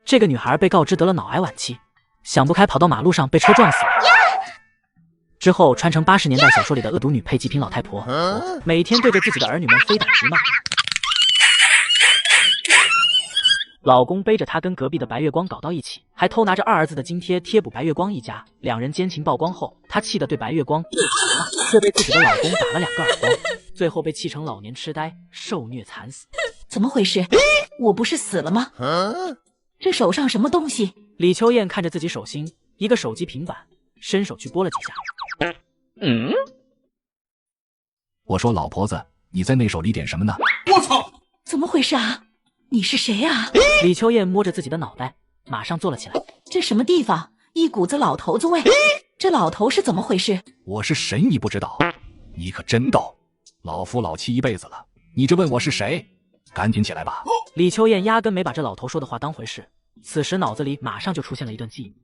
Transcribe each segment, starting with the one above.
这个女孩被告知得了脑癌晚期，想不开跑到马路上被车撞死了。之后穿成80年代小说里的恶毒女配极品老太婆，每天对着自己的儿女们非打即骂。老公背着她跟隔壁的白月光搞到一起，还偷拿着2儿子的津贴贴补白月光一家。两人奸情曝光后，她气得对白月光对骂，却被自己的老公打了2个耳光，最后被气成老年痴呆，受虐惨死。怎么回事？我不是死了吗？这手上什么东西？李秋燕看着自己手心，一个手机平板，伸手去拨了几下。我说老婆子，你在那手里点什么呢？我操！怎么回事啊？你是谁啊？李秋燕摸着自己的脑袋，马上坐了起来。这什么地方？一股子老头子味。这老头是怎么回事？我是谁你不知道？你可真逗！老夫老妻一辈子了，你这问我是谁？赶紧起来吧！李秋燕压根没把这老头说的话当回事，此时脑子里马上就出现了一段记忆。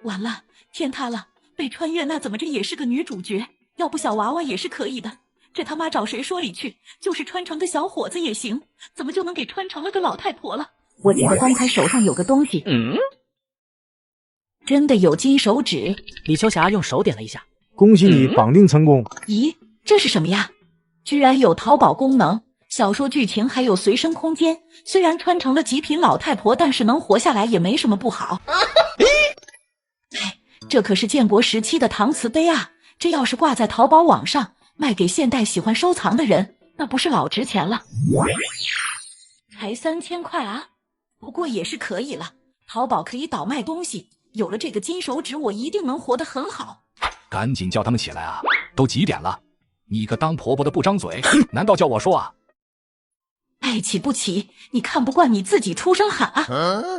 完了，天塌了！被穿越那怎么着也是个女主角，要不小娃娃也是可以的。这他妈找谁说理去？就是穿成个小伙子也行，怎么就能给穿成了个老太婆了？我记得刚才手上有个东西，真的有金手指。李秋霞用手点了一下，恭喜你绑定成功。咦，这是什么呀？居然有淘宝功能，小说剧情还有随身空间。虽然穿成了极品老太婆，但是能活下来也没什么不好。这可是建国时期的搪瓷杯啊！这要是挂在淘宝网上，卖给现代喜欢收藏的人，那不是老值钱了？才3000块啊！不过也是可以了。淘宝可以倒卖东西，有了这个金手指，我一定能活得很好。赶紧叫他们起来啊！都几点了？你个当婆婆的不张嘴，难道叫我说啊？爱起不起，你看不惯你自己出声喊啊！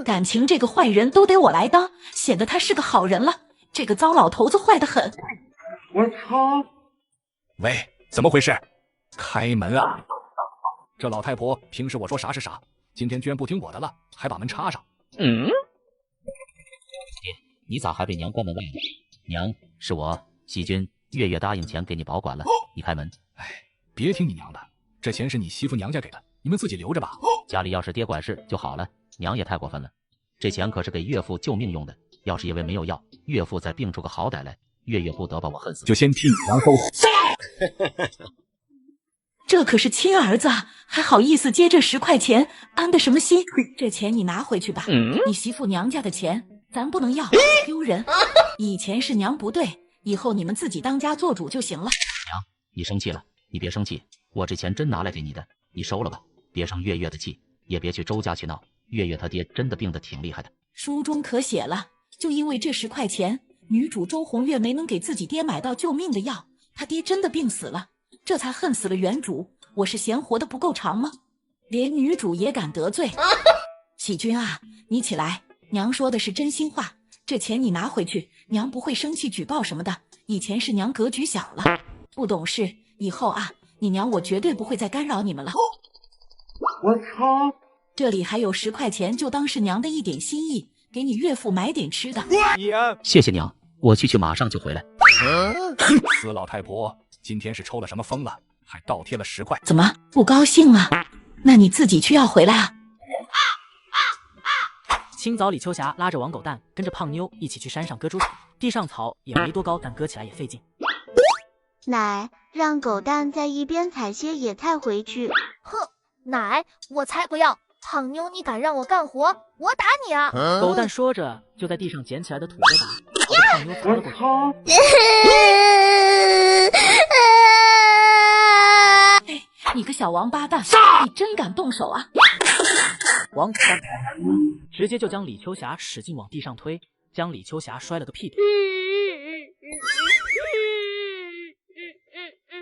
感情这个坏人都得我来当，显得他是个好人了。这个糟老头子坏得很。我操！喂，怎么回事？开门啊！这老太婆平时我说啥是啥，今天居然不听我的了，还把门插上。你咋还被娘关门外呢？娘，是我细菌，月月答应钱给你保管了，你开门。哎，别听你娘的，这钱是你媳妇娘家给的，你们自己留着吧。家里要是爹管事就好了，娘也太过分了。这钱可是给岳父救命用的，要是因为没有要，岳父再病出个好歹来，月月不得把我恨死。就先替你娘收拾。这可是亲儿子啊，还好意思接这10块钱，安的什么心？这钱你拿回去吧，你媳妇娘家的钱咱不能要，丢人。以前是娘不对，以后你们自己当家做主就行了。娘，你生气了，你别生气，我这钱真拿来给你的，你收了吧，别生月月的气，也别去周家去闹。月月他爹真的病得挺厉害的，书中可写了，就因为这10块钱，女主周红月没能给自己爹买到救命的药，他爹真的病死了，这才恨死了原主。我是嫌活得不够长吗？连女主也敢得罪？喜君啊，你起来，娘说的是真心话，这钱你拿回去，娘不会生气举报什么的。以前是娘格局小了，不懂事，以后啊，你娘我绝对不会再干扰你们了。我操！这里还有10块钱，就当是娘的一点心意，给你岳父买点吃的。谢谢娘，我去马上就回来。死老太婆，今天是抽了什么风了，还倒贴了10块？怎么不高兴了？那你自己去要回来啊。清早，李秋霞拉着王狗蛋跟着胖妞一起去山上割猪草，地上草也没多高，但割起来也费劲。奶，让狗蛋在一边采些野菜回去。哼，奶，我才不要！胖妞，你敢让我干活，我打你啊！狗蛋说着，就在地上捡起来的土疙瘩朝着胖妞砸了过去。哎，你个小王八蛋，你真敢动手啊！王狗蛋直接就将李秋霞使劲往地上推，将李秋霞摔了个屁滚。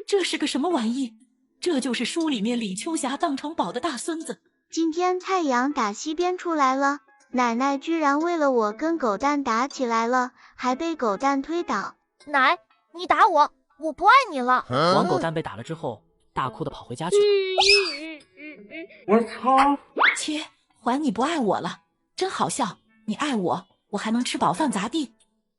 这是个什么玩意？这就是书里面李秋霞当成宝的大孙子。今天太阳打西边出来了，奶奶居然为了我跟狗蛋打起来了，还被狗蛋推倒。奶，你打我，我不爱你了。王狗蛋被打了之后，大哭的跑回家去了。我操！切，还你不爱我了，真好笑。你爱我，我还能吃饱饭砸地，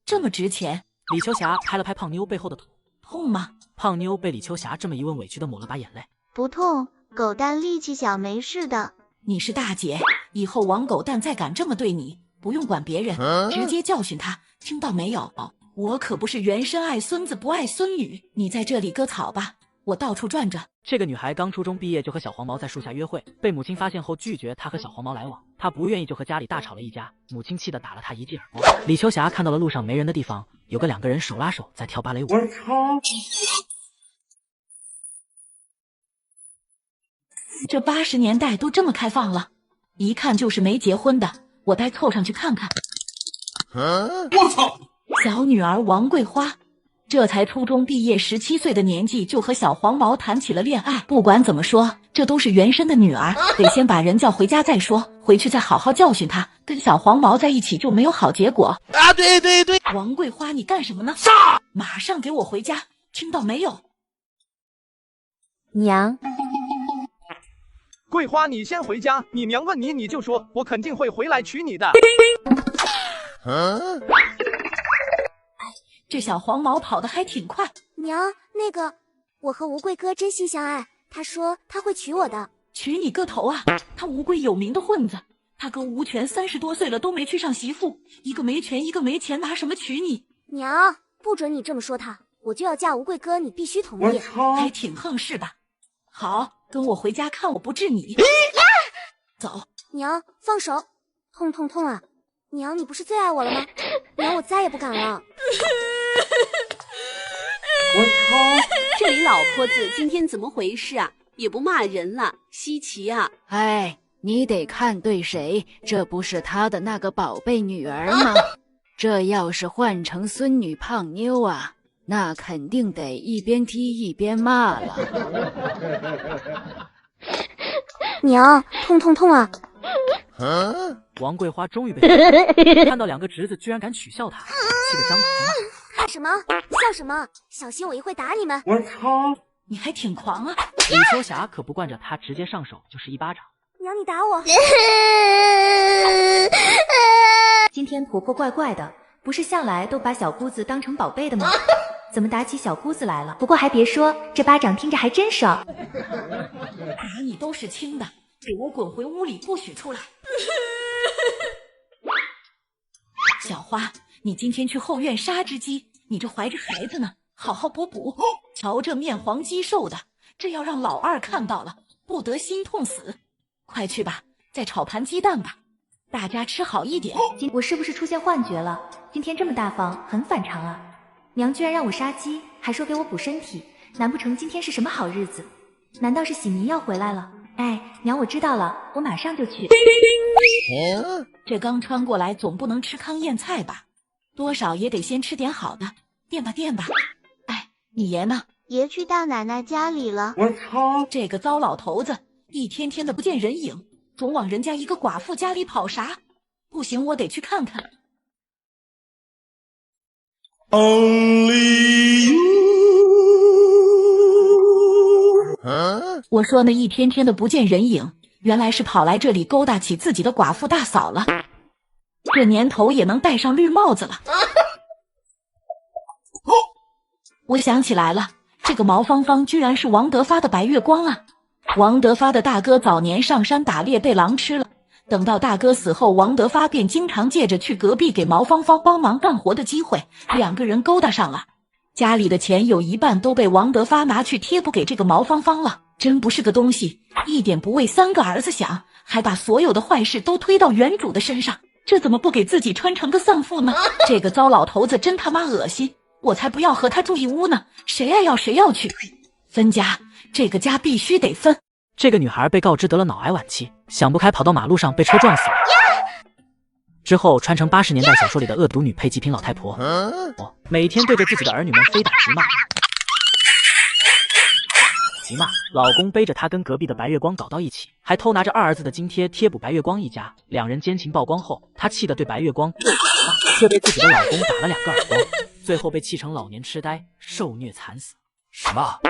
这么值钱。李秋霞拍了拍胖妞背后的土，痛吗？胖妞被李秋霞这么一问，委屈的抹了把眼泪。不痛，狗蛋力气小，没事的。你是大姐，以后王狗蛋再敢这么对你，不用管别人，直接教训他，听到没有？我可不是原生爱孙子不爱孙女，你在这里割草吧，我到处转着。这个女孩刚初中毕业就和小黄毛在树下约会，被母亲发现后拒绝她和小黄毛来往，她不愿意就和家里大吵了一架，母亲气得打了她一记耳光。李秋霞看到了路上没人的地方，有个两个人手拉手在跳芭蕾舞。我操！这80年代都这么开放了，一看就是没结婚的，我待凑上去看看。我操！小女儿王桂花，这才初中毕业17岁的年纪就和小黄毛谈起了恋爱。不管怎么说，这都是原生的女儿，得先把人叫回家再说，回去再好好教训她。跟小黄毛在一起就没有好结果啊！对对对，王桂花，你干什么呢？马上给我回家，听到没有？娘。桂花，你先回家，你娘问你，你就说，我肯定会回来娶你的。这小黄毛跑得还挺快。娘，那个，我和吴贵哥真心相爱，他说他会娶我的。娶你个头啊！他吴贵有名的混子，他哥吴权30多岁了都没娶上媳妇，一个没权一个没钱，拿什么娶你？娘，不准你这么说他，我就要嫁吴贵哥，你必须同意。还挺横是吧？好，跟我回家看我不治你。走。娘，放手！痛痛痛啊！娘，你不是最爱我了吗？娘，我再也不敢了。我操！这里老婆子今天怎么回事啊？也不骂人了，稀奇啊！哎，你得看对谁，这不是他的那个宝贝女儿吗？这要是换成孙女胖妞啊，那肯定得一边踢一边骂了。娘，痛痛痛啊！王桂花终于被看到两个侄子居然敢取笑她，气得张口就骂。看什么？笑什么？小心我一会打你们！我操！你还挺狂啊！李秋霞可不惯着他，直接上手就是一巴掌。娘，你打我！今天婆婆怪怪的，不是向来都把小姑子当成宝贝的吗？怎么打起小姑子来了？不过还别说，这巴掌听着还真爽。打你都是轻的，给我滚回屋里，不许出来！小花，你今天去后院杀只鸡，你这怀着孩子呢，好好补补。瞧这面黄肌瘦的，这要让老二看到了，不得心痛死。快去吧，再炒盘鸡蛋吧，大家吃好一点。我是不是出现幻觉了？今天这么大方，很反常啊。娘居然让我杀鸡，还说给我补身体，难不成今天是什么好日子？难道是喜民要回来了？哎，娘，我知道了，我马上就去。这刚穿过来，总不能吃糠咽菜吧？多少也得先吃点好的，垫吧垫吧。哎，你爷呢？爷去大奶奶家里了。我操！这个糟老头子，一天天的不见人影，总往人家一个寡妇家里跑啥？不行，我得去看看。Only you 我说那一天天的不见人影，原来是跑来这里勾搭起自己的寡妇大嫂了。这年头也能戴上绿帽子了。我想起来了，这个毛芳芳居然是王德发的白月光啊！王德发的大哥早年上山打猎被狼吃了，等到大哥死后，王德发便经常借着去隔壁给毛芳芳帮忙干活的机会，两个人勾搭上了。家里的钱有一半都被王德发拿去贴补给这个毛芳芳了，真不是个东西，一点不为3个儿子想，还把所有的坏事都推到原主的身上，这怎么不给自己穿成个丧父呢？这个糟老头子真他妈恶心，我才不要和他住一屋呢，谁爱要谁要去。分家，这个家必须得分。这个女孩被告知得了脑癌晚期，想不开跑到马路上被车撞死了。之后传承80年代小说里的恶毒女配极品老太婆，每天对着自己的儿女们非打即骂。急骂，老公背着她跟隔壁的白月光搞到一起，还偷拿着2儿子的津贴贴补白月光一家。两人奸情曝光后，她气得对白月光却被自己的老公打了2个耳光，最后被气成老年痴呆，受虐惨死。什么？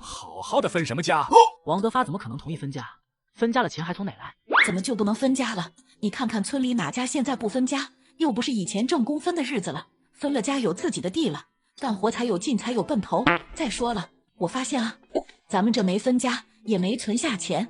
好好的分什么家？王德发怎么可能同意分家？分家了钱还从哪来？怎么就不能分家了？你看看村里哪家现在不分家？又不是以前正宫分的日子了，分了家有自己的地了，干活才有劲才有奔头。再说了，我发现啊，咱们这没分家，也没存下钱。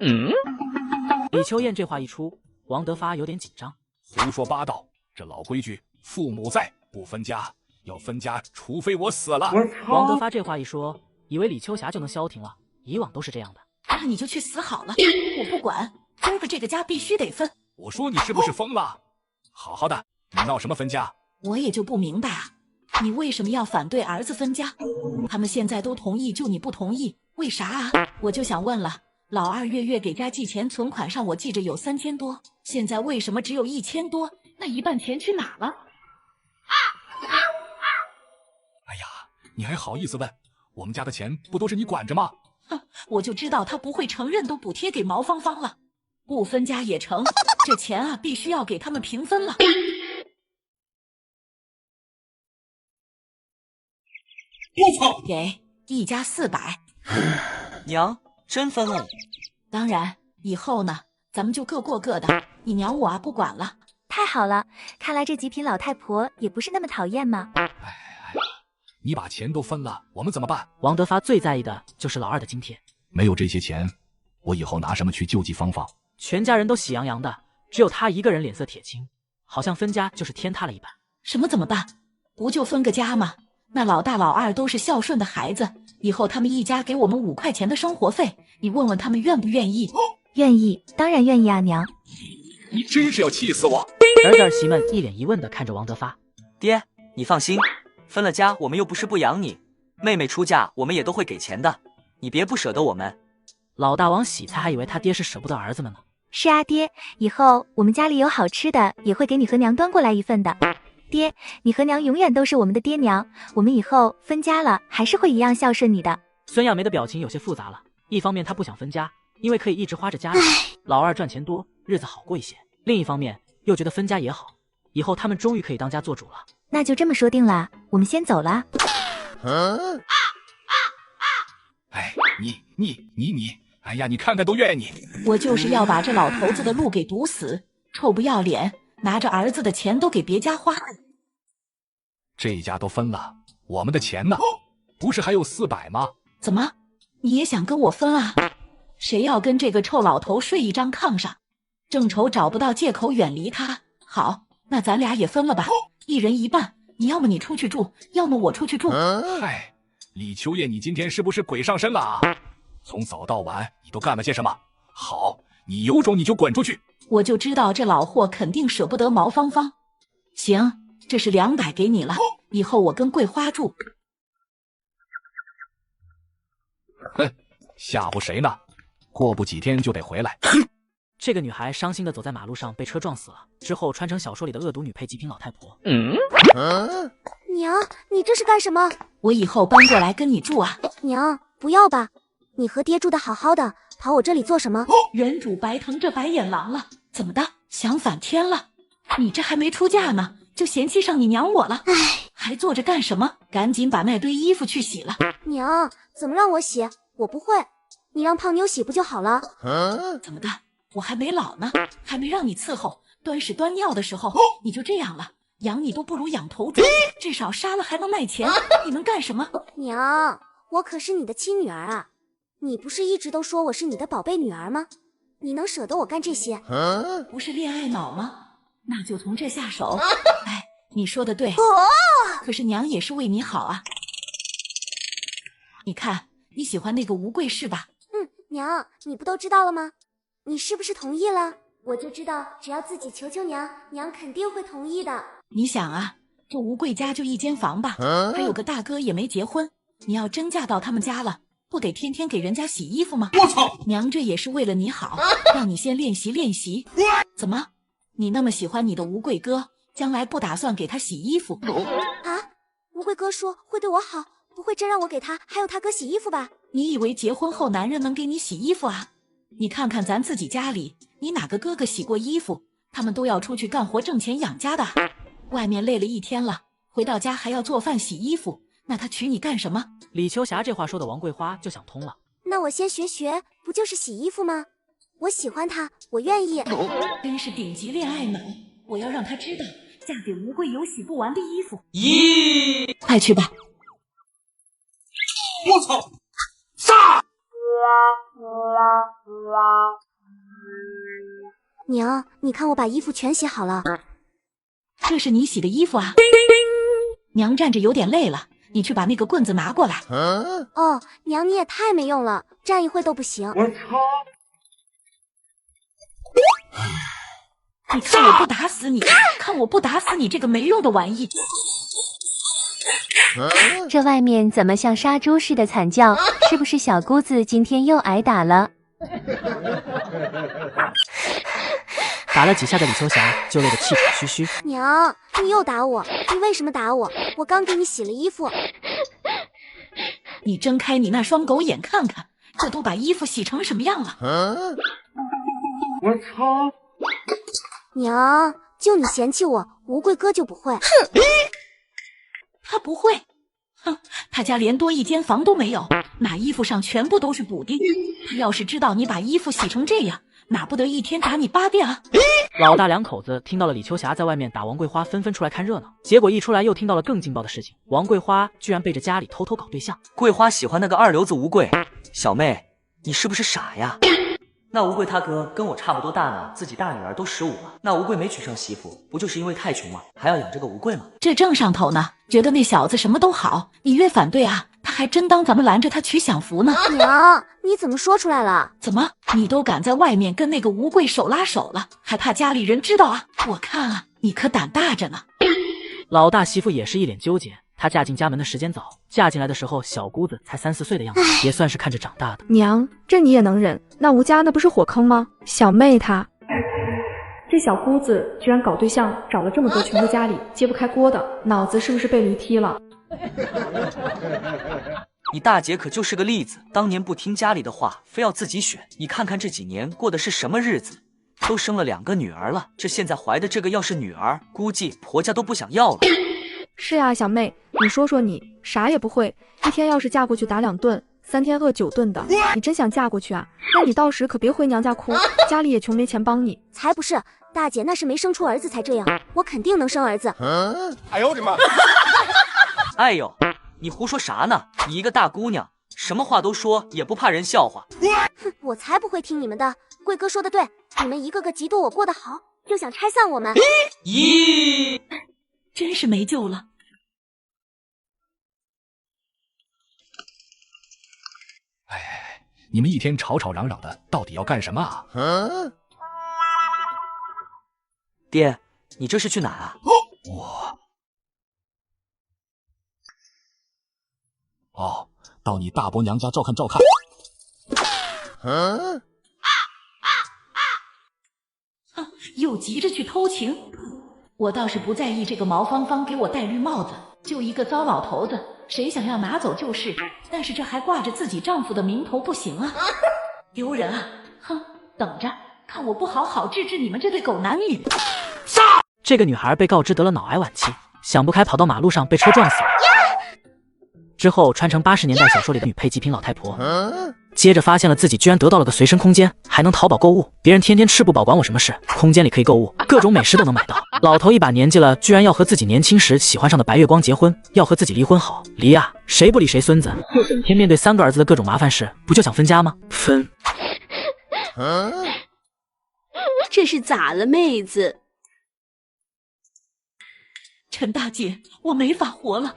李秋燕这话一出，王德发有点紧张。胡说八道！这老规矩，父母在不分家，要分家除非我死了。王德发这话一说，以为李秋霞就能消停了，以往都是这样的。那你就去死好了，我不管，今个这个家必须得分。我说你是不是疯了？好好的，你闹什么分家？我也就不明白啊，你为什么要反对儿子分家？他们现在都同意，就你不同意，为啥啊？我就想问了，老二月月给家寄钱，存款上我记着有3000多，现在为什么只有1000多？那一半钱去哪了？哎呀，你还好意思问？我们家的钱不都是你管着吗？哼，我就知道他不会承认，都补贴给毛芳芳了，不分家也成，这钱啊必须要给他们平分了。我操！给一家400。娘，真分了？当然，以后呢，咱们就各过各的。你娘我啊不管了。太好了，看来这极品老太婆也不是那么讨厌嘛。你把钱都分了，我们怎么办？王德发最在意的就是老二的津贴，没有这些钱，我以后拿什么去救济芳芳？全家人都喜洋洋的，只有他一个人脸色铁青，好像分家就是天塌了一般。什么怎么办？不就分个家吗？那老大老二都是孝顺的孩子，以后他们一家给我们5块钱的生活费，你问问他们愿不愿意？愿意，当然愿意啊，娘。你真是要气死我！儿子儿媳们一脸疑问的看着王德发。爹，你放心，分了家我们又不是不养你，妹妹出嫁我们也都会给钱的，你别不舍得我们。老大王喜才还以为他爹是舍不得儿子们呢。是啊，爹，以后我们家里有好吃的也会给你和娘端过来一份的。爹，你和娘永远都是我们的爹娘，我们以后分家了还是会一样孝顺你的。孙亚梅的表情有些复杂了，一方面她不想分家，因为可以一直花着家里，老二赚钱多，日子好过一些；另一方面又觉得分家也好，以后他们终于可以当家做主了。那就这么说定了，我们先走了。哎，你，哎呀，你看看都怨你。我就是要把这老头子的路给堵死，臭不要脸，拿着儿子的钱都给别家花。这家都分了，我们的钱呢？不是还有400吗？怎么，你也想跟我分啊？谁要跟这个臭老头睡一张炕上，正愁找不到借口远离他。好，那咱俩也分了吧，一人一半。你要么你出去住，要么我出去住。嗨，李秋叶，你今天是不是鬼上身了啊？从早到晚你都干了些什么？好，你有种你就滚出去！我就知道这老货肯定舍不得毛芳芳。行，这是200给你了，以后我跟桂花住。哼，吓唬谁呢？过不几天就得回来。这个女孩伤心的走在马路上，被车撞死了，之后穿成小说里的恶毒女配极品老太婆。娘，你这是干什么？我以后搬过来跟你住啊。娘，不要吧，你和爹住的好好的，跑我这里做什么？原主白疼这白眼狼了，怎么的？想反天了？你这还没出嫁呢，就嫌弃上你娘我了？还坐着干什么？赶紧把那堆衣服去洗了。娘，怎么让我洗？我不会，你让胖妞洗不就好了？怎么的？我还没老呢，还没让你伺候，端屎端尿的时候你就这样了，养你都不如养头猪，至少杀了还能卖钱，你能干什么？娘，我可是你的亲女儿啊，你不是一直都说我是你的宝贝女儿吗？你能舍得我干这些？不是恋爱脑吗？那就从这下手。哎，你说的对，可是娘也是为你好啊。你看，你喜欢那个吴贵是吧？娘，你不都知道了吗？你是不是同意了？我就知道，只要自己求求娘，娘肯定会同意的。你想啊，这吴贵家就1间房吧，还有个大哥也没结婚，你要真嫁到他们家了，不得天天给人家洗衣服吗？我操！娘这也是为了你好，让你先练习练习。怎么，你那么喜欢你的吴贵哥，将来不打算给他洗衣服？啊，吴贵哥说会对我好，不会真让我给他还有他哥洗衣服吧？你以为结婚后男人能给你洗衣服啊？你看看咱自己家里，你哪个哥哥洗过衣服？他们都要出去干活挣钱养家的，外面累了一天了，回到家还要做饭洗衣服，那他娶你干什么？李秋霞这话说的王桂花就想通了。那我先学，不就是洗衣服吗？我喜欢他，我愿意。真是顶级恋爱脑，我要让他知道嫁给吴贵有洗不完的衣服。咦，快去吧。我操！杀！娘，你看我把衣服全洗好了。这是你洗的衣服啊？娘站着有点累了，你去把那个棍子拿过来。哦，娘你也太没用了，站一会都不行。我操！你看我不打死你，看我不打死你这个没用的玩意！这外面怎么像杀猪似的惨叫？是不是小姑子今天又挨打了？打了几下的李秋霞就累得气喘吁吁。娘，你又打我，你为什么打我？我刚给你洗了衣服。你睁开你那双狗眼看看，这都把衣服洗成什么样了？我操！娘，就你嫌弃我，吴贵哥就不会。他不会？哼，他家连多一间房都没有，那衣服上全部都是补丁。他要是知道你把衣服洗成这样，哪不得一天打你8遍啊！老大两口子听到了李秋霞在外面打王桂花，纷纷出来看热闹。结果一出来又听到了更劲爆的事情，王桂花居然背着家里偷偷搞对象。桂花喜欢那个二流子吴贵，小妹，你是不是傻呀？那吴贵他哥跟我差不多大呢，自己大女儿都15了，那吴贵没娶上媳妇，不就是因为太穷吗？还要养这个吴贵吗？这正上头呢，觉得那小子什么都好，你越反对啊，他还真当咱们拦着他娶享福呢。娘，你怎么说出来了？怎么，你都敢在外面跟那个吴贵手拉手了，还怕家里人知道啊？我看啊，你可胆大着呢。老大媳妇也是一脸纠结，她嫁进家门的时间早，嫁进来的时候小姑子才3、4岁的样子，也算是看着长大的。娘，这你也能忍？那吴家那不是火坑吗？小妹她，这小姑子居然搞对象，找了这么多穷的家里揭不开锅的，脑子是不是被驴踢了？你大姐可就是个例子，当年不听家里的话，非要自己选。你看看这几年过的是什么日子，都生了2个女儿了，这现在怀的这个要是女儿，估计婆家都不想要了。是呀，小妹，你说说你，啥也不会，一天要是嫁过去打2顿，3天饿9顿的，你真想嫁过去啊？那你到时可别回娘家哭，家里也穷没钱帮你。才不是，大姐那是没生出儿子才这样，我肯定能生儿子。哎呦我的妈！哎呦，你胡说啥呢？你一个大姑娘，什么话都说，也不怕人笑话。哼，我才不会听你们的。贵哥说的对，你们一个个嫉妒我过得好，就想拆散我们。咦，真是没救了。哎，你们一天吵吵嚷嚷的，到底要干什么啊？爹，你这是去哪啊？到你大伯娘家照看照看。又急着去偷情，我倒是不在意这个毛芳芳给我戴绿帽子，就一个糟老头子，谁想要拿走就是，但是这还挂着自己丈夫的名头，不行啊，丢人啊！哼，等着看我不好好治治你们这对狗男女！这个女孩被告知得了脑癌晚期，想不开跑到马路上被车撞死了。之后穿成80年代小说里的女配极品老太婆，接着发现了自己居然得到了个随身空间，还能淘宝购物，别人天天吃不饱管我什么事，空间里可以购物，各种美食都能买到。老头一把年纪了，居然要和自己年轻时喜欢上的白月光结婚，要和自己离婚好，离啊，谁不理谁孙子。整天面对3个儿子的各种麻烦事，不就想分家吗？分。这是咋了，妹子？陈大姐，我没法活了。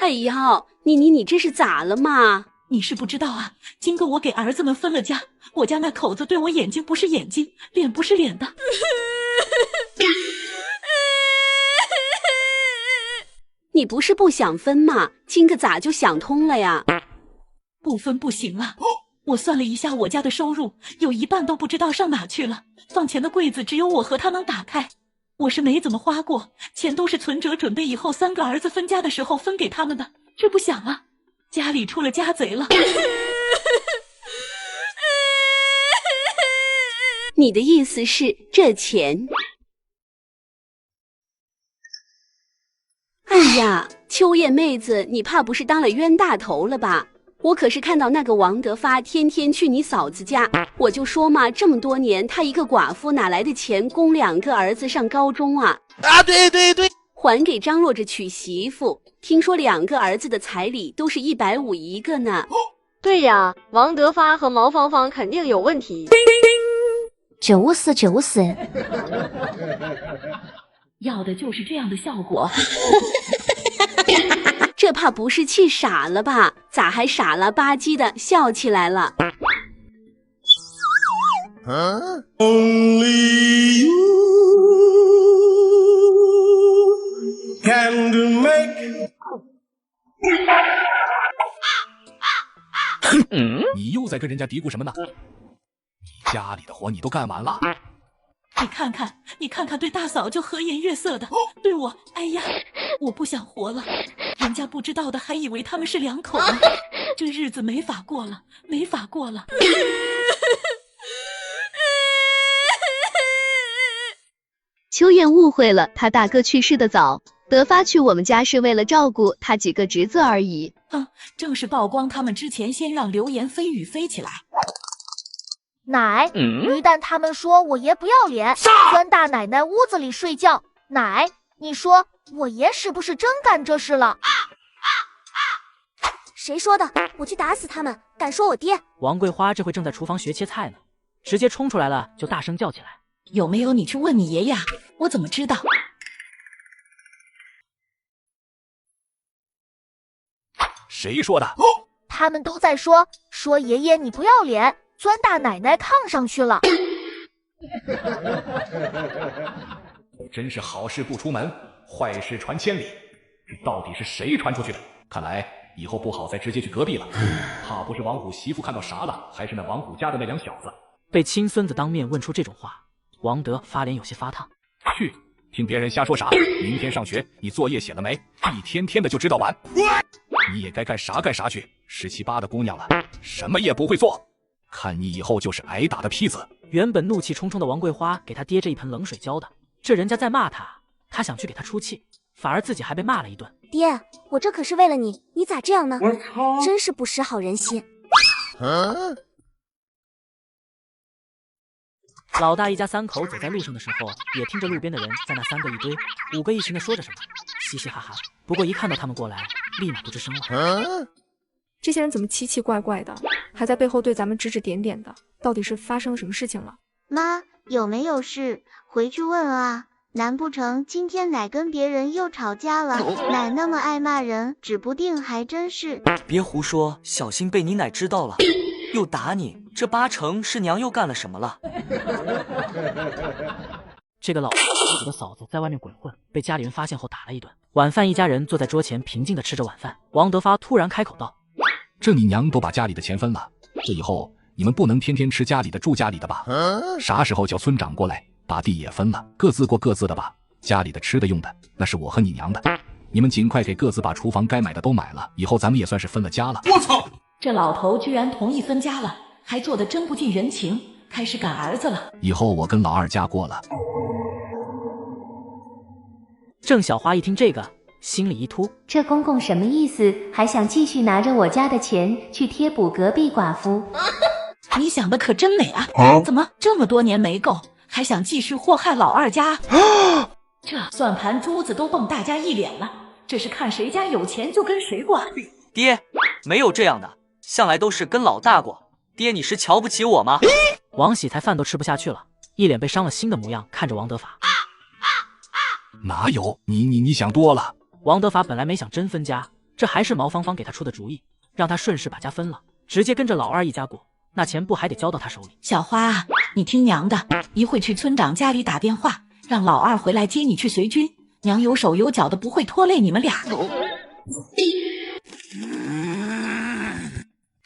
哎呀，你这是咋了嘛？你是不知道啊，今个我给儿子们分了家，我家那口子对我眼睛不是眼睛，脸不是脸的。你不是不想分吗？今个咋就想通了呀？不分不行啊！我算了一下我家的收入，有一半都不知道上哪去了，放钱的柜子只有我和他能打开。我是没怎么花过，钱都是存折准备以后3个儿子分家的时候分给他们的。这不想啊，家里出了家贼了。你的意思是这钱？哎呀，秋叶妹子，你怕不是当了冤大头了吧？我可是看到那个王德发天天去你嫂子家，我就说嘛，这么多年她一个寡妇哪来的钱供2个儿子上高中啊？啊，对对对，还给张罗着娶媳妇，听说2个儿子的彩礼都是150一个呢。对呀，王德发和毛芳芳肯定有问题。就是要的就是这样的效果。这怕不是气傻了吧？咋还傻了吧唧的笑起来了？Only you can make 你又在跟人家嘀咕什么呢？家里的活你都干完了。你看看，对大嫂就和颜悦色的，对我，哎呀，我不想活了。人家不知道的还以为他们是两口呢，这日子没法过了。秋燕误会了，他大哥去世的早，德发去我们家是为了照顾他几个侄子而已。正是曝光他们之前，先让流言蜚语飞起来。奶，驴蛋他们说我爷不要脸，钻大奶奶屋子里睡觉。奶，你说我爷是不是真干这事了？谁说的？我去打死他们！敢说我爹？王桂花这会正在厨房学切菜呢，直接冲出来了，就大声叫起来：“有没有你去问你爷爷？我怎么知道？”谁说的？他们都在说爷爷你不要脸，钻大奶奶炕上去了。真是好事不出门，坏事传千里。这到底是谁传出去的？看来以后不好再直接去隔壁了，怕不是王虎媳妇看到啥了，还是那王虎家的那两小子。被亲孙子当面问出这种话，王德发脸有些发烫。去，听别人瞎说啥？明天上学，你作业写了没？一天天的就知道玩。你也该干啥干啥去，17、18的姑娘了，什么也不会做，看你以后就是挨打的坯子。原本怒气冲冲的王桂花给他爹这一盆冷水浇的，这人家在骂他，他想去给他出气，反而自己还被骂了一顿。爹，我这可是为了你，你咋这样呢？我操！真是不识好人心。老大一家3口走在路上的时候，也听着路边的人在那3个一堆、5个一群的说着什么，嘻嘻哈哈。不过一看到他们过来，立马不吱声了。这些人怎么奇奇怪怪的，还在背后对咱们指指点点的？到底是发生了什么事情了？妈，有没有事？回去问啊。难不成今天奶跟别人又吵架了？奶那么爱骂人，指不定还真是。别胡说，小心被你奶知道了，又打你，这8成是娘又干了什么了。这个老自己的嫂子在外面鬼混，被家里人发现后打了一顿。晚饭一家人坐在桌前平静地吃着晚饭。王德发突然开口道：“这你娘都把家里的钱分了，这以后你们不能天天吃家里的住家里的吧？啥时候叫村长过来把地也分了，各自过各自的吧。家里的吃的用的那是我和你娘的，你们尽快给各自把厨房该买的都买了，以后咱们也算是分了家了。”我操！这老头居然同意分家了，还做得真不近人情，开始赶儿子了。以后我跟老二家过了。郑小花一听这个，心里一突，这公公什么意思？还想继续拿着我家的钱去贴补隔壁寡妇？你想的可真美啊！怎么这么多年没够，还想继续祸害老二家？这算盘珠子都蹦大家一脸了，这是看谁家有钱就跟谁过。爹，没有这样的，向来都是跟老大过。爹，你是瞧不起我吗？王喜才饭都吃不下去了，一脸被伤了心的模样，看着王德法。哪有？你想多了。王德法本来没想真分家，这还是毛芳芳给他出的主意，让他顺势把家分了，直接跟着老二一家过，那钱不还得交到他手里？小花，你听娘的，一会去村长家里打电话，让老二回来接你去随军。娘有手有脚的，不会拖累你们俩。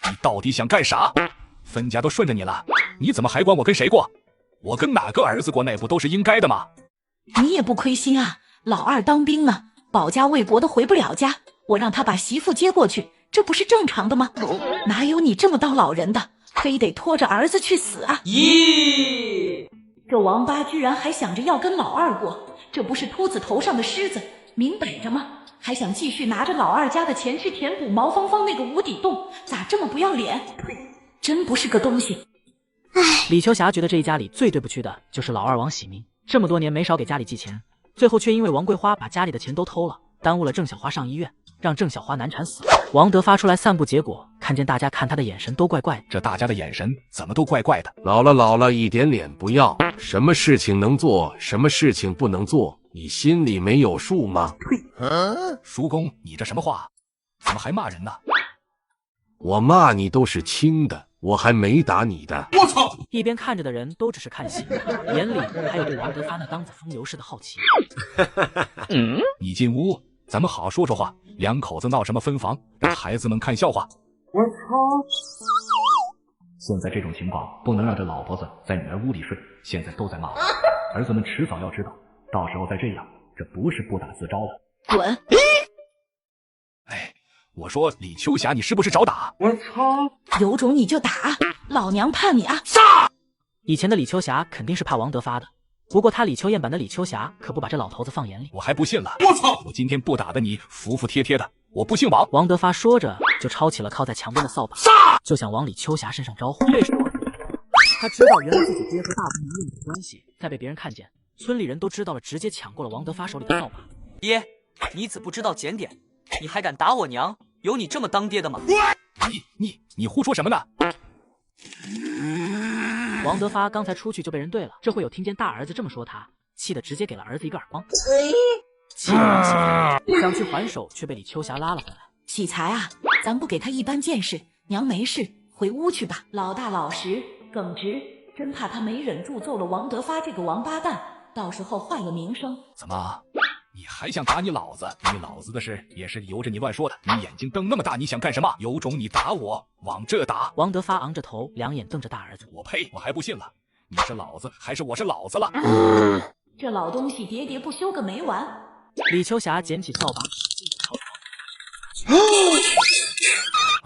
你到底想干啥？分家都顺着你了，你怎么还管我跟谁过？我跟哪个儿子过，那不都是应该的吗？你也不亏心啊，老二当兵呢，保家卫国的回不了家，我让他把媳妇接过去，这不是正常的吗？哪有你这么叨老人的，非得拖着儿子去死啊？咦，这王八居然还想着要跟老二过，这不是秃子头上的虱子，明摆着吗？还想继续拿着老二家的钱去填补毛芳芳那个无底洞，咋这么不要脸？真不是个东西。李秋霞觉得这一家里最对不起的就是老二王喜明，这么多年没少给家里寄钱，最后却因为王桂花把家里的钱都偷了，耽误了郑小花上医院，让郑小花难产死了。王德发出来散步，结果看见大家看他的眼神都怪怪的。这大家的眼神怎么都怪怪的？老了，一点脸不要。什么事情能做，什么事情不能做，你心里没有数吗？呸！叔公，你这什么话？怎么还骂人呢？我骂你都是轻的，我还没打你的。我操！一边看着的人都只是看戏，眼里还有对王德发那刚子风流式的好奇。你进屋，咱们好好说说话。两口子闹什么分房，让孩子们看笑话。我操！现在这种情况不能让这老婆子在女儿屋里睡，现在都在骂我。儿子们迟早要知道，到时候再这样，这不是不打自招了。滚！哎，我说李秋霞，你是不是找打？我操！有种你就打，老娘怕你啊！杀！以前的李秋霞肯定是怕王德发的，不过他李秋燕版的李秋霞可不把这老头子放眼里。我还不信了！我操！我今天不打的你服服帖帖的，我不姓王。王德发说着就抄起了靠在墙边的扫把，就想往李秋霞身上招呼。这时候他知道原来自己爹和大伯娘有关系，再被别人看见，村里人都知道了，直接抢过了王德发手里的扫把。爹，你怎不知道检点？你还敢打我娘？有你这么当爹的吗？你胡说什么呢？王德发刚才出去就被人怼了，这会有听见大儿子这么说他，气得直接给了儿子一个耳光。气得王喜才想去还手，却被李秋霞拉了回来。喜才啊，咱不给他一般见识，娘没事，回屋去吧。老大老实耿直，真怕他没忍住揍了王德发这个王八蛋，到时候坏了名声。怎么？你还想打你老子？你老子的事也是由着你乱说的。你眼睛瞪那么大，你想干什么？有种你打我，往这打！王德发昂着头，两眼瞪着大儿子。我呸！我还不信了，你是老子还是我是老子了？这老东西喋喋不休个没完。李秋霞捡起扫把，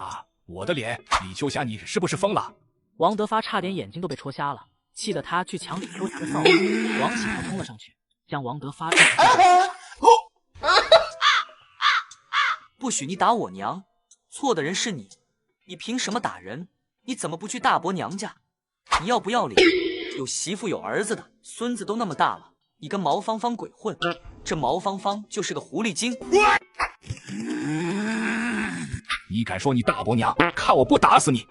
啊！我的脸！李秋霞，你是不是疯了？王德发差点眼睛都被戳瞎了，气得他去抢李秋霞的扫把。王喜才冲了上去，将王德发撞了。不许你打我娘！错的人是你，你凭什么打人？你怎么不去大伯娘家？你要不要脸？有媳妇有儿子的，孙子都那么大了，你跟毛芳芳鬼混？这毛芳芳就是个狐狸精。你敢说你大伯娘？看我不打死你！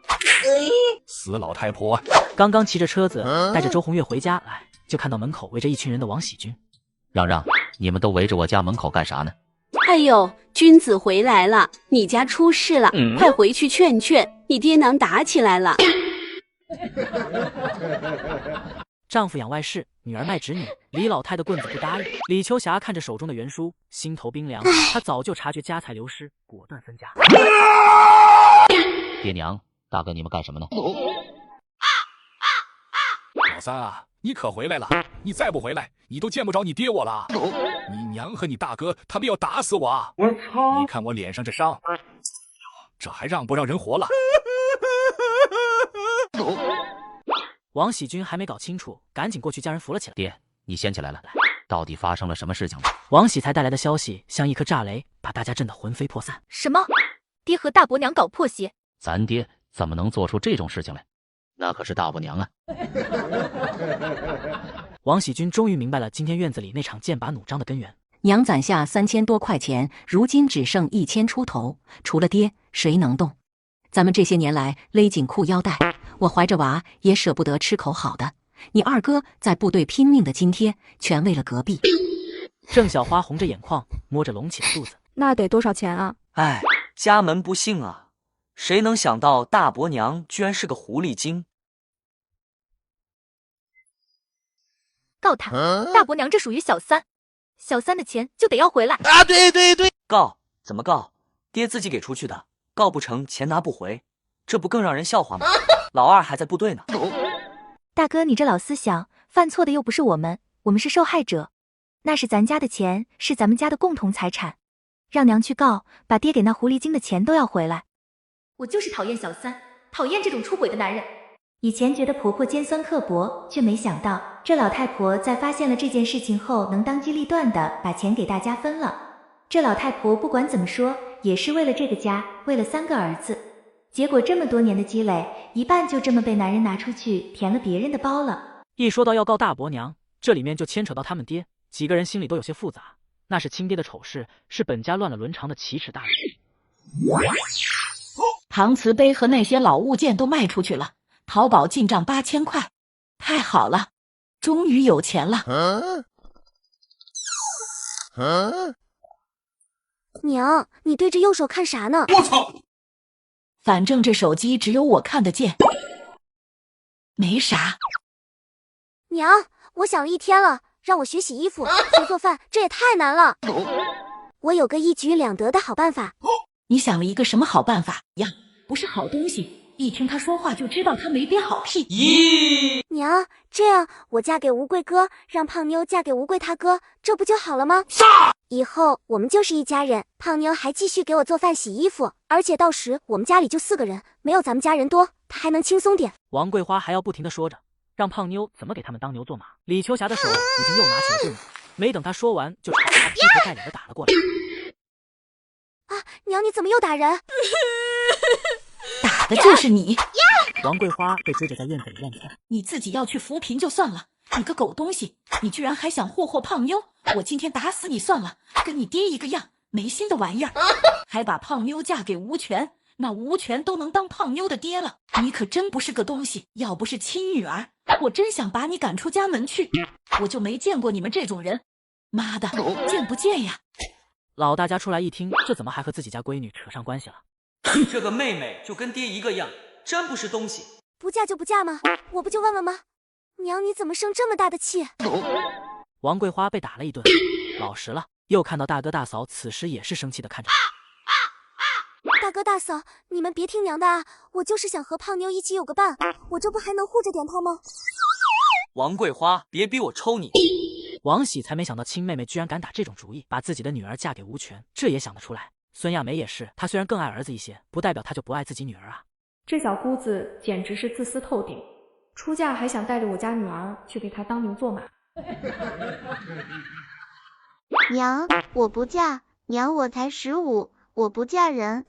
死老太婆！刚刚骑着车子带着周红月回家来，就看到门口围着一群人的王喜军。让，你们都围着我家门口干啥呢？哎呦，君子回来了，你家出事了，快回去劝劝，你爹娘打起来了。丈夫养外室，女儿卖侄女，李老太的棍子不答应。李秋霞看着手中的原书，心头冰凉。她早就察觉家财流失，果断分家。爹娘，大哥你们干什么呢？老三啊，你可回来了！你再不回来，你都见不着你爹我了。你娘和你大哥他们要打死我啊！我操！你看我脸上这伤，这还让不让人活了？王喜军还没搞清楚，赶紧过去将人扶了起来。爹，你掀起来了，到底发生了什么事情了？王喜才带来的消息像一颗炸雷，把大家震得魂飞魄散。什么？爹和大伯娘搞破鞋？咱爹怎么能做出这种事情来？那可是大伯娘啊！王喜军终于明白了今天院子里那场剑拔弩张的根源。娘攒下3000多块钱，如今只剩1000出头，除了爹，谁能动？咱们这些年来勒紧裤腰带，我怀着娃也舍不得吃口好的。你二哥在部队拼命的津贴，全为了隔壁。郑小花红着眼眶，摸着隆起的肚子。那得多少钱啊？哎，家门不幸啊！谁能想到大伯娘居然是个狐狸精？告他！大伯娘这属于小三，小三的钱就得要回来啊！对，告怎么告？爹自己给出去的，告不成钱拿不回，这不更让人笑话吗？老二还在部队呢。大哥，你这老思想，犯错的又不是我们是受害者，那是咱家的钱，是咱们家的共同财产，让娘去告，把爹给那狐狸精的钱都要回来。我就是讨厌小三，讨厌这种出轨的男人。以前觉得婆婆尖酸刻薄，却没想到这老太婆在发现了这件事情后，能当机立断的把钱给大家分了。这老太婆不管怎么说，也是为了这个家，为了3个儿子。结果这么多年的积累，一半就这么被男人拿出去填了别人的包了。一说到要告大伯娘，这里面就牵扯到他们爹，几个人心里都有些复杂。那是亲爹的丑事，是本家乱了伦常的奇耻大辱。搪瓷杯和那些老物件都卖出去了，淘宝进账8000块，太好了，终于有钱了。娘，你对着右手看啥呢？我操！反正这手机只有我看得见，没啥。娘，我想了一天了，让我学洗衣服、学做饭，这也太难了。我有个一举两得的好办法。你想了一个什么好办法呀？不是好东西，一听他说话就知道他没憋好屁。咦，娘，这样我嫁给吴贵哥，让胖妞嫁给吴贵他哥，这不就好了吗？以后我们就是一家人，胖妞还继续给我做饭洗衣服，而且到时我们家里就4个人，没有咱们家人多，她还能轻松点。王桂花还要不停地说着，让胖妞怎么给他们当牛做马。李秋霞的手已经又拿起了棍子，没等她说完，就朝着她劈头盖脸的打了过来。啊，娘，你怎么又打人？打的就是你！王桂花被追着在院子里乱窜，你自己要去扶贫就算了，你个狗东西，你居然还想霍霍胖妞！我今天打死你算了，跟你爹一个样，没心的玩意儿，还把胖妞嫁给吴权，那吴权都能当胖妞的爹了，你可真不是个东西！要不是亲女儿，我真想把你赶出家门去！我就没见过你们这种人，妈的，见不见呀？老大家出来一听，这怎么还和自己家闺女扯上关系了？这个妹妹就跟爹一个样，真不是东西。不嫁就不嫁吗？我不就问问吗？娘，你怎么生这么大的气？王桂花被打了一顿，老实了，又看到大哥大嫂此时也是生气的看着大哥大嫂，你们别听娘的啊，我就是想和胖妞一起有个伴，我这不还能护着点她吗？王桂花，别逼我抽你！王喜才没想到亲妹妹居然敢打这种主意，把自己的女儿嫁给吴权，这也想得出来。孙亚梅也是，她虽然更爱儿子一些，不代表她就不爱自己女儿啊。这小姑子简直是自私透顶，出嫁还想带着我家女儿去给她当牛做马。娘，我不嫁，娘我才15，我不嫁人。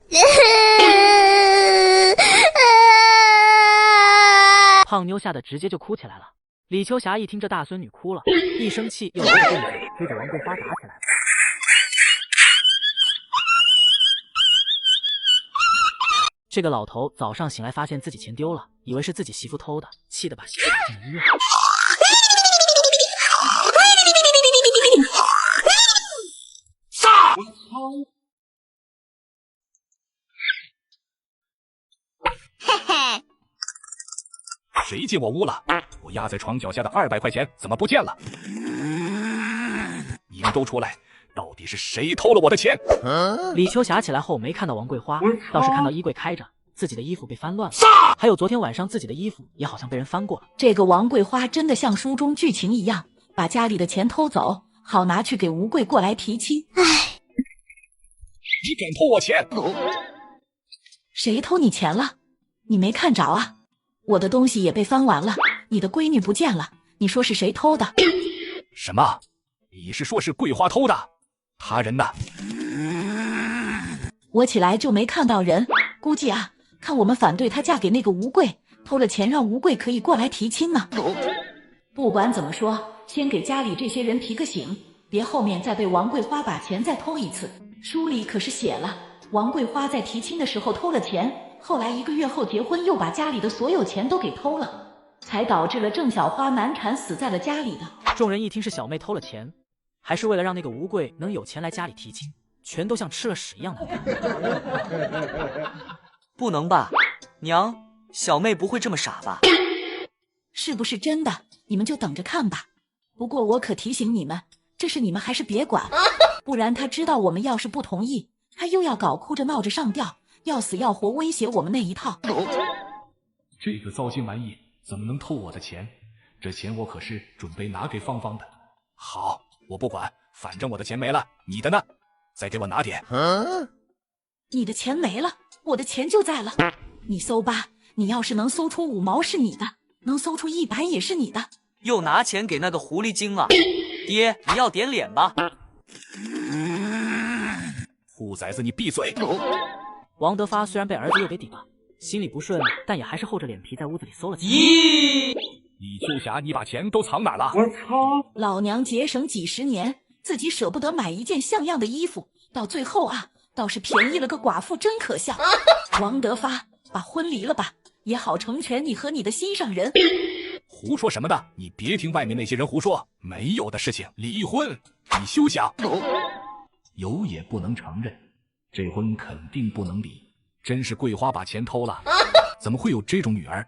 胖妞吓得直接就哭起来了。李秋霞一听这大孙女哭了，一生气又拿着棍子追着王桂花打起来了。这个老头早上醒来发现自己钱丢了，以为是自己媳妇偷的，气得把媳妇打进了医院。谁进我屋了？我压在床脚下的200块钱怎么不见了？你们都出来，到底是谁偷了我的钱？李秋霞起来后没看到王桂花，倒是看到衣柜开着，自己的衣服被翻乱了，还有昨天晚上自己的衣服也好像被人翻过了。这个王桂花真的像书中剧情一样，把家里的钱偷走，好拿去给吴贵过来提亲。你敢偷我钱？谁偷你钱了？你没看着啊？我的东西也被翻完了，你的闺女不见了，你说是谁偷的？什么？你是说是桂花偷的？他人呢？我起来就没看到人，估计啊，看我们反对她嫁给那个吴贵，偷了钱让吴贵可以过来提亲呢。不管怎么说，先给家里这些人提个醒，别后面再被王桂花把钱再偷一次。书里可是写了，王桂花在提亲的时候偷了钱，后来1个月后结婚，又把家里的所有钱都给偷了，才导致了郑小花难产死在了家里的。众人一听是小妹偷了钱，还是为了让那个吴贵能有钱来家里提亲，全都像吃了屎一样的。不能吧，娘，小妹不会这么傻吧？是不是真的？你们就等着看吧。不过我可提醒你们，这事你们还是别管，不然他知道我们要是不同意，他又要搞哭着闹着上吊，要死要活威胁我们那一套。这个糟心玩意怎么能偷我的钱？这钱我可是准备拿给芳芳的。好，我不管，反正我的钱没了，你的呢？再给我拿点。你的钱没了，我的钱就在了。你搜吧，你要是能搜出5毛是你的，能搜出100也是你的。又拿钱给那个狐狸精了，爹，你要点脸吧？兔崽子，你闭嘴！王德发虽然被儿子又给顶了，心里不顺，但也还是厚着脸皮在屋子里搜了起来。李秋霞，你把钱都藏哪了？老娘节省几10年，自己舍不得买一件像样的衣服，到最后啊，倒是便宜了个寡妇，真可笑。王德发，把婚离了吧，也好成全你和你的心上人。胡说什么的？你别听外面那些人胡说，没有的事情，离婚，你休想。有也不能承认，这婚肯定不能离。真是桂花把钱偷了，怎么会有这种女儿？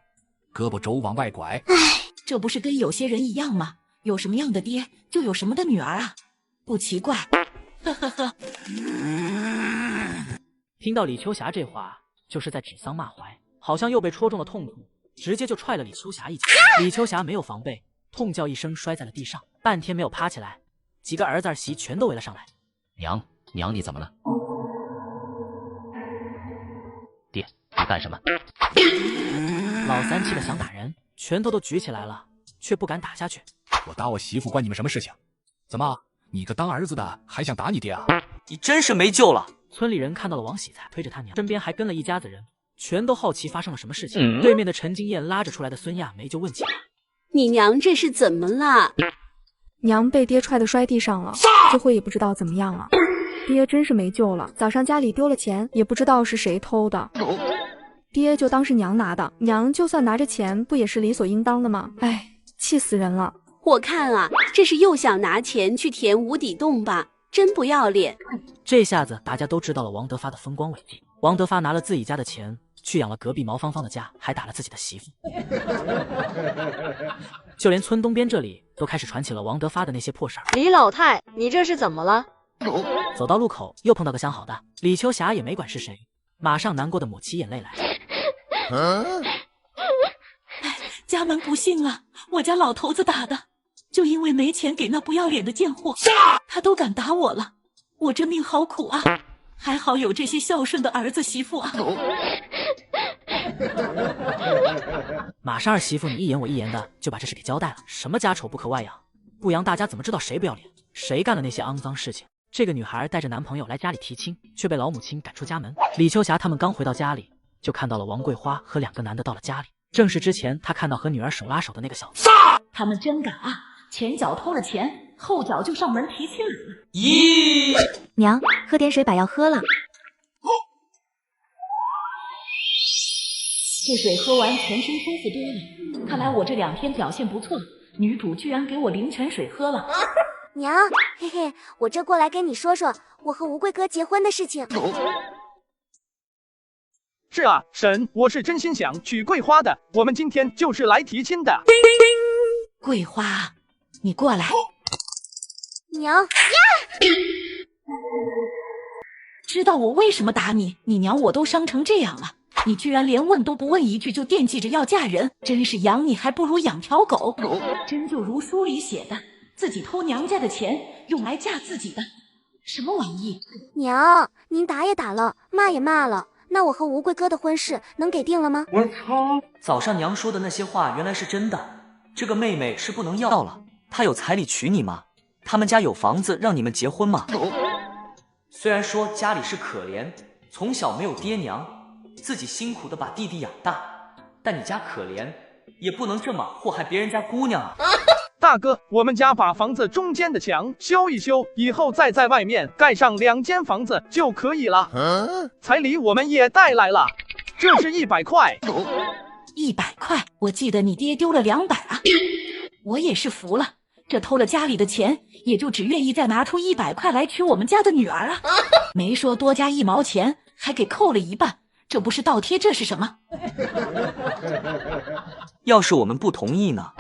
胳膊肘往外拐。这不是跟有些人一样吗？有什么样的爹，就有什么的女儿啊，不奇怪。呵呵呵。听到李秋霞这话，就是在指桑骂槐，好像又被戳中了痛处，直接就踹了李秋霞一脚。李秋霞没有防备，痛叫一声摔在了地上，半天没有爬起来。几个儿子儿媳全都围了上来。娘，你怎么了？爹，你干什么？老三气得想打人，拳头都举起来了，却不敢打下去。我打我媳妇关你们什么事情？怎么，你个当儿子的还想打你爹啊？你真是没救了！村里人看到了王喜才推着他娘，身边还跟了一家子人，全都好奇发生了什么事情。对面的陈金燕拉着出来的孙亚梅就问起来：“你娘这是怎么了？”娘被爹踹得摔地上了，这回也不知道怎么样了。爹真是没救了，早上家里丢了钱，也不知道是谁偷的。爹就当是娘拿的，娘就算拿着钱，不也是理所应当的吗？哎，气死人了！我看啊，这是又想拿钱去填无底洞吧，真不要脸！这下子大家都知道了王德发的风光伟绩。王德发拿了自己家的钱去养了隔壁毛芳芳的家，还打了自己的媳妇。就连村东边这里都开始传起了王德发的那些破事儿。李老太，你这是怎么了？走到路口又碰到个相好的，李秋霞也没管是谁，马上难过的抹起眼泪来。家门不幸啊，我家老头子打的，就因为没钱给那不要脸的贱货，他都敢打我了，我这命好苦啊，还好有这些孝顺的儿子媳妇啊。马上儿媳妇你一言我一言的就把这事给交代了，什么家丑不可外扬，不扬大家怎么知道谁不要脸，谁干了那些肮脏事情。这个女孩带着男朋友来家里提亲，却被老母亲赶出家门。李秋霞他们刚回到家里，就看到了王桂花和2个男的到了家里，正是之前她看到和女儿手拉手的那个小子。他们真敢啊，前脚偷了钱，后脚就上门提亲了。咦，娘，喝点水把药喝了。这水喝完全身舒服多了，看来我这2天表现不错，女主居然给我灵泉水喝了。娘，嘿嘿，我这过来跟你说说我和吴贵哥结婚的事情。是啊，婶，我是真心想娶桂花的，我们今天就是来提亲的。桂花，你过来。娘呀！知道我为什么打你？你娘我都伤成这样了，你居然连问都不问一句就惦记着要嫁人，真是养你还不如养条狗。真就如书里写的，自己偷娘家的钱用来嫁自己的，什么玩意？娘，您打也打了，骂也骂了，那我和吴贵哥的婚事能给定了吗？我操！早上娘说的那些话原来是真的，这个妹妹是不能要了。她有彩礼娶你吗？他们家有房子让你们结婚吗？虽然说家里是可怜，从小没有爹娘，自己辛苦的把弟弟养大，但你家可怜，也不能这么祸害别人家姑娘啊！大哥，我们家把房子中间的墙修一修，以后再在外面盖上2间房子就可以了。彩礼我们也带来了，这是100块。100块？我记得你爹丢了200啊！我也是服了，这偷了家里的钱，也就只愿意再拿出100块来娶我们家的女儿啊！没说多加1毛钱，还给扣了一半，这不是倒贴，这是什么？要是我们不同意呢？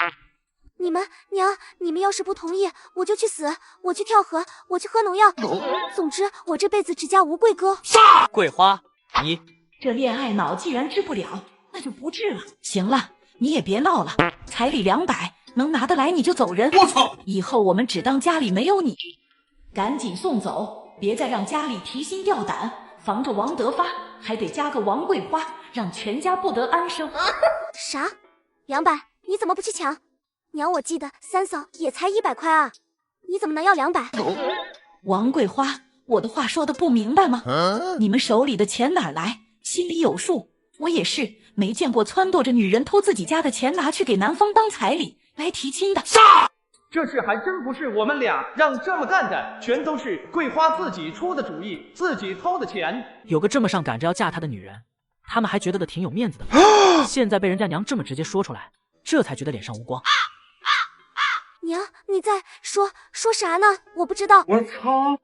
娘，你们要是不同意，我就去死，我去跳河，我去喝农药。总之，我这辈子只嫁吴贵哥。桂花，你这恋爱脑既然治不了，那就不治了。行了，你也别闹了，彩礼200能拿得来你就走人。我操！以后我们只当家里没有你，赶紧送走，别再让家里提心吊胆，防着王德发，还得加个王桂花，让全家不得安生。啥？200？你怎么不去抢？娘，我记得三嫂也才100块啊，你怎么能要200？王桂花，我的话说的不明白吗？你们手里的钱哪来？心里有数。我也是没见过撺掇着女人偷自己家的钱拿去给男方当彩礼来提亲的。这事还真不是我们俩让这么干的，全都是桂花自己出的主意，自己偷的钱。有个这么上赶着要嫁他的女人，他们还觉得挺有面子的，现在被人家娘这么直接说出来，这才觉得脸上无光。娘，你在说啥呢？我不知道。我操！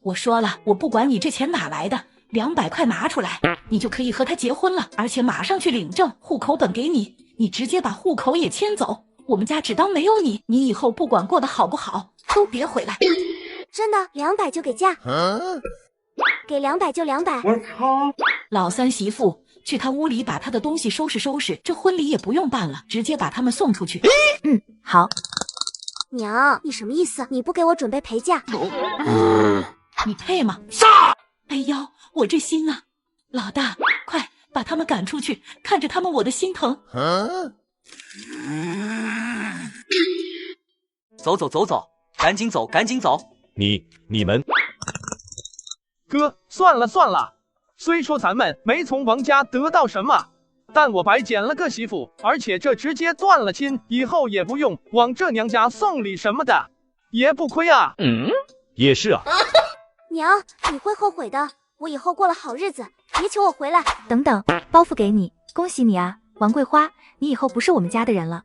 我说了，我不管你这钱哪来的，200块拿出来，你就可以和他结婚了，而且马上去领证，户口本给你，你直接把户口也迁走，我们家只当没有你，你以后不管过得好不好，都别回来。真的，200就给嫁？给200就200。我操！老三媳妇，去他屋里把他的东西收拾收拾，这婚礼也不用办了，直接把他们送出去。好。娘，你什么意思？你不给我准备陪嫁？你配吗？哎呦，我这心啊！老大，快把他们赶出去，看着他们我的心疼。走，赶紧走，赶紧走！你们，哥，算了，虽说咱们没从王家得到什么，但我白捡了个媳妇，而且这直接断了亲，以后也不用往这娘家送礼什么的，也不亏啊。也是啊。娘，你会后悔的，我以后过了好日子，别求我回来。等等，包袱给你，恭喜你啊，王桂花，你以后不是我们家的人了。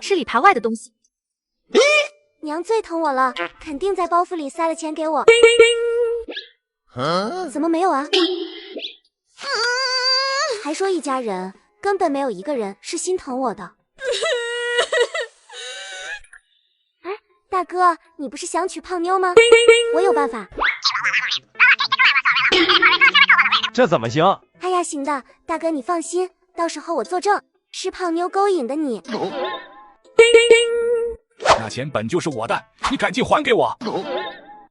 吃里扒外的东西。娘最疼我了，肯定在包袱里塞了钱给我。怎么没有啊？还说一家人，根本没有一个人是心疼我的。哎，大哥，你不是想娶胖妞吗？我有办法。这怎么行？哎呀，行的，大哥你放心，到时候我作证，是胖妞勾引的你。那钱本就是我的，你赶紧还给我！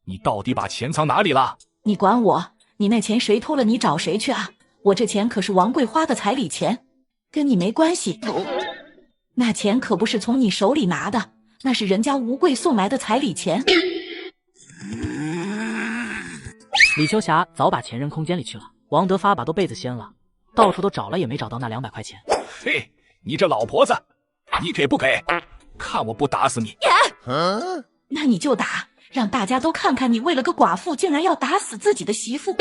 你到底把钱藏哪里了？你管我？你那钱谁偷了，你找谁去啊？我这钱可是王桂花的彩礼钱，跟你没关系。那钱可不是从你手里拿的，那是人家吴贵送来的彩礼钱。李秋霞早把钱扔空间里去了，王德发把被子掀了，到处都找了也没找到那200块钱。嘿，你这老婆子，你给不给？看我不打死你！那你就打，让大家都看看你为了个寡妇竟然要打死自己的媳妇。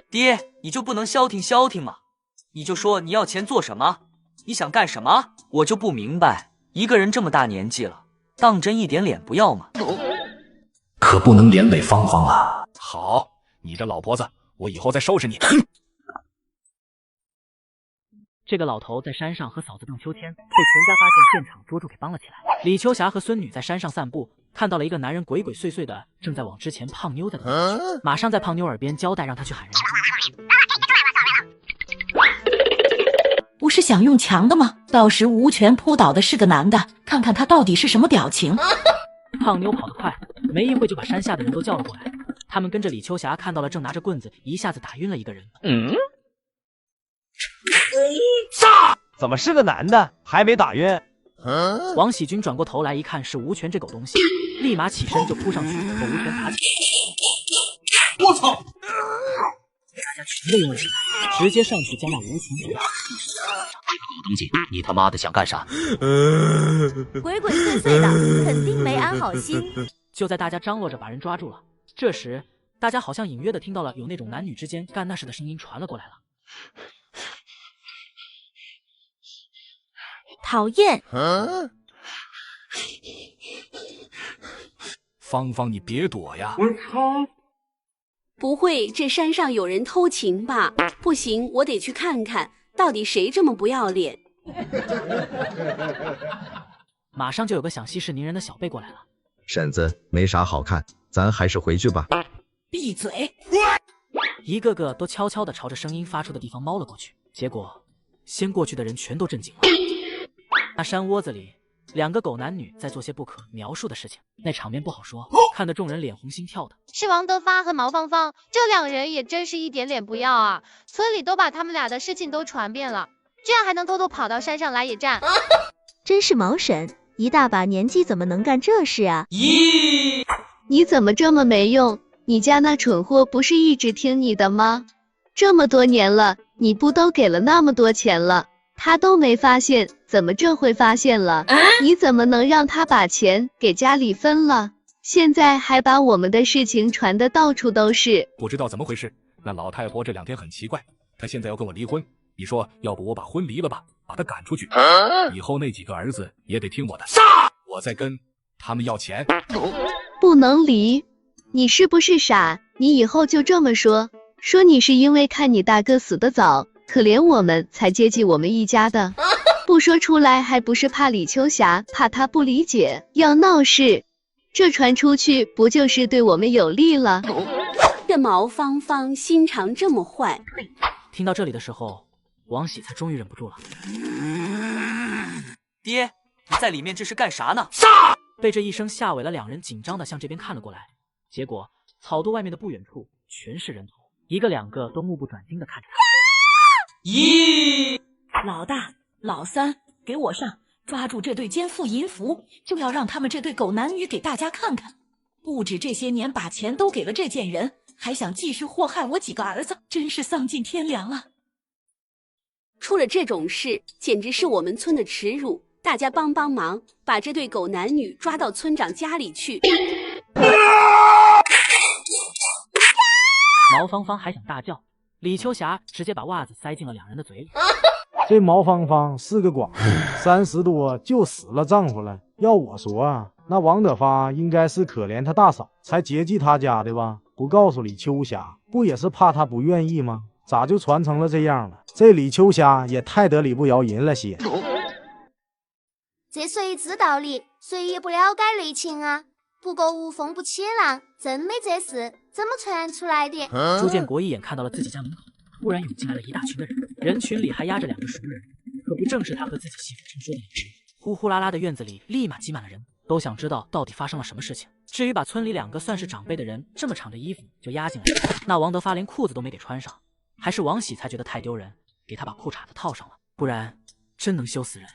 爹，你就不能消停吗？你就说你要钱做什么？你想干什么？我就不明白，一个人这么大年纪了，当真一点脸不要吗？可不能连累芳芳啊！好，你这老婆子，我以后再收拾你。这个老头在山上和嫂子荡秋千，被全家发现现场捉住给绑了起来。李秋霞和孙女在山上散步，看到了一个男人鬼鬼祟祟的正在往之前胖妞在的地方去，马上在胖妞耳边交代让他去喊人。不是想用强的吗？到时无权扑倒的是个男的，看看他到底是什么表情。胖妞跑得快，没一会就把山下的人都叫了过来。他们跟着李秋霞看到了正拿着棍子一下子打晕了一个人。怎么是个男的，还没打晕？王喜军转过头来一看是吴权这狗东西，立马起身就扑上去和吴权打起来。我操！大家全都拥了起来，直接上去将那吴权给打。狗东西，你他妈的想干啥？鬼鬼祟祟的，肯定没安好心。就在大家张罗着把人抓住了，这时大家好像隐约的听到了有那种男女之间干那事的声音传了过来了。讨厌！芳芳，你别躲呀！我操！不会这山上有人偷情吧？不行，我得去看看，到底谁这么不要脸。马上就有个想息事宁人的小辈过来了。婶子，没啥好看，咱还是回去吧。闭嘴！一个个都悄悄地朝着声音发出的地方猫了过去，结果先过去的人全都震惊了。那山窝子里，2个狗男女在做些不可描述的事情，那场面不好说，看得众人脸红心跳的。是王德发和毛芳芳，这2人也真是一点脸不要啊！村里都把他们俩的事情都传遍了，居然还能偷偷跑到山上来野战。真是毛婶，一大把年纪怎么能干这事啊？咦，你怎么这么没用？你家那蠢货不是一直听你的吗？这么多年了，你不都给了那么多钱了，他都没发现，怎么这回发现了？你怎么能让他把钱给家里分了？现在还把我们的事情传得到处都是。不知道怎么回事，那老太婆这2天很奇怪，她现在要跟我离婚。你说，要不我把婚离了吧，把她赶出去，以后那几个儿子也得听我的，我再跟他们要钱。不能离，你是不是傻？你以后就这么说你是因为看你大哥死得早，可怜我们才接济我们一家的，不说出来还不是怕李秋霞，怕他不理解，要闹事，这传出去不就是对我们有利了？这毛芳芳心肠这么坏。听到这里的时候，王喜才终于忍不住了。爹，你在里面这是干啥呢？被这一声吓萎了2人，紧张的向这边看了过来。结果草垛外面的不远处全是人头，一个两个都目不转睛的看着他。咦！老大、老三，给我上！抓住这对奸妇淫妇，就要让他们这对狗男女给大家看看。不止这些年把钱都给了这贱人，还想继续祸害我几个儿子，真是丧尽天良啊！出了这种事，简直是我们村的耻辱！大家帮帮忙，把这对狗男女抓到村长家里去。毛芳芳还想大叫，李秋霞直接把袜子塞进了2人的嘴里。这毛芳芳是个寡妇，30多就死了丈夫了。要我说啊，那王德发应该是可怜他大嫂才接济他家的吧？不告诉李秋霞，不也是怕他不愿意吗？咋就传成了这样了？这李秋霞也太得理不饶人了些。这谁知道理，谁也不了解内情啊！不过无风不起浪，真没这事，怎么传出来的？朱建国一眼看到了自己家门口，突然涌进来了一大群的人，人群里还压着2个熟人，可不正是他和自己媳妇陈说的那句？呼呼啦啦的院子里立马挤满了人，都想知道到底发生了什么事情。至于把村里2个算是长辈的人这么敞着衣服就压进来，那王德发连裤子都没给穿上，还是王喜才觉得太丢人，给他把裤衩子套上了，不然真能羞死人。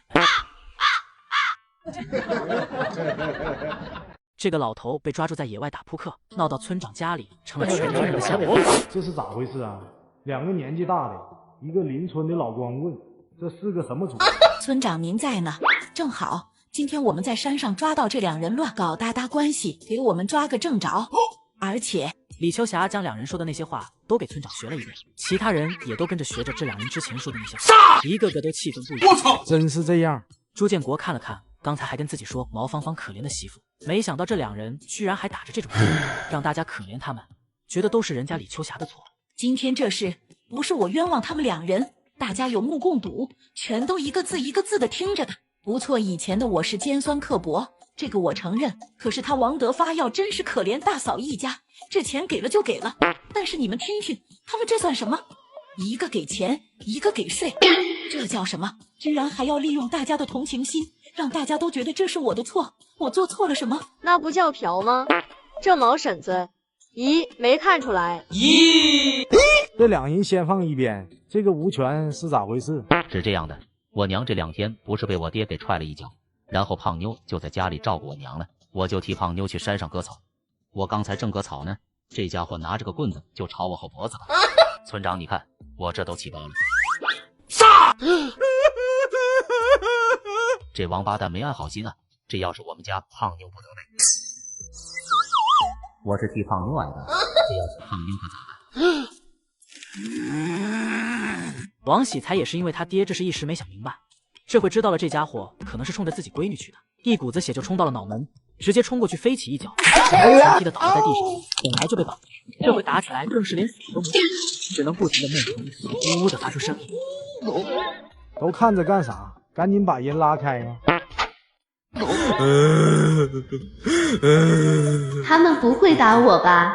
这个老头被抓住在野外打扑克，闹到村长家里，成了全村人的笑话。这是咋回事啊？2个年纪大的，一个邻村的老光棍，这是个什么主？村长您在呢，正好今天我们在山上抓到这2人乱搞搭关系，给我们抓个正着。而且李秋霞将2人说的那些话都给村长学了一遍，其他人也都跟着学着这2人之前说的那些话，一个个都气愤不已。我操，真是这样！朱建国看了看刚才还跟自己说毛芳芳可怜的媳妇，没想到这2人居然还打着这种让大家可怜他们，觉得都是人家李秋霞的错。今天这事不是我冤枉他们2人，大家有目共睹，全都一个字一个字的听着的。不错，以前的我是尖酸刻薄，这个我承认。可是他王德发要真是可怜大嫂一家，这钱给了就给了。但是你们听听，他们这算什么？一个给钱，一个给税，这叫什么？居然还要利用大家的同情心，让大家都觉得这是我的错，我做错了什么？那不叫嫖吗？这毛婶子，咦，没看出来？咦，这2人先放一边，这个无权是咋回事？是这样的，我娘这2天不是被我爹给踹了一脚，然后胖妞就在家里照顾我娘了，我就替胖妞去山上割草。我刚才正割草呢，这家伙拿着个棍子就朝我后脖子了。村长，你看我这都气爆了。这王八蛋没安好心啊！这要是我们家胖妞不得嘞。我是替胖妞挨的，这要是胖妞可咋办？王喜才也是因为他爹这是一时没想明白，这回知道了这家伙可能是冲着自己闺女去的，一股子血就冲到了脑门，直接冲过去飞起一脚，前踢的倒在地上，本来就被绑着，这回打起来更是连死都不死，只能不停的闷声一呼，呜呜的发出声音。都看着干啥？赶紧把人拉开呀！他们不会打我吧？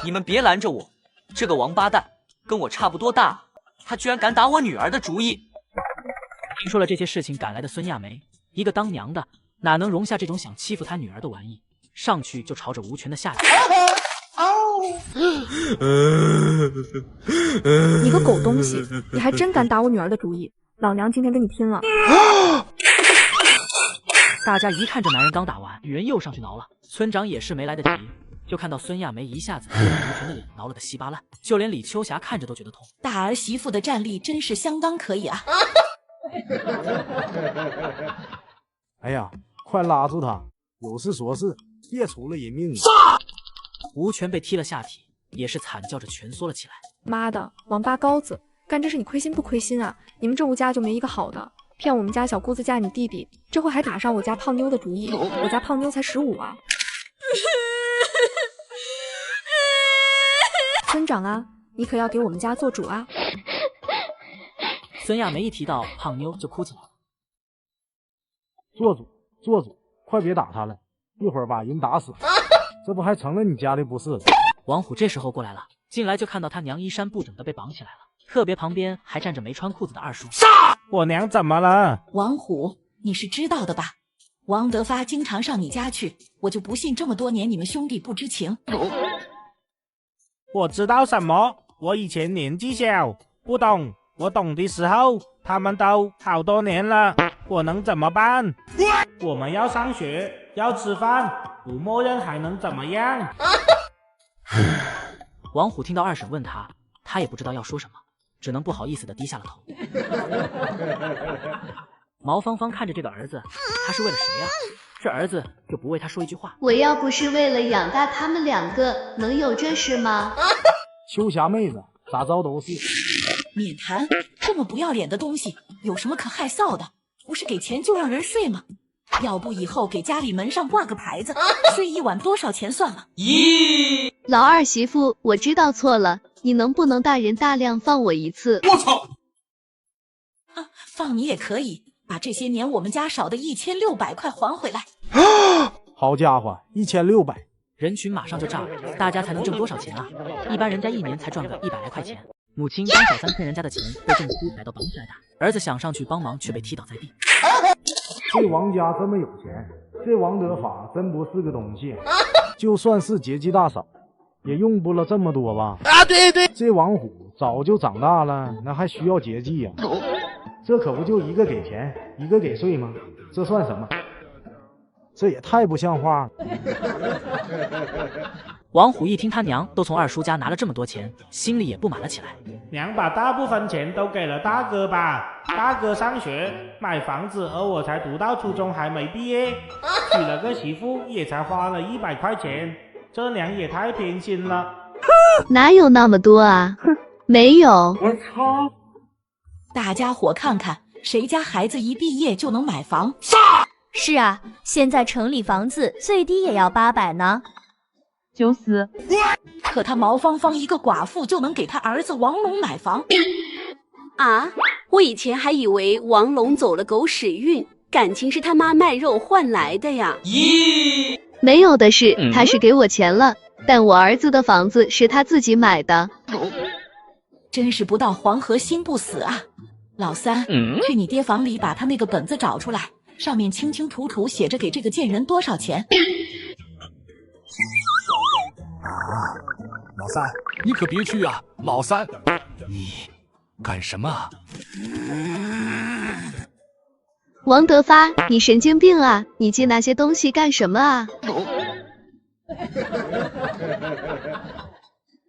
你们别拦着我，这个王八蛋跟我差不多大，他居然敢打我女儿的主意。听说了这些事情赶来的孙亚梅，一个当娘的哪能容下这种想欺负他女儿的玩意，上去就朝着吴权的下体。你个狗东西，你还真敢打我女儿的主意，老娘今天跟你拼了！大家一看这男人刚打完，女人又上去挠了，村长也是没来得及，就看到孙亚梅一下子把吴权的脸挠了个稀巴烂，就连李秋霞看着都觉得痛。大儿媳妇的战力真是相当可以啊！哎呀，快拉住他，有事说事，别出了人命了。吴权被踢了下体，也是惨叫着蜷缩了起来。妈的，王八羔子，干这事你亏心不亏心啊？你们这吴家就没一个好的，骗我们家小姑子嫁你弟弟，这回还打上我家胖妞的主意。我家胖妞才15啊。村长啊，你可要给我们家做主啊！孙亚梅一提到胖妞就哭起来了。做主，做主，快别打他了，一会儿把人打死，这不还成了你家的不是了？王虎这时候过来了，进来就看到他娘衣衫不整的被绑起来了，特别旁边还站着没穿裤子的二叔。我娘怎么了？王虎，你是知道的吧？王德发经常上你家去，我就不信这么多年你们兄弟不知情。我知道什么？我以前年纪小，不懂，我懂的时候，他们都好多年了，我能怎么办？我们要上学，要吃饭，不默认还能怎么样？王虎听到二婶问他，他也不知道要说什么，只能不好意思的低下了头。毛芳芳看着这个儿子，他是为了谁啊？这儿子就不为他说一句话。我要不是为了养大他们2个，能有这事吗？秋霞妹子，咋着都是。免谈，这么不要脸的东西，有什么可害臊的？不是给钱就让人睡吗？要不以后给家里门上挂个牌子，睡一晚多少钱算了。咦，老二媳妇，我知道错了，你能不能大人大量放我一次？我操！放你也可以，把这些年我们家少的1600块还回来。好家伙，1600！人群马上就炸了，大家才能挣多少钱啊？一般人家1年才赚个100来块钱。母亲当小三骗人家的钱，被正妻逮到绑起来打，儿子想上去帮忙，却被踢倒在地。这王家这么有钱，这王德发真不是个东西。就算是结鸡大嫂，也用不了这么多吧？啊，对对，这王虎早就长大了，那还需要结计呀？这可不就一个给钱，一个给税吗？这算什么？这也太不像话了。王虎一听他娘都从二叔家拿了这么多钱，心里也不满了起来。娘把大部分钱都给了大哥吧，大哥上学买房子，而我才读到初中还没毕业，娶了个媳妇也才花了100块钱，这娘也太偏心了。哪有那么多啊？没有。我操！大家伙看看，谁家孩子一毕业就能买房？是啊，现在城里房子最低也要800呢。就是，可他毛芳芳一个寡妇就能给他儿子王龙买房啊！我以前还以为王龙走了狗屎运，感情是他妈卖肉换来的呀。咦，没有的是，他是给我钱了，但我儿子的房子是他自己买的。真是不到黄河心不死啊！老三，去你爹房里把他那个本子找出来，上面清清楚楚写着给这个贱人多少钱。老三，你可别去啊！老三，你干什么啊？王德发，你神经病啊！你记那些东西干什么啊？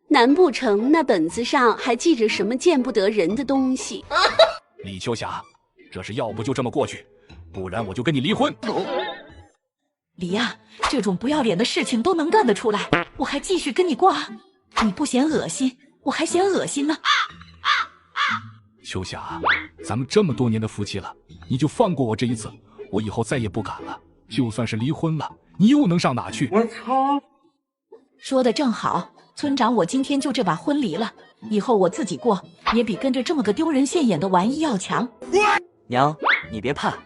难不成那本子上还记着什么见不得人的东西？李秋霞，这事要不就这么过去，不然我就跟你离婚。离啊，这种不要脸的事情都能干得出来，我还继续跟你过啊？你不嫌恶心，我还嫌恶心呢。秋霞，咱们这么多年的夫妻了，你就放过我这一次，我以后再也不敢了。就算是离婚了，你又能上哪去？我操！说的正好，村长，我今天就这把婚离了，以后我自己过，也比跟着这么个丢人现眼的玩意要强。娘，你别怕，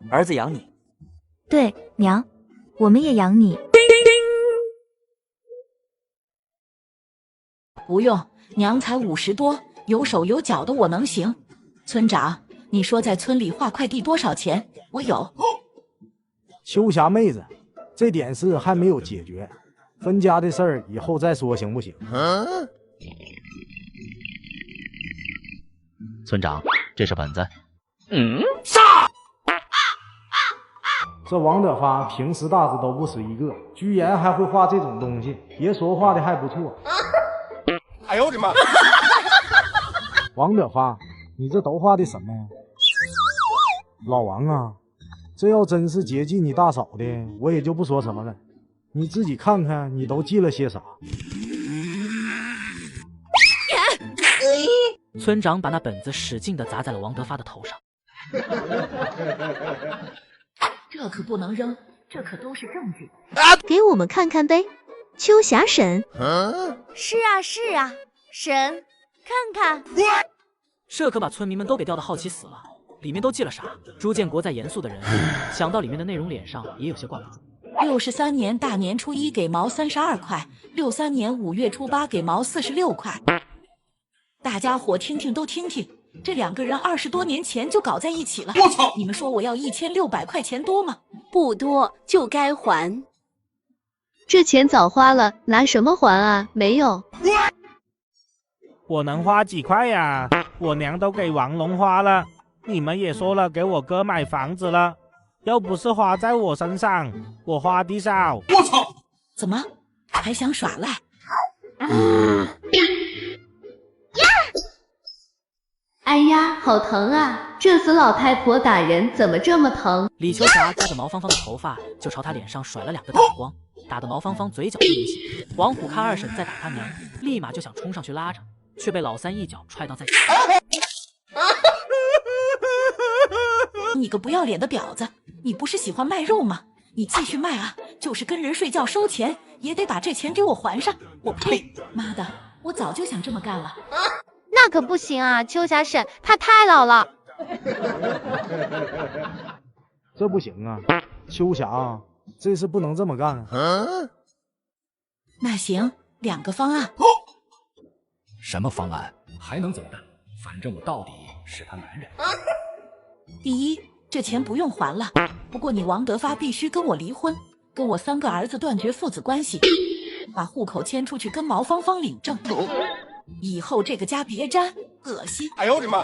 儿子养你。对，娘，我们也养你。不用，娘才50多，有手有脚的我能行。村长，你说在村里划块地多少钱？我有。秋霞妹子，这点事还没有解决，分家的事儿以后再说，行不行？村长，这是本子。杀！这王德发平时大字都不识一个，居然还会画这种东西，别说画的还不错。哎呦我的妈！王德发，你这都画的什么呀？老王啊，这要真是接济你大嫂的，我也就不说什么了。你自己看看，你都记了些啥？村长把那本子使劲地砸在了王德发的头上。这可不能扔，这可都是证据。给我们看看呗，秋霞婶。是啊是啊，婶，看看。这可把村民们都给吊得好奇死了。里面都记了啥？朱建国再严肃的人，想到里面的内容，脸上也有些挂不住。63年大年初一给毛32块，63年5月初8给毛46块。大家伙听听都听听，这两个人20多年前就搞在一起了。我操！你们说我要1600块钱多吗？不多，就该还。这钱早花了，拿什么还啊？没有。我能花几块呀？我娘都给王龙花了，你们也说了给我哥买房子了，又不是花在我身上，我花的少。我操！怎么还想耍赖？哎呀，好疼啊！这死老太婆打人怎么这么疼？李秋霞抓着毛芳芳的头发就朝她脸上甩了2个大耳光，打得毛芳芳嘴角流血。王虎看二婶在打他娘，立马就想冲上去拉着，却被老三一脚踹到在地。你个不要脸的婊子，你不是喜欢卖肉吗？你继续卖啊，就是跟人睡觉收钱，也得把这钱给我还上。我呸！妈的，我早就想这么干了。那可不行啊，秋霞婶，她太老了。这不行啊，秋霞，这事不能这么干啊。那行，2个方案。什么方案？还能怎么办？反正我到底是他男人。第一，这钱不用还了，不过你王德发必须跟我离婚，跟我3个儿子断绝父子关系，把户口迁出去跟毛芳芳领证。以后这个家别沾，恶心！哎呦我的妈！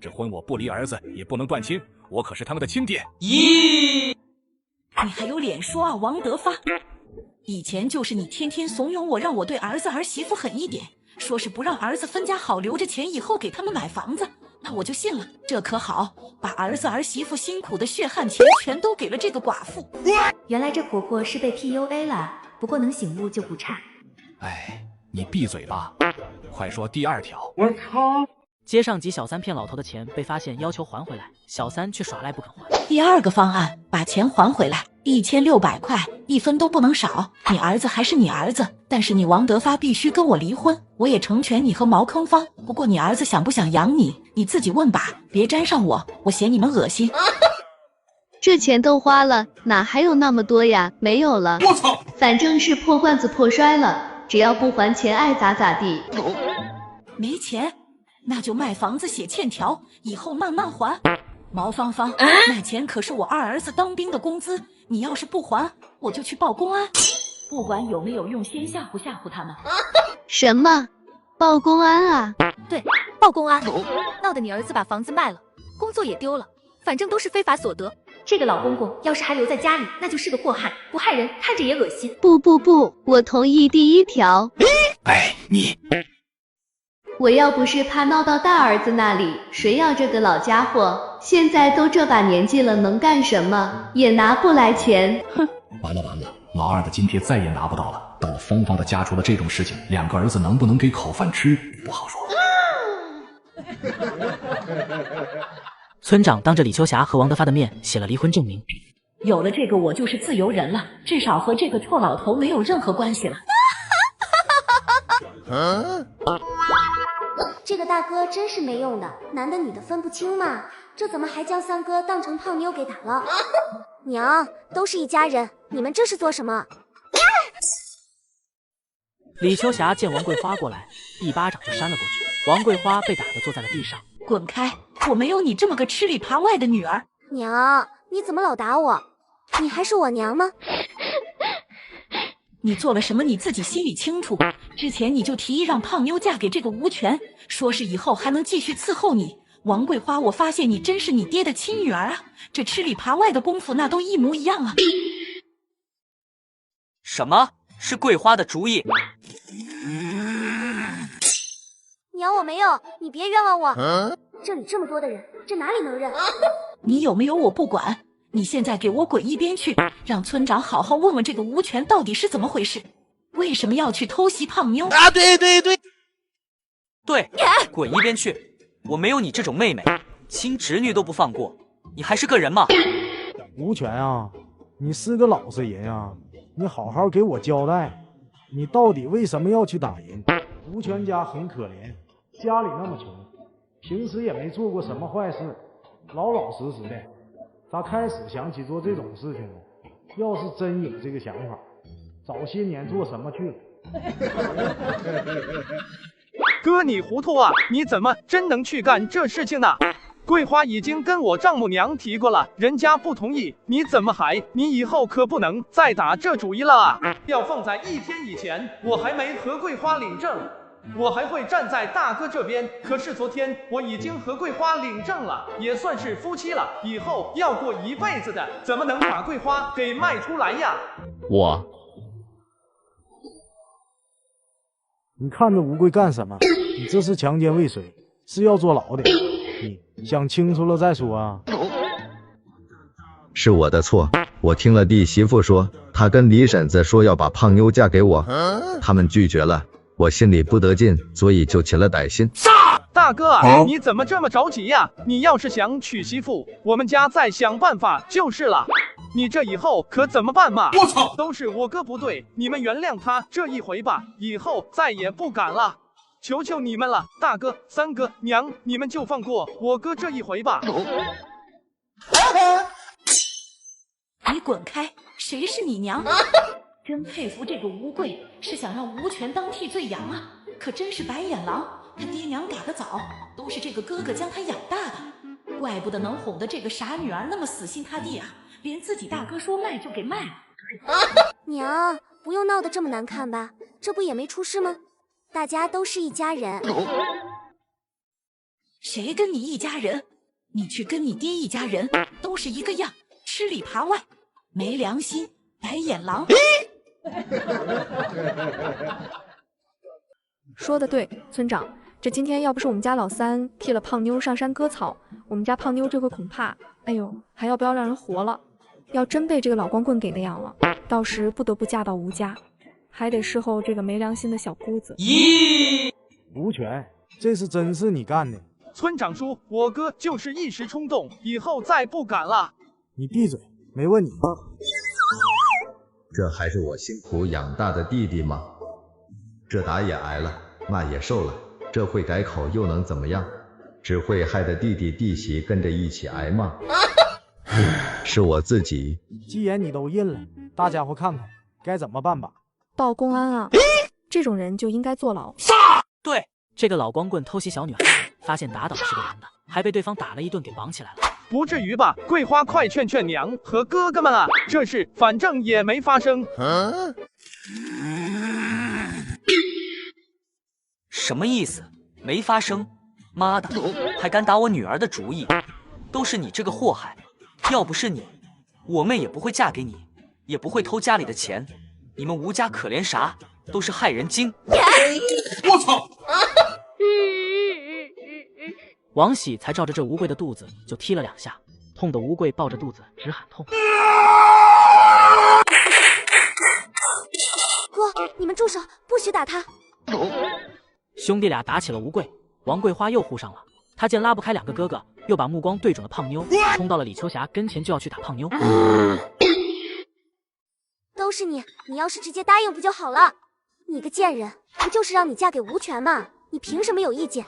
这婚我不离儿子，也不能断亲，我可是他们的亲爹。咦，你还有脸说啊，王德发？以前就是你天天怂恿我，让我对儿子儿媳妇狠一点，说是不让儿子分家好，留着钱以后给他们买房子，那我就信了。这可好，把儿子儿媳妇辛苦的血汗钱全都给了这个寡妇。原来这婆婆是被 PUA 了。不过能醒悟就不差。哎，你闭嘴吧！快说第2条。我操！街上挤小三骗老头的钱被发现，要求还回来，小三却耍赖不肯还。第2个方案，把钱还回来，1600块，1分都不能少。你儿子还是你儿子，但是你王德发必须跟我离婚，我也成全你和毛坑方。不过你儿子想不想养你，你自己问吧，别沾上我，我嫌你们恶心。这钱都花了，哪还有那么多呀？没有了。我操！反正是破罐子破摔了，只要不还钱，爱咋咋地。没钱，那就卖房子写欠条，以后慢慢还。毛芳芳，那钱可是我2儿子当兵的工资，你要是不还，我就去报公安。不管有没有用，先吓唬吓唬他们。什么？报公安啊？对，报公安，闹得你儿子把房子卖了，工作也丢了，反正都是非法所得。这个老公公要是还留在家里，那就是个祸害，不害人，看着也恶心。不，我同意第1条。哎，你，我要不是怕闹到大儿子那里，谁要这个老家伙？现在都这把年纪了，能干什么？也拿不来钱。哼，完了，老2的津贴再也拿不到了。到芳芳的家出了这种事情，2个儿子能不能给口饭吃，不好说。村长当着李秋霞和王德发的面写了离婚证明。有了这个，我就是自由人了，至少和这个臭老头没有任何关系了。这个大哥真是没用的，男的女的分不清嘛，这怎么还将3哥当成胖妞给打了？娘，都是一家人，你们这是做什么？李秋霞见王桂花过来，一巴掌就扇了过去，王桂花被打得坐在了地上。滚开！我没有你这么个吃里扒外的女儿。娘，你怎么老打我？你还是我娘吗？你做了什么你自己心里清楚。之前你就提议让胖妞嫁给这个吴权，说是以后还能继续伺候你。王桂花，我发现你真是你爹的亲女儿啊！这吃里扒外的功夫那都一模一样啊！什么是桂花的主意？娘，我没有，你别冤枉我。这里这么多的人，这哪里能认？你有没有我不管，你现在给我滚一边去，让村长好好问问这个吴权到底是怎么回事，为什么要去偷袭胖妞啊？对，滚一边去！我没有你这种妹妹，亲侄女都不放过，你还是个人吗？吴权啊，你是个老实人啊，你好好给我交代，你到底为什么要去打人？吴权家很可怜，家里那么穷，平时也没做过什么坏事，老老实实的，咋开始想起做这种事情呢？要是真有这个想法，早些年做什么去了？哥，你糊涂啊！你怎么真能去干这事情呢？桂花已经跟我丈母娘提过了，人家不同意，你怎么还？你以后可不能再打这主意了啊！要放在1天以前，我还没和桂花领证，我还会站在大哥这边。可是昨天我已经和桂花领证了，也算是夫妻了，以后要过一辈子的，怎么能把桂花给卖出来呀？你看着吴贵干什么？你这是强奸未遂，是要坐牢的。你想清楚了再说啊。是我的错，我听了弟媳妇说，她跟李婶子说要把胖妞嫁给我，他们拒绝了，我心里不得劲，所以就起了歹心。大哥啊，你怎么这么着急呀？你要是想娶媳妇，我们家再想办法就是了。你这以后可怎么办嘛？我操，都是我哥不对，你们原谅他这一回吧，以后再也不敢了。求求你们了，大哥、三哥、娘，你们就放过我哥这一回吧。你滚开！谁是你娘？真佩服这个吴贵，是想让吴权当替罪羊啊！可真是白眼狼，他爹娘嘎得早，都是这个哥哥将他养大的，怪不得能哄得这个傻女儿那么死心塌地啊，连自己大哥说卖就给卖了。娘，不用闹得这么难看吧？这不也没出事吗？大家都是一家人。谁跟你一家人？你去跟你爹一家人，都是一个样，吃里扒外，没良心，白眼狼。说的对，村长，这今天要不是我们家老三替了胖妞上山割草，我们家胖妞这回恐怕，哎呦，还要不要让人活了？要真被这个老光棍给那样了，到时不得不嫁到吴家，还得侍候这个没良心的小姑子。吴权，这是真是你干的？村长叔，我哥就是一时冲动，以后再不敢了。你闭嘴，没问你。这还是我辛苦养大的弟弟吗？这打也挨了，骂也受了，这会改口又能怎么样？只会害得弟弟弟媳跟着一起挨骂。是我自己。既然你都认了，大家伙看看该怎么办吧。报公安啊！这种人就应该坐牢。对，这个老光棍偷袭小女孩，发现打倒是个人的，还被对方打了一顿给绑起来了。不至于吧？桂花，快劝劝娘和哥哥们啊！这事反正也没发生。什么意思？没发生？妈的，还敢打我女儿的主意！都是你这个祸害！要不是你，我妹也不会嫁给你，也不会偷家里的钱。你们吴家可怜啥？都是害人精！我操！王喜才照着这吴贵的肚子就踢了2下，痛得吴贵抱着肚子直喊痛。哥，你们住手，不许打他！兄弟俩打起了吴贵，王桂花又护上了。他见拉不开2个哥哥，又把目光对准了胖妞，冲到了李秋霞跟前就要去打胖妞。都是你，你要是直接答应不就好了？你个贱人，不就是让你嫁给吴权吗？你凭什么有意见？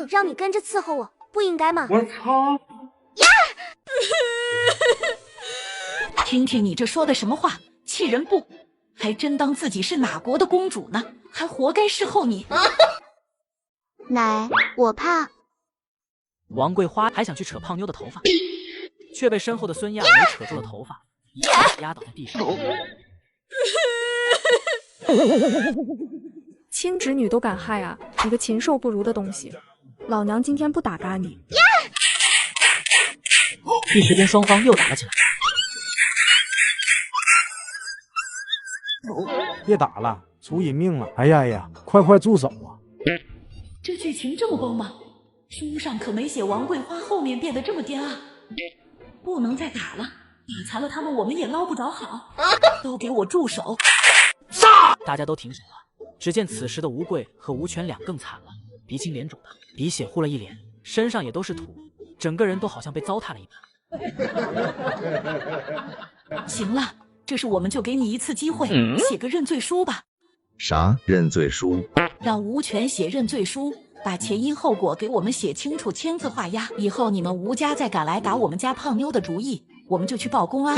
让你跟着伺候我，不应该吗？我操！呀！听听你这说的什么话，气人不？还真当自己是哪国的公主呢？还活该侍候你。奶，我怕。王桂花还想去扯胖妞的头发，却被身后的孙亚梅扯住了头发，压倒在地上。亲侄女都敢害啊！你个禽兽不如的东西！老娘今天不打嘎你！一时间双方又打了起来。别打了，出人命了！哎呀呀，快住手啊！这剧情这么崩吗？书上可没写王桂花后面变得这么颠啊！不能再打了，打残了他们我们也捞不着好。都给我住手！大家都停手了。只见此时的吴贵和吴全两更惨了，鼻青脸肿的，鼻血糊了一脸，身上也都是土，整个人都好像被糟蹋了一般。行了，这是我们就给你一次机会，写个认罪书吧。啥认罪书？让吴全写认罪书，把前因后果给我们写清楚，签字画押。以后你们吴家再敢来打我们家胖妞的主意，我们就去报公安。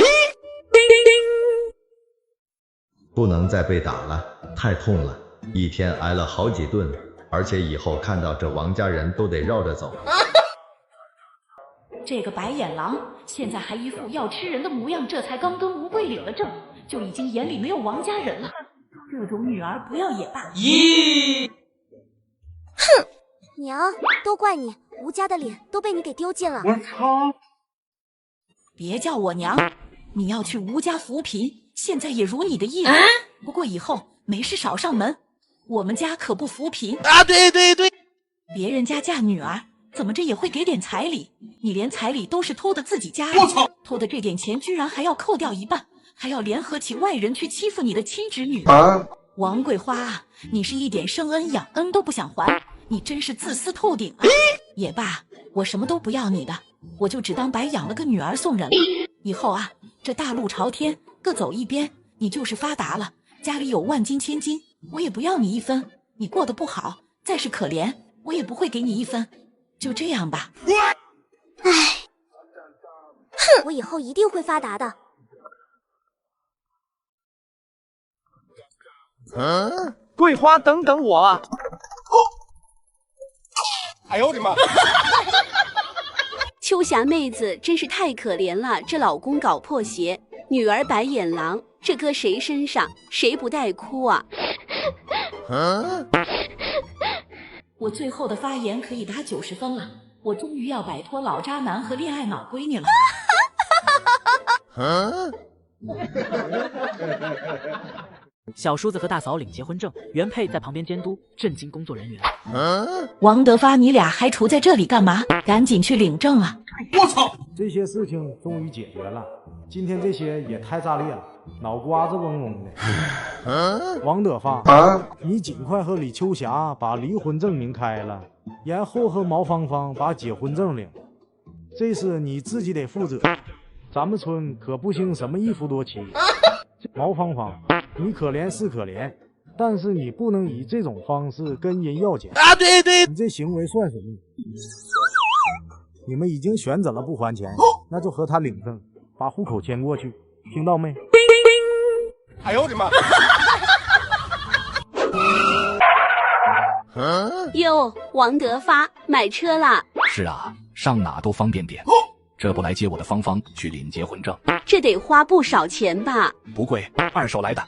不能再被打了，太痛了，一天挨了好几顿，而且以后看到这王家人都得绕着走。这个白眼狼现在还一副要吃人的模样，这才刚跟吴贵领了证，就已经眼里没有王家人了。这种女儿不要也罢。咦！哼，娘，都怪你，吴家的脸都被你给丢尽了。我操！别叫我娘，你要去吴家扶贫，现在也如你的意思。不过以后没事少上门，我们家可不扶贫啊！对对对，别人家嫁女儿，怎么着也会给点彩礼，你连彩礼都是偷的自己家。我操！偷的这点钱居然还要扣掉一半，还要联合起外人去欺负你的亲侄女。王桂花啊，你是一点生恩养恩都不想还，你真是自私透顶啊！也罢，我什么都不要你的，我就只当白养了个女儿送人。以后啊，这大路朝天，各走一边，你就是发达了，家里有万金千金，我也不要你一分。你过得不好，再是可怜，我也不会给你一分。就这样吧。唉，哼，我以后一定会发达的。桂花，等等我啊！哎呦我的妈！秋霞妹子真是太可怜了，这老公搞破鞋，女儿白眼狼，这搁谁身上，谁不带哭啊？我最后的发言可以打90分了，我终于要摆脱老渣男和恋爱脑闺女了。小叔子和大嫂领结婚证，原配在旁边监督，震惊工作人员。王德发，你俩还杵在这里干嘛？赶紧去领证啊！我操！这些事情终于解决了，今天这些也太炸裂了，脑瓜子嗡嗡的。王德发，你尽快和李秋霞把离婚证拧开了，然后和毛芳芳把结婚证领。这事你自己得负责，咱们村可不兴什么一夫多妻。毛芳芳，你可怜是可怜，但是你不能以这种方式跟人要钱啊！对对，你这行为算什么？你们已经选择了不还钱，那就和他领证，把户口迁过去，听到没？哎呦我的妈！哟，王德发买车啦？是啊，上哪都方便点。这不来接我的芳芳去领结婚证，这得花不少钱吧？不贵，二手来的。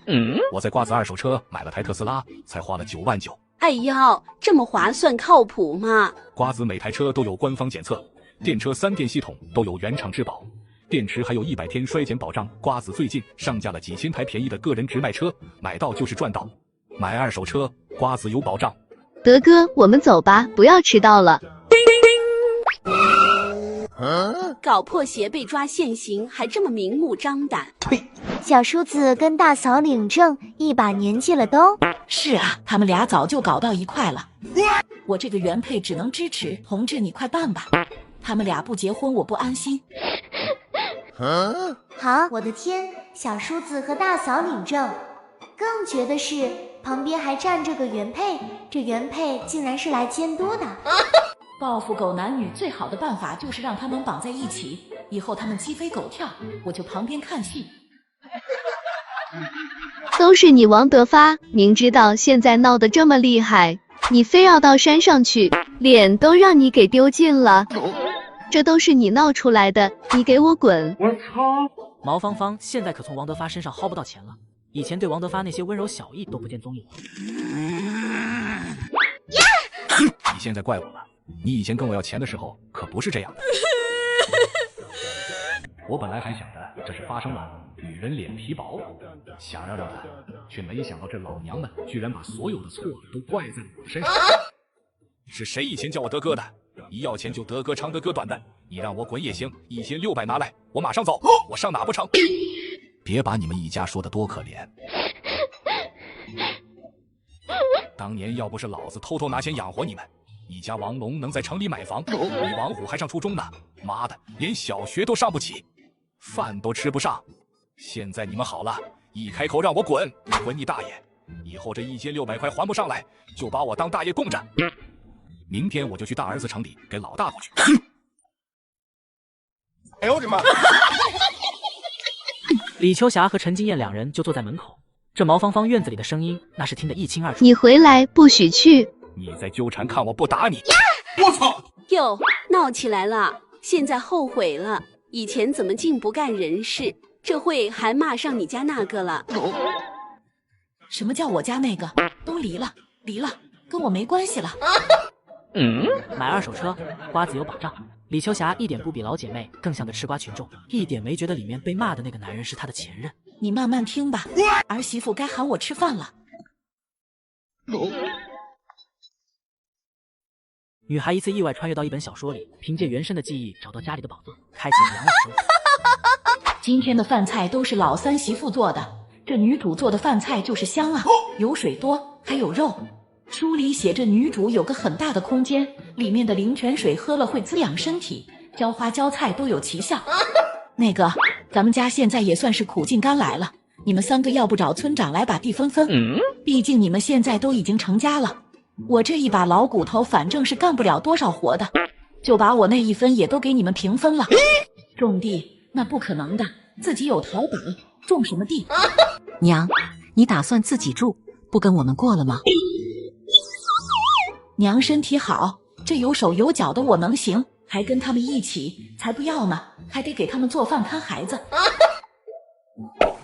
我在瓜子二手车买了台特斯拉，才花了9万9。哎呦，这么划算靠谱吗？瓜子每台车都有官方检测，电车3电系统都有原厂质保，电池还有100天衰减保障。瓜子最近上架了几千台便宜的个人直卖车，买到就是赚到。买二手车，瓜子有保障。德哥，我们走吧，不要迟到了。搞破鞋被抓现行，还这么明目张胆。呸！小叔子跟大嫂领证，一把年纪了都。是啊，他们俩早就搞到一块了。我这个原配只能支持，同志你快办吧。他们俩不结婚我不安心。好，我的天，小叔子和大嫂领证，更绝的是旁边还站着个原配，这原配竟然是来监督的。报复狗男女最好的办法就是让他们绑在一起，以后他们鸡飞狗跳，我就旁边看戏。都是你王德发，明知道现在闹得这么厉害，你非要到山上去，脸都让你给丢尽了。这都是你闹出来的，你给我滚！我操！毛芳芳现在可从王德发身上薅不到钱了，以前对王德发那些温柔小意都不见踪影了。你现在怪我了，你以前跟我要钱的时候可不是这样的。我本来还想着这是发生了女人脸皮薄，想让的，却没想到这老娘们居然把所有的错都怪在我身上。是谁以前叫我德哥的？一要钱就德哥长德哥短的，你让我滚也行，1600拿来，我马上走，我上哪不成？别把你们一家说的多可怜。当年要不是老子偷偷拿钱养活你们，一家王龙能在城里买房，比王虎还上初中呢。妈的，连小学都上不起，饭都吃不上。现在你们好了，一开口让我滚，滚你大爷！以后这1600块还不上来，就把我当大爷供着。明天我就去大儿子城里给老大过去。哎呦我的妈！李秋霞和陈金燕两人就坐在门口，这毛芳芳院子里的声音那是听得一清二楚。你回来不许去！你再纠缠看我不打你！我操！哟，闹起来了，现在后悔了，以前怎么竟不干人事，这会还骂上你家那个了。什么叫我家那个？都离了，跟我没关系了。买二手车，瓜子有保障。李秋霞一点不比老姐妹更像个吃瓜群众，一点没觉得里面被骂的那个男人是她的前任。你慢慢听吧，儿媳妇该喊我吃饭了。女孩一次意外穿越到一本小说里，凭借原生的记忆找到家里的宝藏，开启了养老生活。今天的饭菜都是老三媳妇做的，这女主做的饭菜就是香啊，有水多，还有肉。书里写着女主有个很大的空间，里面的灵泉水喝了会滋养身体，浇花浇菜都有奇效。那个，咱们家现在也算是苦尽甘来了，你们三个要不找村长来把地分分？毕竟你们现在都已经成家了，我这一把老骨头反正是干不了多少活的，就把我那一分也都给你们平分了。种地那不可能的，自己有淘宝，种什么地？娘，你打算自己住，不跟我们过了吗？娘身体好，这有手有脚的我能行，还跟他们一起，才不要呢，还得给他们做饭看孩子。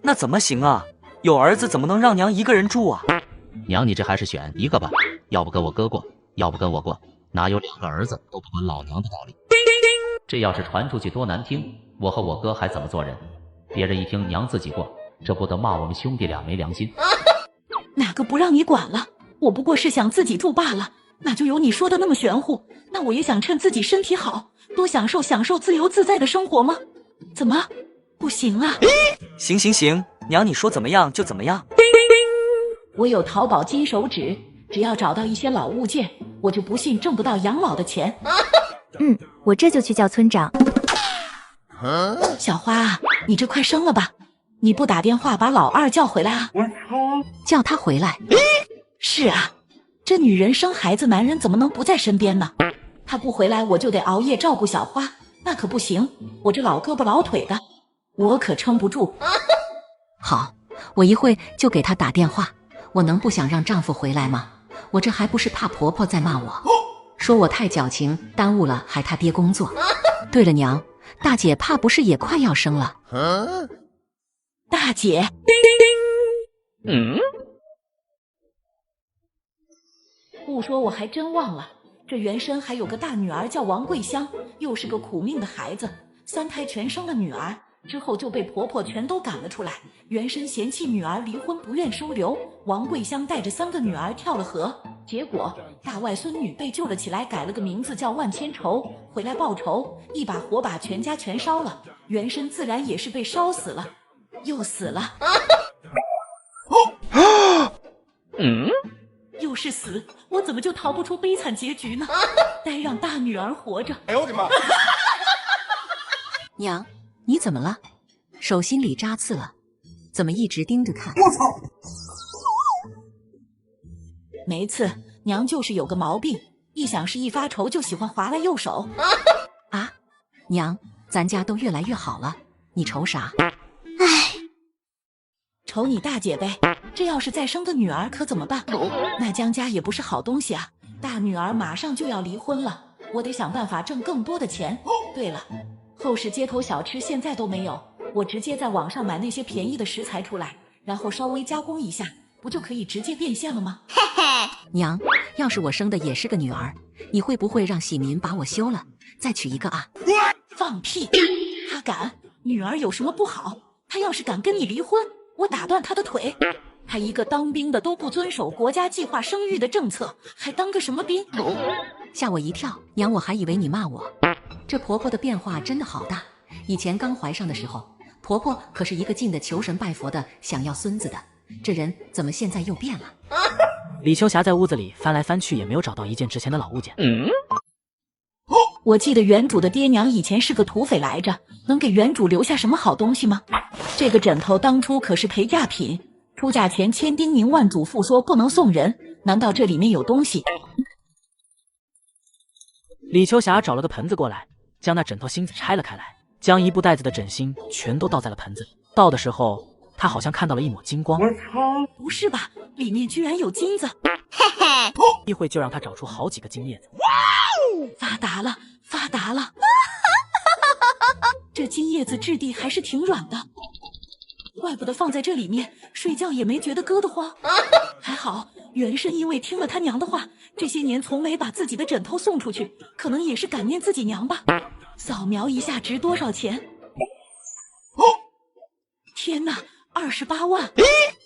那怎么行啊？有儿子怎么能让娘一个人住啊？娘，你这还是选一个吧，要不跟我哥过，要不跟我过，哪有2个儿子都不管老娘的道理？这要是传出去多难听，我和我哥还怎么做人？别人一听娘自己过，这不得骂我们兄弟俩没良心？哪个不让你管了？我不过是想自己住罢了，哪就有你说的那么玄乎？那我也想趁自己身体好，多享受自由自在的生活吗？怎么不行啊？行，娘你说怎么样就怎么样。我有淘宝金手指，只要找到一些老物件，我就不信挣不到养老的钱。我这就去叫村长。小花，你这快生了吧？你不打电话把老二叫回来啊？叫他回来。是啊，这女人生孩子，男人怎么能不在身边呢？他不回来，我就得熬夜照顾小花，那可不行，我这老胳膊老腿的，我可撑不住。好，我一会就给他打电话。我能不想让丈夫回来吗？我这还不是怕婆婆在骂我，说我太矫情，耽误了害他爹工作。对了，娘，大姐怕不是也快要生了？大姐，不说我还真忘了，这原身还有个大女儿叫王桂香，又是个苦命的孩子，3胎全生了女儿，之后就被婆婆全都赶了出来。原身嫌弃女儿离婚不愿收留，王桂香带着3个女儿跳了河，结果大外孙女被救了起来，改了个名字叫万千愁，回来报仇，一把火把全家全烧了，原身自然也是被烧死了，又死了。又是死，我怎么就逃不出悲惨结局呢？该让大女儿活着。哎呦我的妈！娘，你怎么了？手心里扎刺了，怎么一直盯着看？我操！没刺，娘就是有个毛病，一想事一发愁就喜欢划拉右手。啊，娘，咱家都越来越好了，你愁啥？瞅你大姐呗，这要是再生个女儿可怎么办？那江家也不是好东西啊，大女儿马上就要离婚了，我得想办法挣更多的钱。对了，后市街头小吃现在都没有，我直接在网上买那些便宜的食材出来，然后稍微加工一下，不就可以直接变现了吗？娘，要是我生的也是个女儿，你会不会让喜民把我休了，再娶一个啊？放屁！他敢？女儿有什么不好？他要是敢跟你离婚，我打断他的腿。他一个当兵的都不遵守国家计划生育的政策，还当个什么兵？吓我一跳。娘，我还以为你骂我。这婆婆的变化真的好大，以前刚怀上的时候，婆婆可是一个劲的求神拜佛的想要孙子的，这人怎么现在又变了？李秋霞在屋子里翻来翻去，也没有找到一件值钱的老物件。我记得原主的爹娘以前是个土匪来着，能给原主留下什么好东西吗？这个枕头当初可是陪嫁品，出嫁前千叮咛万嘱咐说不能送人，难道这里面有东西？李秋霞找了个盆子过来，将那枕头芯子拆了开来，将一布袋子的枕芯全都倒在了盆子里。倒的时候，她好像看到了一抹金光。不是吧，里面居然有金子！一会就让她找出好几个金叶子。发达了，发达了！这金叶子质地还是挺软的，怪不得放在这里面睡觉也没觉得硌得慌。还好原生因为听了他娘的话，这些年从没把自己的枕头送出去，可能也是感念自己娘吧。扫描一下值多少钱？天哪，28万！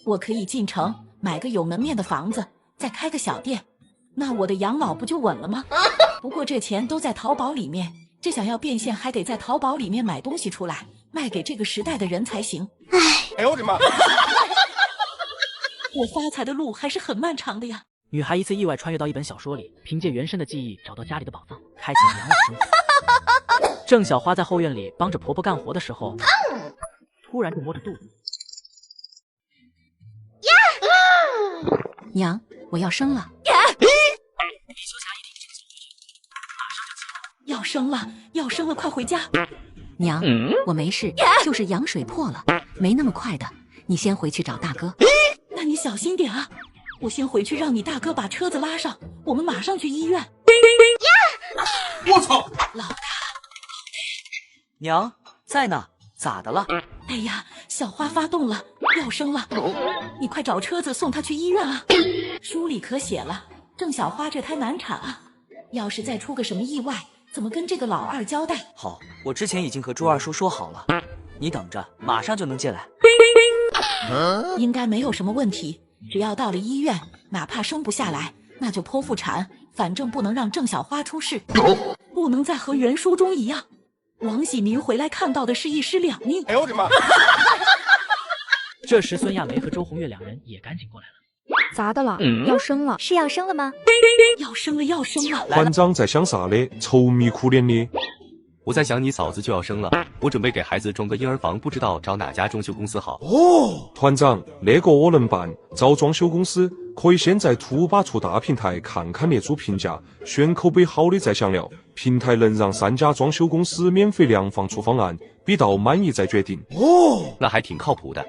我可以进城买个有门面的房子，再开个小店，那我的养老不就稳了吗？不过这钱都在淘宝里面，这想要变现还得在淘宝里面买东西出来，卖给这个时代的人才行。哎呦我的妈！我发财的路还是很漫长的呀。女孩一次意外穿越到一本小说里，凭借原生的记忆找到家里的宝藏，开启了养老生活。郑小花在后院里帮着婆婆干活的时候，突然就摸着肚子。娘，我要生了！要生了，要生了，快回家！娘，我没事，就是羊水破了，没那么快的。你先回去找大哥。那你小心点啊！我先回去让你大哥把车子拉上，我们马上去医院。我操！老大，娘在呢，咋的了？哎呀，小花发动了，要生了，你快找车子送她去医院啊！书里可写了，郑小花这胎难产啊，要是再出个什么意外，怎么跟这个老二交代？好，我之前已经和朱二叔说好了，你等着，马上就能进来。应该没有什么问题，只要到了医院，哪怕生不下来，那就剖腹产，反正不能让郑小花出事，不能再和原书中一样，王喜明回来看到的是一尸两命。哎呦我的妈！这时孙亚梅和周红月两人也赶紧过来了。咋的了？要生了？是要生了吗？要生了，要生了！团长在想啥呢？愁眉苦脸的。我在想你嫂子就要生了，我准备给孩子装个婴儿房，不知道找哪家装修公司好。团长，那个我能办，找装修公司可以先在图吧处大平台看看业主评价，选口碑好的再详聊。平台能让3家装修公司免费量房出方案，比到满意再决定。那还挺靠谱的。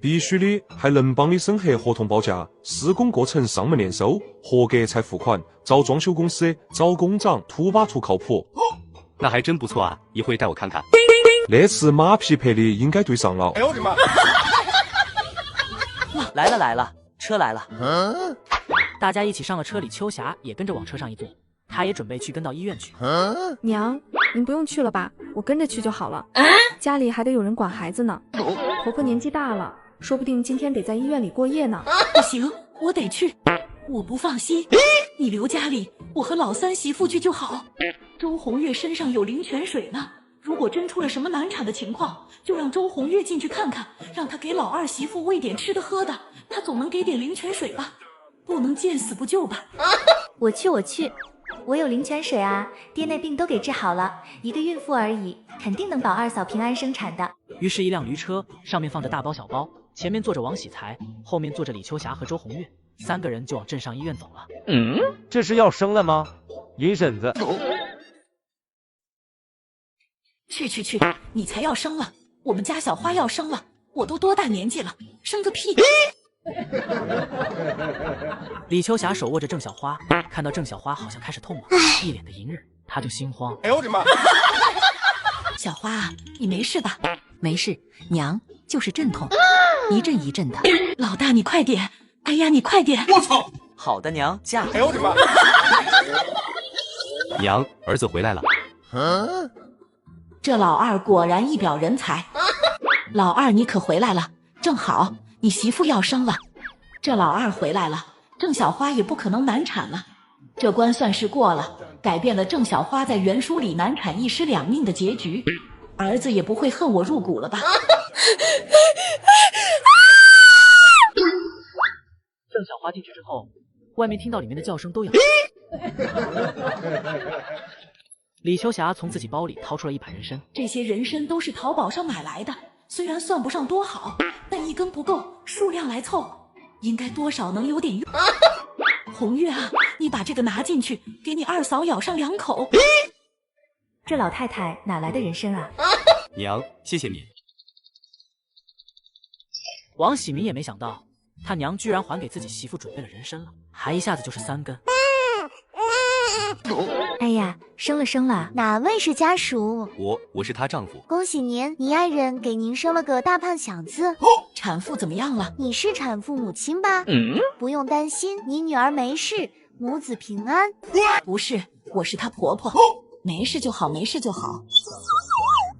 必须的，还能帮你审核合同报价，施工过程上门验收，合格才付款。找装修公司，找工长，图吧处靠谱。那还真不错啊，一会带我看看。那次马匹配的应该对上了。哎呦我的妈！来了来了，车来了。大家一起上了车，李秋霞也跟着往车上一坐，她也准备去跟到医院去。娘，您不用去了吧，我跟着去就好了。家里还得有人管孩子呢，婆婆年纪大了，说不定今天得在医院里过夜呢。不行，我得去，我不放心。你留家里，我和老三媳妇去就好。周红月身上有灵泉水呢，如果真出了什么难产的情况，就让周红月进去看看，让她给老二媳妇喂点吃的喝的，她总能给点灵泉水吧，不能见死不救吧。我去，我有灵泉水啊，爹那病都给治好了，一个孕妇而已，肯定能保二嫂平安生产的。于是，一辆驴车上面放着大包小包，前面坐着王喜才，后面坐着李秋霞和周红月，3个人就往镇上医院走了。这是要生了吗？银婶子。去，你才要生了，我们家小花要生了，我都多大年纪了，生个屁！李秋霞手握着郑小花，看到郑小花好像开始痛了，一脸的隐忍，她就心慌。哎呦我的妈！小花，你没事吧？没事，娘，就是阵痛，一阵一阵的。老大，你快点！哎呀，你快点！我操！好的，娘，嫁。哎呦我的妈！娘，儿子回来了。这老二果然一表人才。老二，你可回来了，正好你媳妇要生了。这老二回来了，郑小花也不可能难产了。这关算是过了，改变了郑小花在原书里难产一尸两命的结局，儿子也不会恨我入骨了吧？郑小花进去之后，外面听到里面的叫声都要。李秋霞从自己包里掏出了一把人参，这些人参都是淘宝上买来的，虽然算不上多好，但一根不够，数量来凑，应该多少能有点用。红月啊，你把这个拿进去，给你二嫂咬上2口。这老太太哪来的人参啊？娘，谢谢你。王喜明也没想到，他娘居然还给自己媳妇准备了人参了，还一下子就是3根。哎呀，生了！哪位是家属？我是她丈夫。恭喜您，你爱人给您生了个大胖小子。产妇怎么样了？你是产妇母亲吧？不用担心，你女儿没事，母子平安。不是，我是她婆婆。没事就好，没事就好。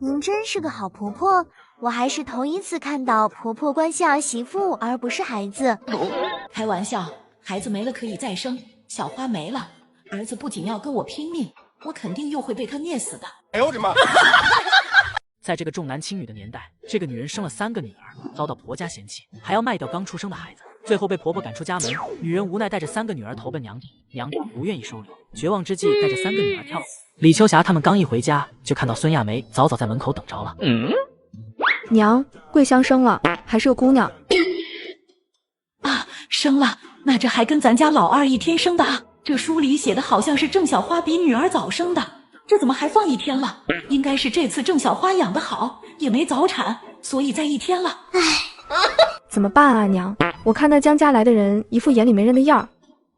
您真是个好婆婆，我还是头一次看到婆婆关心儿媳妇而不是孩子。开玩笑，孩子没了可以再生，小花没了，儿子不仅要跟我拼命，我肯定又会被他虐死的。哎呦我的妈！在这个重男轻女的年代，这个女人生了3个女儿，遭到婆家嫌弃，还要卖掉刚出生的孩子，最后被婆婆赶出家门。女人无奈带着3个女儿投奔娘家，娘家不愿意收留，绝望之际带着3个女儿跳楼。李秋霞他们刚一回家，就看到孙亚梅早早在门口等着了。娘，桂香生了，还是个姑娘。啊，生了，那这还跟咱家老二一天生的啊？这书里写的好像是郑小花比女儿早生的，这怎么还放1天了？应该是这次郑小花养得好，也没早产，所以在1天了。唉，怎么办啊，娘？我看那江家来的人一副眼里没人的样儿，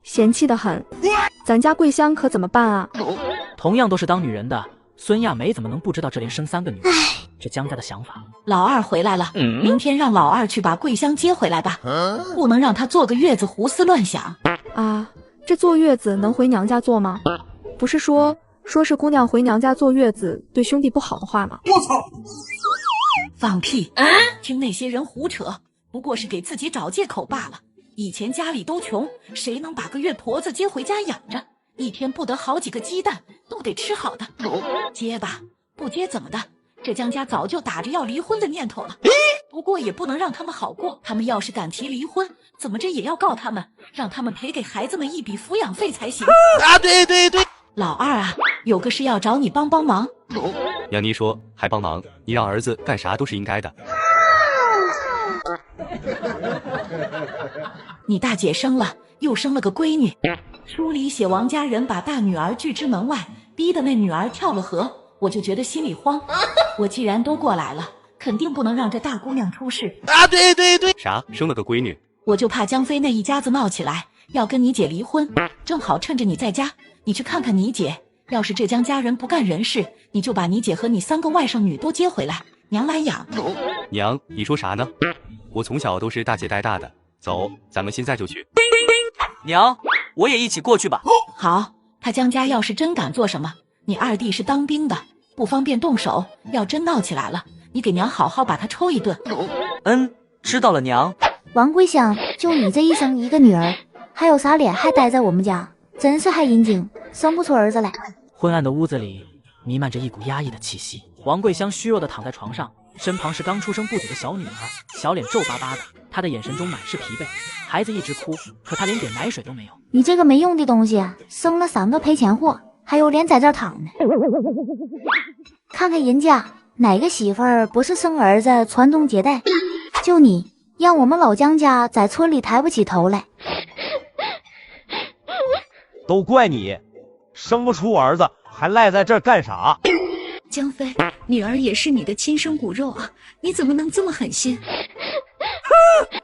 嫌弃得很。咱家桂香可怎么办啊？同样都是当女人的，孙亚梅怎么能不知道这连生3个女儿？这江家的想法。老二回来了，明天让老二去把桂香接回来吧，不能让她坐个月子胡思乱想啊。这坐月子能回娘家坐吗？不是说是姑娘回娘家坐月子对兄弟不好的话吗？我操！放屁！听那些人胡扯，不过是给自己找借口罢了。以前家里都穷，谁能把个月婆子接回家养着？一天不得好几个鸡蛋，都得吃好的。接吧，不接怎么的？这江家早就打着要离婚的念头了。不过也不能让他们好过，他们要是敢提离婚，怎么着也要告他们，让他们赔给孩子们一笔抚养费才行。啊，对，老二啊，有个事要找你帮帮忙。娘，你说还帮忙？你让儿子干啥都是应该的。你大姐生了，又生了个闺女。书里写王家人把大女儿拒之门外，逼得那女儿跳了河，我就觉得心里慌。我既然都过来了，肯定不能让这大姑娘出事啊！对，啥？生了个闺女？我就怕江飞那一家子闹起来，要跟你姐离婚。正好趁着你在家，你去看看你姐。要是这江家人不干人事，你就把你姐和你3个外甥女都接回来，娘来养。娘，你说啥呢？我从小都是大姐带大的，走，咱们现在就去。娘，我也一起过去吧。好，他江家要是真敢做什么，你二弟是当兵的，不方便动手，要真闹起来了，你给娘好好把他抽一顿。知道了，娘。王桂香，就你这一生一个女儿，还有啥脸还待在我们家？真是害人精，生不出儿子来。昏暗的屋子里弥漫着一股压抑的气息。王桂香虚弱地躺在床上，身旁是刚出生不久的小女儿，小脸皱巴巴的，她的眼神中满是疲惫。孩子一直哭，可她连点奶水都没有。你这个没用的东西，生了3个赔钱货，还有脸在这儿躺呢。看看人家哪个媳妇儿不是生儿子传宗接代？就你，让我们老江家在村里抬不起头来。都怪你，生不出儿子还赖在这儿干啥？江飞，女儿也是你的亲生骨肉啊，你怎么能这么狠心？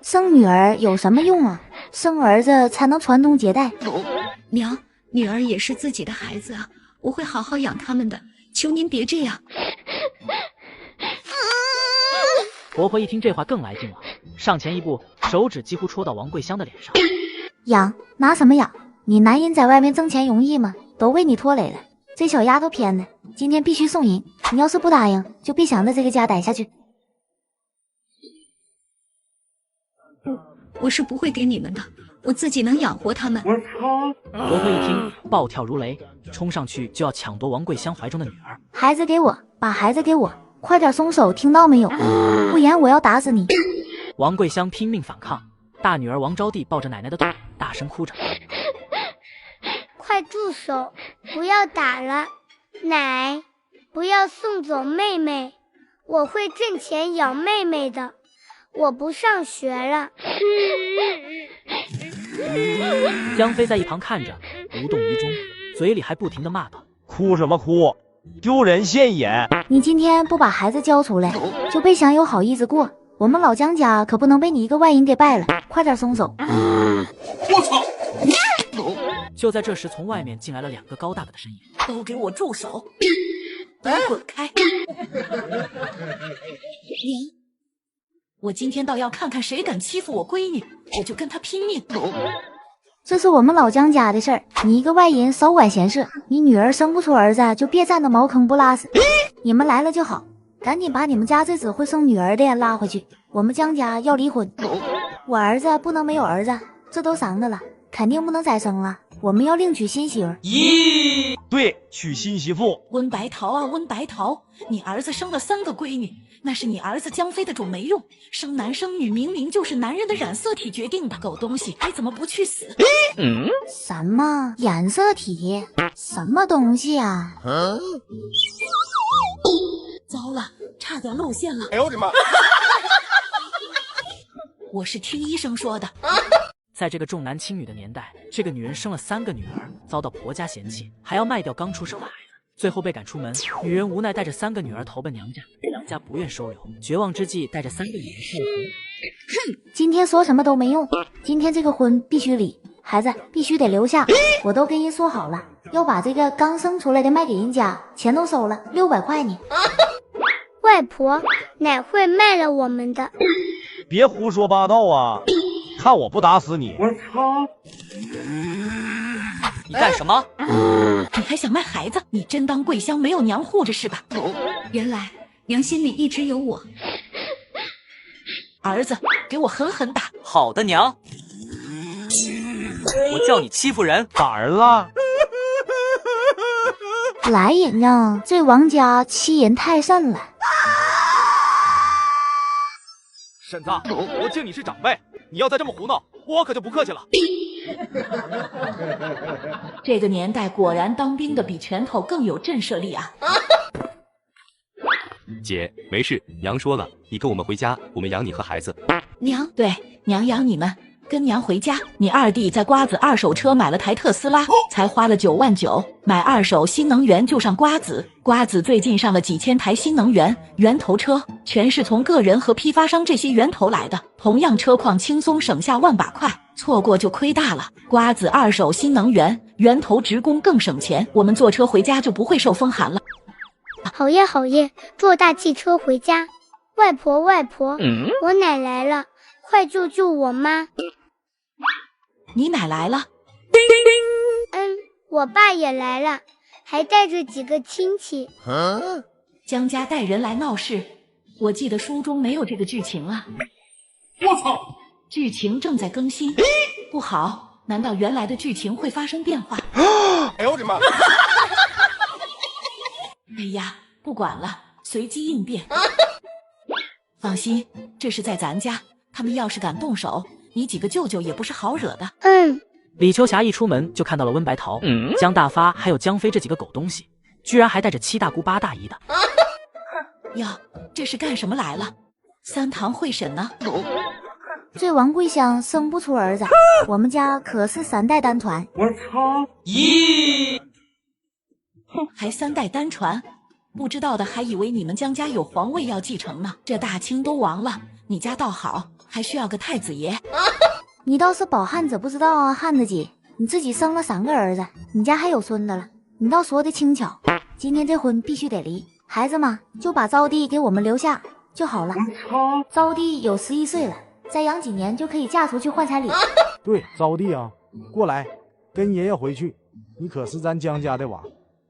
生女儿有什么用啊？生儿子才能传宗接代。娘，女儿也是自己的孩子啊，我会好好养他们的，求您别这样。婆婆一听这话更来劲了，上前一步，手指几乎戳到王桂香的脸上。养拿什么养？你男人在外面挣钱容易吗？都为你拖累了。这小丫头偏的，今天必须送人。你要是不答应，就别想在这个家待下去。我是不会给你们的，我自己能养活他们。婆婆一听，暴跳如雷，冲上去就要抢夺王桂香怀中的女儿。孩子给我，把孩子给我，快点松手，听到没有？不然我要打死你！王桂香拼命反抗，大女儿王招娣抱着奶奶的腿，大声哭着：“快住手！不要打了，奶，不要送走妹妹，我会挣钱养妹妹的，我不上学了。”江飞在一旁看着，无动于衷，嘴里还不停地骂道：“哭什么哭？丢人现眼！你今天不把孩子交出来，就别想有好日子过。我们老江家可不能被你一个外人给败了，快点松手！”我操！就在这时，从外面进来了2个高大的身影。都给我住手！都滚开！我今天倒要看看谁敢欺负我闺女，我就跟他拼命！这是我们老江家的事儿，你一个外人少管闲事。你女儿生不出儿子，就别占着茅坑不拉屎。你们来了就好，赶紧把你们家这只会生女儿的拉回去。我们江家要离婚，我儿子不能没有儿子，这都3个了，肯定不能再生了。我们要另娶新媳妇。咦，对，娶新媳妇。温白桃啊，温白桃，你儿子生了3个闺女，那是你儿子江飞的种没用，生男生女明明就是男人的染色体决定的，狗东西，你怎么不去死？什么染色体？什么东西啊？糟了，差点露馅了！哎呦我的妈！我是听医生说的。在这个重男轻女的年代，这个女人生了3个女儿，遭到婆家嫌弃，还要卖掉刚出生的孩子，最后被赶出门。女人无奈带着3个女儿投奔娘家，娘家不愿收留，绝望之际带着3个女儿跳河。今天说什么都没用，今天这个婚必须离，孩子必须得留下。我都跟人说好了，要把这个刚生出来的卖给人家，钱都收了，600块呢。外婆，奶会卖了我们的。别胡说八道啊！看我不打死你！我操！你干什么？你还想卖孩子？你真当桂香没有娘护着是吧？原来娘心里一直有我。儿子，给我狠狠打！好的，娘。我叫你欺负人，打人了。来人呀！这王家欺人太甚了。婶子，我敬你是长辈，你要再这么胡闹，我可就不客气了。这个年代果然当兵的比拳头更有震慑力啊！姐，没事，娘说了，你跟我们回家，我们养你和孩子。娘，对，娘养你们，跟娘回家。你二弟在瓜子二手车买了台特斯拉，才花了9万9，买二手新能源就上瓜子。瓜子最近上了几千台新能源源头车，全是从个人和批发商这些源头来的，同样车况轻松省下万把块，错过就亏大了。瓜子二手新能源源头职工更省钱，我们坐车回家就不会受风寒了。好耶好耶，坐大汽车回家。外婆外婆，我奶来了，快救救我妈！你奶来了？我爸也来了，还带着几个亲戚。江家带人来闹事，我记得书中没有这个剧情啊。我操！剧情正在更新，不好，难道原来的剧情会发生变化？哎呦我的妈！哎呀，不管了，随机应变。放心，这是在咱家，他们要是敢动手，你几个舅舅也不是好惹的。李秋霞一出门就看到了温白桃、江大发还有江飞这几个狗东西，居然还带着7大姑8大姨的。哟，这是干什么来了？3堂会审呢？这王桂香生不出儿子，我们家可是3代单传。我操！咦，还3代单传，不知道的还以为你们江家有皇位要继承呢。这大清都亡了，你家倒好，还需要个太子爷。你倒是饱汉子不知道啊，汉子姐，你自己生了3个儿子，你家还有孙子了，你倒说的轻巧。今天这婚必须得离，孩子嘛，就把招娣给我们留下就好了。招娣有11岁了，再养几年就可以嫁出去换彩礼。对，招娣啊，过来，跟爷爷回去，你可是咱江家的娃，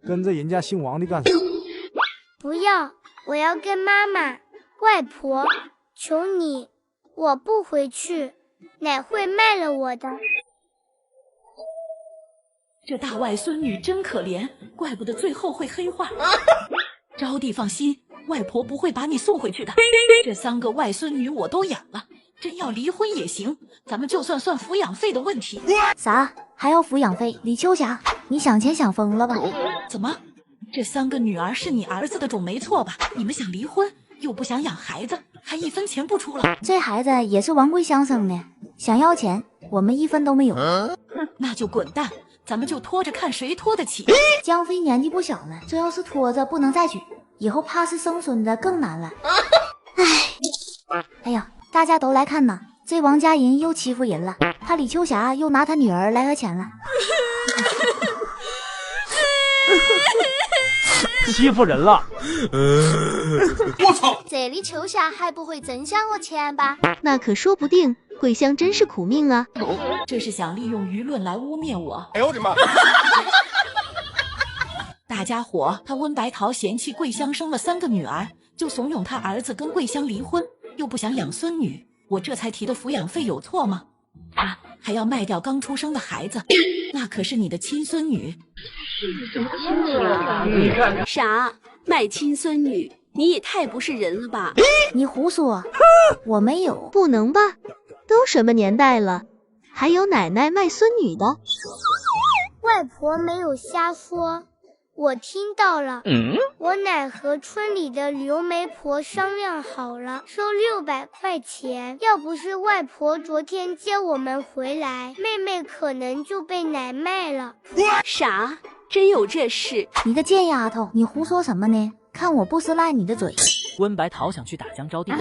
跟着人家姓王的干啥？不要，我要跟妈妈。外婆，求你，我不回去。奶会卖了我的。这大外孙女真可怜，怪不得最后会黑化。招娣放心，外婆不会把你送回去的。这3个外孙女我都养了，真要离婚也行，咱们就算抚养费的问题。啥？还要抚养费？李秋霞，你想钱想疯了吧？怎么？这3个女儿是你儿子的种没错吧？你们想离婚，又不想养孩子，还1分钱不出了？这孩子也是王桂香生的，想要钱，我们1分都没有。那就滚蛋，咱们就拖着看谁拖得起。江飞年纪不小了，这要是拖着不能再娶，以后怕是生孙子更难了。哎呀，大家都来看呐，这王家银又欺负人了，他李秋霞又拿他女儿来讹钱了。欺负人了！我操！这李秋霞还不会真想我钱吧？那可说不定，桂香真是苦命啊！这是想利用舆论来污蔑我。哎呦我的妈！大家伙，他温白桃嫌弃桂香生了3个女儿，就怂恿他儿子跟桂香离婚，又不想养孙女，我这才提的抚养费有错吗？他还要卖掉刚出生的孩子，那可是你的亲孙女。啥？卖亲孙女？你也太不是人了吧！你胡说，我没有。不能吧？都什么年代了，还有奶奶卖孙女的？外婆没有瞎说，我听到了。我奶和村里的刘媒婆商量好了，收600块钱。要不是外婆昨天接我们回来，妹妹可能就被奶卖了。啥？真有这事？你个贱丫头，你胡说什么呢？看我不撕烂你的嘴！温白桃想去打江招娣。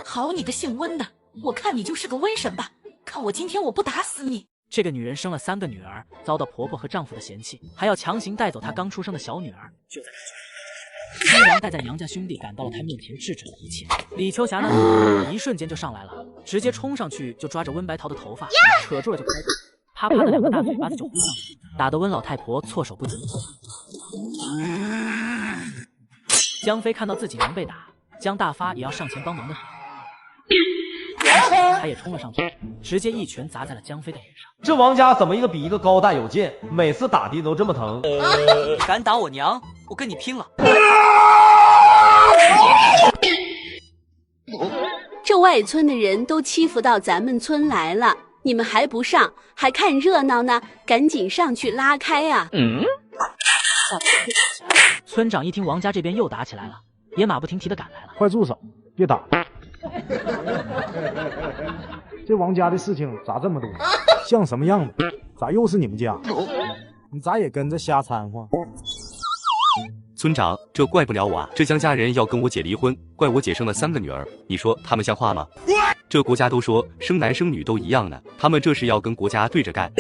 好你个姓温的，我看你就是个瘟神吧！看我今天我不打死你！这个女人生了3个女儿，遭到婆婆和丈夫的嫌弃，还要强行带走她刚出生的小女儿。就在这时，新郎带在娘家兄弟赶到了她面前，制止了一切。李秋霞呢，一瞬间就上来了，直接冲上去就抓着温白桃的头发，扯住了就开打，啪啪的2个大嘴巴子就呼上去，打得温老太婆措手不及。江飞看到自己娘被打，江大发也要上前帮忙的时候，他也冲了上去，直接一拳砸在了江飞的脸上。这王家怎么一个比一个高大有劲，每次打的都这么疼？敢打我娘，我跟你拼了！这外村的人都欺负到咱们村来了，你们还不上，还看热闹呢？赶紧上去拉开啊！村长一听王家这边又打起来了，也马不停蹄的赶来了。快住手，别打！这王家的事情咋这么多？像什么样子？咋又是你们家？你咋也跟着瞎掺和？村长，这怪不了我啊！这江家人要跟我姐离婚，怪我姐生了3个女儿，你说他们像话吗？这国家都说生男生女都一样呢，他们这是要跟国家对着干。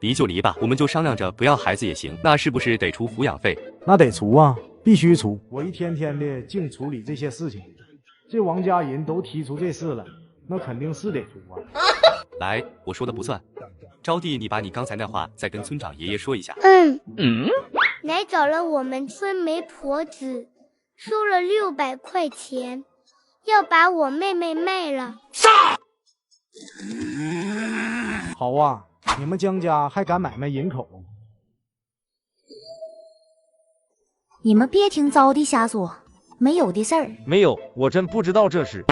离就离吧，我们就商量着不要孩子也行，那是不是得出抚养费？那得出啊，必须出！我一天天的净处理这些事情，这王家人都提出这事了，那肯定是得出啊。来，我说的不算。招娣，你把你刚才那话再跟村长爷爷说一下。奶找了我们村媒婆子，收了600块钱，要把我妹妹卖了。好啊，你们江家还敢买卖人口？你们别听招娣瞎说，没有的事儿。没有，我真不知道这事。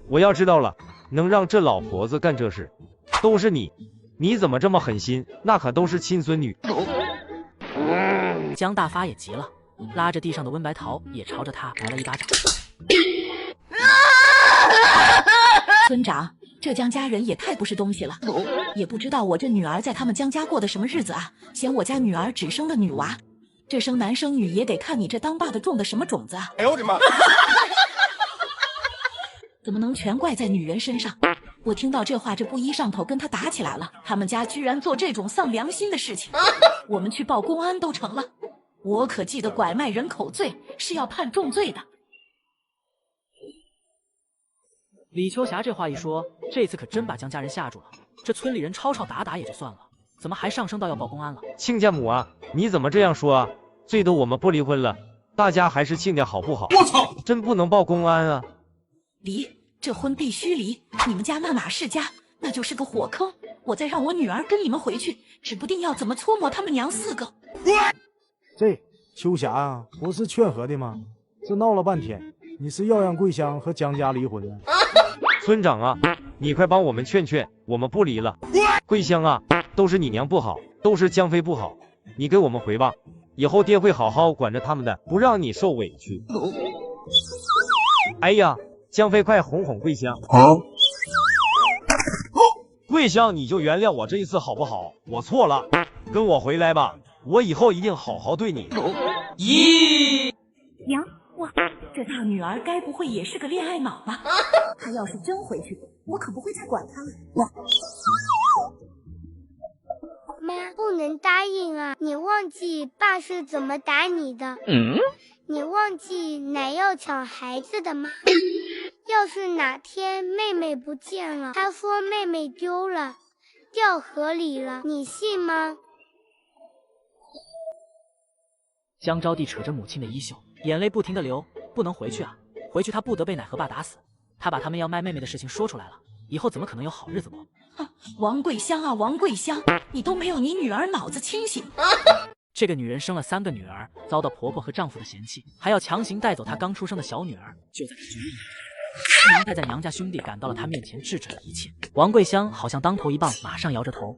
我要知道了，能让这老婆子干这事，都是你。你怎么这么狠心？那可都是亲孙女。江大发也急了，拉着地上的温白桃也朝着他来了一巴掌。村长，这江家人也太不是东西了，也不知道我这女儿在他们江家过的什么日子啊，嫌我家女儿只生个女娃，这生男生女也得看你这当爸的种的什么种子啊！哎呦我的妈！怎么能全怪在女人身上？我听到这话，这布衣上头跟他打起来了。他们家居然做这种丧良心的事情，我们去报公安都成了。我可记得拐卖人口罪是要判重罪的。李秋霞这话一说，这次可真把江家人吓住了。这村里人吵吵打打也就算了，怎么还上升到要报公安了？亲家母啊，你怎么这样说啊？最多我们不离婚了，大家还是亲家好不好？我操，真不能报公安啊！离，这婚必须离！你们家那哪是家，那就是个火坑！我再让我女儿跟你们回去，指不定要怎么搓磨他们娘4个。这秋霞啊，不是劝和的吗？这闹了半天，你是要让桂香和江家离婚呢？村长啊，你快帮我们劝劝，我们不离了。桂香啊，都是你娘不好，都是江飞不好，你给我们回吧，以后爹会好好管着他们的，不让你受委屈。哎呀，江飞快哄哄桂香。桂香，你就原谅我这一次好不好？我错了，跟我回来吧，我以后一定好好对你。咦，娘，哇，这大女儿该不会也是个恋爱脑吧？她要是真回去，我可不会再管她了。妈，不能答应啊！你忘记爸是怎么打你的？你忘记奶要抢孩子的吗？要是哪天妹妹不见了，他说妹妹丢了，掉河里了，你信吗？江招娣扯着母亲的衣袖，眼泪不停地流。不能回去啊！回去他不得被奶和爸打死。他把他们要卖妹妹的事情说出来了，以后怎么可能有好日子过？王桂香啊，王桂香，你都没有你女儿脑子清醒。这个女人生了3个女儿，遭到婆婆和丈夫的嫌弃，还要强行带走她刚出生的小女儿。就在这9年，娘带在娘家兄弟赶到了她面前，制止了一切。王桂香好像当头一棒，马上摇着头：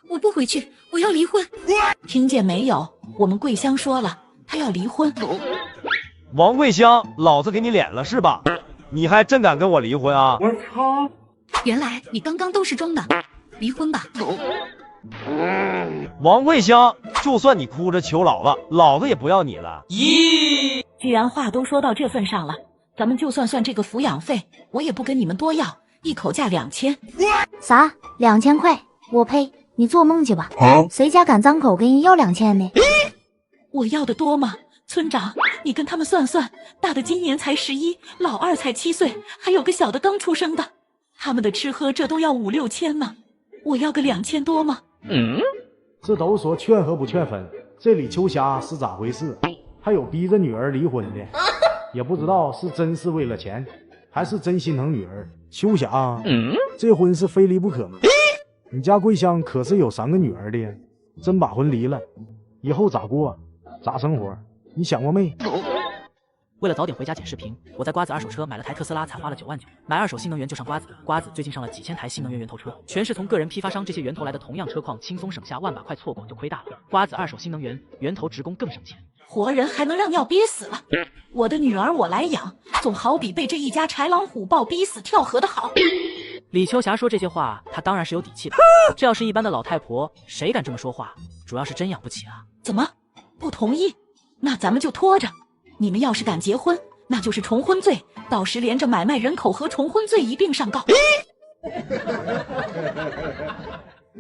我不回去，我要离婚。听见没有？我们桂香说了，她要离婚。王桂香，老子给你脸了是吧？你还真敢跟我离婚啊？我操！原来你刚刚都是装的，离婚吧。王桂香，就算你哭着求老子，老子也不要你了。咦，既然话都说到这份上了，咱们就算这个抚养费，我也不跟你们多要，一口价2000。啥？2000块？我呸！你做梦去吧！谁家敢张口跟人要2000呢？我要的多吗？村长，你跟他们算算，大的今年才11，老二才7岁，还有个小的刚出生的，他们的吃喝这都要5、6千呢。我要个2000多吗？这都说劝和不劝分，这里秋霞是咋回事？还有逼着女儿离婚的，也不知道是真是为了钱，还是真心疼女儿。秋霞，这婚是非离不可吗？你家桂香可是有3个女儿的，真把婚离了，以后咋过？咋生活？你想过没？为了早点回家剪视频，我在瓜子二手车买了台特斯拉，才花了9万9。买二手新能源就上瓜子，瓜子最近上了几千台新能源源头车，全是从个人批发商这些源头来的，同样车况轻松省下万把块，错过就亏大了。瓜子二手新能源源头职工更省钱，活人还能让尿憋死了。我的女儿我来养，总好比被这一家豺狼虎豹逼死跳河的好。李秋霞说这些话，她当然是有底气的。这要是一般的老太婆，谁敢这么说话？主要是真养不起啊。怎么不同意？那咱们就拖着。你们要是敢结婚，那就是重婚罪，到时连着买卖人口和重婚罪一并上告。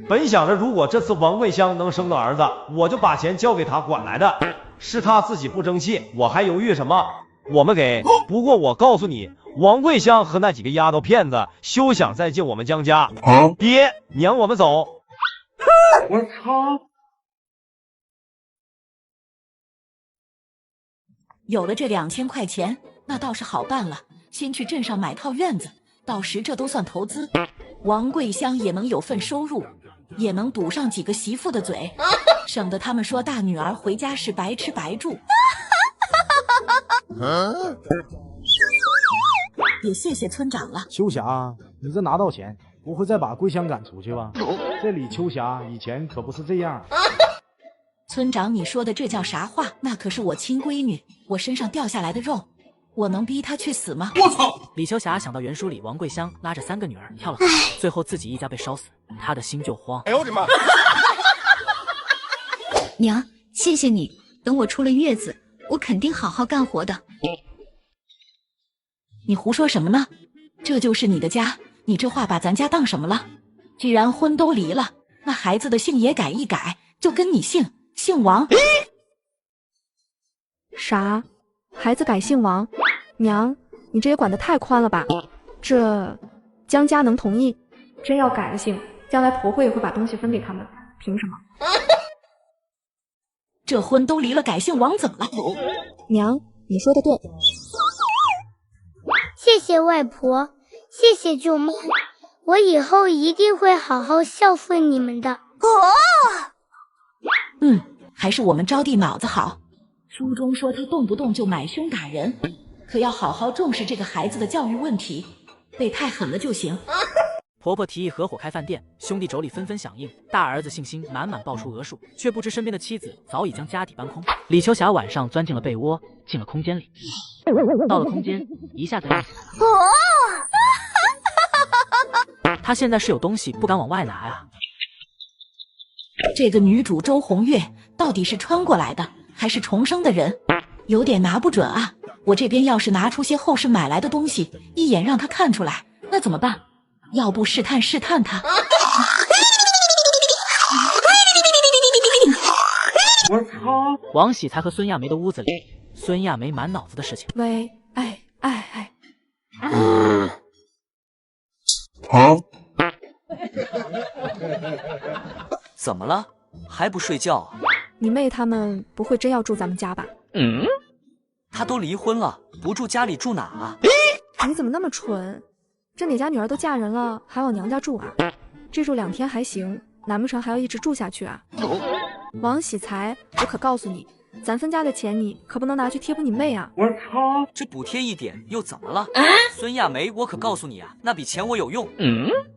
本想着如果这次王桂香能生个儿子，我就把钱交给他管来的，是他自己不争气，我还犹豫什么？我们给。不过我告诉你，王桂香和那几个丫头片子休想再进我们江家。爹娘，我们走。我操！有了这2000块钱，那倒是好办了。先去镇上买套院子，到时这都算投资。王桂香也能有份收入，也能堵上几个媳妇的嘴，省得他们说大女儿回家是白吃白住。也谢谢村长了。秋霞，你这拿到钱，不会再把桂香赶出去吧？这李秋霞以前可不是这样。村长，你说的这叫啥话？那可是我亲闺女，我身上掉下来的肉，我能逼她去死吗？我操！李秋霞想到原书里王桂香拉着3个女儿跳了河，最后自己一家被烧死，她的心就慌。哎呦我的妈！娘，谢谢你，等我出了月子，我肯定好好干活的。你胡说什么呢？这就是你的家，你这话把咱家当什么了？既然婚都离了，那孩子的姓也改一改，就跟你姓王。啥？孩子改姓王？娘，你这也管得太宽了吧？这江家能同意？真要改了姓，将来婆婆也会把东西分给他们，凭什么？这婚都离了，改姓王怎么了？娘，你说的对。谢谢外婆，谢谢舅妈，我以后一定会好好孝顺你们的。还是我们招娣脑子好。书中说他动不动就买凶打人，可要好好重视这个孩子的教育问题，被太狠了就行。婆婆提议合伙开饭店，兄弟妯娌纷纷响应。大儿子信心满满报出额数，却不知身边的妻子早已将家底搬空。李秋霞晚上钻进了被窝，进了空间里。到了空间，一下子亮起来。她现在是有东西不敢往外拿呀。这个女主周红月到底是穿过来的，还是重生的人？有点拿不准啊。我这边要是拿出些后世买来的东西，一眼让她看出来，那怎么办？要不试探试探她。我操！王喜才和孙亚梅的屋子里，孙亚梅满脑子的事情。喂，怎么了？还不睡觉啊？你妹他们不会真要住咱们家吧？他都离婚了，不住家里住哪啊？你怎么那么蠢？这哪家女儿都嫁人了，还往娘家住啊？这住2天还行，难不成还要一直住下去啊？王喜才，我可告诉你，咱分家的钱你可不能拿去贴补你妹啊！我操，这补贴一点又怎么了？孙亚梅，我可告诉你啊，那笔钱我有用，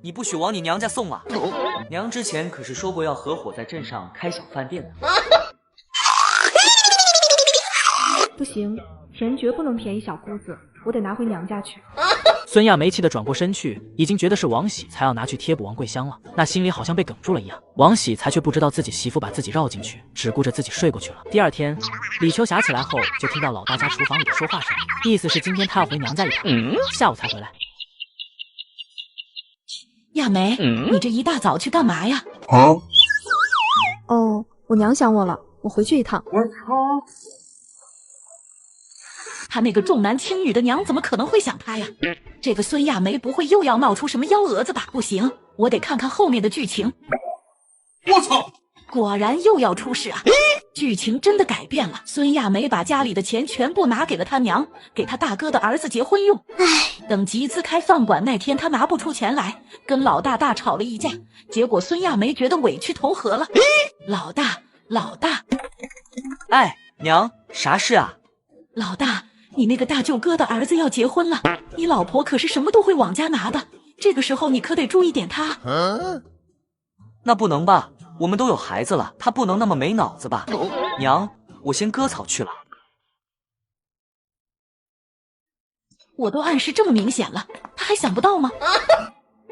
你不许往你娘家送啊！娘之前可是说过要合伙在镇上开小饭店的。不行，钱绝不能便宜小姑子，我得拿回娘家去。孙亚梅气得转过身去，已经觉得是王喜才要拿去贴补王桂香了，那心里好像被哽住了一样。王喜才却不知道自己媳妇把自己绕进去，只顾着自己睡过去了。第二天，李秋霞起来后就听到老大家厨房里的说话声，意思是今天她要回娘家一趟，下午才回来。亚梅，你这一大早去干嘛呀？哦，我娘想我了，我回去一趟。我操！他那个重男轻女的娘怎么可能会想他呀？这个孙亚梅不会又要闹出什么幺蛾子吧？不行，我得看看后面的剧情。我操！果然又要出事啊！剧情真的改变了，孙亚梅把家里的钱全部拿给了他娘，给他大哥的儿子结婚用。等集资开饭馆那天，他拿不出钱来，跟老大大吵了一架，结果孙亚梅觉得委屈投河了。老大，哎，娘，啥事啊？老大，你那个大舅哥的儿子要结婚了，你老婆可是什么都会往家拿的，这个时候你可得注意点他。那不能吧，我们都有孩子了，他不能那么没脑子吧？娘，我先割草去了。我都暗示这么明显了，他还想不到吗？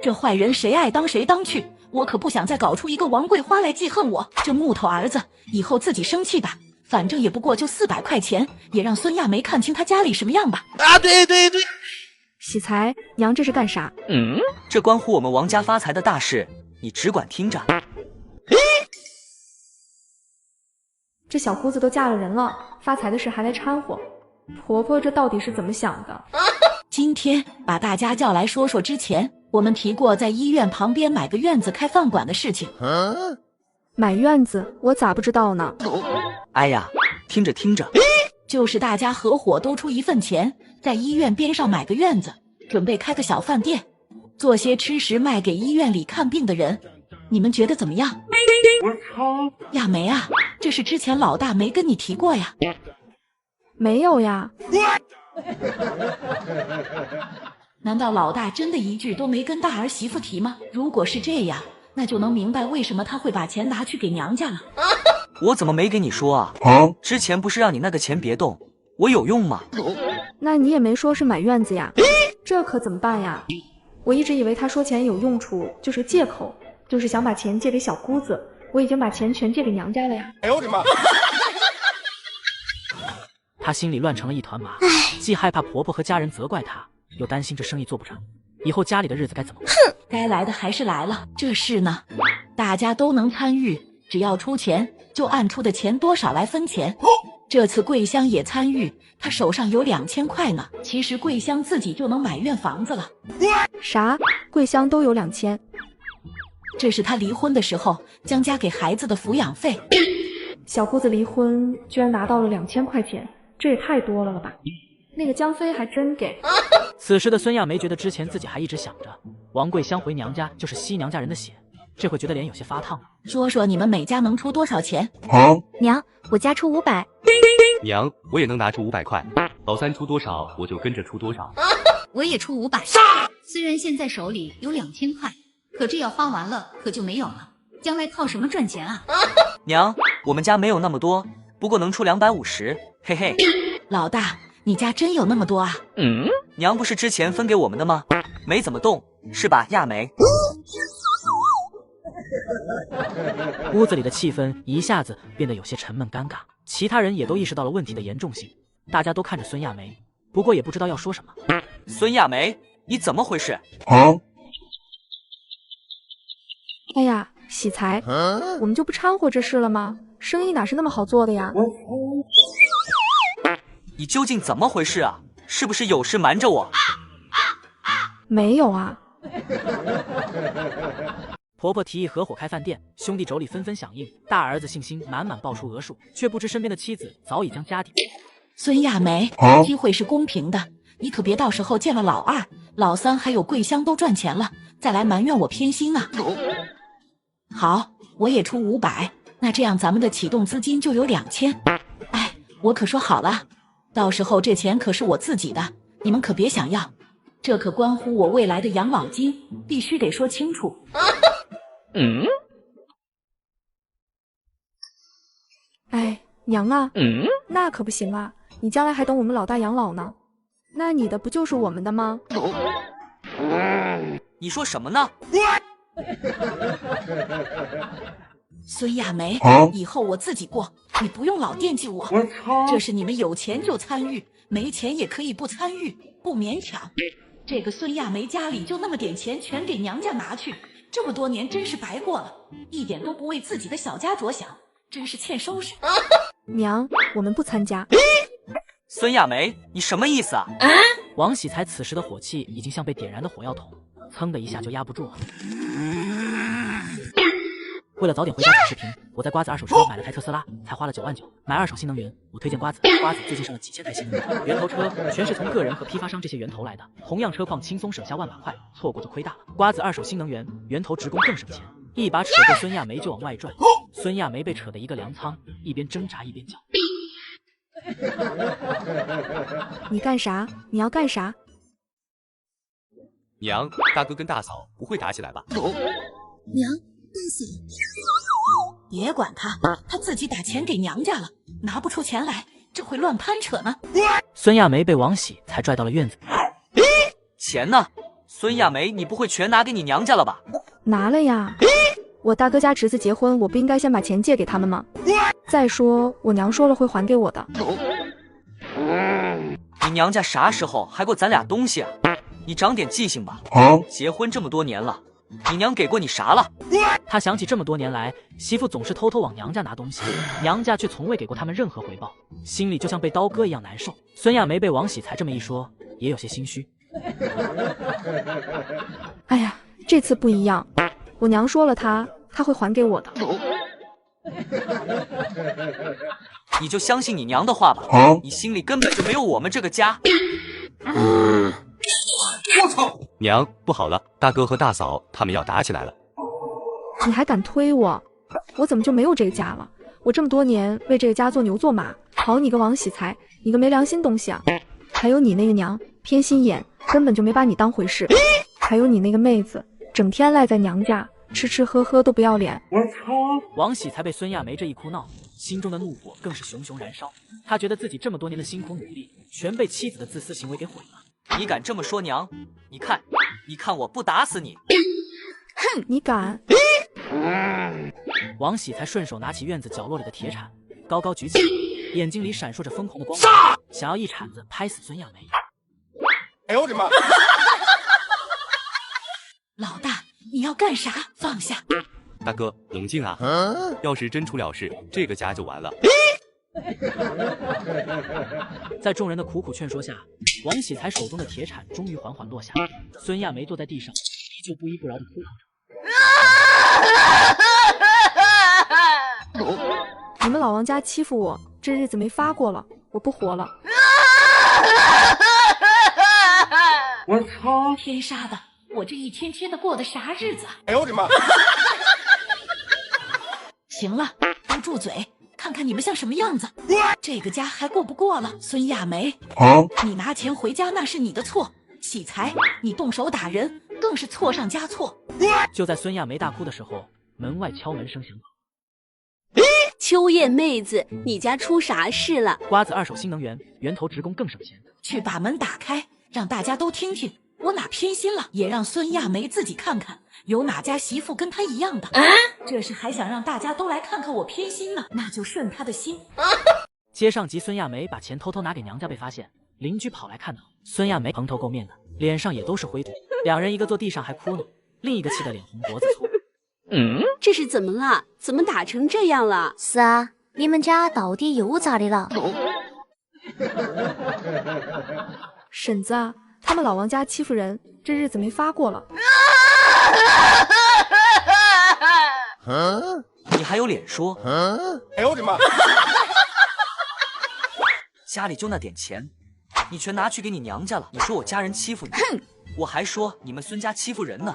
这坏人谁爱当谁当去，我可不想再搞出一个王桂花来记恨我。这木头儿子以后自己生气吧，反正也不过就400块钱，也让孙亚梅看清他家里什么样吧。啊，对，喜才，娘这是干啥？这关乎我们王家发财的大事，你只管听着。这小姑子都嫁了人了，发财的事还来掺和，婆婆这到底是怎么想的？今天把大家叫来说说之前我们提过在医院旁边买个院子开饭馆的事情。买院子我咋不知道呢？哎呀，听着，就是大家合伙都出一份钱，在医院边上买个院子，准备开个小饭店，做些吃食卖给医院里看病的人，你们觉得怎么样？我操！亚梅啊，这是之前老大没跟你提过呀？没有呀。难道老大真的一句都没跟大儿媳妇提吗？如果是这样，那就能明白为什么他会把钱拿去给娘家了。我怎么没跟你说啊？之前不是让你那个钱别动，我有用吗？那你也没说是买院子呀，这可怎么办呀？我一直以为他说钱有用处就是借口，就是想把钱借给小姑子，我已经把钱全借给娘家了呀。哎呦我的妈！她心里乱成了一团麻，既害怕婆婆和家人责怪她，又担心这生意做不成，以后家里的日子该怎么过？该来的还是来了，这事呢，大家都能参与，只要出钱，就按出的钱多少来分钱。这次桂香也参与，她手上有2000块呢。其实桂香自己就能买院房子了。啥？桂香都有2000？这是她离婚的时候将家给孩子的抚养费。小姑子离婚居然拿到了2000块钱，这也太多了吧？那个江飞还真给。此时的孙亚梅觉得之前自己还一直想着王桂香回娘家就是吸娘家人的血，这会觉得脸有些发烫。说说你们每家能出多少钱？娘，我家出500。娘，我也能拿出500块。老三出多少，我就跟着出多少。我也出500。虽然现在手里有2000块，可这要花完了可就没有了，将来靠什么赚钱啊？娘，我们家没有那么多，不过能出250，嘿嘿。老大，你家真有那么多啊？娘不是之前分给我们的吗？没怎么动，是吧，亚梅？屋子里的气氛一下子变得有些沉闷尴尬，其他人也都意识到了问题的严重性，大家都看着孙亚梅，不过也不知道要说什么。孙亚梅，你怎么回事？哎呀，喜财，我们就不掺和这事了吗？生意哪是那么好做的呀？你究竟怎么回事啊？是不是有事瞒着我？没有啊。婆婆提议合伙开饭店，兄弟妯娌纷纷响应。大儿子信心满满报出额数，却不知身边的妻子早已将家底。孙亚梅，机会是公平的，你可别到时候见了老二、老三还有桂香都赚钱了，再来埋怨我偏心啊！好，我也出500，那这样咱们的启动资金就有2000。哎，我可说好了，到时候这钱可是我自己的，你们可别想要，这可关乎我未来的养老金，必须得说清楚。哎，娘啊，那可不行啊！你将来还等我们老大养老呢，那你的不就是我们的吗？你说什么呢？孙亚梅，以后我自己过，你不用老惦记我。这是你们有钱就参与，没钱也可以不参与，不勉强。这个孙亚梅家里就那么点钱，全给娘家拿去，这么多年真是白过了，一点都不为自己的小家着想，真是欠收拾。娘，我们不参加。孙亚梅，你什么意思啊？王喜才此时的火气已经像被点燃的火药桶，噌的一下就压不住了。为了早点回家剪视频，我在瓜子二手车买了台特斯拉，才花了9万9。买二手新能源，我推荐瓜子。瓜子最近上了几千台新能源，源头车全是从个人和批发商这些源头来的，同样车况轻松省下万把块，错过就亏大了。瓜子二手新能源，源头职工更省钱。一把扯过孙亚梅就往外拽，孙亚梅被扯得一个踉跄，一边挣扎一边叫。你干啥？你要干啥？娘，大哥跟大嫂不会打起来吧？娘，大嫂，别管他，他自己打钱给娘家了，拿不出钱来，这会乱攀扯呢。孙亚梅被王喜才拽到了院子。钱呢？孙亚梅，你不会全拿给你娘家了吧？拿了呀。我大哥家侄子结婚，我不应该先把钱借给他们吗？再说我娘说了会还给我的。你娘家啥时候还过咱俩东西啊？你长点记性吧。结婚这么多年了，你娘给过你啥了？他想起这么多年来，媳妇总是偷偷往娘家拿东西，娘家却从未给过他们任何回报，心里就像被刀割一样难受。孙亚梅被王喜才这么一说，也有些心虚。哎呀，这次不一样，我娘说了他会还给我的。你就相信你娘的话吧，你心里根本就没有我们这个家。我操！娘，不好了，大哥和大嫂他们要打起来了。你还敢推我？我怎么就没有这个家了？我这么多年为这个家做牛做马，好你个王喜才，你个没良心东西啊！还有你那个娘，偏心眼，根本就没把你当回事。还有你那个妹子，整天赖在娘家，吃吃喝喝都不要脸。我操！王喜才被孙亚梅这一哭闹，心中的怒火更是熊熊燃烧。他觉得自己这么多年的辛苦努力，全被妻子的自私行为给毁了。你敢这么说娘？你看我不打死你！哼，你敢！王喜才顺手拿起院子角落里的铁铲，高高举起，眼睛里闪烁着疯狂的光芒，想要一铲子拍死孙亚梅。哎呦我的妈！老大，你要干啥？放下！大哥，冷静啊！要是真出了事，这个家就完了。在众人的苦苦劝说下，王喜才手中的铁铲终于缓缓落下。孙亚梅坐在地上，依旧不依不饶的哭嚎着。你们老王家欺负我，这日子没发过了，我不活了。我操！天杀的，我这一天天的过的啥日子？哎呦我的妈！行了，都住嘴！看看你们像什么样子，这个家还过不过了？孙亚梅，你拿钱回家那是你的错，喜才，你动手打人更是错上加错。就在孙亚梅大哭的时候，门外敲门声响起。秋叶妹子，你家出啥事了？瓜子二手新能源，源头职工更省钱。去把门打开，让大家都听听，我哪偏心了，也让孙亚梅自己看看，有哪家媳妇跟她一样的。这是还想让大家都来看看我偏心呢，那就顺她的心。接上集孙亚梅把钱偷偷拿给娘家被发现，邻居跑来看到，孙亚梅蓬头垢面的，脸上也都是灰土，两人一个坐地上还哭呢，另一个气得脸红脖子粗。这是怎么了？怎么打成这样了？是啊，你们家到底又咋的了？婶子啊，他们老王家欺负人，这日子没发过了。你还有脸说？哎呦我的妈！家里就那点钱，你全拿去给你娘家了。你说我家人欺负你，我还说你们孙家欺负人呢。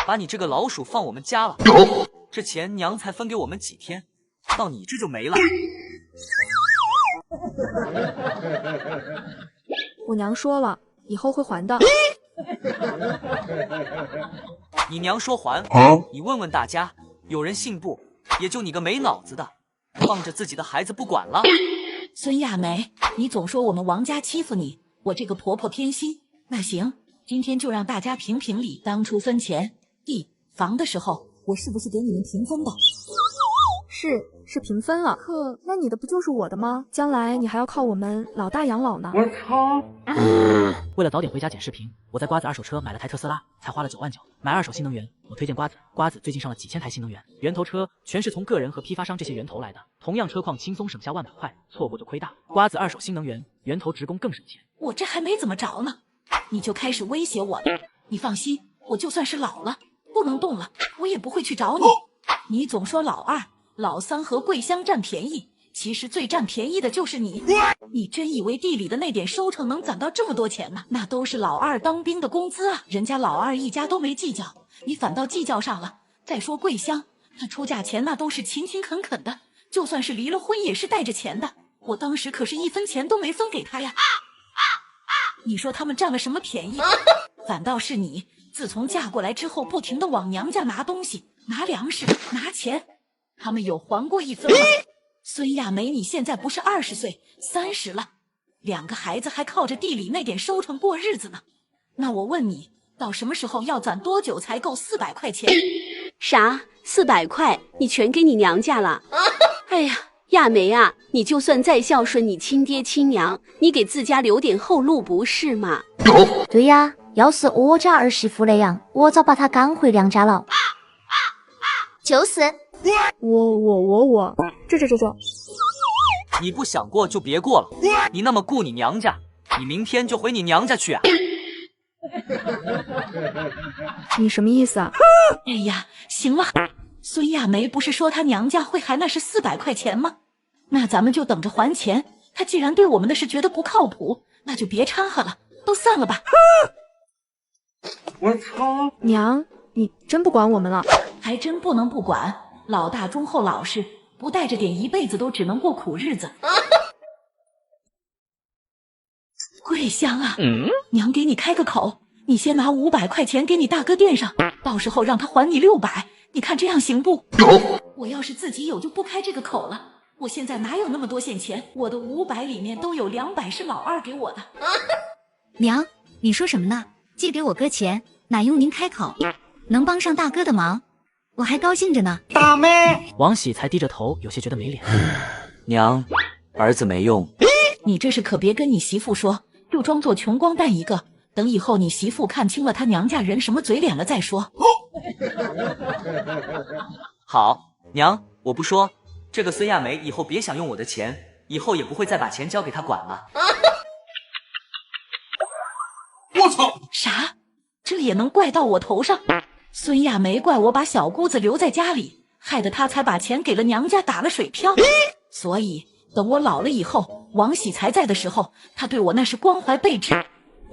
把你这个老鼠放我们家了，这钱娘才分给我们几天，到你这就没了。我娘说了，以后会还的。你娘说还？你问问大家，有人信不？也就你个没脑子的，放着自己的孩子不管了。孙亚梅，你总说我们王家欺负你，我这个婆婆偏心。那行，今天就让大家评评理。当初分钱、地、房的时候，我是不是给你们平分的？是平分了，可那你的不就是我的吗？将来你还要靠我们老大养老呢。我操！为了早点回家剪视频，我在瓜子二手车买了台特斯拉，才花了9万9。买二手新能源，我推荐瓜子。瓜子最近上了几千台新能源，源头车全是从个人和批发商这些源头来的，同样车况轻松省下100块，错过就亏大。瓜子二手新能源，源头职工更省钱。我这还没怎么着呢，你就开始威胁我了。你放心，我就算是老了不能动了，我也不会去找你。你总说老二、老三和桂香占便宜，其实最占便宜的就是你。你真以为地里的那点收成能攒到这么多钱呢？那都是老二当兵的工资啊，人家老二一家都没计较，你反倒计较上了。再说桂香，她出嫁前那都是勤勤恳恳的，就算是离了婚也是带着钱的，我当时可是1分钱都没分给她呀。你说他们占了什么便宜？反倒是你，自从嫁过来之后，不停的往娘家拿东西、拿粮食、拿钱，他们有还过1分吗？孙亚梅，你现在不是20岁，30了，2个孩子还靠着地里那点收成过日子呢。那我问你，到什么时候要攒多久才够400块钱？啥？400块？你全给你娘家了？哎呀，亚梅啊，你就算再孝顺你亲爹亲娘，你给自家留点后路不是吗？对呀，要是我家儿媳妇那样，我早把她赶回娘家了。就是，我，这，你不想过就别过了。你那么顾你娘家，你明天就回你娘家去啊！你什么意思啊？哎呀，行了，孙亚梅不是说她娘家会还那是400块钱吗？那咱们就等着还钱。她既然对我们的事觉得不靠谱，那就别掺和了，都散了吧。我操！娘，你真不管我们了？还真不能不管，老大忠厚老实，不带着点一辈子都只能过苦日子。桂香啊，娘给你开个口，你先拿500块钱给你大哥垫上，到时候让他还你600，你看这样行不？我要是自己有就不开这个口了，我现在哪有那么多现钱？我的500里面都有200是老二给我的。娘，你说什么呢？借给我哥钱，哪用您开口？能帮上大哥的忙，我还高兴着呢。大妹，王喜才低着头，有些觉得没脸。娘，儿子没用。你这是可别跟你媳妇说，就装作穷光蛋一个，等以后你媳妇看清了她娘家人什么嘴脸了再说。好，娘，我不说。这个孙亚梅以后别想用我的钱，以后也不会再把钱交给她管了。我操！啥？这也能怪到我头上？孙亚梅怪我把小姑子留在家里，害得她才把钱给了娘家打了水漂。所以等我老了以后，王喜才在的时候，他对我那是关怀备至。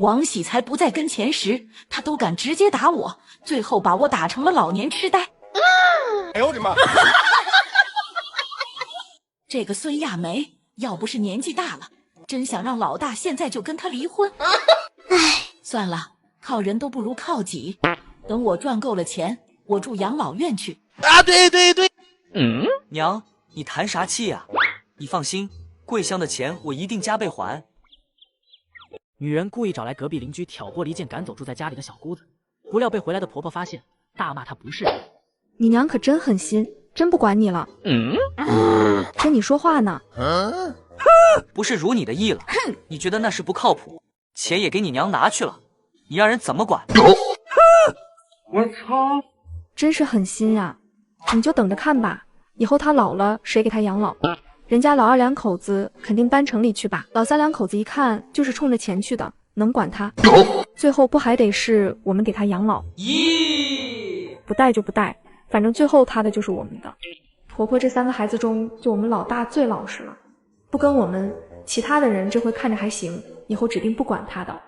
王喜才不在跟前时，他都敢直接打我，最后把我打成了老年痴呆。哎呦我的妈！这个孙亚梅要不是年纪大了，真想让老大现在就跟他离婚。唉，算了，靠人都不如靠己。等我赚够了钱，我住养老院去。啊，对，娘，你谈啥气呀？你放心，桂香的钱我一定加倍还。女人故意找来隔壁邻居挑拨离间，赶走住在家里的小姑子，不料被回来的婆婆发现，大骂她不是人。你娘可真狠心，真不管你了。跟你说话呢。不是如你的意了，你觉得那是不靠谱，钱也给你娘拿去了，你让人怎么管？我操！真是狠心呀！你就等着看吧，以后他老了谁给他养老？人家老二两口子肯定搬城里去吧，老三两口子一看就是冲着钱去的，能管他？最后不还得是我们给他养老？咦，不带就不带，反正最后他的就是我们的。婆婆这3个孩子中，就我们老大最老实了，不跟我们，其他的人这回看着还行，以后指定不管他的。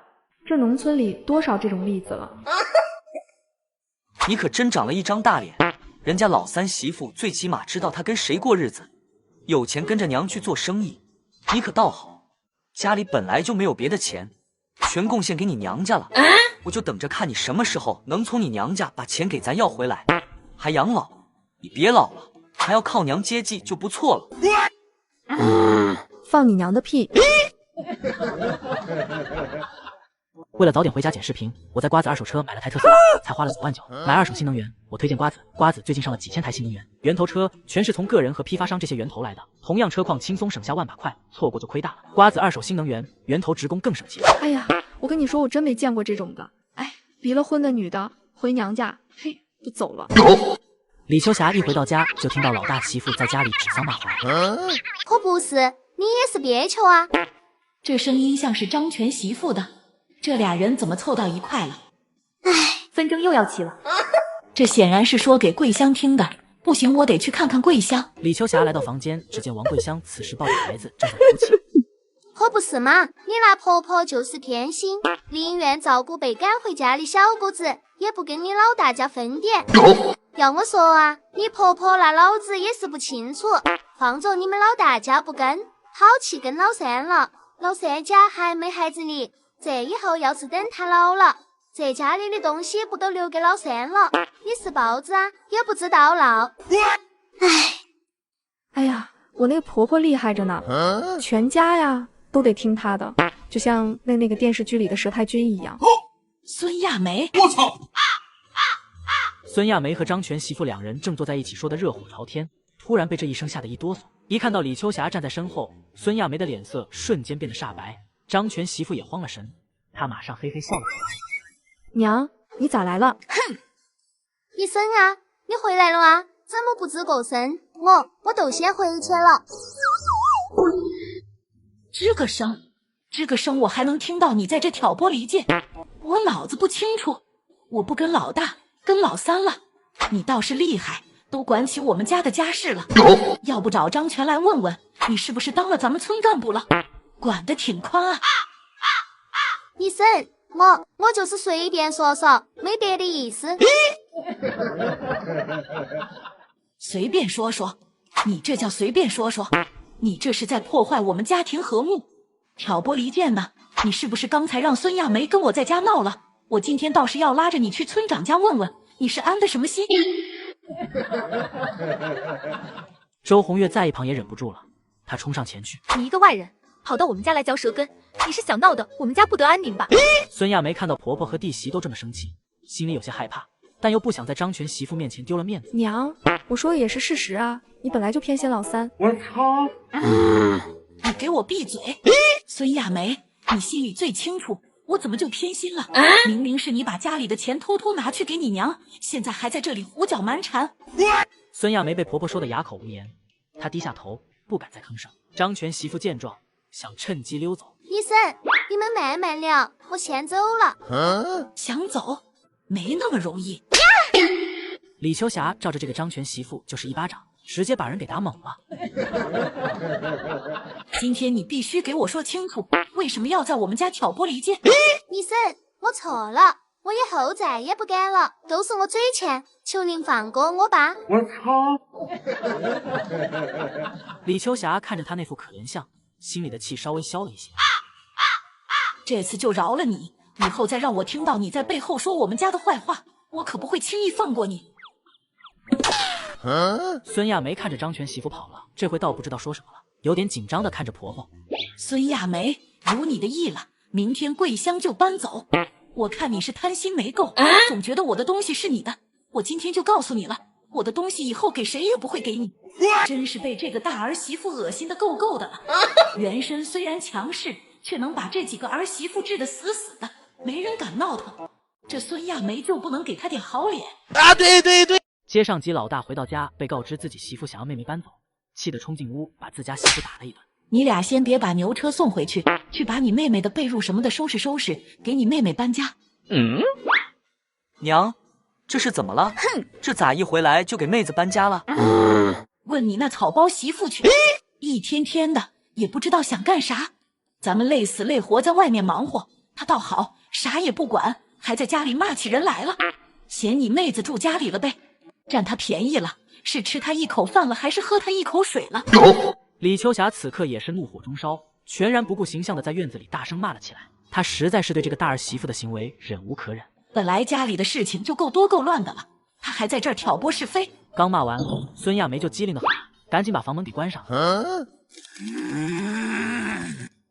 这农村里多少这种例子了。你可真长了一张大脸，人家老三媳妇最起码知道他跟谁过日子，有钱跟着娘去做生意，你可倒好，家里本来就没有别的钱，全贡献给你娘家了，我就等着看你什么时候能从你娘家把钱给咱要回来，还养老，你别老了，还要靠娘接济就不错了。放你娘的屁！为了早点回家剪视频，我在瓜子二手车买了台特斯拉，才花了9万9。买二手新能源，我推荐瓜子。瓜子最近上了几千台新能源源头车，全是从个人和批发商这些源头来的，同样车况轻松省下万把块，错过就亏大了。瓜子二手新能源源头职工更省心。哎呀，我跟你说，我真没见过这种的。哎，离了婚的女的回娘家，嘿，就走了。李秋霞一回到家，就听到老大媳妇在家里指桑骂槐。可不是，你也是别求啊！这声音像是张全媳妇的。这俩人怎么凑到一块了？唉，纷争又要起了。这显然是说给桂香听的。不行，我得去看看桂香。李秋霞来到房间，只见王桂香此时抱着孩子正在哭泣。可不是嘛，你那婆婆就是偏心，宁愿照顾被赶回家的小姑子，也不跟你老大家分点。要我说啊，你婆婆那老子也是不清楚，放着你们老大家不跟，好气跟老三了。老三家还没孩子呢，这以后要是等他老了，这家里的东西不都留给老三了？你是豹子啊，也不知道闹。哎呀，我那个婆婆厉害着呢，全家呀都得听她的，就像那个电视剧里的佘太君一样。孙亚梅，我操！孙亚梅和张全媳妇两人正坐在一起说的热火朝天，突然被这一声吓得一哆嗦。一看到李秋霞站在身后，孙亚梅的脸色瞬间变得煞白，张全媳妇也慌了神，她马上嘿嘿笑了出来。娘，你咋来了？哼，你孙啊，你回来了啊？怎么不吱个声？我都先回去了。吱个声，我还能听到你在这挑拨离间。我脑子不清楚，我不跟老大，跟老三了。你倒是厉害，都管起我们家的家事了。要不找张全来问问，你是不是当了咱们村干部了？管得挺宽啊。你婶，我就是随便说说，没别的意思。随便说说，你这叫随便说说？你这是在破坏我们家庭和睦，挑拨离间呢。你是不是刚才让孙亚梅跟我在家闹了？我今天倒是要拉着你去村长家问问，你是安的什么心？周红月在一旁也忍不住了，她冲上前去。你一个外人跑到我们家来嚼舌根，你是想闹的我们家不得安宁吧？孙亚梅看到婆婆和弟媳都这么生气，心里有些害怕，但又不想在张全媳妇面前丢了面子。娘，我说的也是事实啊，你本来就偏心老三。我操！你给我闭嘴！孙亚梅，你心里最清楚，我怎么就偏心了？明明是你把家里的钱偷偷拿去给你娘，现在还在这里胡搅蛮缠。孙亚梅被婆婆说得哑口无言，她低下头，不敢再吭声。张全媳妇见状，想趁机溜走。医生，你们慢慢聊，我先走了。想走？没那么容易。李秋霞照着这个张全媳妇就是一巴掌，直接把人给打懵了。今天你必须给我说清楚，为什么要在我们家挑拨离间？医生，我错了，我以后再也不敢了，都是我嘴欠，求您放过我吧。我操！李秋霞看着他那副可怜相，心里的气稍微消了一些。这次就饶了你，以后再让我听到你在背后说我们家的坏话，我可不会轻易放过你。孙亚梅看着张全媳妇跑了，这回倒不知道说什么了，有点紧张的看着婆婆。孙亚梅，如你的意了，明天桂香就搬走。我看你是贪心没够，总觉得我的东西是你的。我今天就告诉你了，我的东西以后给谁也不会给你。真是被这个大儿媳妇恶心的够够的了。原身虽然强势，却能把这几个儿媳妇治得死死的，没人敢闹腾。这孙亚梅就不能给他点好脸啊？对。接上集老大回到家，被告知自己媳妇想要妹妹搬走，气得冲进屋，把自家媳妇打了一顿。你俩先别把牛车送回去，去把你妹妹的被褥什么的收拾收拾，给你妹妹搬家。娘，这是怎么了？哼，这咋一回来就给妹子搬家了？问你那草包媳妇去，一天天的也不知道想干啥。咱们累死累活在外面忙活，她倒好，啥也不管，还在家里骂起人来了，嫌你妹子住家里了呗，占她便宜了，是吃她一口饭了，还是喝她一口水了？李秋霞此刻也是怒火中烧，全然不顾形象的在院子里大声骂了起来。她实在是对这个大儿媳妇的行为忍无可忍。本来家里的事情就够多够乱的了，她还在这儿挑拨是非。刚骂完，孙亚梅就机灵的很，赶紧把房门给关上。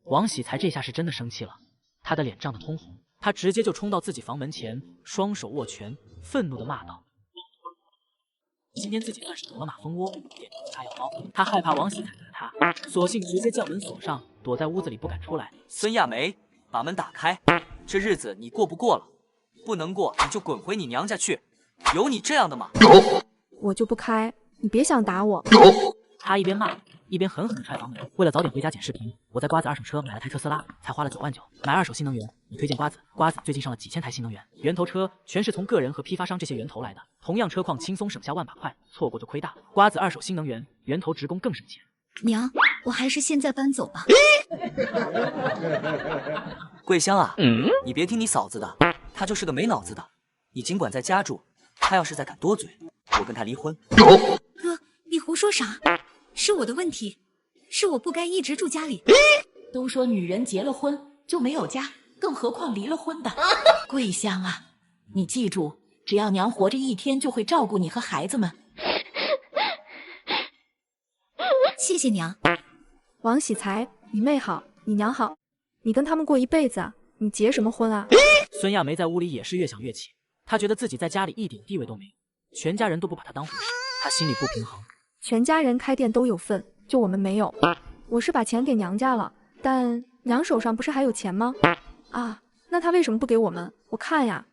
王喜才这下是真的生气了，他的脸涨得通红，他直接就冲到自己房门前，双手握拳，愤怒的骂道：今天自己算是躲了马蜂窝，点头叉腰包。他害怕王喜踩着他，索性直接将门锁上，躲在屋子里不敢出来。孙亚梅，把门打开，这日子你过不过了？不能过你就滚回你娘家去，有你这样的吗？我就不开，你别想打我。他一边骂一边狠狠地踹房门。为了早点回家剪视频，我在瓜子二手车买了台特斯拉，才花了9万9。买二手新能源，你推荐瓜子？瓜子最近上了几千台新能源，源头车全是从个人和批发商这些源头来的，同样车况轻松省下万把块，错过就亏大。瓜子二手新能源，源头职工更省钱。娘，我还是现在搬走吧。桂香啊，你别听你嫂子的，她就是个没脑子的。你尽管在家住，她要是再敢多嘴，我跟她离婚。哥，你胡说啥？是我的问题，是我不该一直住家里。都说女人结了婚就没有家，更何况离了婚的。桂香啊，你记住，只要娘活着一天，就会照顾你和孩子们。谢谢娘。王喜才，你妹好，你娘好，你跟他们过一辈子，你结什么婚啊？孙亚梅在屋里也是越想越气，她觉得自己在家里一点地位都没有，全家人都不把她当回事，她心里不平衡。全家人开店都有份，就我们没有。我是把钱给娘家了，但娘手上不是还有钱吗？啊，那她为什么不给我们？我看呀，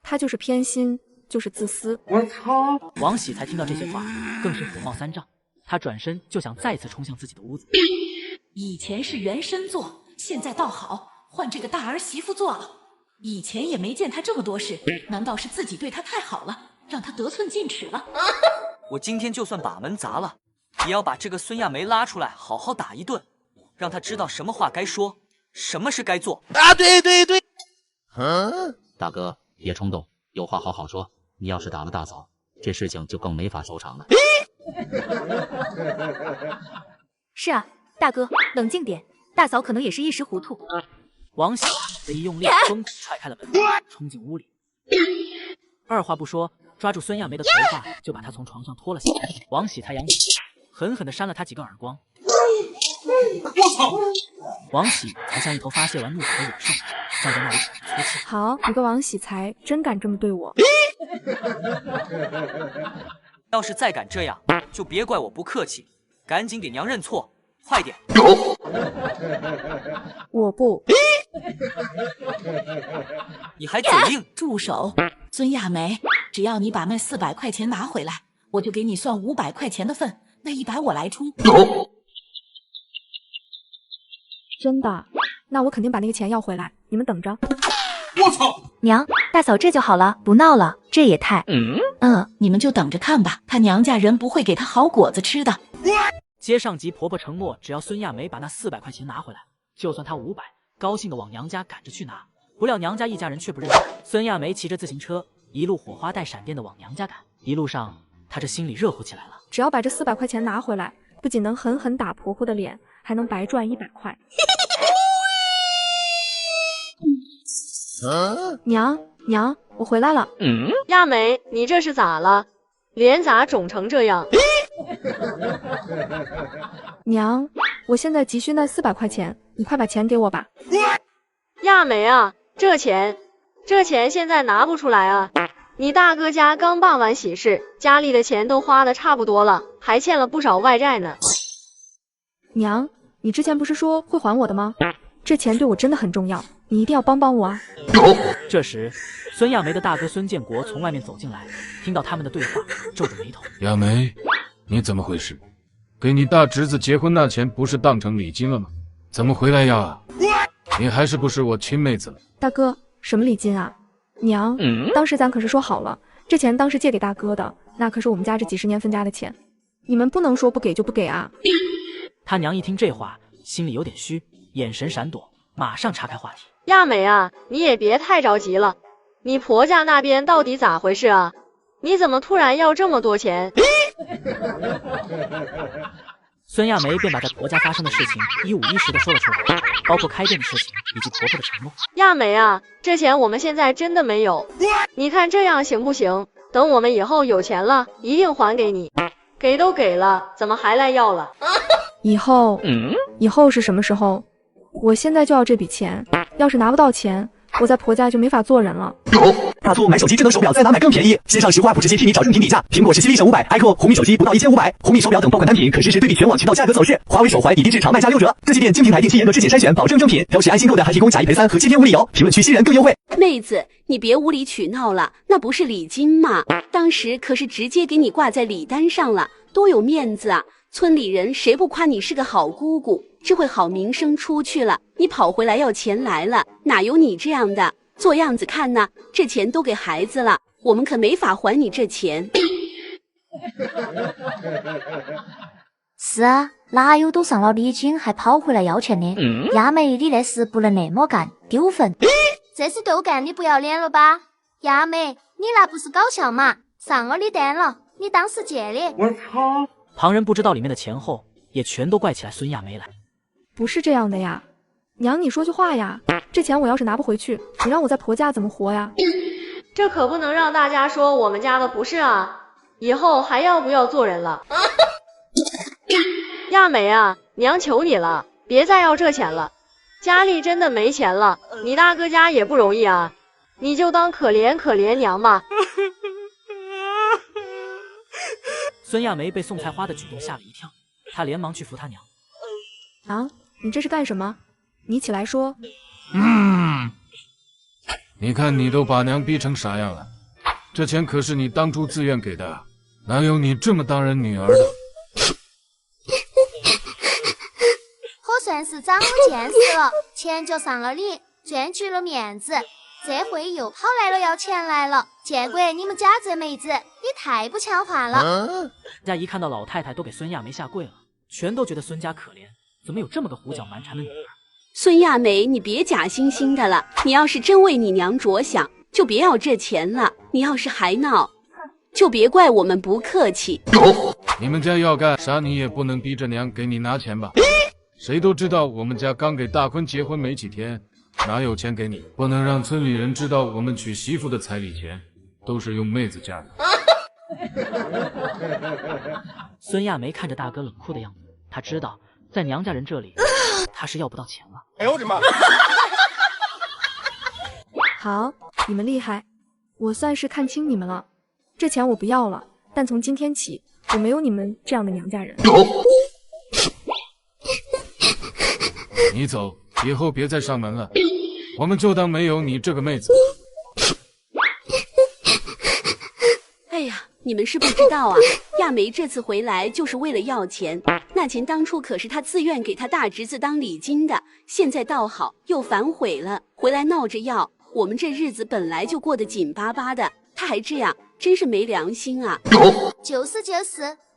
她就是偏心，就是自私。我操！王喜才听到这些话，更是火冒三丈，他转身就想再次冲向自己的屋子。以前是原身做，现在倒好，换这个大儿媳妇做了。以前也没见她这么多事，难道是自己对她太好了，让她得寸进尺了？我今天就算把门砸了，也要把这个孙亚梅拉出来，好好打一顿，让她知道什么话该说，什么是该做。啊，对。大哥，别冲动，有话好好说。你要是打了大嫂，这事情就更没法收场了。是啊，大哥，冷静点，大嫂可能也是一时糊涂。王喜才一用力，疯踹开了门，冲进屋里，二话不说，抓住孙亚梅的头发，就把她从床上拖了下来。王喜才扬起，狠狠地扇了她几个耳光。我操！王喜才像一头发泄完怒火的野兽，站在那里喘着粗气。好，你个王喜才真敢这么对我！要是再敢这样，就别怪我不客气，赶紧给娘认错，快点！我不。你还嘴硬？住手！孙亚梅，只要你把那400块钱拿回来，我就给你算500块钱的份，那100我来出。真的？那我肯定把那个钱要回来，你们等着。我操！娘，大嫂这就好了，不闹了，这也太……你们就等着看吧，他娘家人不会给他好果子吃的。接上集婆婆承诺，只要孙亚梅把那400块钱拿回来，就算她500，高兴的往娘家赶着去拿。不料娘家一家人却不认她。孙亚梅骑着自行车，一路火花带闪电的往娘家赶。一路上，她这心里热乎起来了。只要把这400块钱拿回来，不仅能狠狠打婆婆的脸，还能白赚100块。娘，我回来了。亚梅，你这是咋了？脸咋肿成这样？娘，我现在急需那400块钱，你快把钱给我吧。亚梅啊，这钱现在拿不出来啊！你大哥家刚办完喜事，家里的钱都花的差不多了，还欠了不少外债呢。娘，你之前不是说会还我的吗？这钱对我真的很重要，你一定要帮帮我啊！这时，孙亚梅的大哥孙建国从外面走进来，听到他们的对话，皱着眉头。亚梅，你怎么回事？给你大侄子结婚那钱不是当成礼金了吗？怎么回来呀？你还是不是我亲妹子了？大哥，什么礼金啊？娘，当时咱可是说好了，这钱当时借给大哥的，那可是我们家这几10年分家的钱，你们不能说不给就不给啊！他娘一听这话，心里有点虚，眼神闪躲，马上岔开话题。亚梅啊，你也别太着急了，你婆家那边到底咋回事啊？你怎么突然要这么多钱？孙亚梅便把在婆家发生的事情一五一十的说了出来，包括开店的事情以及婆婆的承诺。亚梅啊，这钱我们现在真的没有，你看这样行不行？等我们以后有钱了，一定还给你。给都给了，怎么还来要了？以后是什么时候？我现在就要这笔钱，要是拿不到钱，我在婆家就没法做人了。大促买手机智能手表在哪买更便宜？线上10户 App 直接替你找正品比价，苹果17V省500，iQOO 红米手机不到1500，红米手表等爆款单品可实时对比全网渠道价格走势。华为手环已定至场卖价6折。这些店经平台定期严格质检筛选，保证正品，表示安心购的还提供假1赔3和7天无理由。评论区新人更优惠。妹子，你别无理取闹了，那不是礼金吗？当时可是直接给你挂在礼单上了，多有面子啊！村里人谁不夸你是个好姑姑？这会好名声出去了，你跑回来要钱来了，哪有你这样的？做样子看呢，这钱都给孩子了，我们可没法还你这钱。是啊，哪有都上了礼金还跑回来要钱的？亚梅，你那事不能那么干，丢分。这是都干的不要脸了吧？亚梅，你那不是搞笑嘛？上了礼单了，你当时借的。我操！旁人不知道里面的前后，也全都怪起来孙亚梅来。不是这样的呀，娘，你说句话呀！这钱我要是拿不回去，你让我在婆家怎么活呀？这可不能让大家说我们家的不是啊！以后还要不要做人了？亚梅啊，娘求你了，别再要这钱了，家里真的没钱了，你大哥家也不容易啊，你就当可怜可怜娘吧。孙亚梅被送菜花的举动吓了一跳，她连忙去扶她娘。娘，你这是干什么？你起来说。你看你都把娘逼成啥样了？这钱可是你当初自愿给的，哪有你这么当人女儿的？我算是长了见识了，钱就上了礼，赚取了面子，这回又跑来了要钱来了。见鬼，你们家这妹子也太不像话了！大家一看到老太太都给孙亚梅下跪了，全都觉得孙家可怜，怎么有这么个胡搅蛮缠的女儿？孙亚梅，你别假惺惺的了，你要是真为你娘着想，就别要这钱了。你要是还闹，就别怪我们不客气。你们家要干啥，你也不能逼着娘给你拿钱吧？谁都知道我们家刚给大坤结婚没几天，哪有钱给你？不能让村里人知道我们娶媳妇的彩礼钱都是用妹子嫁的。孙亚梅看着大哥冷酷的样子，她知道在娘家人这里，她是要不到钱了。哎呦我的妈！好，你们厉害，我算是看清你们了。这钱我不要了，但从今天起，我没有你们这样的娘家人。你走，以后别再上门了，我们就当没有你这个妹子。哎呀，你们是不知道啊，亚梅这次回来就是为了要钱，那钱当初可是她自愿给她大侄子当礼金的，现在倒好，又反悔了，回来闹着要。我们这日子本来就过得紧巴巴的，他还这样，真是没良心啊！就是，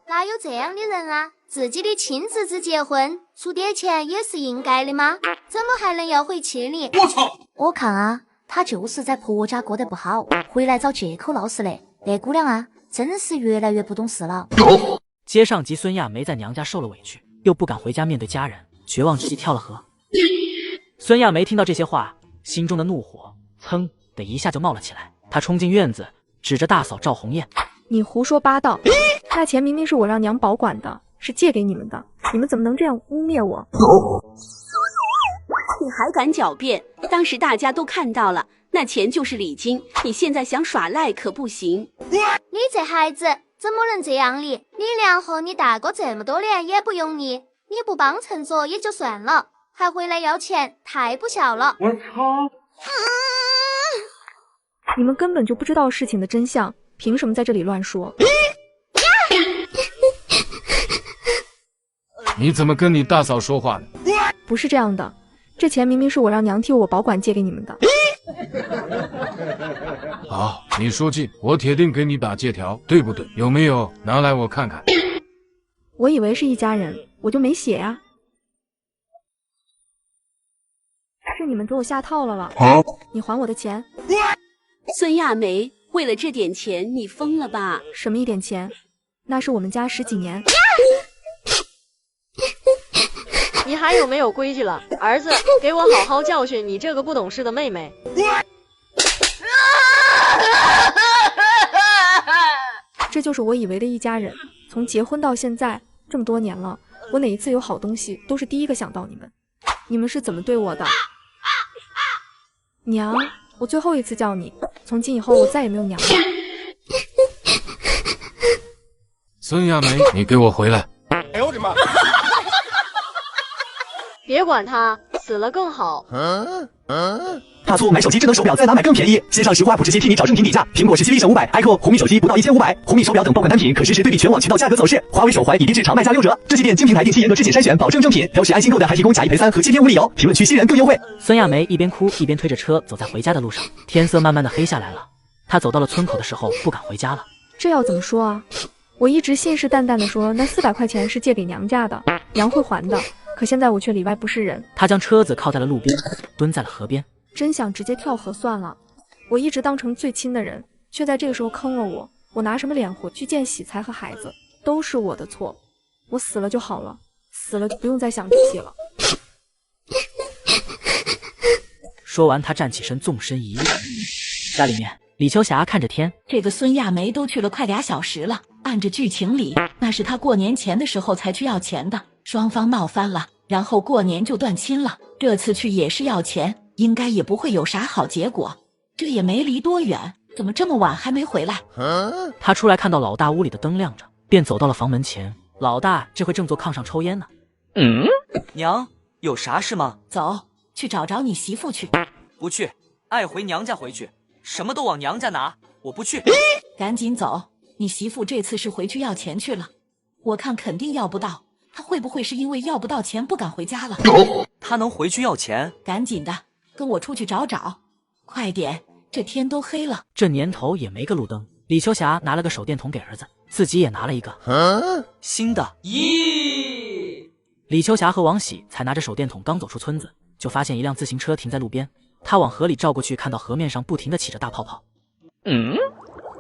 哪有这样的人啊？自己的亲侄子结婚，出点钱也是应该的吗？怎么还能要回气呢？我操！我看啊，他就是在婆家过得不好，回来找借口闹事嘞。那姑娘啊，真是越来越不懂事了。接上集，孙亚梅在娘家受了委屈，又不敢回家面对家人，绝望之际跳了河。孙亚梅听到这些话，心中的怒火噌的一下就冒了起来。她冲进院子，指着大嫂赵红艳：“你胡说八道！那钱明明是我让娘保管的，是借给你们的，你们怎么能这样污蔑我？”你还敢狡辩？当时大家都看到了，那钱就是礼金，你现在想耍赖可不行。你这孩子怎么能这样哩？你娘和你大哥这么多年也不用你，你不帮衬着也就算了，还回来要钱，太不孝了！我操！你们根本就不知道事情的真相，凭什么在这里乱说？你怎么跟你大嫂说话呢？不是这样的，这钱明明是我让娘替我保管借给你们的。好，你说尽，我铁定给你打借条，对不对？有没有？拿来我看看。我以为是一家人，我就没写呀。是你们给我下套了。你还我的钱。孙亚梅，为了这点钱，你疯了吧？什么一点钱？那是我们家10几年。你还有没有规矩了？儿子，给我好好教训你这个不懂事的妹妹。这就是我以为的一家人，从结婚到现在这么多年了，我哪一次有好东西都是第一个想到你们。你们是怎么对我的？娘，我最后一次叫你，从今以后我再也没有娘了。孙亚梅，你给我回来！哎呦我的妈！别管他，死了更好。大促买手机智能手表再哪买更便宜？线上实话不直接替你找正品底价。苹果10系立省500，iQOO 红米手机不到1500，红米手表等爆款单品可实时对比全网渠道价格走势。华为手环已定制场卖价6折。这些店经平台定期严格质检筛选，保证正品，标识安心购的还提供假1赔3和7天无理由。评论区新人更优惠。孙亚梅一边哭一边推着车走在回家的路上，天色慢慢的黑下来了。她走到了村口的时候，不敢回家了。这要怎么说啊？我一直信誓旦旦的说那400块钱是借给娘家的，娘会还的。可现在我却里外不是人。她将车子靠在了路边，蹲在了河边。真想直接跳河算了，我一直当成最亲的人，却在这个时候坑了我。我拿什么脸活去见喜才和孩子？都是我的错。我死了就好了，死了就不用再想这些了。说完，他站起身，纵身一跃。家里面，李秋霞看着天，这个孙亚梅都去了快2小时了，按着剧情里，那是她过年前的时候才去要钱的，双方闹翻了，然后过年就断亲了。这次去也是要钱，应该也不会有啥好结果。这也没离多远，怎么这么晚还没回来？他出来看到老大屋里的灯亮着，便走到了房门前。老大这会正坐炕上抽烟呢。娘，有啥事吗？走，去找找你媳妇去。不去，爱回娘家回去，什么都往娘家拿，我不去。赶紧走，你媳妇这次是回去要钱去了，我看肯定要不到。她会不会是因为要不到钱不敢回家了？她能回去要钱？赶紧的，跟我出去找找，快点，这天都黑了。这年头也没个路灯。李秋霞拿了个手电筒给儿子，自己也拿了一个。新的。咦！李秋霞和王喜才拿着手电筒刚走出村子，就发现一辆自行车停在路边。他往河里照过去，看到河面上不停地起着大泡泡。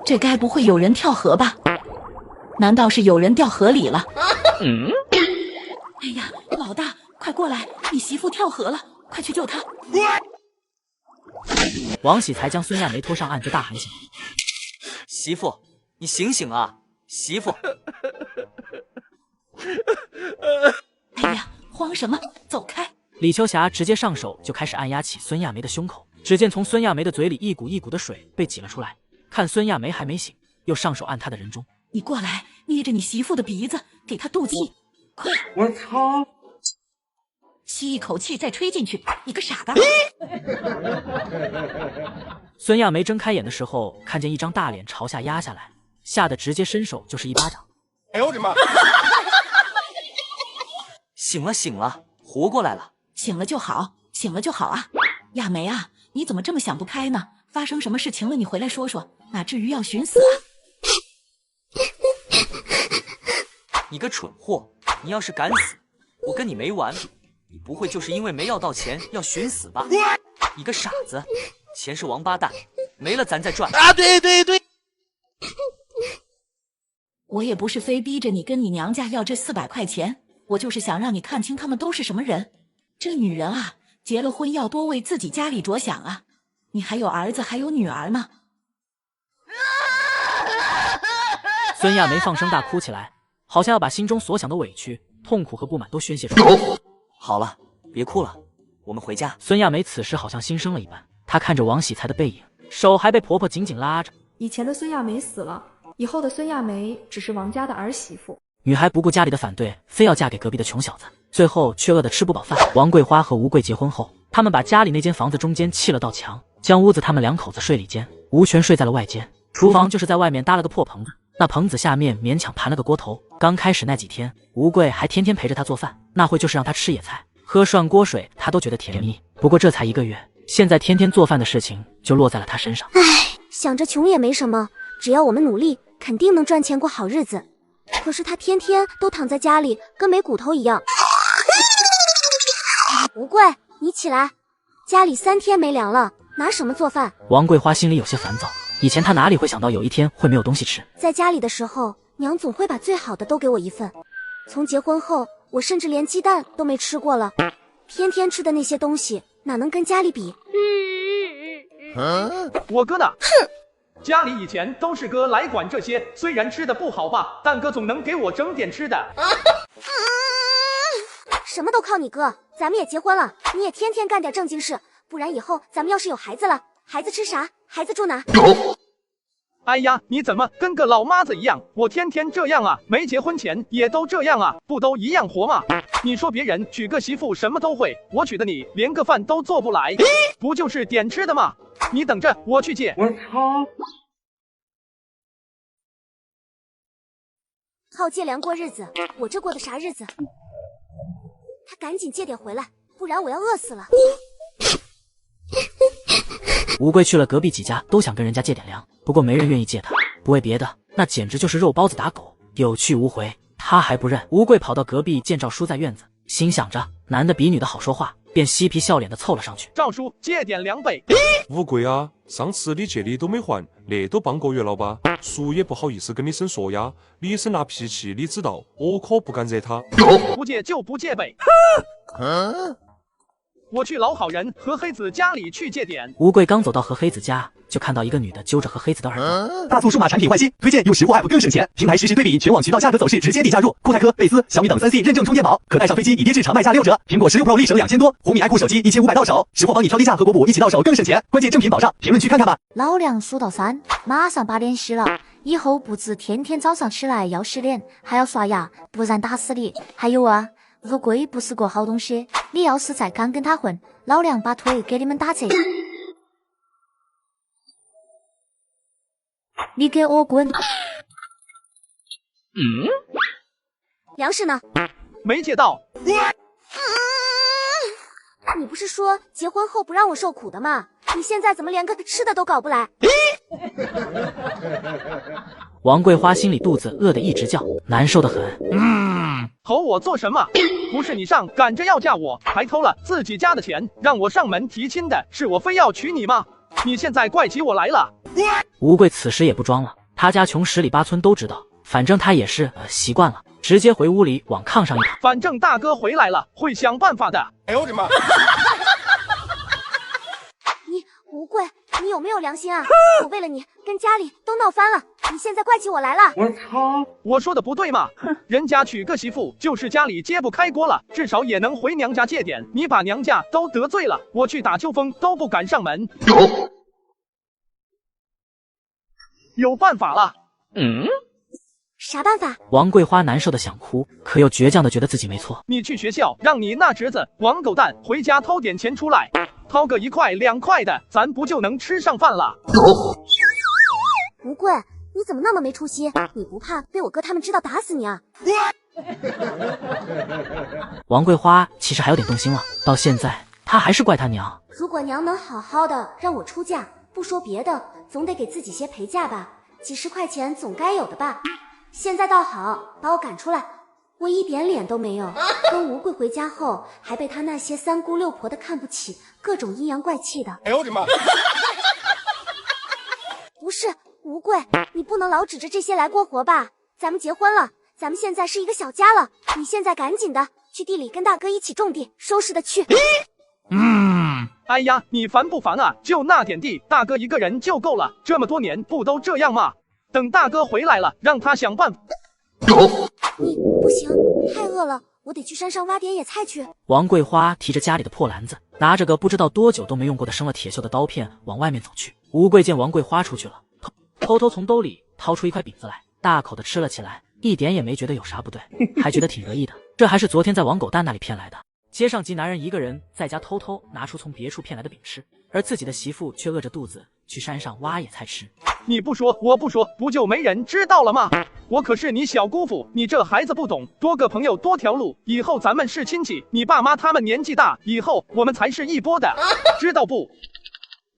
这该不会有人跳河吧？难道是有人掉河里了？哎呀，老大，快过来！你媳妇跳河了，快去救她！王喜才将孙亚梅拖上岸，就大喊起来：“媳妇，你醒醒啊！媳妇！”哎呀，慌什么？走开！李秋霞直接上手就开始按压起孙亚梅的胸口，只见从孙亚梅的嘴里一股一股的水被挤了出来。看孙亚梅还没醒，又上手按她的人中。你过来，捏着你媳妇的鼻子，给她肚脐，快！我操！吸一口气再吹进去，你个傻蛋！孙亚梅睁开眼的时候，看见一张大脸朝下压下来，吓得直接伸手就是一巴掌。哎呦我的妈！醒了醒了，活过来了。醒了就好，醒了就好啊！亚梅啊，你怎么这么想不开呢？发生什么事情了？你回来说说，哪至于要寻死啊？你个蠢货！你要是敢死，我跟你没完！你不会就是因为没要到钱要寻死吧？你个傻子！钱是王八蛋，没了咱再赚。啊，对对对。我也不是非逼着你跟你娘家要这400块钱，我就是想让你看清他们都是什么人。这女人啊，结了婚要多为自己家里着想啊！你还有儿子还有女儿呢。孙亚梅放声大哭起来，好像要把心中所想的委屈、痛苦和不满都宣泄出来。好了，别哭了，我们回家。孙亚梅此时好像心生了一般，她看着王喜才的背影，手还被婆婆紧紧拉着。以前的孙亚梅死了，以后的孙亚梅只是王家的儿媳妇。女孩不顾家里的反对，非要嫁给隔壁的穷小子，最后却饿得吃不饱饭。王桂花和吴贵结婚后，他们把家里那间房子中间砌了道墙，将屋子他们2口子睡里间，吴全睡在了外间。厨房就是在外面搭了个破棚子，那棚子下面勉强盘了个锅头。刚开始那几天，吴贵还天天陪着他做饭，那会就是让他吃野菜、喝涮锅水，他都觉得甜蜜。不过这才1个月，现在天天做饭的事情就落在了他身上。唉，想着穷也没什么，只要我们努力，肯定能赚钱过好日子。可是他天天都躺在家里，跟没骨头一样。吴贵，你起来，家里3天没粮了，拿什么做饭？王桂花心里有些烦躁，以前她哪里会想到有一天会没有东西吃。在家里的时候，娘总会把最好的都给我一份。从结婚后，我甚至连鸡蛋都没吃过了，天天吃的那些东西哪能跟家里比？我哥呢？哼！家里以前都是哥来管这些，虽然吃的不好吧，但哥总能给我整点吃的。什么都靠你哥，咱们也结婚了，你也天天干点正经事，不然以后咱们要是有孩子了，孩子吃啥？孩子住哪？哎呀，你怎么跟个老妈子一样？我天天这样啊，没结婚前也都这样啊，不都一样活吗？你说别人娶个媳妇什么都会，我娶的你连个饭都做不来，不就是点吃的吗？你等着，我去借。我操！靠借粮过日子，我这过的啥日子？他赶紧借点回来，不然我要饿死了。吴贵去了隔壁几家，都想跟人家借点粮，不过没人愿意借他，不为别的，那简直就是肉包子打狗，有去无回。他还不认。吴贵跑到隔壁见赵叔在院子，心想着男的比女的好说话，便嬉皮笑脸的凑了上去。赵叔，借点粮呗。吴贵啊，上次你借的都没还，那都半个月了吧？叔也不好意思跟你生说呀，你生那脾气你知道，我可不敢惹他。不借就不借呗。我去老好人何黑子家里去借点。吴贵刚走到何黑子家，就看到一个女的揪着何黑子的耳朵。大促数码产品换新，推荐用识货 app 更省钱。平台实时对比全网渠道价格走势，直接底价入。酷泰科、贝斯、小米等3C 认证充电宝，可带上飞机，已跌至常卖价6折。苹果16 Pro 立省2000多，红米 iQOO 手机1500到手，识货帮你挑低价和国补一起到手更省钱。关键正品保障，评论区看看吧。老梁数到3，马上8点10了，以后不止天天早上起来要洗脸，还要刷牙，不然打死你。还有啊，乌龟不是个好东西，你要是再敢跟他混，老梁把腿给你们打折。你给我滚！粮食呢？没借到。你不是说结婚后不让我受苦的吗？你现在怎么连个吃的都搞不来？王桂花心里肚子饿得一直叫，难受得很。吼我做什么？不是你上赶着要嫁我，还偷了自己家的钱，让我上门提亲的，是我非要娶你吗？你现在怪起我来了。吴贵此时也不装了，他家穷10里8村都知道，反正他也是习惯了，直接回屋里往炕上一躺。反正大哥回来了，会想办法的。哎呦我的妈！你吴贵，你有没有良心啊？我为了你跟家里都闹翻了，你现在怪起我来了？我操！我说的不对吗？人家娶个媳妇就是家里揭不开锅了，至少也能回娘家借点。你把娘家都得罪了，我去打秋风都不敢上门。有办法了。啥办法？王桂花难受的想哭，可又倔强的觉得自己没错。你去学校让你那侄子王狗蛋回家偷点钱出来，掏个1块2块的，咱不就能吃上饭了？吴贵，你怎么那么没出息？你不怕被我哥他们知道打死你啊？王桂花其实还有点动心了，到现在他还是怪他娘。如果娘能好好的让我出嫁，不说别的，总得给自己些陪嫁吧，几十块钱总该有的吧。现在倒好，把我赶出来，我一点脸都没有。跟吴贵回家后，还被他那些三姑六婆的看不起，各种阴阳怪气的。哎呦我的妈！不是吴贵，你不能老指着这些来过活吧？咱们结婚了，咱们现在是一个小家了，你现在赶紧的去地里跟大哥一起种地，收拾的去。哎呀，你烦不烦啊？就那点地，大哥一个人就够了，这么多年不都这样吗？等大哥回来了，让他想办法。你不行，太饿了，我得去山上挖点野菜去。王桂花提着家里的破篮子，拿着个不知道多久都没用过的生了铁锈的刀片往外面走去。吴贵见王桂花出去了，偷偷从兜里掏出一块饼子来，大口的吃了起来，一点也没觉得有啥不对，还觉得挺得意的。这还是昨天在王狗蛋那里骗来的。街上及男人一个人在家偷偷拿出从别处骗来的饼吃，而自己的媳妇却饿着肚子去山上挖野菜吃。你不说我不说，不就没人知道了吗？我可是你小姑父，你这孩子不懂，多个朋友多条路，以后咱们是亲戚，你爸妈他们年纪大，以后我们才是一波的，知道不？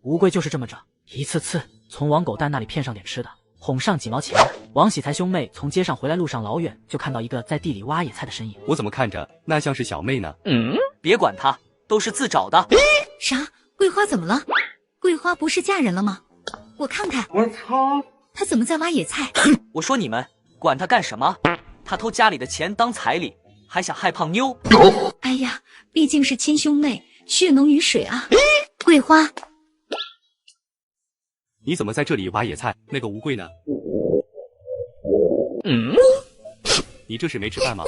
吴贵就是这么着，一次次从王狗蛋那里骗上点吃的，哄上几毛钱。王喜才兄妹从街上回来路上，老远就看到一个在地里挖野菜的身影。我怎么看着那像是小妹呢？别管她，都是自找的。啥？桂花怎么了？桂花不是嫁人了吗？我看看。我操！她怎么在挖野菜？我说你们管她干什么？她偷家里的钱当彩礼，还想害胖妞。哎呀，毕竟是亲兄妹，血浓于水啊。桂花，你怎么在这里挖野菜？那个吴贵呢？你这是没吃饭吗？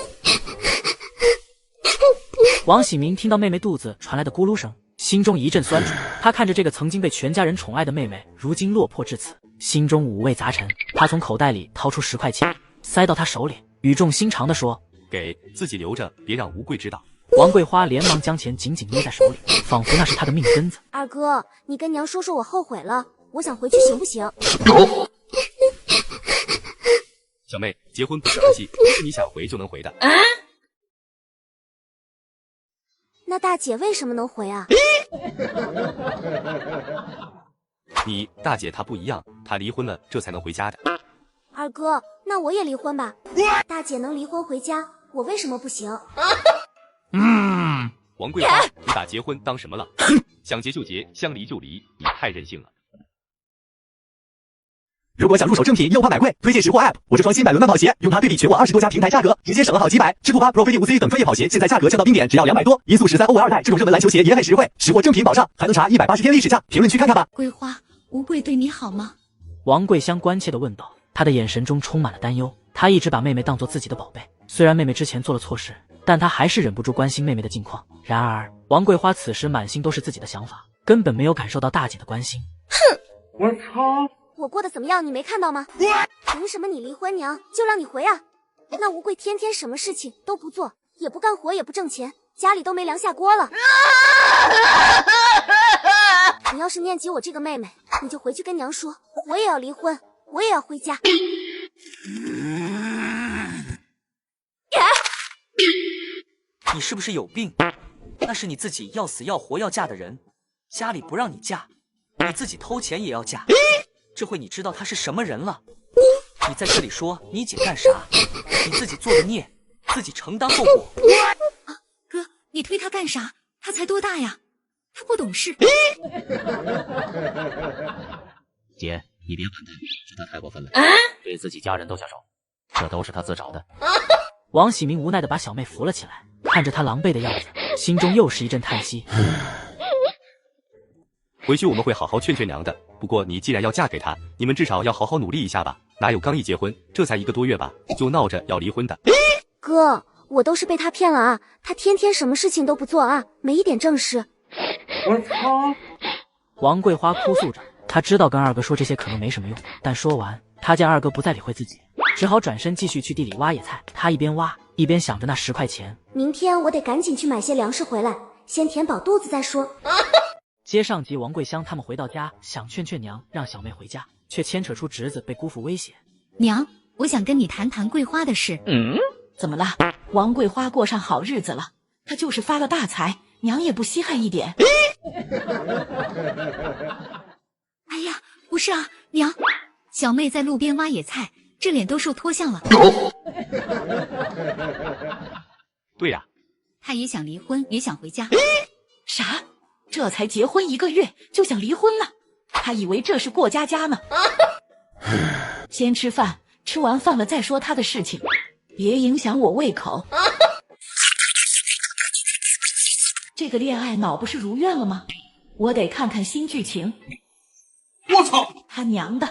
王喜明听到妹妹肚子传来的咕噜声，心中一阵酸楚。他看着这个曾经被全家人宠爱的妹妹，如今落魄至此，心中五味杂陈。他从口袋里掏出10块钱，塞到他手里，语重心长地说：“给自己留着，别让吴贵知道。”王桂花连忙将钱紧紧捏在手里，仿佛那是他的命根子。二哥，你跟娘说说我后悔了，我想回去行不行？小妹，结婚不是儿戏，不是你想回就能回的。那大姐为什么能回啊？你大姐她不一样，她离婚了，这才能回家的。二哥，那我也离婚吧。大姐能离婚回家，我为什么不行？王桂花，你把结婚当什么了？想结就结，想离就离，你太任性了。如果想入手正品又怕买贵，推荐识货 App。我这双新百伦慢跑鞋，用它对比全网20多家平台价格，直接省了好几百。智库趴 Pro Fit 5C 等专业跑鞋，现在价格降到冰点，只要200多。音速13 OL 2代这种热门篮球鞋也很实惠，识货正品保障，还能查180天历史价。评论区看看吧。桂花，吴贵对你好吗？王桂香关切地问道，她的眼神中充满了担忧。她一直把妹妹当作自己的宝贝，虽然妹妹之前做了错事，但她还是忍不住关心妹妹的近况。然而，王桂花此时满心都是自己的想法，根本没有感受到大姐的关心。哼！我操！我过得怎么样，你没看到吗？凭什么你离婚娘就让你回啊？那吴贵天天什么事情都不做，也不干活，也不挣钱，家里都没粮下锅了。你要是念及我这个妹妹，你就回去跟娘说，我也要离婚，我也要回家。你是不是有病？那是你自己要死要活要嫁的人，家里不让你嫁，你自己偷钱也要嫁。这回你知道她是什么人了。你在这里说你姐干啥？你自己做的孽，自己承担后果。哥，你推她干啥？她才多大呀？她不懂事。姐，你别管她，是她太过分了，对自己家人都下手，这都是她自找的。王喜明无奈地把小妹扶了起来，看着她狼狈的样子，心中又是一阵叹息。回去我们会好好劝劝娘的。不过你既然要嫁给他，你们至少要好好努力一下吧。哪有刚一结婚，这才1个多月吧，就闹着要离婚的？哥，我都是被他骗了啊！他天天什么事情都不做啊，没一点正事。我操！王桂花哭诉着，她知道跟二哥说这些可能没什么用，但说完，她见二哥不再理会自己，只好转身继续去地里挖野菜。她一边挖一边想着那10块钱。明天我得赶紧去买些粮食回来，先填饱肚子再说。接上集，王桂香他们回到家，想劝劝娘让小妹回家，却牵扯出侄子被姑父威胁。娘，我想跟你谈谈桂花的事。怎么了？王桂花过上好日子了，她就是发了大财，娘也不稀罕一点。哎呀，不是啊，娘，小妹在路边挖野菜，这脸都受脱相了。对呀，她也想离婚，也想回家。啥？这才结婚1个月就想离婚了？他以为这是过家家呢。先吃饭，吃完饭了再说他的事情，别影响我胃口。这个恋爱脑不是如愿了吗？我得看看新剧情。我操！他娘的，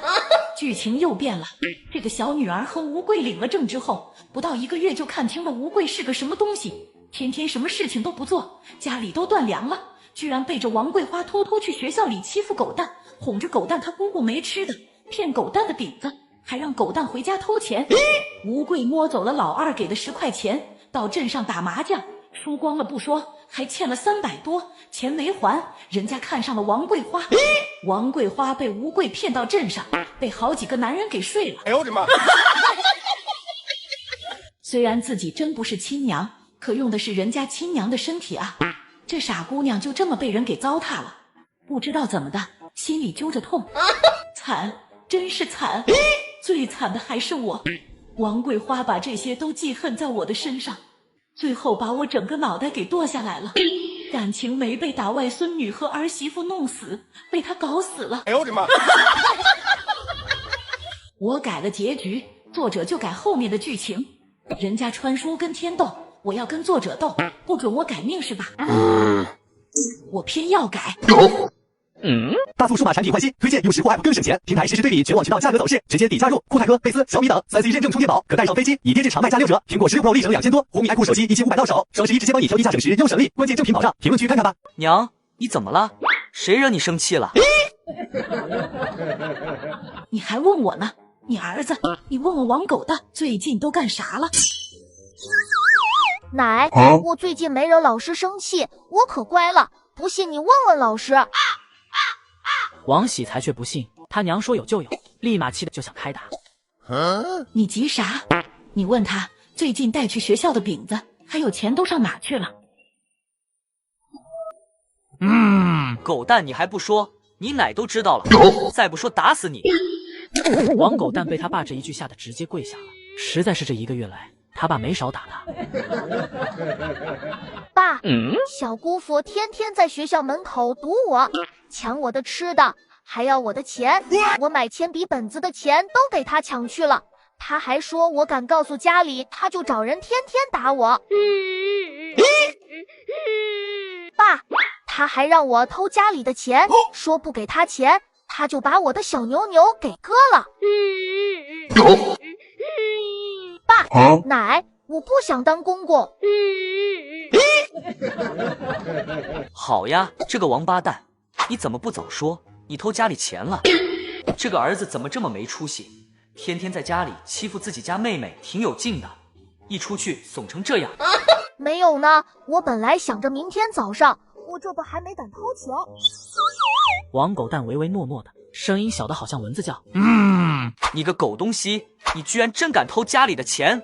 剧情又变了。这个小女儿和吴贵领了证之后，不到1个月就看清了吴贵是个什么东西，天天什么事情都不做，家里都断粮了，居然背着王桂花偷偷去学校里欺负狗蛋，哄着狗蛋他姑姑没吃的，骗狗蛋的饼子，还让狗蛋回家偷钱。吴贵摸走了老二给的10块钱，到镇上打麻将，输光了不说，还欠了300多，钱没还，人家看上了王桂花。王桂花被吴贵骗到镇上，被好几个男人给睡了。哎呦我的妈！虽然自己真不是亲娘，可用的是人家亲娘的身体啊！这傻姑娘就这么被人给糟蹋了，不知道怎么的，心里揪着痛，惨，真是惨！最惨的还是我，王桂花把这些都记恨在我的身上，最后把我整个脑袋给剁下来了。感情没被打外孙女和儿媳妇弄死，被他搞死了。哎呦我的妈！我改了结局，作者就改后面的剧情。人家川叔跟天斗，我要跟作者斗，不准我改命是吧？我偏要改。大促数码产品换新，推荐用识货 App 更省钱。平台实时对比全网渠道价格走势，直接抵加入酷派哥、贝斯、小米等3C 认证充电宝，可带上飞机，以跌至常卖价6折。苹果16 Pro 立省2000多，红米 iQOO 手机1500到手，双11直接帮你挑低价省时又省力，关键正品保障。评论区看看吧。娘，你怎么了？谁惹你生气了？你还问我呢？你儿子，你问问王狗的最近都干啥了？奶，我最近没惹老师生气，我可乖了，不信你问问老师。王喜才却不信，他娘说有就有，立马气得就想开打。你急啥？你问他最近带去学校的饼子还有钱都上哪去了？狗蛋你还不说，你奶都知道了，再不说打死你！王狗蛋被他爸这一句吓得直接跪下了，实在是这1个月来他爸没少打他。爸，小姑父天天在学校门口堵我，抢我的吃的，还要我的钱，我买铅笔本子的钱都给他抢去了。他还说我敢告诉家里，他就找人天天打我。爸，他还让我偷家里的钱，说不给他钱，他就把我的小牛牛给割了。爸，奶，我不想当公公。好呀，这个王八蛋，你怎么不早说？你偷家里钱了？这个儿子怎么这么没出息？天天在家里欺负自己家妹妹，挺有劲的，一出去怂成这样。没有呢，我本来想着明天早上，我这不还没敢掏钱。王狗蛋唯唯诺诺的，声音小的好像蚊子叫。你个狗东西，你居然真敢偷家里的钱！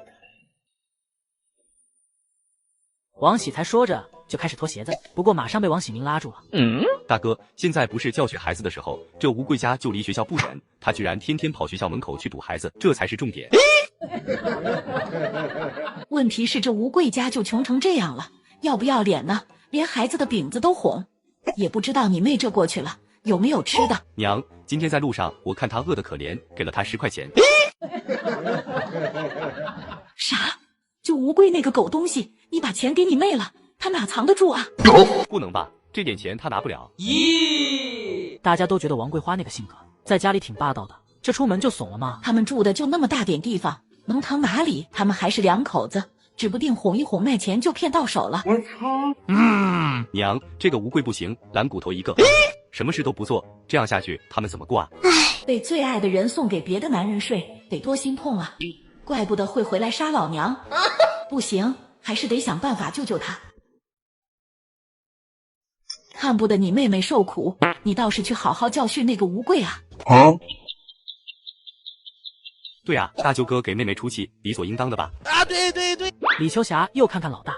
王喜才说着就开始脱鞋子，不过马上被王喜明拉住了。大哥，现在不是教训孩子的时候，这吴贵家就离学校不远，他居然天天跑学校门口去堵孩子，这才是重点。问题是这吴贵家就穷成这样了，要不要脸呢？连孩子的饼子都哄，也不知道你妹这过去了有没有吃的。娘，今天在路上我看他饿得可怜，给了他10块钱。啥？就吴贵那个狗东西，你把钱给你妹了，他哪藏得住啊？不能吧，这点钱他拿不了。咦，大家都觉得王桂花那个性格在家里挺霸道的，这出门就怂了吗？他们住的就那么大点地方，能藏哪里？他们还是2口子，指不定哄一哄卖钱就骗到手了。我操！娘，这个吴贵不行，懒骨头一个，什么事都不做，这样下去他们怎么过啊？被最爱的人送给别的男人睡，得多心痛啊！怪不得会回来杀老娘。不行，还是得想办法救救他。看不得你妹妹受苦，你倒是去好好教训那个吴贵啊！对啊，大舅哥给妹妹出气，理所应当的吧？李秋霞又看看老大，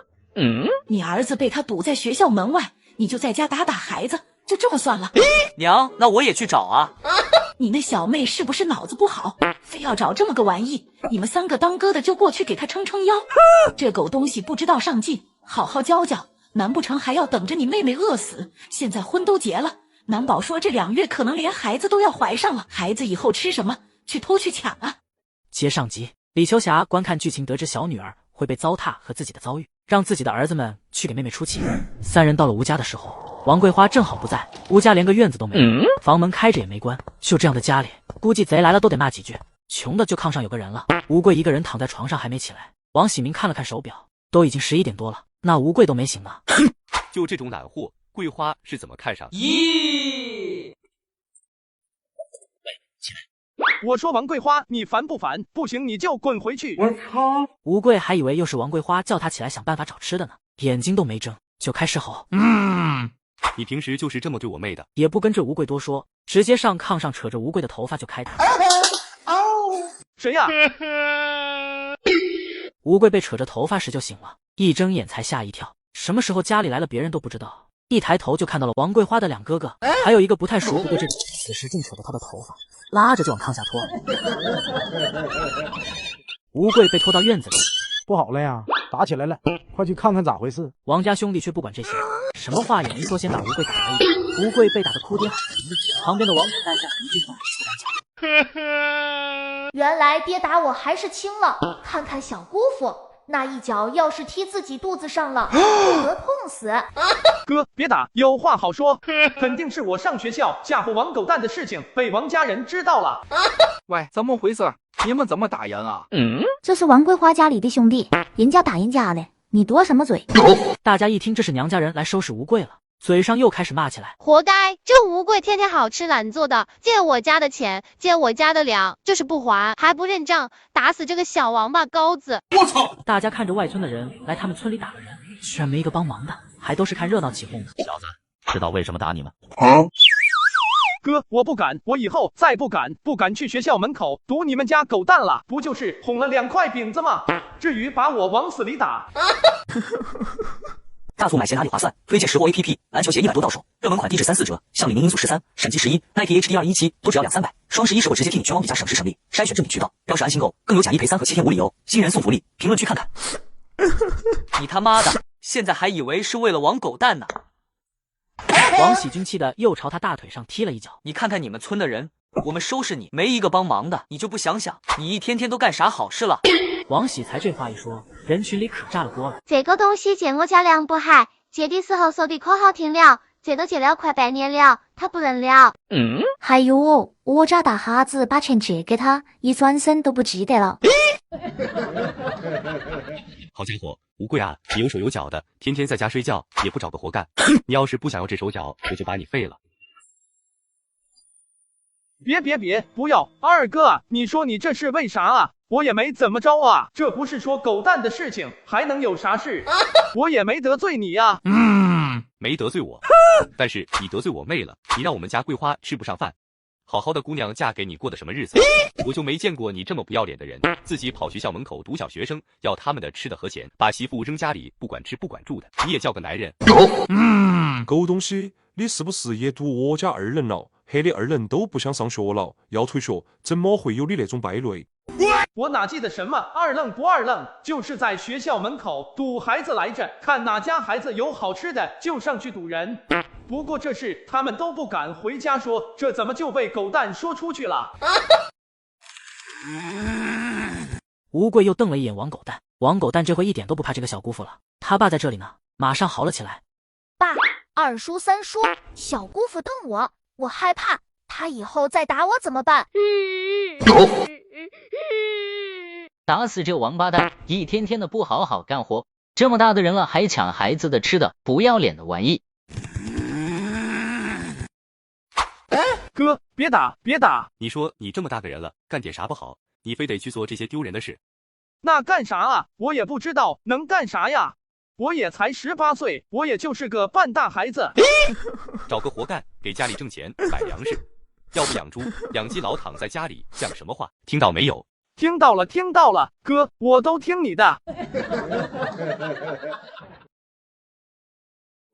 你儿子被他堵在学校门外，你就在家打打孩子，就这么算了？娘，那我也去找啊。你那小妹是不是脑子不好，非要找这么个玩意？你们3个当哥的就过去给他撑撑腰。这狗东西不知道上进，好好教教，难不成还要等着你妹妹饿死？现在婚都结了，难保说这2月可能连孩子都要怀上了，孩子以后吃什么？去偷去抢啊！接上集，李秋霞观看剧情，得知小女儿会被糟蹋和自己的遭遇，让自己的儿子们去给妹妹出气。3人到了吴家的时候，王桂花正好不在，吴家连个院子都没有，房门开着也没关，就这样的家里，估计贼来了都得骂几句。穷的就炕上有个人了。吴贵一个人躺在床上还没起来，王喜明看了看手表，都已经11点多了，那吴贵都没醒呢。就这种懒货，桂花是怎么看上？咦！我说王桂花，你烦不烦？不行你就滚回去！我操！吴贵还以为又是王桂花叫他起来想办法找吃的呢，眼睛都没睁就开始吼。你平时就是这么对我妹的？也不跟这吴贵多说，直接上炕上扯着吴贵的头发就开打。谁呀？吴贵被扯着头发时就醒了，一睁眼才吓一跳，什么时候家里来了别人都不知道。一抬头就看到了王桂花的2哥哥，还有一个不太熟不过这此时正扯着他的头发，拉着就往炕下拖。吴贵被拖到院子里，不好了呀，打起来了，快去看看咋回事。王家兄弟却不管这些，什么话也没说，先把吴贵打了一顿。吴贵被打得哭爹喊娘的，旁边的王子带下一句话不敢讲。原来爹打我还是轻了，看看小姑父那一脚，要是踢自己肚子上了，不得痛死。哥，别打，有话好说。肯定是我上学校嫁祸王狗蛋的事情被王家人知道了。喂，怎么回事？你们怎么打人啊？这是王桂花家里的兄弟，人家打人家的，你多什么嘴？大家一听这是娘家人来收拾吴贵了，嘴上又开始骂起来。活该，这吴贵天天好吃懒做的，借我家的钱，借我家的粮，就是不还，还不认账，打死这个小王八羔子！我操！大家看着外村的人来他们村里打了人，居然没一个帮忙的，还都是看热闹起哄的。小子，知道为什么打你吗？哥，我不敢，我以后再不敢去学校门口堵你们家狗蛋了。不就是哄了2块饼子吗？至于把我往死里打？大促买鞋哪里划算？推荐实货 APP， 篮球鞋100多到手，热门款低至3、4折，像李宁音速13、闪击11、Nike HD 217都只要200-300。双11时会直接替你全网比价省时省力，筛选正品渠道，标识安心购，更有假1赔3和7天无理由，新人送福利，评论区看看。你他妈的，现在还以为是为了王狗蛋呢。王喜军气的又朝他大腿上踢了一脚。你看看你们村的人，我们收拾你没一个帮忙的，你就不想想你一天天都干啥好事了？王喜才这话一说，人群里可炸了锅了。这个东西借我家梁不海，借的时候说的可好听了，借都借了快半年了，他不认了。还有哦，我家大哈子把钱借给他，一转身都不记得了。好家伙，吴贵啊，你有手有脚的，天天在家睡觉，也不找个活干。你要是不想要这手脚，我就把你废了。别，不要！二哥啊，你说你这是为啥啊？我也没怎么着啊，这不是说狗蛋的事情，还能有啥事？我也没得罪你啊。没得罪我，但是你得罪我妹了，你让我们家桂花吃不上饭。好好的姑娘嫁给你过的什么日子？我就没见过你这么不要脸的人，自己跑学校门口堵小学生，要他们的吃的和钱，把媳妇扔家里，不管吃不管住的，你也叫个男人？狗东西，你是不是也堵我家2人了？黑的2人都不想上学了，要退学，怎么会有你那种败类？我哪记得什么2愣不2愣，就是在学校门口堵孩子来着，看哪家孩子有好吃的就上去堵人。不过这事他们都不敢回家说，这怎么就被狗蛋说出去了？吴贵又瞪了一眼王狗蛋，王狗蛋这回一点都不怕这个小姑父了，他爸在这里呢，马上嚎了起来。爸，2叔3叔，小姑父瞪我，我害怕，他以后再打我怎么办？打死这王八蛋，一天天的不好好干活，这么大的人了还抢孩子的吃的，不要脸的玩意。哥，别打！你说你这么大个人了，干点啥不好？你非得去做这些丢人的事？那干啥啊？我也不知道能干啥呀。我也才18岁，我也就是个半大孩子。找个活干，给家里挣钱，买粮食。要不养猪、养鸡，老躺在家里，讲什么话？听到没有？听到了，哥，我都听你的。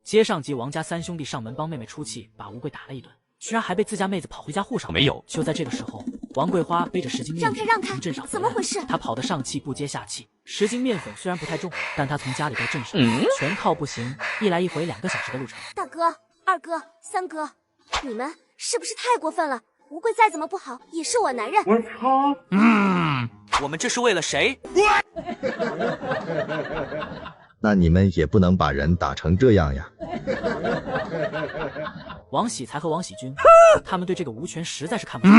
接上集，王家三兄弟上门帮妹妹出气，把吴贵打了一顿，居然还被自家妹子跑回家护上。没有。就在这个时候，王桂花背着10斤面粉从镇上回来，怎么回事？她跑得上气不接下气。10斤面粉虽然不太重，但她从家里到镇上，全靠步行，一来一回2个小时的路程。大哥、二哥、三哥，你们是不是太过分了？吴贵再怎么不好，也是我男人。我操！我们这是为了谁？那你们也不能把人打成这样呀！王喜才和王喜军，他们对这个吴权实在是看不上。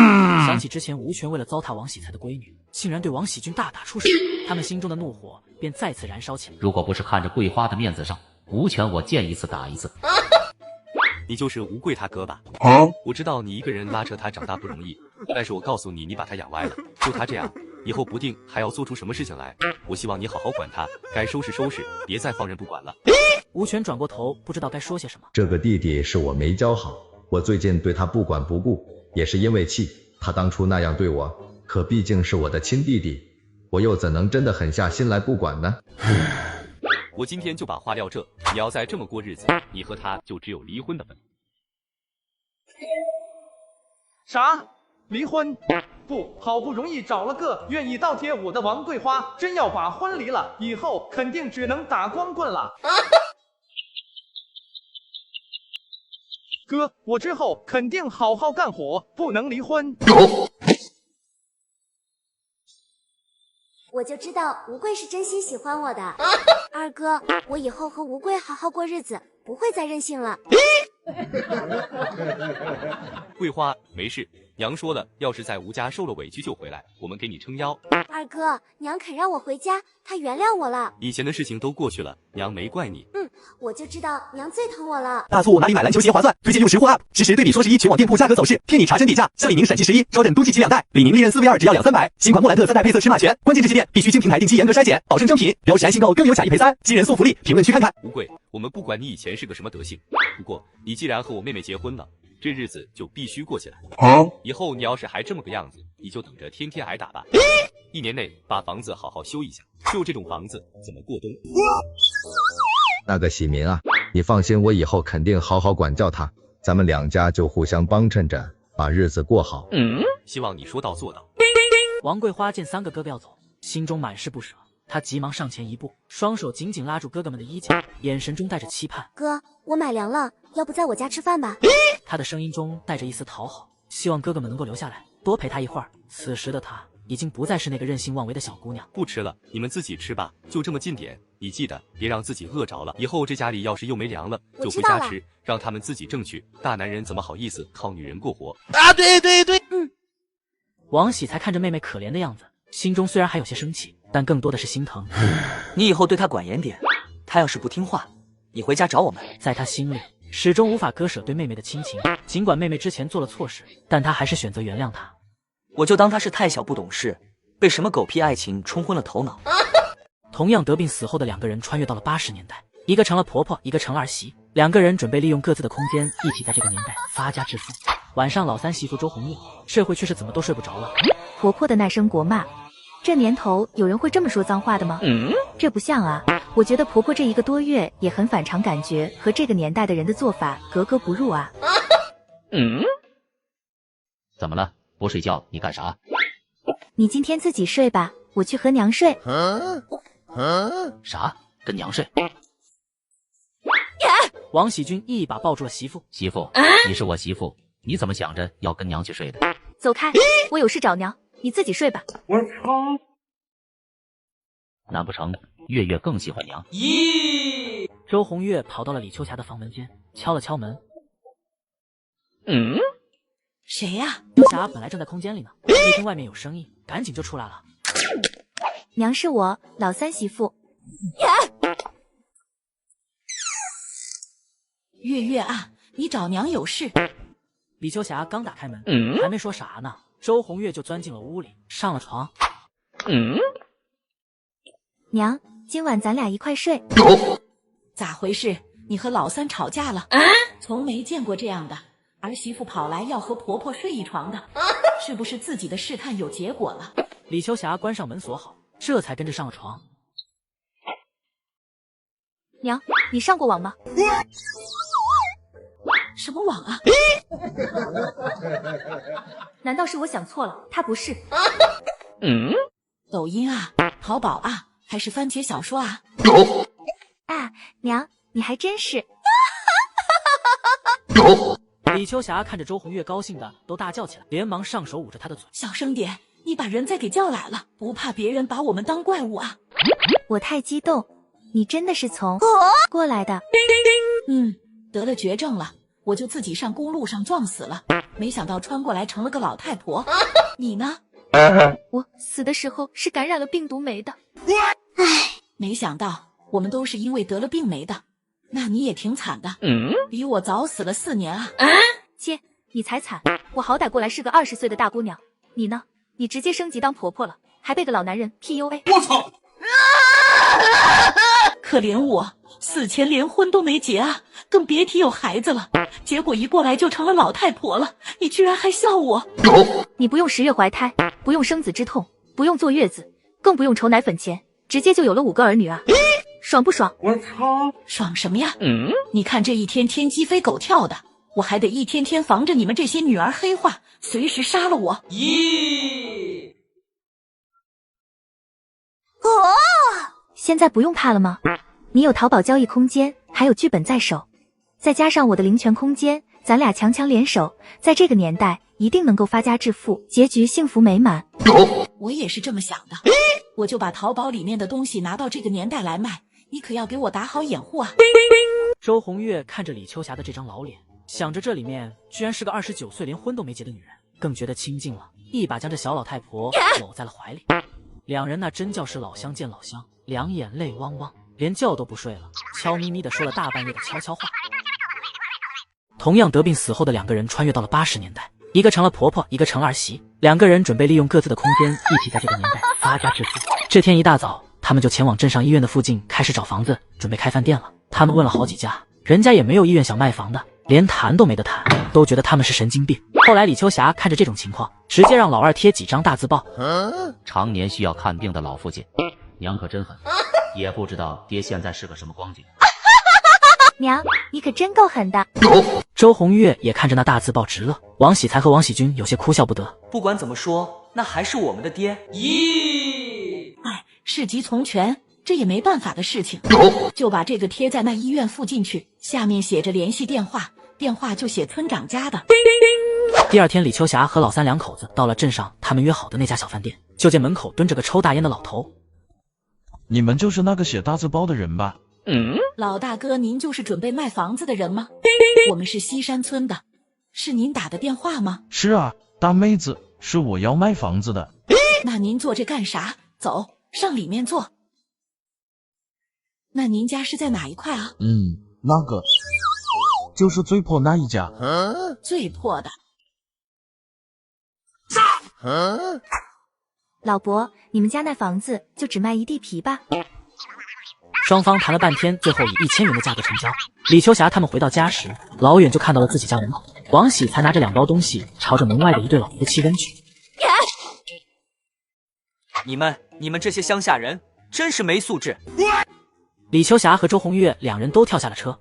想起之前吴权为了糟蹋王喜才的闺女，竟然对王喜军大打出手，他们心中的怒火便再次燃烧起来。如果不是看着桂花的面子上，吴权我见一次打一次。你就是吴贵他哥吧？我知道你一个人拉扯他长大不容易，但是我告诉你，你把他养歪了。就他这样，以后不定还要做出什么事情来。我希望你好好管他，该收拾收拾，别再放任不管了。吴权转过头，不知道该说些什么。这个弟弟是我没教好，我最近对他不管不顾，也是因为气。他当初那样对我，可毕竟是我的亲弟弟，我又怎能真的狠下心来不管呢？我今天就把话撂这，你要再这么过日子，你和他就只有离婚的份。啥？离婚？不，好不容易找了个愿意倒贴我的王桂花，真要把婚离了，以后肯定只能打光棍了。哥，我之后肯定好好干活，不能离婚。我就知道吴贵是真心喜欢我的。二哥，我以后和吴贵好好过日子，不会再任性了。桂花，没事，娘说了，要是在吴家受了委屈就回来，我们给你撑腰。二哥，娘肯让我回家，她原谅我了。以前的事情都过去了，娘没怪你。我就知道娘最疼我了。大促哪里买篮球鞋划算？推荐用实货 App， 实时对比双11全网店铺价格走势，骗你查身底价。像李宁陕西11稍枕冬季骑2代，李宁利刃4 V2只要200-300，新款莫兰特3代配色尺码全。关键这些店必须经平台定期严格筛选，保证正品，标识安心购更有假1赔3，新人送福利，评论区看看。吴贵，我们不管你以前是个什么德行，不过你既然和我妹妹结婚了，这日子就必须过起来。以后你要是还这么个样子，你就等着天天挨打吧。1年内把房子好好修一下，就这种房子怎么过冬？那个喜民啊，你放心，我以后肯定好好管教他，咱们2家就互相帮衬着，把日子过好。希望你说到做到。王桂花见3个哥哥要走，心中满是不舍，她急忙上前1步，双手紧紧拉住哥哥们的衣角，眼神中带着期盼。哥，我买粮了，要不在我家吃饭吧？她的声音中带着一丝讨好，希望哥哥们能够留下来，多陪她一会儿。此时的她已经不再是那个任性妄为的小姑娘。不吃了，你们自己吃吧，就这么近点，你记得别让自己饿着了。以后这家里要是又没粮了，就回家吃，让他们自己挣去。大男人怎么好意思靠女人过活啊？对，王喜才看着妹妹可怜的样子，心中虽然还有些生气，但更多的是心疼。你以后对她管严点，她要是不听话，你回家找我们。在他心里始终无法割舍对妹妹的亲情，尽管妹妹之前做了错事，但他还是选择原谅她。我就当她是太小不懂事，被什么狗屁爱情冲昏了头脑。同样得病死后的2个人穿越到了80年代，一个成了婆婆，一个成了儿媳，2个人准备利用各自的空间，一起在这个年代发家致富。晚上老3媳妇周红月，这回却是怎么都睡不着了。婆婆的那声国骂，这年头有人会这么说脏话的吗？这不像啊！我觉得婆婆这1个多月也很反常，感觉和这个年代的人的做法格格不入啊。怎么了？不睡觉你干啥？你今天自己睡吧，我去和娘睡。啥？跟娘睡？王喜军一把抱住了媳妇。媳妇，你是我媳妇，你怎么想着要跟娘去睡的？走开，我有事找娘，你自己睡吧。我操！难不成月月更喜欢娘？周红月跑到了李秋霞的房门间，敲了敲门。谁呀？秋霞本来正在空间里呢，一听外面有声音，赶紧就出来了。娘是我老3媳妇。月月啊，你找娘有事？李秋霞刚打开门，还没说啥呢，周红月就钻进了屋里，上了床。娘，今晚咱俩一块睡。咋回事？你和老3吵架了？从没见过这样的，儿媳妇跑来要和婆婆睡一床的，是不是自己的试探有结果了？李秋霞关上门锁好，这才跟着上了床。娘，你上过网吗？什么网啊？难道是我想错了？他不是。抖音啊，淘宝啊，还是番茄小说啊？啊，娘，你还真是。李秋霞看着周红月高兴的都大叫起来，连忙上手捂着她的嘴。小声点，你把人再给叫来了，不怕别人把我们当怪物啊？我太激动，你真的是从过来的？得了绝症了，我就自己上公路上撞死了，没想到穿过来成了个老太婆。你呢？我死的时候是感染了病毒没的。没想到我们都是因为得了病没的，那你也挺惨的，比我早死了4年啊！切，你才惨，我好歹过来是个20岁的大姑娘，你呢？你直接升级当婆婆了，还被个老男人 PUA。我操！可怜我，死前连婚都没结啊，更别提有孩子了。结果一过来就成了老太婆了，你居然还笑我！你不用10月怀胎，不用生子之痛，不用坐月子，更不用筹奶粉钱，直接就有了5个儿女啊！爽不爽？我操！爽什么呀？你看这一天天鸡飞狗跳的，我还得一天天防着你们这些女儿黑化，随时杀了我。现在不用怕了吗？你有淘宝交易空间，还有剧本在手，再加上我的灵泉空间，咱俩强强联手，在这个年代一定能够发家致富，结局幸福美满。我也是这么想的，我就把淘宝里面的东西拿到这个年代来卖，你可要给我打好掩护啊！周红月看着李秋霞的这张老脸，想着这里面居然是个29岁连婚都没结的女人，更觉得亲近了，一把将这小老太婆搂在了怀里。两人那真叫是老乡见老乡，两眼泪汪汪，连觉都不睡了，悄咪咪的说了大半夜的悄悄话。同样得病死后的2个人穿越到了80年代，一个成了婆婆，一个成了儿媳，2个人准备利用各自的空间，一起在这个年代发家致富。这天一大早，他们就前往镇上医院的附近开始找房子，准备开饭店了。他们问了好几家，人家也没有意愿想卖房的，连谈都没得谈，都觉得他们是神经病。后来李秋霞看着这种情况，直接让老二贴几张大字报。常年需要看病的老父亲，娘可真狠，也不知道爹现在是个什么光景。娘，你可真够狠的。周红月也看着那大字报直乐，王喜才和王喜军有些哭笑不得。不管怎么说，那还是我们的爹。哎，事急从权，这也没办法的事情，就把这个贴在那医院附近去，下面写着联系电话，电话就写村长家的。第二天，李秋霞和老三2口子到了镇上他们约好的那家小饭店，就见门口蹲着个抽大烟的老头。你们就是那个写大字报的人吧？老大哥，您就是准备卖房子的人吗？我们是西山村的，是您打的电话吗？是啊，大妹子，是我要卖房子的。那您坐这干啥？走上里面坐。那您家是在哪一块啊？那个就是最破那一家。最破的。老伯，你们家那房子就只卖1地皮吧？双方谈了半天，最后以1000元的价格成交。李秋霞他们回到家时，老远就看到了自己家门口，王喜才拿着2包东西朝着门外的一对老夫妻奔去。你们这些乡下人真是没素质！李秋霞和周红月2人都跳下了车。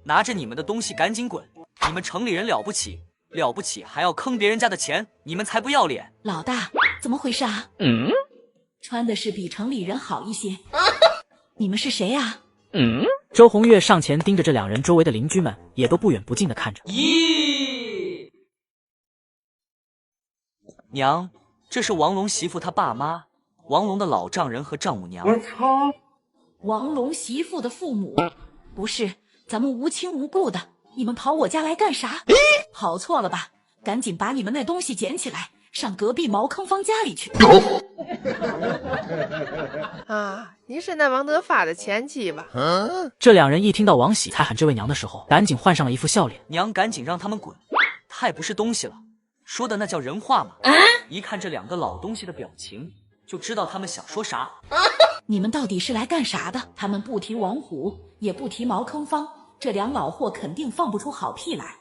拿着你们的东西赶紧滚！你们城里人了不起，了不起还要坑别人家的钱，你们才不要脸！老大，怎么回事啊？穿的是比城里人好一些。你们是谁啊？周红月上前盯着这2人，周围的邻居们也都不远不近的看着。娘，这是王龙媳妇她爸妈，王龙的老丈人和丈母娘。我操！王龙媳妇的父母？不是，咱们无亲无故的，你们跑我家来干啥？跑错了吧？赶紧把你们那东西捡起来，上隔壁茅坑方家里去。啊，您是那王德发的前妻吧？这2人一听到王喜才喊这位娘的时候，赶紧换上了一副笑脸。娘赶紧让他们滚，太不是东西了，说的那叫人话吗？一看这2个老东西的表情，就知道他们想说啥。你们到底是来干啥的？他们不提王虎，也不提茅坑方，这2老货肯定放不出好屁来。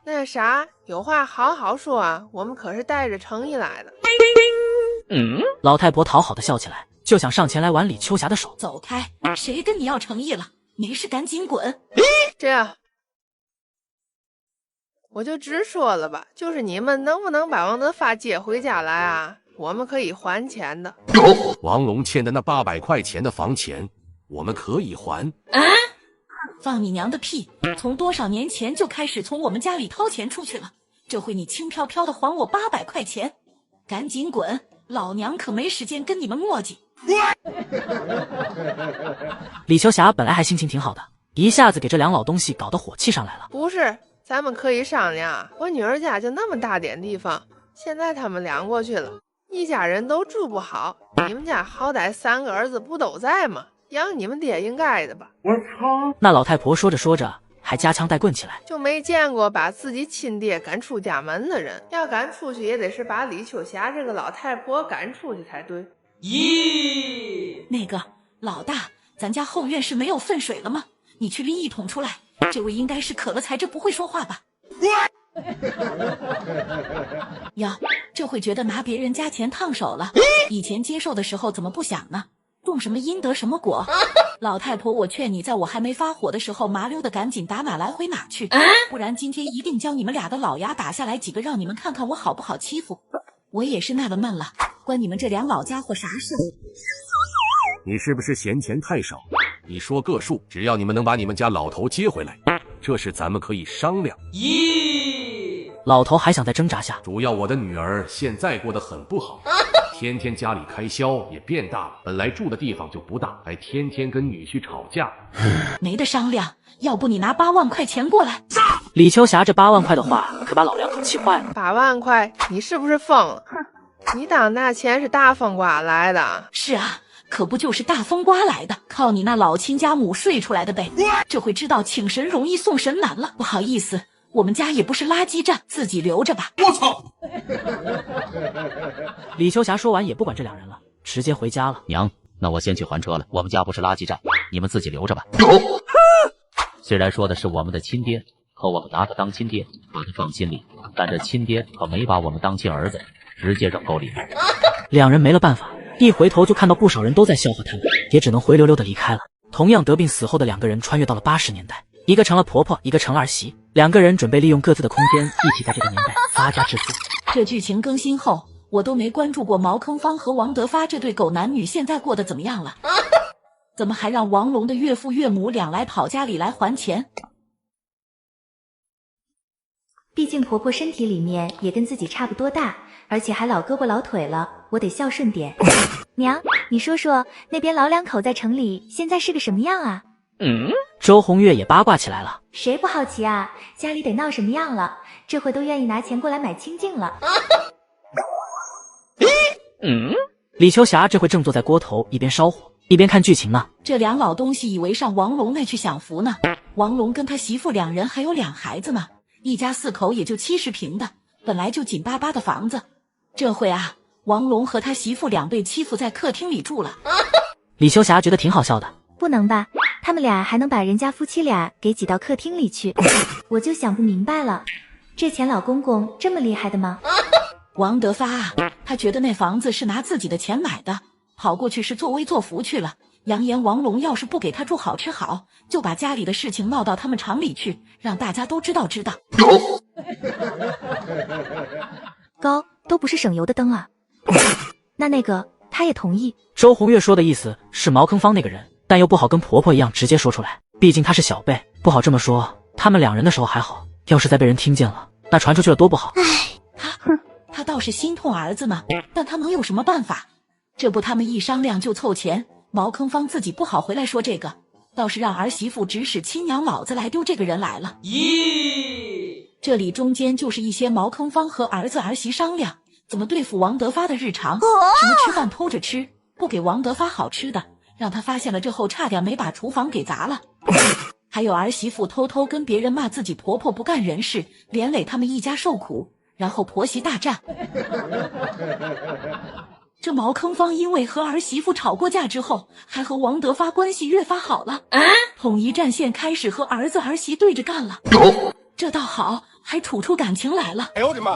那啥，有话好好说啊，我们可是带着诚意来的。老太婆讨好的笑起来，就想上前来挽李秋霞的手。走开，谁跟你要诚意了？没事赶紧滚。这样，我就直说了吧，就是你们能不能把王德发接回家来啊？我们可以还钱的。王龙欠的那800块钱的房钱，我们可以还。放你娘的屁！从多少年前就开始从我们家里掏钱出去了，这回你轻飘飘的还我800块钱，赶紧滚！老娘可没时间跟你们磨叽。李秋霞本来还心情挺好的，一下子给这两老东西搞得火气上来了。不是，咱们可以商量。我女儿家就那么大点地方，现在他们俩过去了，一家人都住不好。你们家好歹3个儿子不都在吗？养你们爹应该的吧？我操！那老太婆说着说着，还夹枪带棍起来。就没见过把自己亲爹赶出家门的人，要赶出去也得是把李秋霞这个老太婆赶出去才对。咦，那个老大，咱家后院是没有粪水了吗？你去拎1桶出来。这位应该是渴了才这不会说话吧？呀，这会觉得拿别人家钱烫手了。以前接受的时候怎么不想呢？种什么因得什么果。老太婆，我劝你在我还没发火的时候麻溜的赶紧打哪来回哪去，不然今天一定将你们俩的老牙打下来几个，让你们看看我好不好欺负。我也是纳了闷了，关你们这两老家伙啥事？你是不是嫌钱太少？你说个数，只要你们能把你们家老头接回来，这事咱们可以商量。咦，老头还想再挣扎下。主要我的女儿现在过得很不好，天天家里开销也变大了，本来住的地方就不大，还天天跟女婿吵架。没得商量，要不你拿8万块钱过来。李秋霞这8万块的话，可把老两口气坏了。8万块，你是不是疯了？你当那钱是大风刮来的？是啊，可不就是大风刮来的，靠你那老亲家母睡出来的呗。这回知道请神容易送神难了。不好意思，我们家也不是垃圾站，自己留着吧。我操！李秋霞说完也不管这两人了，直接回家了。娘，那我先去还车了。我们家不是垃圾站，你们自己留着吧。虽然说的是我们的亲爹，可我们拿他当亲爹，把他放心里。但这亲爹可没把我们当亲儿子，直接扔沟里面。两人没了办法，一回头就看到不少人都在笑话他们，也只能灰溜溜的离开了。同样得病死后的两个人穿越到了80年代，一个成了婆婆，一个成了儿媳。两个人准备利用各自的空间，一起在这个年代发家致富。这剧情更新后，我都没关注过茅坑方和王德发这对狗男女现在过得怎么样了。怎么还让王龙的岳父岳母俩来跑家里来还钱？毕竟婆婆身体里面也跟自己差不多大，而且还老胳膊老腿了，我得孝顺点。娘，你说说那边老两口在城里现在是个什么样啊？周红月也八卦起来了。谁不好奇啊？家里得闹什么样了？这回都愿意拿钱过来买清净了。李秋霞这回正坐在锅头一边烧火一边看剧情呢。这两老东西以为上王龙那去享福呢。王龙跟他媳妇2人还有2孩子呢，一家4口也就70平的，本来就紧巴巴的房子。这回啊，王龙和他媳妇俩被欺负在客厅里住了。李秋霞觉得挺好笑的。不能吧？他们俩还能把人家夫妻俩给挤到客厅里去？我就想不明白了，这钱老公公这么厉害的吗？王德发啊，他觉得那房子是拿自己的钱买的，跑过去是作威作福去了，扬言王龙要是不给他住好吃好，就把家里的事情闹到他们厂里去，让大家都知道。高都不是省油的灯啊。那个他也同意。周红月说的意思是茅坑方那个人，但又不好跟婆婆一样直接说出来，毕竟她是小辈，不好这么说。他们2人的时候还好，要是再被人听见了，那传出去了多不好。他倒是心痛儿子嘛，但他能有什么办法？这不他们一商量就凑钱，茅坑方自己不好回来说这个，倒是让儿媳妇指使亲娘老子来丢这个人来了。这里中间就是一些茅坑方和儿子儿媳商量怎么对付王德发的日常，什么吃饭偷着吃，不给王德发好吃的，让他发现了之后差点没把厨房给砸了。还有儿媳妇偷偷跟别人骂自己婆婆不干人事，连累他们一家受苦，然后婆媳大战。这茅坑方因为和儿媳妇吵过架之后，还和王德发关系越发好了，统一战线开始和儿子儿媳对着干了。这倒好，还处出感情来了。哎呦我的妈！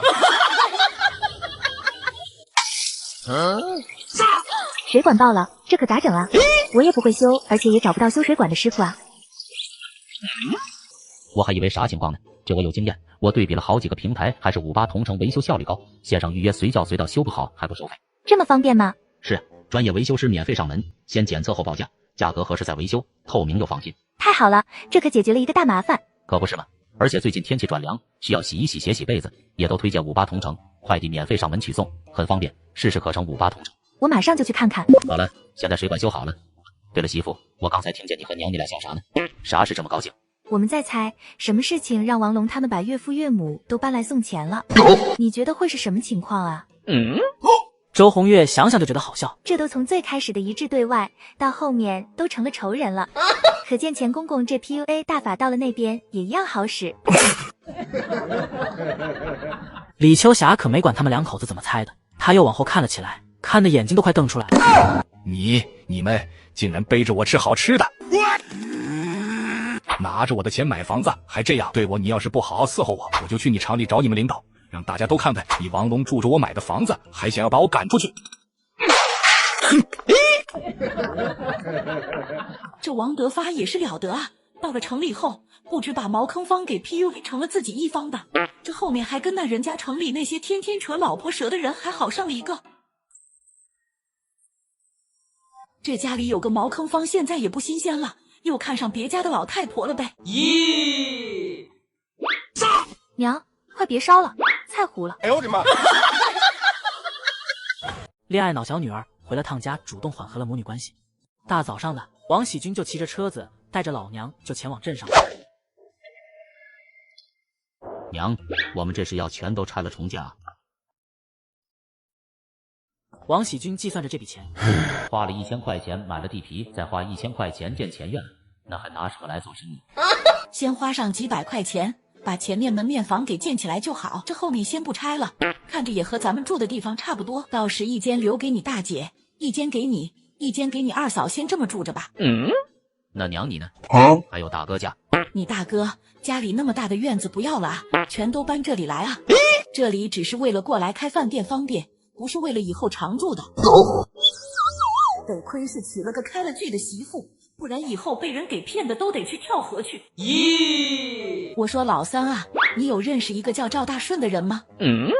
谁管爆了？这可咋整啊？我也不会修，而且也找不到修水管的师傅啊。我还以为啥情况呢？就我有经验，我对比了好几个平台，还是58同城维修效率高，线上预约随叫随到，修不好还不收费。这么方便吗？是，专业维修师免费上门，先检测后报价，价格合适再维修，透明又放心。太好了，这可解决了一个大麻烦。可不是吗？而且最近天气转凉，需要洗一洗、写洗被子，也都推荐58同城，快递免费上门取送，很方便，试试课程58同城。我马上就去看看。好了，现在水管修好了。对了，媳妇，我刚才听见你和娘你俩笑啥呢？啥事这么高兴？我们在猜什么事情让王龙他们把岳父岳母都搬来送钱了。你觉得会是什么情况啊？周红月想想就觉得好笑。这都从最开始的一致对外，到后面都成了仇人了。可见钱公公这 PUA 大法到了那边也一样好使。李秋霞可没管他们两口子怎么猜的，她又往后看了起来，看的眼睛都快瞪出来了。你们竟然背着我吃好吃的，拿着我的钱买房子，还这样对我！你要是不好好伺候我，我就去你厂里找你们领导，让大家都看看你王龙住着我买的房子，还想要把我赶出去。这王德发也是了得啊！到了城里后，不止把茅坑方给 PUA 成了自己一方的，这后面还跟那人家城里那些天天扯老婆舌的人还好上了一个。这家里有个茅坑方，现在也不新鲜了，又看上别家的老太婆了呗。咦，娘，快别烧了，菜糊了。哎呦我的妈！恋爱脑小女儿回了趟家，主动缓和了母女关系。大早上的，王喜军就骑着车子带着老娘就前往镇上。娘，我们这是要全都拆了重建啊！王喜军计算着这笔钱，花了1000块钱买了地皮，再花1000块钱建前院，那还拿什么来做生意？先花上几百块钱，把前面门面房给建起来就好，这后面先不拆了，看着也和咱们住的地方差不多。到时一间留给你大姐，一间给你，一间给你二嫂，先这么住着吧。那娘你呢？还有大哥家？你大哥家里那么大的院子不要了啊，全都搬这里来啊！这里只是为了过来开饭店方便，不是为了以后常住的。得亏是娶了个开了剧的媳妇，不然以后被人给骗的都得去跳河去。咦，我说老三啊，你有认识一个叫赵大顺的人吗？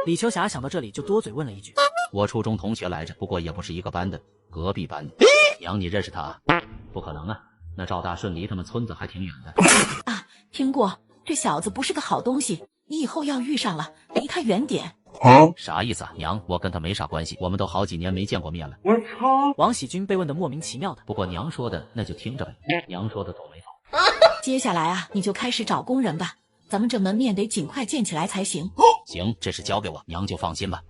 李秋霞想到这里就多嘴问了一句：我初中同学来着，不过也不是一个班的，隔壁班的。娘你认识他？不可能啊，那赵大顺离他们村子还挺远的。啊，听过，这小子不是个好东西，你以后要遇上了，离他远点。啥意思啊？娘，我跟他没啥关系，我们都好几年没见过面了。我操！王喜军被问得莫名其妙的。不过娘说的那就听着呗，娘说的走没错。接下来啊，你就开始找工人吧，咱们这门面得尽快建起来才行。行，这事交给我，娘就放心吧。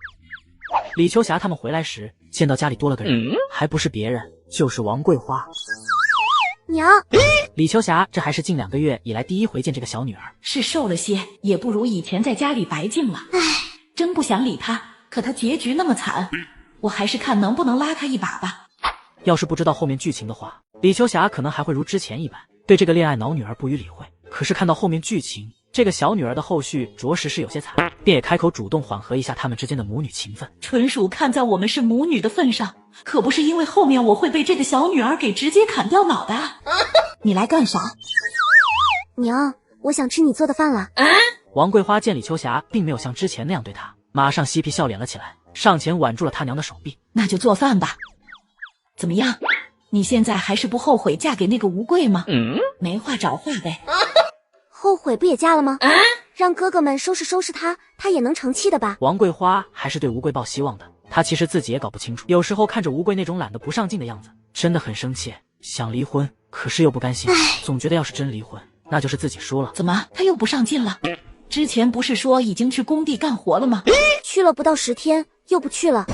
李秋霞他们回来时，见到家里多了个人，还不是别人，就是王桂花。娘，李秋霞这还是近2个月以来第一回见这个小女儿，是瘦了些，也不如以前在家里白净了。唉，真不想理她，可她结局那么惨，我还是看能不能拉她一把吧。要是不知道后面剧情的话，李秋霞可能还会如之前一般，对这个恋爱脑女儿不予理会。可是看到后面剧情，这个小女儿的后续着实是有些惨，便也开口主动缓和一下他们之间的母女情分。纯属看在我们是母女的份上，可不是因为后面我会被这个小女儿给直接砍掉脑袋啊！你来干啥？娘，我想吃你做的饭了。王桂花见李秋霞并没有像之前那样对她，马上嬉皮笑脸了起来，上前挽住了她娘的手臂。那就做饭吧。怎么样？你现在还是不后悔嫁给那个吴贵吗？没话找话呗。后悔不也嫁了吗？让哥哥们收拾收拾他，他也能成器的吧？王桂花还是对吴贵抱希望的，她其实自己也搞不清楚，有时候看着吴贵那种懒得不上进的样子，真的很生气，想离婚，可是又不甘心，总觉得要是真离婚，那就是自己输了。怎么，他又不上进了？之前不是说已经去工地干活了吗？去了不到10天，又不去了。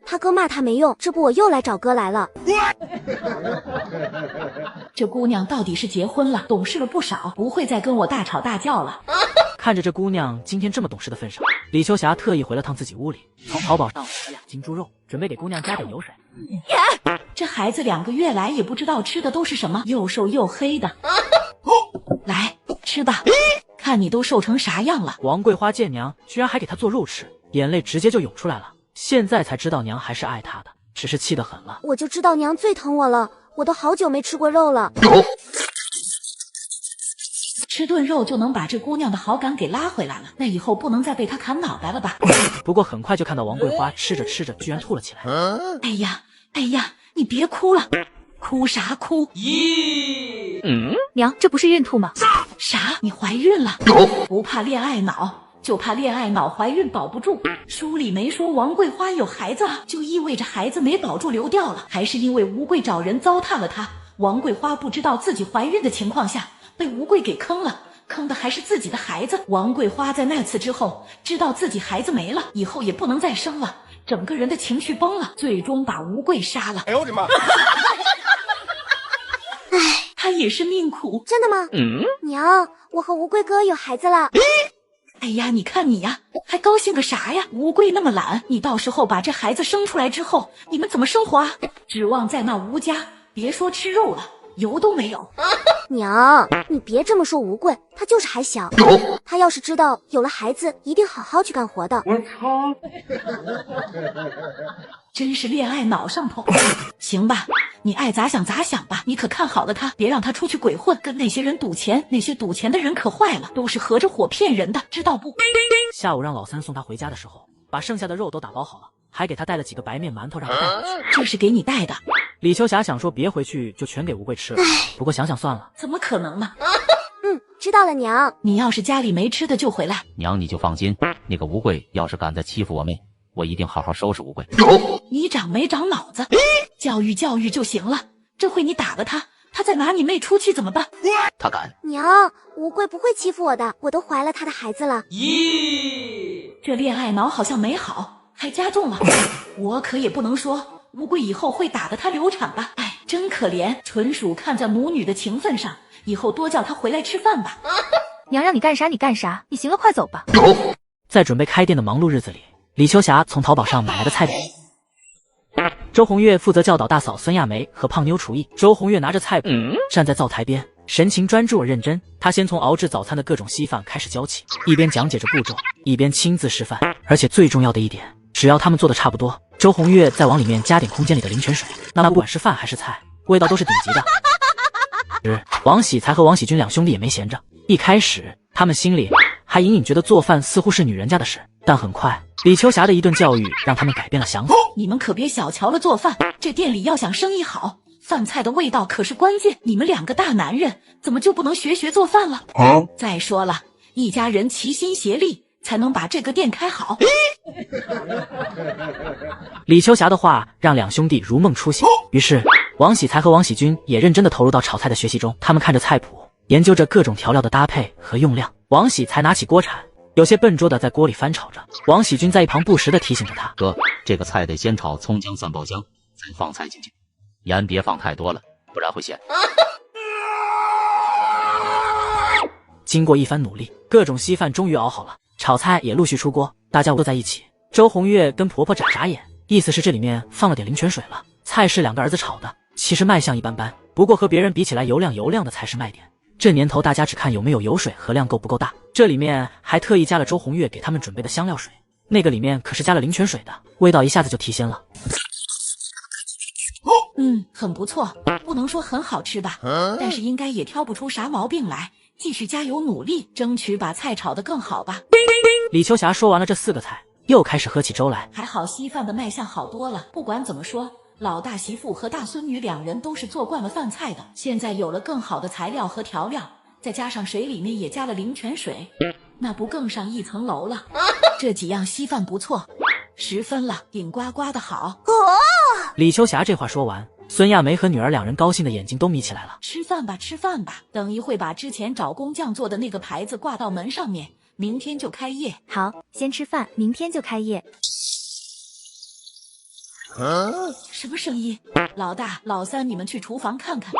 他哥骂他没用，这不我又来找哥来了。这姑娘到底是结婚了，懂事了不少，不会再跟我大吵大叫了。看着这姑娘今天这么懂事的份上，李秋霞特意回了趟自己屋里，从淘宝上买了2斤猪肉，准备给姑娘加点油水。这孩子2个月来也不知道吃的都是什么，又瘦又黑的。来吃吧，看你都瘦成啥样了。王桂花见娘居然还给她做肉吃，眼泪直接就涌出来了。现在才知道娘还是爱她的，只是气得很了。我就知道娘最疼我了，我都好久没吃过肉了。吃顿肉就能把这姑娘的好感给拉回来了，那以后不能再被她砍脑袋了吧？不过很快就看到王桂花吃着吃着居然吐了起来。哎呀，哎呀，你别哭了，哭啥哭？咦，娘，这不是孕吐吗？啥？你怀孕了？不怕恋爱脑，就怕恋爱脑怀孕保不住。书里没说王桂花有孩子，就意味着孩子没保住流掉了，还是因为吴贵找人糟蹋了她。王桂花不知道自己怀孕的情况下，被吴贵给坑了，坑的还是自己的孩子。王桂花在那次之后，知道自己孩子没了，以后也不能再生了，整个人的情绪崩了，最终把吴贵杀了。哎呦我的妈！唉，他也是命苦。真的吗？娘，我和吴贵哥有孩子了。哎呀，你看你呀，还高兴个啥呀？吴贵那么懒，你到时候把这孩子生出来之后，你们怎么生活啊？指望在那吴家，别说吃肉了，油都没有。娘，你别这么说吴贵，他就是还小。他要是知道有了孩子，一定好好去干活的。我操！真是恋爱脑上头。行吧，你爱咋想咋想吧，你可看好了他，别让他出去鬼混，跟那些人赌钱，那些赌钱的人可坏了，都是合着伙骗人的，知道不？下午让老三送他回家的时候，把剩下的肉都打包好了，还给他带了几个白面馒头让他带回去。这是给你带的。李秋霞想说别回去就全给吴贵吃了，不过想想算了。怎么可能呢？知道了娘。你要是家里没吃的就回来。娘你就放心，那个吴贵要是敢再欺负我妹，我一定好好收拾吴贵。你长没长脑子？教育教育就行了。这回你打了他，他再拿你妹出气怎么办？他敢？娘，吴贵不会欺负我的，我都怀了他的孩子了。咦，这恋爱脑好像没好，还加重了。我可也不能说吴贵以后会打得他流产吧？哎，真可怜，纯属看在母女的情分上，以后多叫他回来吃饭吧。娘让你干啥你干啥，你行了快走吧。在准备开店的忙碌日子里，李秋霞从淘宝上买来的菜谱。周红月负责教导大嫂孙亚梅和胖妞厨艺。周红月拿着菜谱站在灶台边，神情专注而认真。她先从熬制早餐的各种稀饭开始教起，一边讲解着步骤，一边亲自示范。而且最重要的一点，只要他们做的差不多，周红月再往里面加点空间里的灵泉水，那不管是饭还是菜，味道都是顶级的。王喜才和王喜军两兄弟也没闲着，一开始他们心里还隐隐觉得做饭似乎是女人家的事，但很快李秋霞的一顿教育让他们改变了想法。你们可别小瞧了做饭，这店里要想生意好，饭菜的味道可是关键。你们两个大男人怎么就不能学学做饭了？再说了，一家人齐心协力才能把这个店开好。李秋霞的话让两兄弟如梦初醒，于是王喜才和王喜军也认真的投入到炒菜的学习中。他们看着菜谱，研究着各种调料的搭配和用量。王喜才拿起锅铲，有些笨拙的在锅里翻炒着。王喜军在一旁不时的提醒着他：哥，这个菜得先炒葱姜蒜爆姜，再放菜进去，盐别放太多了，不然会咸。经过一番努力，各种稀饭终于熬好了，炒菜也陆续出锅，大家围坐在一起。周红月跟婆婆眨眨眼，意思是这里面放了点灵泉水了。菜是两个儿子炒的，其实卖相一般般，不过和别人比起来油亮的才是卖点。这年头大家只看有没有油水和量够不够大，这里面还特意加了周红月给他们准备的香料水，那个里面可是加了灵泉水的，味道一下子就提鲜了。很不错，不能说很好吃吧，但是应该也挑不出啥毛病来，继续加油努力，争取把菜炒得更好吧。李秋霞说完了这4个菜，又开始喝起粥来。还好稀饭的卖相好多了，不管怎么说，老大媳妇和大孙女两人都是做惯了饭菜的，现在有了更好的材料和调料，再加上水里面也加了灵泉水，那不更上一层楼了。这几样稀饭不错，10分了，顶呱呱的好。李秋霞这话说完，孙亚梅和女儿两人高兴的眼睛都眯起来了。吃饭吧吃饭吧，等一会把之前找工匠做的那个牌子挂到门上面，明天就开业。好，先吃饭，明天就开业。什么声音？老大老三你们去厨房看看。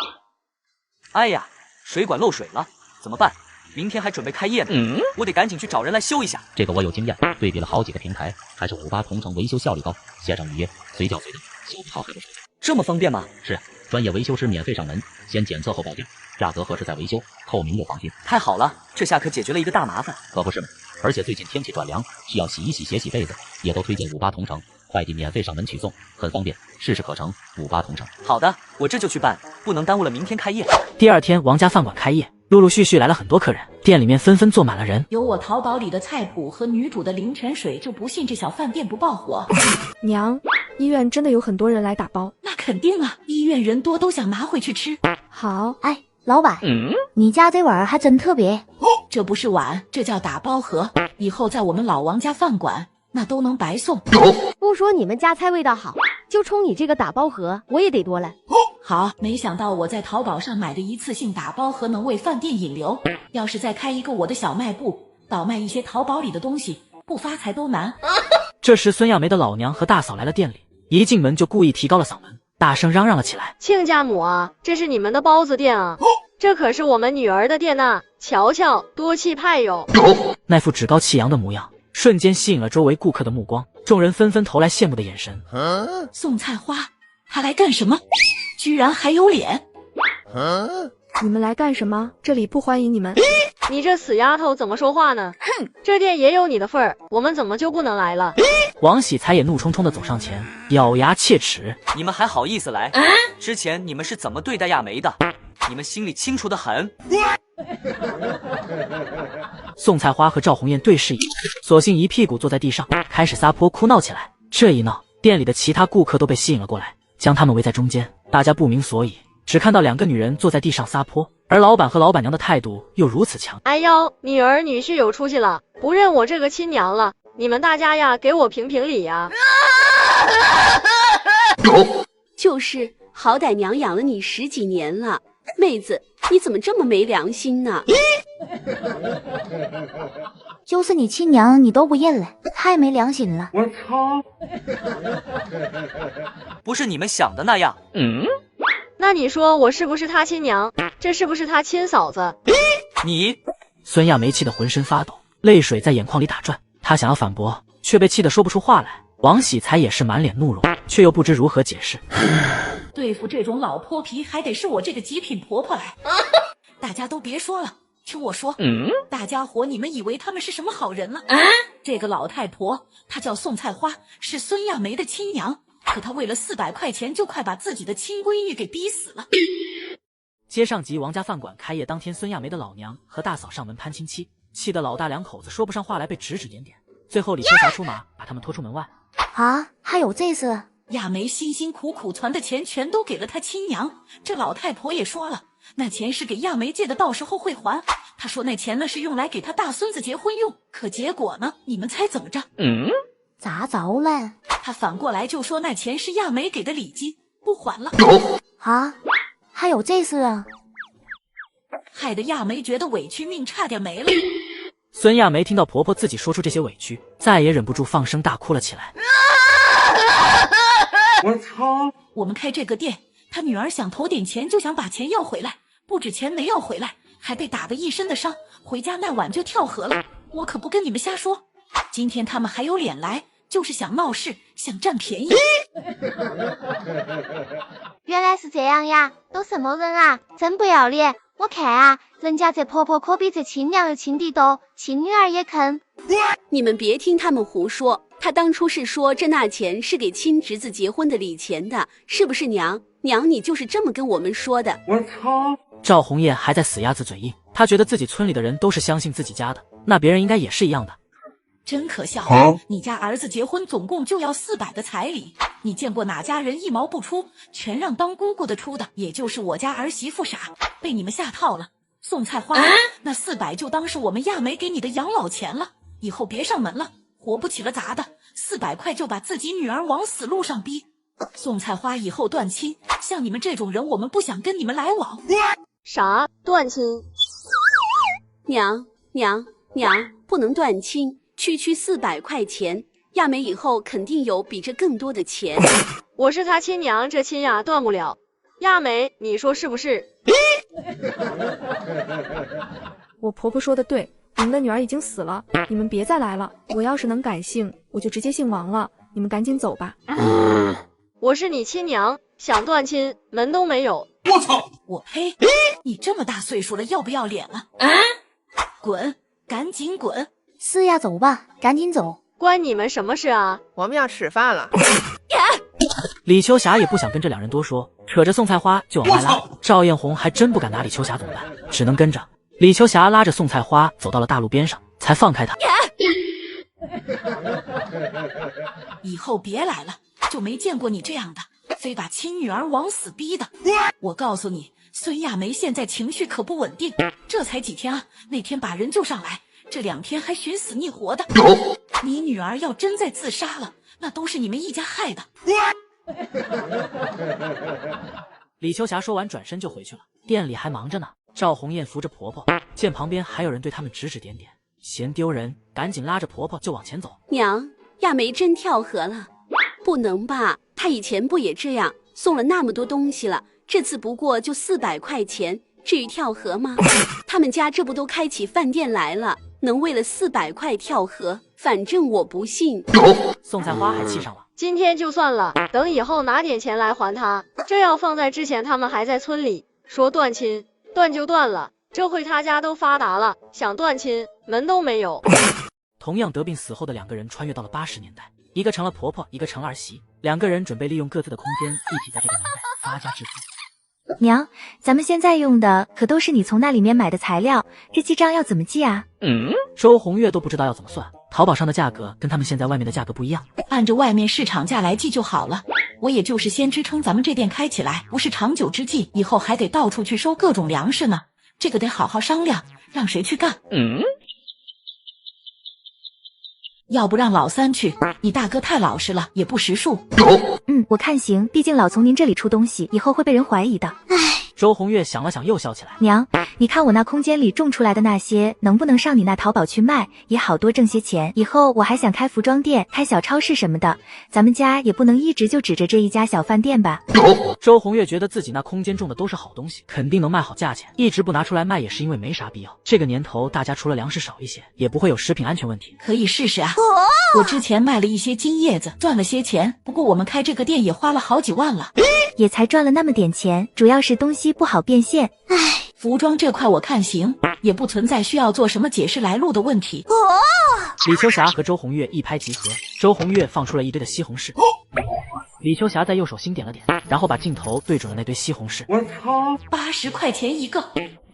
哎呀，水管漏水了，怎么办？明天还准备开业呢，我得赶紧去找人来修一下。这个我有经验，对比了好几个平台，还是58同城维修效率高，线上预约，随叫随到，修不好还不收钱。这么方便吗？是，专业维修师免费上门，先检测后报价，价格合适再维修，透明又放心。太好了，这下可解决了一个大麻烦。可不是嘛，而且最近天气转凉，需要洗一洗、写洗被子，也都推荐58同城。快递免费上门取送，很方便，事事可成，58同城。好的，我这就去办，不能耽误了明天开业。第二天，王家饭馆开业，陆陆续续来了很多客人，店里面纷纷坐满了人。有我淘宝里的菜谱和女主的灵泉水，就不信这小饭店不爆火。娘，医院真的有很多人来打包？那肯定啊，医院人多都想拿回去吃。好，哎，老板，你家这碗还真特别。这不是碗，这叫打包盒。以后在我们老王家饭馆，那都能白送。不说你们家菜味道好，就冲你这个打包盒，我也得多来。好，没想到我在淘宝上买的一次性打包盒能为饭店引流。要是再开一个我的小卖部，倒卖一些淘宝里的东西，不发财都难。这时，孙亚梅的老娘和大嫂来了店里，一进门就故意提高了嗓门，大声嚷嚷了起来：“亲家母啊，这是你们的包子店啊！这可是我们女儿的店呐！瞧瞧，多气派哟！”那副趾高气扬的模样，瞬间吸引了周围顾客的目光，众人纷纷投来羡慕的眼神。宋菜花，他来干什么？居然还有脸！你们来干什么？这里不欢迎你们！你这死丫头怎么说话呢？哼，这店也有你的份儿，我们怎么就不能来了？王喜才也怒冲冲地走上前，咬牙切齿：“你们还好意思来？之前你们是怎么对待亚梅的？你们心里清楚的很。”宋菜花和赵红艳对视一眼，索性一屁股坐在地上，开始撒泼哭闹起来。这一闹，店里的其他顾客都被吸引了过来，将他们围在中间。大家不明所以，只看到两个女人坐在地上撒泼，而老板和老板娘的态度又如此强。哎呦，女儿女婿有出息了，不认我这个亲娘了，你们大家呀，给我评评理呀！就是，好歹娘养了你10几年了，妹子，你怎么这么没良心呢？就是你亲娘你都不认了，太没良心了！我操！不是你们想的那样。那你说我是不是他亲娘？这是不是他亲嫂子？你……孙亚梅气得浑身发抖，泪水在眼眶里打转。她想要反驳，却被气得说不出话来。王喜才也是满脸怒容，却又不知如何解释。对付这种老泼皮，还得是我这个极品婆婆来。大家都别说了，听我说，大家伙，你们以为他们是什么好人了？这个老太婆，她叫宋菜花，是孙亚梅的亲娘，可她为了400块钱，就快把自己的亲闺女给逼死了。接上集，王家饭馆开业当天，孙亚梅的老娘和大嫂上门攀亲戚，气得老大两口子说不上话来，被指指点点。最后李秋霞出马，把他们拖出门外。啊，还有这事？亚梅辛辛苦苦存的钱全都给了她亲娘，这老太婆也说了，那钱是给亚梅借的，到时候会还。她说那钱呢是用来给她大孙子结婚用，可结果呢，你们猜怎么着？咋着了？她反过来就说那钱是亚梅给的礼金，不还了。啊，还有这事啊？害得亚梅觉得委屈，命差点没了。孙亚梅听到婆婆自己说出这些委屈，再也忍不住放声大哭了起来。我操！我们开这个店，他女儿想投点钱，就想把钱要回来，不止钱没要回来，还被打得一身的伤，回家那晚就跳河了。我可不跟你们瞎说，今天他们还有脸来，就是想闹事，想占便宜。原来是这样呀，都什么人啊，真不要脸！我看啊，人家这婆婆可比这亲娘要亲得多，亲女儿也坑。你们别听他们胡说，他当初是说这那钱是给亲侄子结婚的礼钱的，是不是娘？娘，你就是这么跟我们说的。我操！赵红艳还在死鸭子嘴硬，她觉得自己村里的人都是相信自己家的，那别人应该也是一样的。真可笑！你家儿子结婚总共就要400的彩礼，你见过哪家人1毛不出，全让当姑姑的出的？也就是我家儿媳妇傻，被你们下套了。宋菜花，那400就当是我们亚梅给你的养老钱了，以后别上门了，活不起了咋的？400块就把自己女儿往死路上逼。宋菜花，以后断亲，像你们这种人，我们不想跟你们来往。啥断亲？娘，不能断亲。区400块钱，亚梅以后肯定有比这更多的钱。我是她亲娘，这亲呀断不了。亚梅，你说是不是？我婆婆说的对，你们的女儿已经死了，你们别再来了。我要是能改姓，我就直接姓王了。你们赶紧走吧。我是你亲娘，想断亲门都没有。我操！我呸！你这么大岁数了，要不要脸了？滚！赶紧滚！是呀，走吧，赶紧走。关你们什么事啊？我们要吃饭了。李秋霞也不想跟这两人多说，扯着宋菜花就往外拉。赵艳红还真不敢拿李秋霞怎么办，只能跟着。李秋霞拉着宋菜花走到了大路边上，才放开她。以后别来了，就没见过你这样的，非把亲女儿往死逼的。我告诉你，孙亚梅现在情绪可不稳定，这才几天啊，那天把人救上来，这2天还寻死觅活的。你女儿要真再自杀了，那都是你们一家害的。李秋霞说完转身就回去了，店里还忙着呢。赵红艳扶着婆婆，见旁边还有人对他们指指点点，嫌丢人，赶紧拉着婆婆就往前走。娘，亚梅真跳河了？不能吧，她以前不也这样，送了那么多东西了，这次不过就400块钱，至于跳河吗？他们家这不都开起饭店来了，能为了400块跳河？反正我不信。宋菜花还气上了，今天就算了，等以后拿点钱来还他。这要放在之前，他们还在村里说断亲，断就断了。这回他家都发达了，想断亲门都没有。同样得病死后的2个人穿越到了80年代，一个成了婆婆，一个成了儿媳，2个人准备利用各自的空间，一起在这个年代发家致富。娘，咱们现在用的可都是你从那里面买的材料，这记账要怎么记啊？周红月都不知道要怎么算，淘宝上的价格跟他们现在外面的价格不一样，按着外面市场价来记就好了。我也就是先支撑咱们这店开起来，不是长久之计，以后还得到处去收各种粮食呢，这个得好好商量，让谁去干？要不让老三去，你大哥太老实了，也不识数。我看行，毕竟老从您这里出东西，以后会被人怀疑的。周红月想了想又笑起来，娘，你看我那空间里种出来的那些，能不能上你那淘宝去卖，也好多挣些钱。以后我还想开服装店，开小超市什么的，咱们家也不能一直就指着这一家小饭店吧。周红月觉得自己那空间种的都是好东西，肯定能卖好价钱，一直不拿出来卖也是因为没啥必要。这个年头大家除了粮食少一些，也不会有食品安全问题，可以试试啊。我之前卖了一些金叶子，赚了些钱，不过我们开这个店也花了好几万了。也才赚了那么点钱，主要是东西不好变现。服装这块我看行，也不存在需要做什么解释来路的问题。李秋霞和周红月一拍即合，周红月放出了一堆的西红柿，李秋霞在右手心点了点，然后把镜头对准了那堆西红柿。我操，80块钱一个，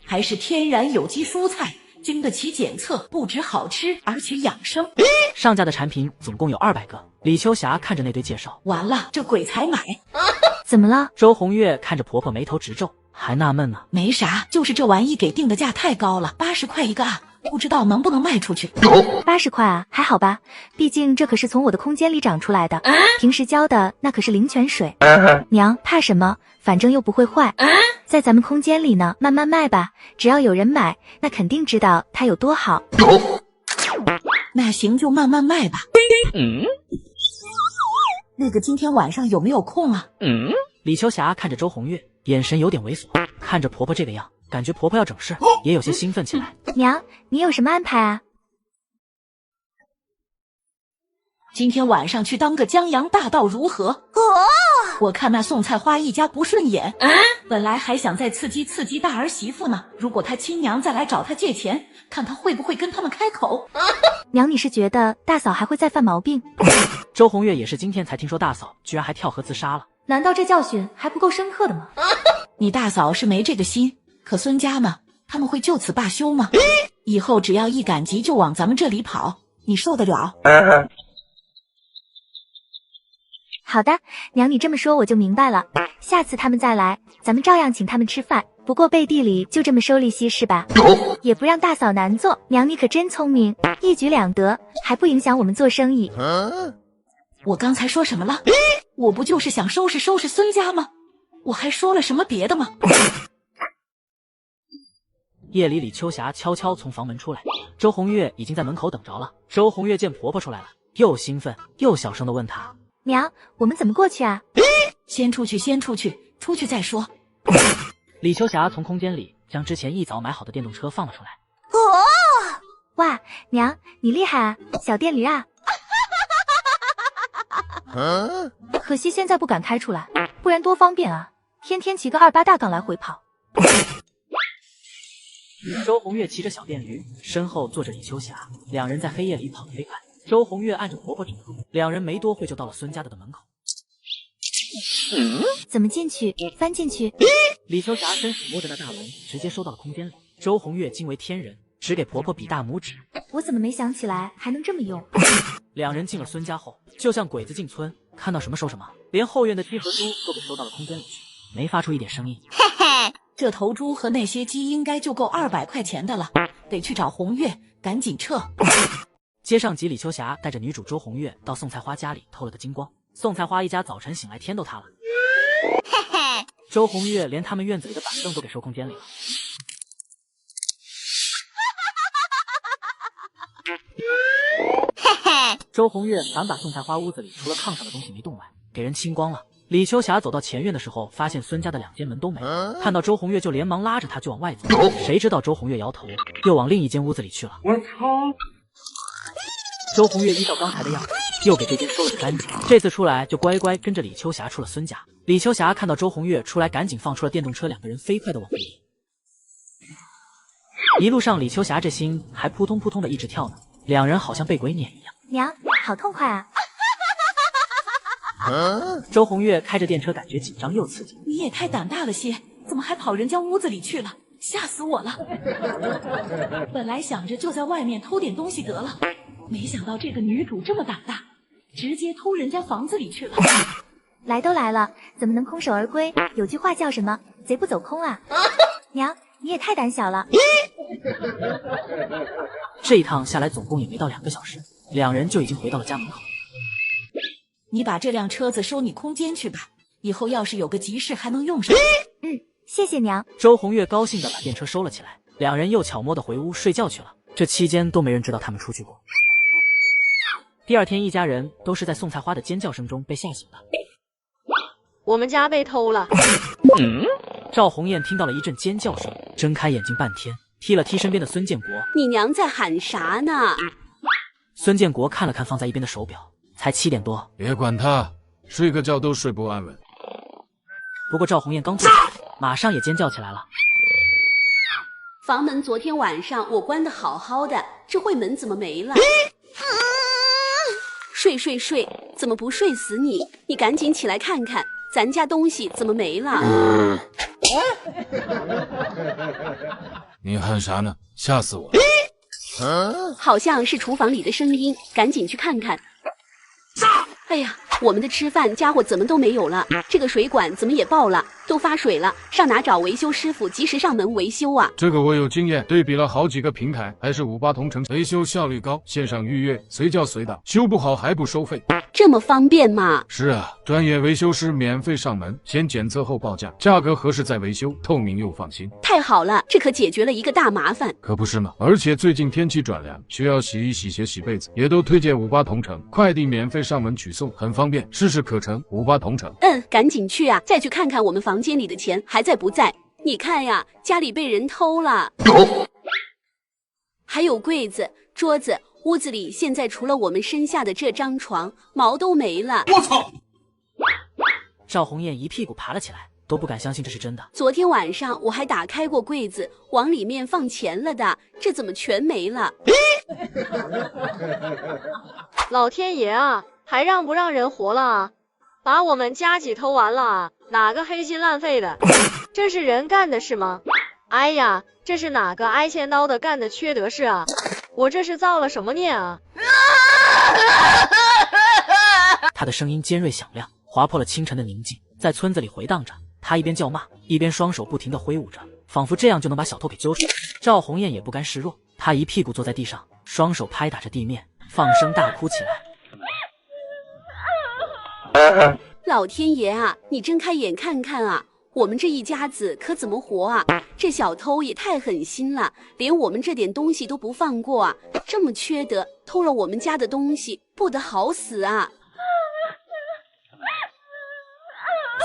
还是天然有机蔬菜，经得起检测，不止好吃，而且养生。上架的产品总共有200个。李秋霞看着那堆介绍，完了，这鬼才买。怎么了？周红月看着婆婆眉头直皱，还纳闷呢。没啥，就是这玩意给定的价太高了，80块一个啊，不知道能不能卖出去。80块啊，还好吧，毕竟这可是从我的空间里长出来的，平时浇的那可是灵泉水。娘，怕什么？反正又不会坏，在咱们空间里呢，慢慢卖吧，只要有人买，那肯定知道它有多好。那行，就慢慢卖吧。那个今天晚上有没有空啊？李秋霞看着周红月，眼神有点猥琐，看着婆婆这个样，感觉婆婆要整事，也有些兴奋起来。娘，你有什么安排啊？今天晚上去当个江洋大盗如何？我看那宋菜花一家不顺眼，本来还想再刺激刺激大儿媳妇呢。如果她亲娘再来找她借钱，看她会不会跟他们开口。娘，你是觉得大嫂还会再犯毛病？周红月也是今天才听说大嫂居然还跳河自杀了，难道这教训还不够深刻的吗？你大嫂是没这个心，可孙家呢？他们会就此罢休吗？以后只要一赶集就往咱们这里跑，你受得了？好的，娘，你这么说我就明白了。下次他们再来，咱们照样请他们吃饭，不过背地里就这么收利息是吧？也不让大嫂难做。娘，你可真聪明，一举两得，还不影响我们做生意。我刚才说什么了？我不就是想收拾收拾孙家吗？我还说了什么别的吗？夜里，李秋霞悄悄从房门出来，周红月已经在门口等着了。周红月见婆婆出来了，又兴奋又小声地问她：娘，我们怎么过去啊？先出去，先出去，出去再说。李秋霞从空间里将之前一早买好的电动车放了出来。哇，娘，你厉害啊，小电驴啊！可惜现在不敢开出来，不然多方便啊，天天骑个28大杠来回跑。周红月骑着小电驴，身后坐着李秋霞，两人在黑夜里跑得飞快。周红月按着婆婆指路，两人没多会就到了孙家的门口。怎么进去？翻进去？李秋霞伸手摸着那大门，直接收到了空间里。周红月惊为天人，只给婆婆比大拇指。我怎么没想起来还能这么用？两人进了孙家后，就像鬼子进村，看到什么收什么，连后院的鸡和猪都被收到了空间里去，没发出一点声音。嘿嘿，这头猪和那些鸡应该就够200块钱的了，得去找红月，赶紧撤。接上集，李秋霞带着女主周红月到宋菜花家里偷了个精光。宋菜花一家早晨醒来天都塌了，嘿嘿，周红月连他们院子里的板凳都给收空间里了。嘿嘿，周红月反把宋菜花屋子里除了炕上的东西没动外，给人清光了。李秋霞走到前院的时候，发现孙家的2间门都没了，看到周红月就连忙拉着她就往外走，谁知道周红月摇头，又往另一间屋子里去了。我操！周红月依照刚才的样子，又给这间收了个干净。这次出来就乖乖跟着李秋霞出了孙家。李秋霞看到周红月出来，赶紧放出了电动车，2个人飞快的往回移。一路上，李秋霞这心还扑通扑通的一直跳呢，两人好像被鬼撵一样。娘，好痛快啊！周红月开着电车，感觉紧张又刺激。你也太胆大了些，怎么还跑人家屋子里去了？吓死我了！本来想着就在外面偷点东西得了，没想到这个女主这么胆大，直接偷人家房子里去了。来都来了，怎么能空手而归？有句话叫什么？贼不走空啊！娘，你也太胆小了。这一趟下来总共也没到2个小时，两人就已经回到了家门口。你把这辆车子收你空间去吧，以后要是有个急事还能用上。谢谢娘。周红月高兴地把电车收了起来，两人又悄摸地回屋睡觉去了。这期间都没人知道他们出去过。第二天，一家人都是在宋菜花的尖叫声中被吓醒的。我们家被偷了。赵红艳听到了一阵尖叫声，睁开眼睛半天，踢了踢身边的孙建国。你娘在喊啥呢？孙建国看了看放在一边的手表，才7点多。别管他，睡个觉都睡不安稳。不过赵红艳刚坐起来，马上也尖叫起来了。房门昨天晚上我关得好好的，这会门怎么没了？睡，怎么不睡死你？你赶紧起来看看，咱家东西怎么没了？你喊啥呢？吓死我了！好像是厨房里的声音，赶紧去看看。哎呀，我们的吃饭家伙怎么都没有了？这个水管怎么也爆了，都发水了，上哪找维修师傅及时上门维修啊？这个我有经验，对比了好几个平台，还是58同城维修效率高，线上预约，随叫随到，修不好还不收费。这么方便吗？是啊，专业维修师免费上门，先检测后报价，价格合适再维修，透明又放心。太好了，这可解决了一个大麻烦。可不是嘛，而且最近天气转凉，需要洗衣、洗鞋、洗被子，也都推荐58同城，快递免费上门取送，很方便，事事可成。58同城。赶紧去啊！再去看看我们房间里的钱还在不在？你看呀，家里被人偷了。还有柜子、桌子，屋子里现在除了我们身下的这张床，毛都没了。我操！赵红艳一屁股爬了起来，都不敢相信这是真的。昨天晚上我还打开过柜子，往里面放钱了的，这怎么全没了？老天爷啊，还让不让人活了啊？把我们家几偷完了啊？哪个黑心烂肺的？这是人干的事吗？哎呀，这是哪个挨千刀的干的缺德事啊？我这是造了什么孽啊？他的声音尖锐响亮，划破了清晨的宁静，在村子里回荡着。他一边叫骂，一边双手不停地挥舞着，仿佛这样就能把小偷给揪出来。赵红艳也不甘示弱，她一屁股坐在地上，双手拍打着地面，放声大哭起来。老天爷啊，你睁开眼看看啊，我们这一家子可怎么活啊？这小偷也太狠心了，连我们这点东西都不放过啊！这么缺德，偷了我们家的东西，不得好死啊！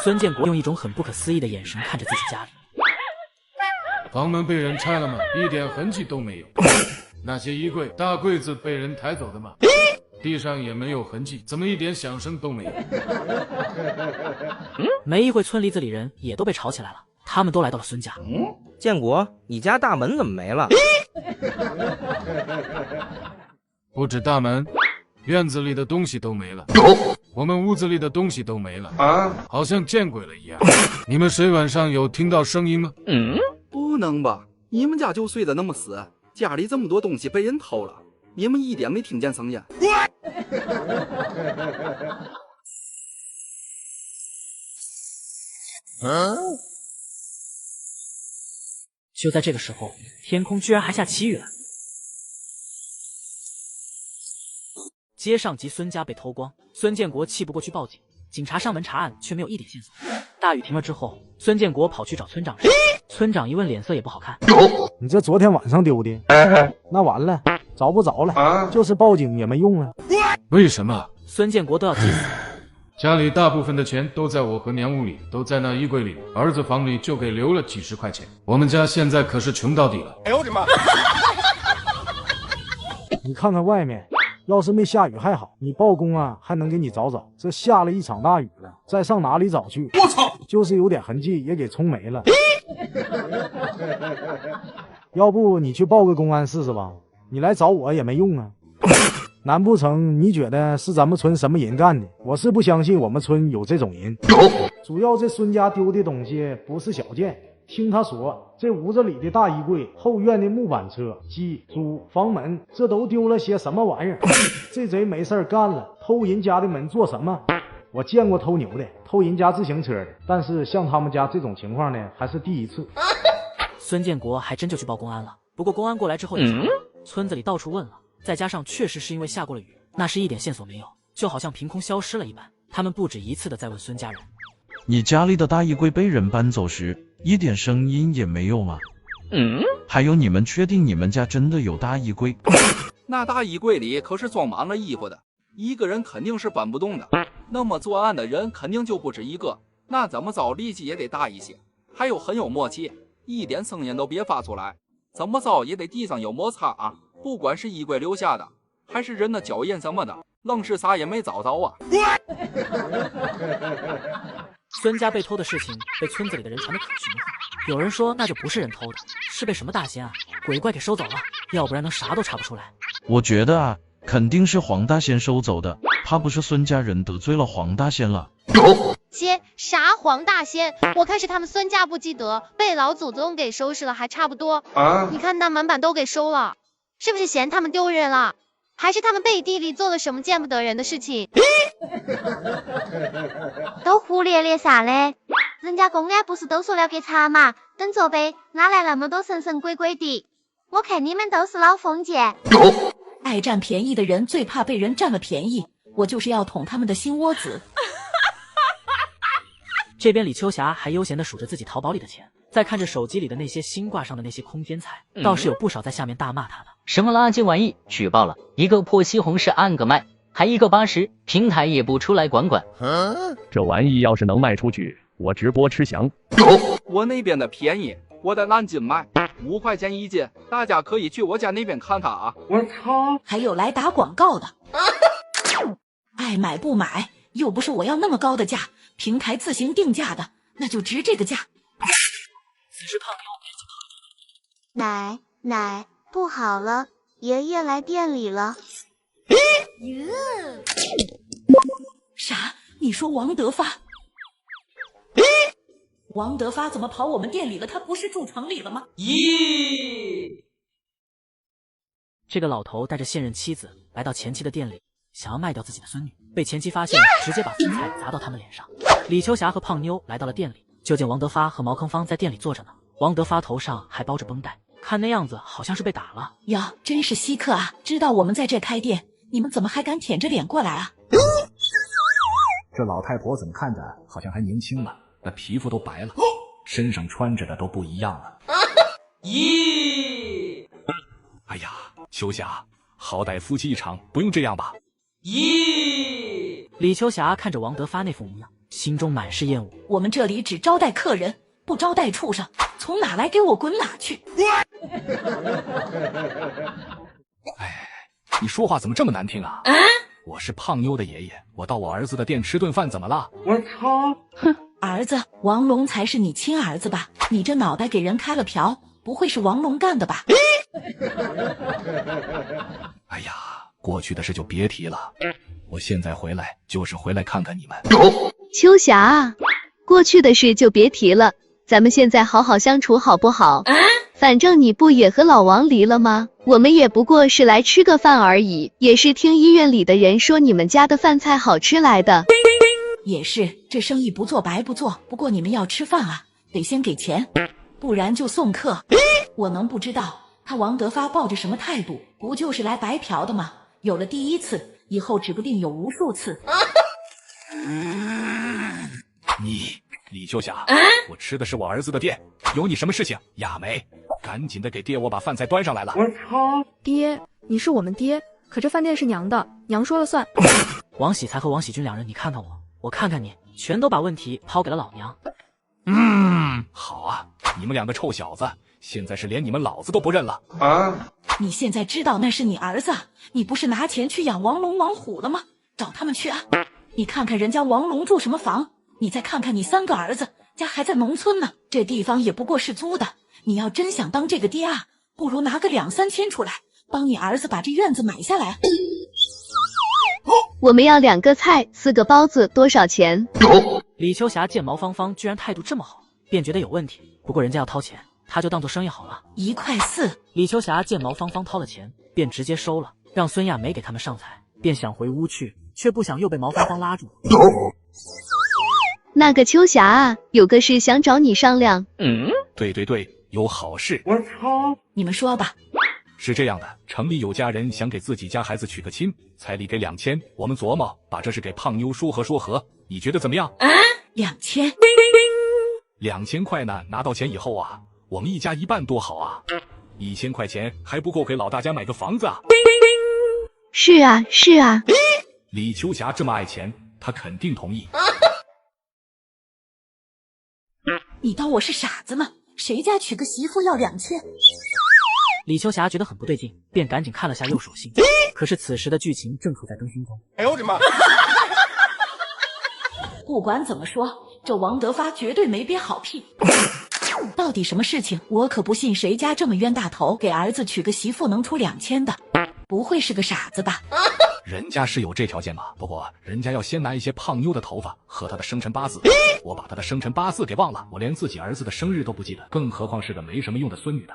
孙建国用一种很不可思议的眼神看着自己家里。房门被人拆了吗？一点痕迹都没有。那些衣柜、大柜子被人抬走的吗？地上也没有痕迹，怎么一点响声都没有？没一会，村里子里人也都被吵起来了，他们都来到了孙家。建国，你家大门怎么没了？不止大门，院子里的东西都没了，我们屋子里的东西都没了，好像见鬼了一样。你们谁晚上有听到声音吗？不能吧？你们家就睡得那么死，家里这么多东西被人偷了，你们一点没听见声音？就在这个时候，天空居然还下起雨了。街上及孙家被偷光，孙建国气不过去报警，警察上门查案却没有一点线索。大雨停了之后，孙建国跑去找村长时，村长一问脸色也不好看。你这昨天晚上丢的，那完了，找不着了，就是报警也没用了。为什么？孙建国都要急死。家里大部分的钱都在我和娘屋里，都在那衣柜里，儿子房里就给留了几十块钱。我们家现在可是穷到底了。哎呦我的妈！你看看外面，要是没下雨还好，你报工啊还能给你找找。这下了一场大雨了，再上哪里找去？我操！就是有点痕迹也给冲没了。要不你去报个公安试试吧，你来找我也没用啊。难不成你觉得是咱们村什么人干的？我是不相信我们村有这种人。主要这孙家丢的东西不是小件，听他说，这屋子里的大衣柜、后院的木板车、鸡、猪、房门，这都丢了些什么玩意儿？这贼没事干了，偷人家的门做什么？我见过偷牛的，偷人家自行车的，但是像他们家这种情况呢，还是第一次。孙建国还真就去报公安了，不过公安过来之后也查村子里到处问了。再加上确实是因为下过了雨，那是一点线索没有，就好像凭空消失了一般。他们不止一次的在问孙家人：你家里的大衣柜被人搬走时，一点声音也没有吗？还有，你们确定你们家真的有大衣柜？那大衣柜里可是装满了衣服的，一个人肯定是搬不动的。那么作案的人肯定就不止一个，那怎么着力气也得大一些，还有很有默契，一点声音都别发出来，怎么着也得地上有摩擦啊。不管是衣柜留下的，还是人的脚印什么的，愣是啥也没找着啊！孙家被偷的事情被村子里的人传得可群了，有人说那就不是人偷的，是被什么大仙啊、鬼怪给收走了，要不然能啥都查不出来。我觉得啊，肯定是黄大仙收走的，怕不是孙家人得罪了黄大仙了。啥黄大仙？我看是他们孙家不积德，被老祖宗给收拾了，还差不多。你看那门板都给收了。是不是嫌他们丢人了？还是他们背地里做了什么见不得人的事情？都胡咧咧啥嘞？人家公安不是都说了给查嘛，等着呗，哪来那么多神神鬼鬼的？我看你们都是老封建。爱占便宜的人最怕被人占了便宜，我就是要捅他们的心窝子。这边李秋霞还悠闲地数着自己淘宝里的钱，再看着手机里的那些新挂上的那些空天菜，倒是有不少在下面大骂他的。什么垃圾玩意，举报了，一个破西红柿按个卖，还一个80，平台也不出来管管。这玩意要是能卖出去，我直播吃翔。我那边的便宜，我在南京卖，5块钱一斤，大家可以去我家那边看它啊。我操！还有来打广告的，爱买不买，又不是我要那么高的价，平台自行定价的，那就值这个价。此时胖妞奶不好了，爷爷来店里了。啥？你说王德发？王德发怎么跑我们店里了？他不是住城里了吗？咦！这个老头带着现任妻子来到前妻的店里，想要卖掉自己的孙女，被前妻发现，直接把饭菜砸到他们脸上。李秋霞和胖妞来到了店里，就见王德发和毛康芳在店里坐着呢。王德发头上还包着绷带，看那样子好像是被打了。呀，真是稀客啊！知道我们在这开店，你们怎么还敢舔着脸过来啊？这老太婆怎么看着好像还年轻了，那皮肤都白了，身上穿着的都不一样了。咦！哎呀，秋霞，好歹夫妻一场，不用这样吧？咦！李秋霞看着王德发那副模样，心中满是厌恶。我们这里只招待客人，不招待畜生，从哪来给我滚哪去！哎，你说话怎么这么难听啊？我是胖妞的爷爷，我到我儿子的店吃顿饭怎么了？我操！哼，儿子，王龙才是你亲儿子吧？你这脑袋给人开了瓢，不会是王龙干的吧？哎呀，过去的事就别提了。我现在回来就是回来看看你们。秋霞啊，过去的事就别提了，咱们现在好好相处好不好？反正你不也和老王离了吗？我们也不过是来吃个饭而已，也是听医院里的人说你们家的饭菜好吃来的。也是，这生意不做白不做。不过你们要吃饭啊，得先给钱，不然就送客。我能不知道他王德发抱着什么态度？不就是来白嫖的吗？有了第一次，以后指不定有无数次。你李秋霞，我吃的是我儿子的店，有你什么事情？亚梅，赶紧的给爹我把饭菜端上来了。我操！爹，你是我们爹，可这饭店是娘的，娘说了算。王喜才和王喜军两人，你看看我，我看看你，全都把问题抛给了老娘。好啊，你们两个臭小子，现在是连你们老子都不认了啊！你现在知道那是你儿子，你不是拿钱去养王龙王虎了吗？找他们去啊！你看看人家王龙住什么房，你再看看你3个儿子家还在农村呢，这地方也不过是租的。你要真想当这个爹啊，不如拿个2、3千出来，帮你儿子把这院子买下来。我们要2个菜，4个包子，多少钱？李秋霞见毛芳芳居然态度这么好，便觉得有问题。不过人家要掏钱，他就当做生意好了。1块4。李秋霞见毛芳芳掏了钱，便直接收了，让孙亚梅给他们上菜，便想回屋去，却不想又被毛芳芳拉住。那个秋霞啊，有个事想找你商量。对对对，有好事。我操！你们说吧。是这样的，城里有家人想给自己家孩子娶个亲，彩礼给2000，我们琢磨把这事给胖妞说和，你觉得怎么样？2000块呢，拿到钱以后啊，我们一家一半多好啊！1000块钱还不够给老大家买个房子啊！是啊，是啊。李秋霞这么爱钱，她肯定同意。你当我是傻子吗？谁家娶个媳妇要2000？李秋霞觉得很不对劲，便赶紧看了下右手信。可是此时的剧情正处在更新中。哎呦我的妈！不管怎么说，这王德发绝对没憋好屁。到底什么事情？我可不信谁家这么冤大头，给儿子娶个媳妇能出2000的，不会是个傻子吧？人家是有这条件嘛，不过人家要先拿一些胖妞的头发和她的生辰八字，我把她的生辰八字给忘了，我连自己儿子的生日都不记得，更何况是个没什么用的孙女的。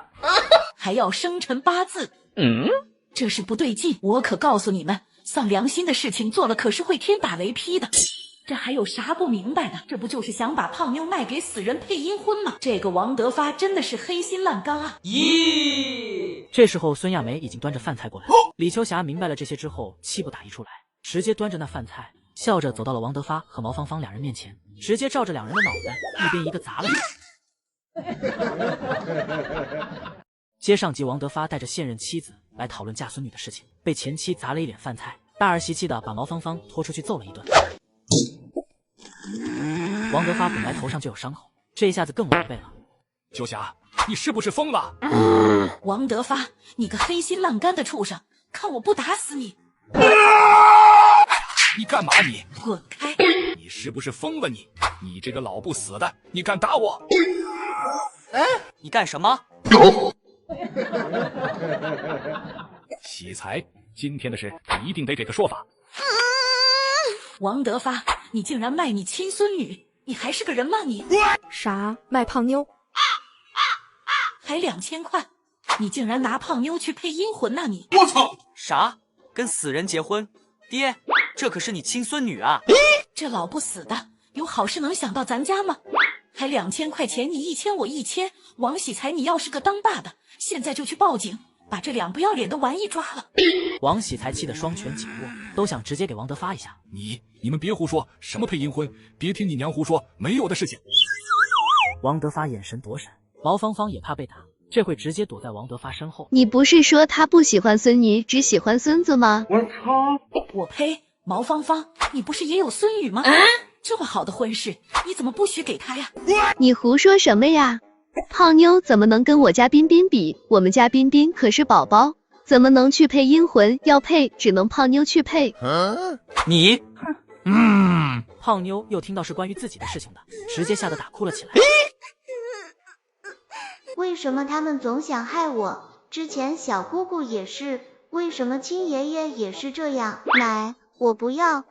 还要生辰八字？这是不对劲！我可告诉你们，丧良心的事情做了可是会天打雷劈的。这还有啥不明白的？这不就是想把胖妞卖给死人配阴婚吗？这个王德发真的是黑心烂缸啊！这时候孙亚梅已经端着饭菜过来，李秋霞明白了这些之后，气不打一处来，直接端着那饭菜，笑着走到了王德发和毛芳芳两人面前，直接照着两人的脑袋一边一个砸了下去。接上集，王德发带着现任妻子来讨论嫁孙女的事情，被前妻砸了一脸饭菜，大儿媳气的把毛芳芳拖出去揍了一顿。王德发本来头上就有伤口，这一下子更违背了。秋霞，你是不是疯了？王德发，你个黑心烂干的畜生，看我不打死你！你干嘛你？滚开！你是不是疯了你？你这个老不死的，你敢打我？你干什么？喜才，今天的事你一定得给个说法。王德发，你竟然卖你亲孙女，你还是个人吗你？啥？卖胖妞？还2000块？你竟然拿胖妞去配阴魂呐你！我操！啥？跟死人结婚？爹，这可是你亲孙女啊！这老不死的，有好事能想到咱家吗？还2000块钱，你1000我1000。王喜才，你要是个当爸的，现在就去报警，把这2不要脸的玩意抓了。王喜才气得双拳紧握，都想直接给王德发一下。你们别胡说，什么配阴婚，别听你娘胡说，没有的事情。王德发眼神躲闪，毛芳芳也怕被打，这会直接躲在王德发身后。你不是说他不喜欢孙女，只喜欢孙子吗？我操！我呸！毛芳芳，你不是也有孙女吗？这么好的婚事，你怎么不许给他呀？你胡说什么呀？胖妞怎么能跟我家彬彬比？我们家彬彬可是宝宝，怎么能去配阴魂？要配只能胖妞去配。你，胖妞又听到是关于自己的事情的，直接吓得大哭了起来。为什么他们总想害我？之前小姑姑也是，为什么亲爷爷也是这样？奶，我不要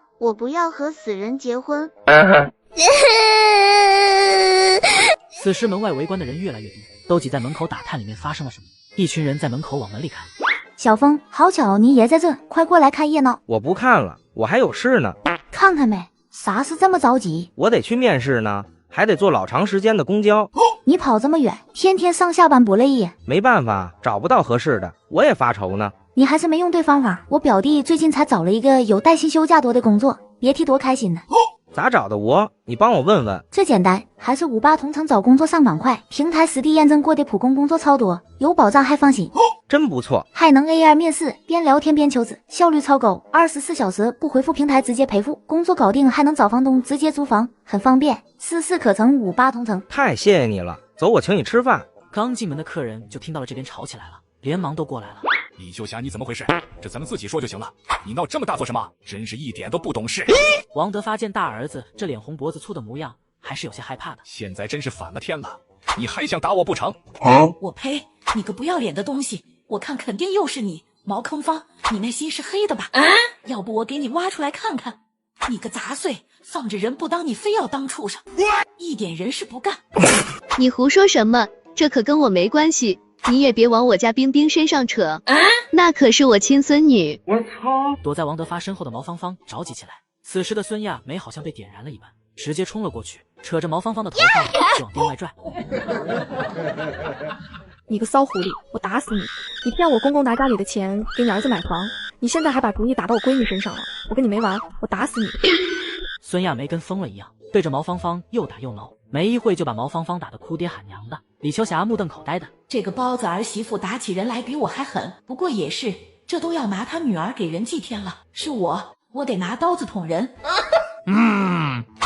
和死人结婚。此时门外围观的人越来越多，都挤在门口打探里面发生了什么。一群人在门口往门里看。小峰，好巧，你也在这，快过来看热闹。我不看了，我还有事呢。看看呗，啥事这么着急？我得去面试呢，还得坐老长时间的公交。你跑这么远，天天上下班不累呀？没办法，找不到合适的，我也发愁呢。你还是没用对方法。我表弟最近才找了一个有带薪休假多的工作，别提多开心呢。咋找的我？你帮我问问。最简单，还是58同城找工作上榜快，平台实地验证过的普工工作超多，有保障还放心。真不错，还能 AR 面试，边聊天边求职，效率超高，24小时不回复平台直接赔付，工作搞定还能找房东直接租房，很方便，事事可成58同城。太谢谢你了，走，我请你吃饭。刚进门的客人就听到了这边吵起来了，连忙都过来了。李秀霞，你怎么回事？这咱们自己说就行了，你闹这么大做什么？真是一点都不懂事。王德发见大儿子这脸红脖子粗的模样，还是有些害怕的。现在真是反了天了，你还想打我不成？我呸！你个不要脸的东西！我看肯定又是你，茅坑方，你那心是黑的吧？要不我给你挖出来看看。你个杂碎，放着人不当，你非要当畜生，一点人事不干。你胡说什么？这可跟我没关系。你也别往我家冰冰身上扯，那可是我亲孙女。我操！躲在王德发身后的毛芳芳着急起来。此时的孙亚梅好像被点燃了一般，直接冲了过去，扯着毛芳芳的头发就往店外拽。你个骚狐狸，我打死你！你骗我公公拿家里的钱给你儿子买房，你现在还把主意打到我闺女身上了，我跟你没完，我打死你！孙亚梅跟疯了一样，对着毛芳芳又打又挠，没一会就把毛芳芳打得哭爹喊娘的。李秋霞目瞪口呆的，这个包子儿媳妇打起人来比我还狠，不过也是，这都要拿他女儿给人祭天了，是我得拿刀子捅人。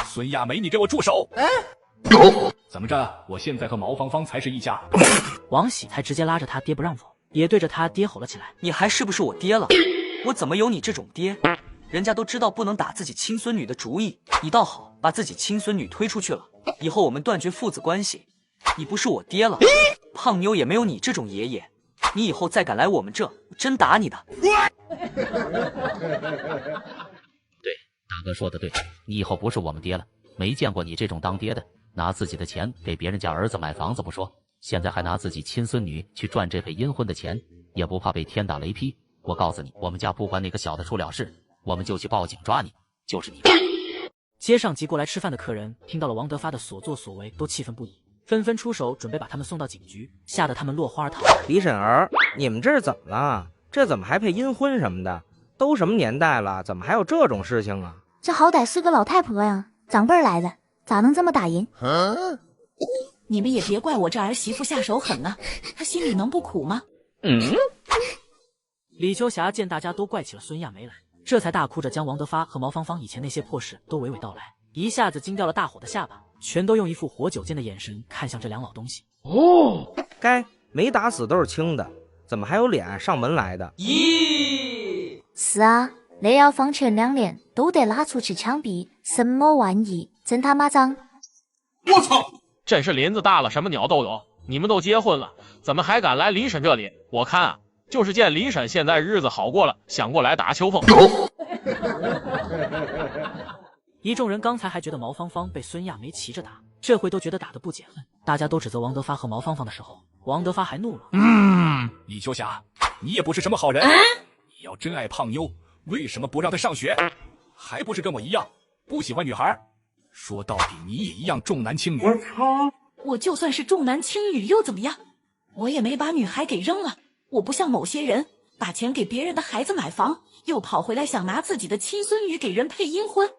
孙亚梅，你给我住手！怎么着？我现在和毛芳芳才是一家。王喜才直接拉着他爹不让走，也对着他爹吼了起来：“你还是不是我爹了？我怎么有你这种爹？人家都知道不能打自己亲孙女的主意，你倒好，把自己亲孙女推出去了，以后我们断绝父子关系。你不是我爹了，胖妞也没有你这种爷爷。你以后再敢来我们这，我真打你的。”对，大哥说的对，你以后不是我们爹了，没见过你这种当爹的。拿自己的钱给别人家儿子买房子不说，现在还拿自己亲孙女去赚这配阴婚的钱，也不怕被天打雷劈。我告诉你，我们家不管哪个小的出了事，我们就去报警抓你，就是你。街上挤过来吃饭的客人听到了王德发的所作所为，都气愤不已，纷纷出手准备把他们送到警局，吓得他们落荒而逃。李婶儿，你们这是怎么了？这怎么还配阴婚什么的？都什么年代了，怎么还有这种事情啊？这好歹是个老太婆呀，长辈儿来的，咋能这么打人？你们也别怪我这儿媳妇下手狠啊，她心里能不苦吗？李秋霞见大家都怪起了孙亚梅来，这才大哭着将王德发和毛芳芳以前那些破事都娓娓道来，一下子惊掉了大伙的下巴，全都用一副活久见的眼神看向这两老东西。该没打死都是轻的，怎么还有脸上门来的？咦，是啊，那要放前2年都得拉出去枪毙，什么玩意，真他妈脏！我操！真是林子大了，什么鸟都有。你们都结婚了，怎么还敢来林婶这里？我看啊，就是见林婶现在日子好过了，想过来打秋风。一众人刚才还觉得毛芳芳被孙亚梅骑着打，这回都觉得打得不解恨。大家都指责王德发和毛芳芳的时候，王德发还怒了。李秋霞，你也不是什么好人。你要真爱胖妞，为什么不让她上学？还不是跟我一样，不喜欢女孩。说到底，你也一样重男轻女。我操！我就算是重男轻女又怎么样？我也没把女孩给扔了。我不像某些人，把钱给别人的孩子买房，又跑回来想拿自己的亲孙女给人配阴婚。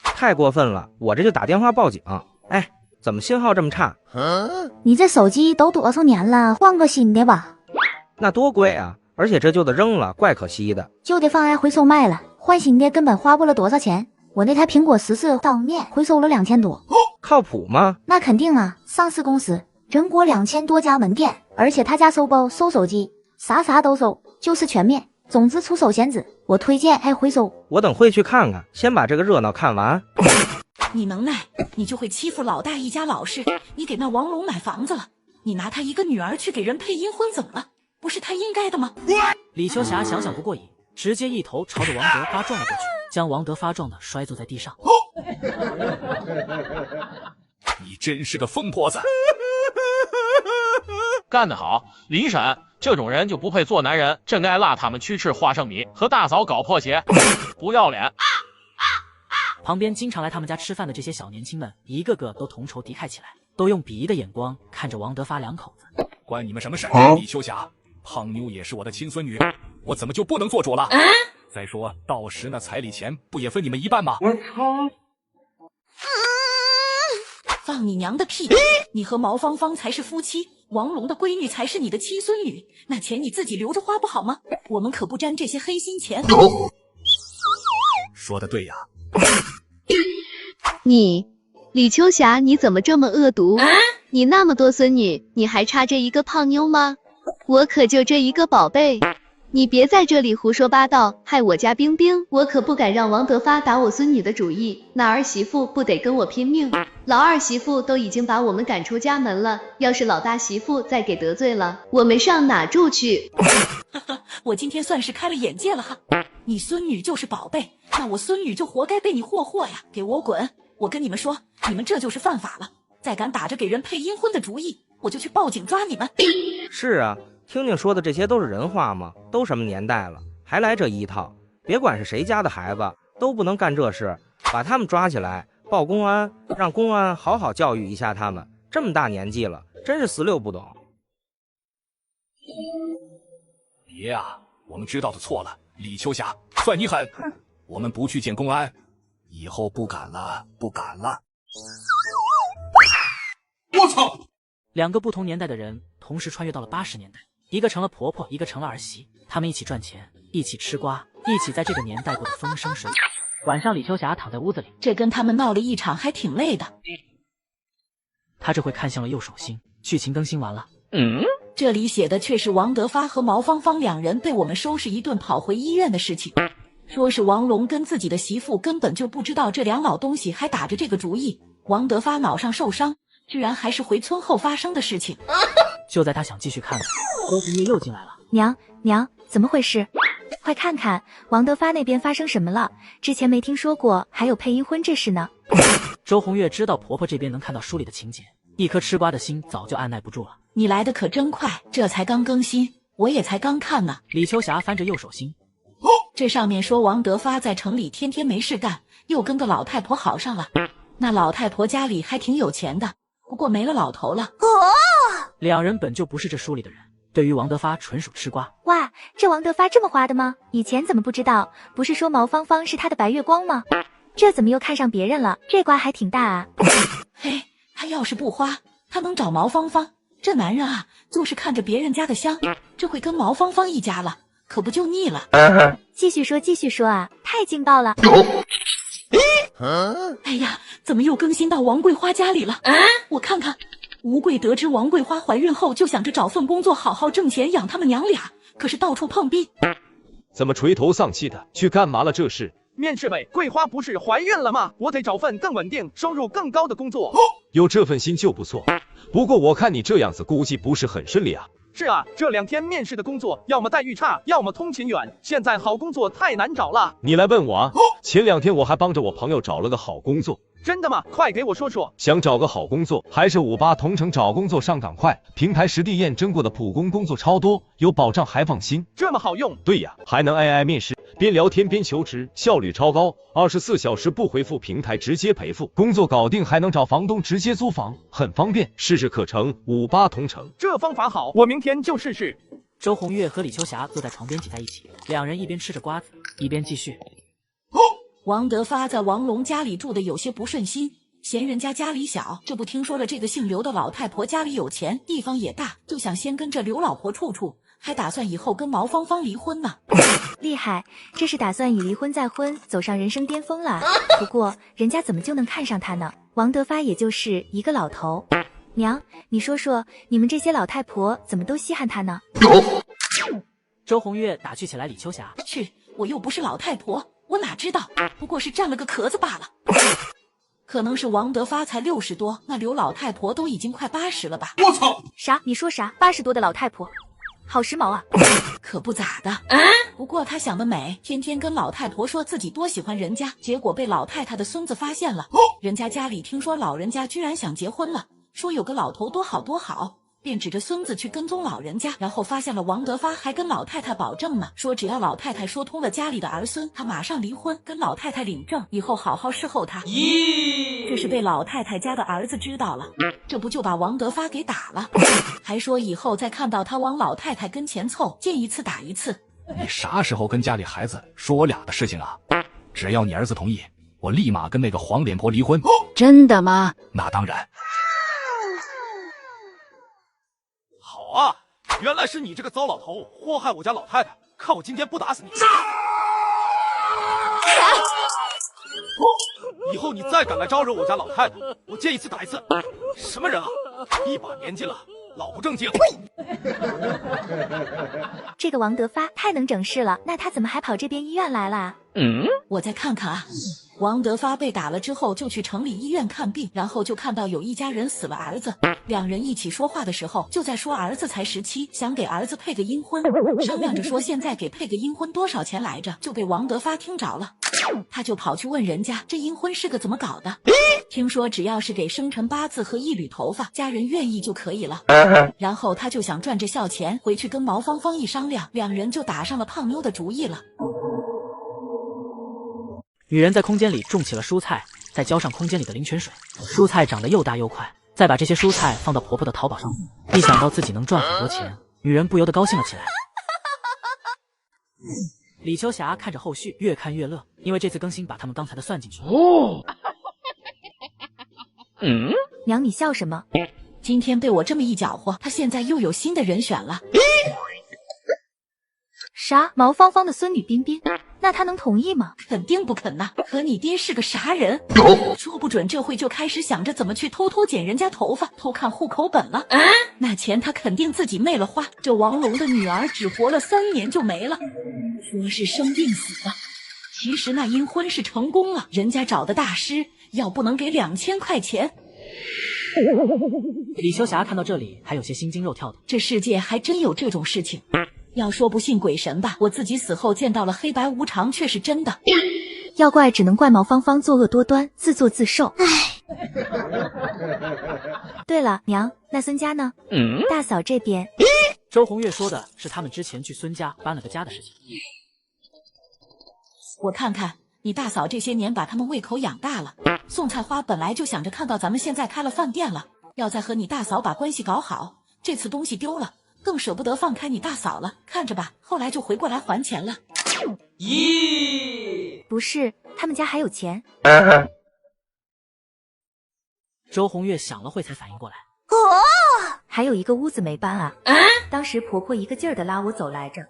太过分了，我这就打电话报警。哎，怎么信号这么差？你这手机都多少年了，换个新的吧。那多贵啊！而且这旧的扔了，怪可惜的。旧的放爱回收卖了，换新的根本花不了多少钱。我那台苹果14当面回收了2000多。靠谱吗？那肯定啊，上市公司，全国2000多家门店，而且他家收包收手机，啥都收，就是全面。总之出手限制，我推荐爱回收。我等会去看看，先把这个热闹看完。你能耐，你就会欺负老大一家老实。你给那王龙买房子了，你拿他一个女儿去给人配阴婚怎么了？不是他应该的吗？李秋霞想想不过瘾，直接一头朝着王德发撞了过去，将王德发撞得摔坐在地上。你真是个疯婆子！干得好，林婶，这种人就不配做男人，真该拉他们去吃花生米，和大嫂搞破鞋，不要脸！旁边经常来他们家吃饭的这些小年轻们，一个个都同仇敌忾起来，都用鄙夷的眼光看着王德发两口子。关你们什么事？李秋霞，胖妞也是我的亲孙女，我怎么就不能做主了？再说到时那彩礼钱不也分你们一半吗？我操！放你娘的屁！你和毛芳芳才是夫妻，王龙的闺女才是你的亲孙女，那钱你自己留着花不好吗？我们可不沾这些黑心钱。说的对呀。你，李秋霞，你怎么这么恶毒？你那么多孙女，你还差这一个胖妞吗？我可就这一个宝贝。你别在这里胡说八道，害我家冰冰，我可不敢让王德发打我孙女的主意，那儿媳妇不得跟我拼命？老二媳妇都已经把我们赶出家门了，要是老大媳妇再给得罪了，我们上哪住去？我今天算是开了眼界了哈！你孙女就是宝贝，那我孙女就活该被你霍霍呀！给我滚！我跟你们说，你们这就是犯法了，再敢打着给人配阴婚的主意，我就去报警抓你们！是啊。听听说的这些都是人话吗？都什么年代了，还来这一套？别管是谁家的孩子，都不能干这事，把他们抓起来报公安，让公安好好教育一下他们。这么大年纪了，真是死溜不懂。爷啊，我们知道的错了，李秋霞，算你狠，我们不去见公安，以后不敢了，不敢了。我操！两个不同年代的人同时穿越到了80年代。一个成了婆婆，一个成了儿媳，他们一起赚钱，一起吃瓜，一起在这个年代过得风生水起。晚上，李秋霞躺在屋子里，这跟他们闹了一场，还挺累的。她这回看向了右手心。剧情更新完了，这里写的却是王德发和毛芳芳两人被我们收拾一顿跑回医院的事情。说是王龙跟自己的媳妇根本就不知道这两老东西还打着这个主意。王德发脑上受伤，居然还是回村后发生的事情。就在他想继续看了，周红月又进来了。娘，怎么回事？快看看王德发那边发生什么了，之前没听说过还有配阴婚这事呢。周红月知道婆婆这边能看到书里的情节，一颗吃瓜的心早就按耐不住了。你来的可真快，这才刚更新，我也才刚看呢。李秋霞翻着右手心，这上面说王德发在城里天天没事干，又跟个老太婆好上了。那老太婆家里还挺有钱的，不过没了老头了。两人本就不是这书里的人，对于王德发纯属吃瓜。哇，这王德发这么花的吗？以前怎么不知道？不是说毛芳芳是他的白月光吗？这怎么又看上别人了？这瓜还挺大啊。嘿，他要是不花，他能找毛芳芳？这男人啊，就是看着别人家的香，这会跟毛芳芳一家了，可不就腻了？继续说啊，太劲爆了！哎呀，怎么又更新到王桂花家里了？我看看。吴贵得知王桂花怀孕后，就想着找份工作好好挣钱养他们娘俩，可是到处碰壁。怎么垂头丧气的？去干嘛了这是？面试呗，桂花不是怀孕了吗？我得找份更稳定、收入更高的工作。有这份心就不错，不过我看你这样子估计不是很顺利啊。是啊，这2天面试的工作，要么待遇差，要么通勤远，现在好工作太难找了。你来问我啊？前2天我还帮着我朋友找了个好工作。真的吗？快给我说说。想找个好工作，还是58同城找工作上岗快，平台实地验证过的普工工作超多，有保障还放心。这么好用？对呀，还能 AI 面试，边聊天边求职，效率超高，24小时不回复，平台直接赔付，工作搞定还能找房东直接租房，很方便。试试课程58同城。这方法好，我明天就试试。周红月和李秋霞坐在床边挤在一起，两人一边吃着瓜子，一边继续。王德发在王龙家里住的有些不顺心，嫌人家家里小，这不听说了这个姓刘的老太婆家里有钱，地方也大，就想先跟这刘老婆处处，还打算以后跟毛芳芳离婚呢。厉害，这是打算以离婚再婚，走上人生巅峰了。不过人家怎么就能看上他呢？王德发也就是一个老头。娘，你说说，你们这些老太婆怎么都稀罕他呢？周红月打趣起来李秋霞，去，我又不是老太婆，我哪知道，不过是占了个壳子罢了。可能是王德发才60多，那刘老太婆都已经快80了吧？我操！啥？你说啥？80多的老太婆？好时髦啊！可不咋的。不过他想得美，天天跟老太婆说自己多喜欢人家，结果被老太太的孙子发现了。人家家里听说老人家居然想结婚了，说有个老头多好多好，便指着孙子去跟踪老人家，然后发现了王德发还跟老太太保证呢，说只要老太太说通了家里的儿孙，他马上离婚，跟老太太领证，以后好好侍候他。这是被老太太家的儿子知道了，这不就把王德发给打了，还说以后再看到他往老太太跟前凑，见一次打一次。你啥时候跟家里孩子说我俩的事情啊？只要你儿子同意，我立马跟那个黄脸婆离婚。真的吗？那当然。好啊，原来是你这个糟老头祸害我家老太太，看我今天不打死你！以后你再敢来招惹我家老太太，我见一次打一次。什么人啊，一把年纪了，老不正经。这个王德发太能整事了，那他怎么还跑这边医院来了？我再看看啊。王德发被打了之后，就去城里医院看病，然后就看到有一家人死了儿子，两人一起说话的时候，就在说儿子才17，想给儿子配个阴婚，商量着说现在给配个阴婚多少钱来着，就被王德发听着了，他就跑去问人家这阴婚是个怎么搞的，听说只要是给生辰八字和一缕头发，家人愿意就可以了，然后他就想赚这孝钱，回去跟毛芳芳一商量，两人就打上了胖妞的主意了。女人在空间里种起了蔬菜，再浇上空间里的灵泉水，蔬菜长得又大又快。再把这些蔬菜放到婆婆的淘宝上，一想到自己能赚很多钱，女人不由得高兴了起来。李秋霞看着后续，越看越乐，因为这次更新把他们刚才的算进去了。娘，你笑什么？今天被我这么一搅和，他现在又有新的人选了。啥？毛芳芳的孙女彬彬？那他能同意吗？肯定不肯呐！可你爹是个啥人？说不准这会就开始想着怎么去偷剪人家头发，偷看户口本了。那钱他肯定自己昧了花。这王龙的女儿只活了3年就没了，说是生病死的，其实那阴婚是成功了，人家找的大师，要不能给2000块钱。李秋霞看到这里还有些心惊肉跳的，这世界还真有这种事情。要说不信鬼神吧，我自己死后见到了黑白无常，却是真的。要怪只能怪毛芳芳作恶多端，自作自受。对了，娘，那孙家呢？大嫂这边，周红月说的是他们之前去孙家搬了个家的事情。我看看你大嫂这些年把他们胃口养大了。宋菜花本来就想着看到咱们现在开了饭店了，要再和你大嫂把关系搞好，这次东西丢了，更舍不得放开你大嫂了，看着吧，后来就回过来还钱了。咦，不是，他们家还有钱。周红月想了会才反应过来，还有一个屋子没搬啊。当时婆婆一个劲儿的拉我走来着。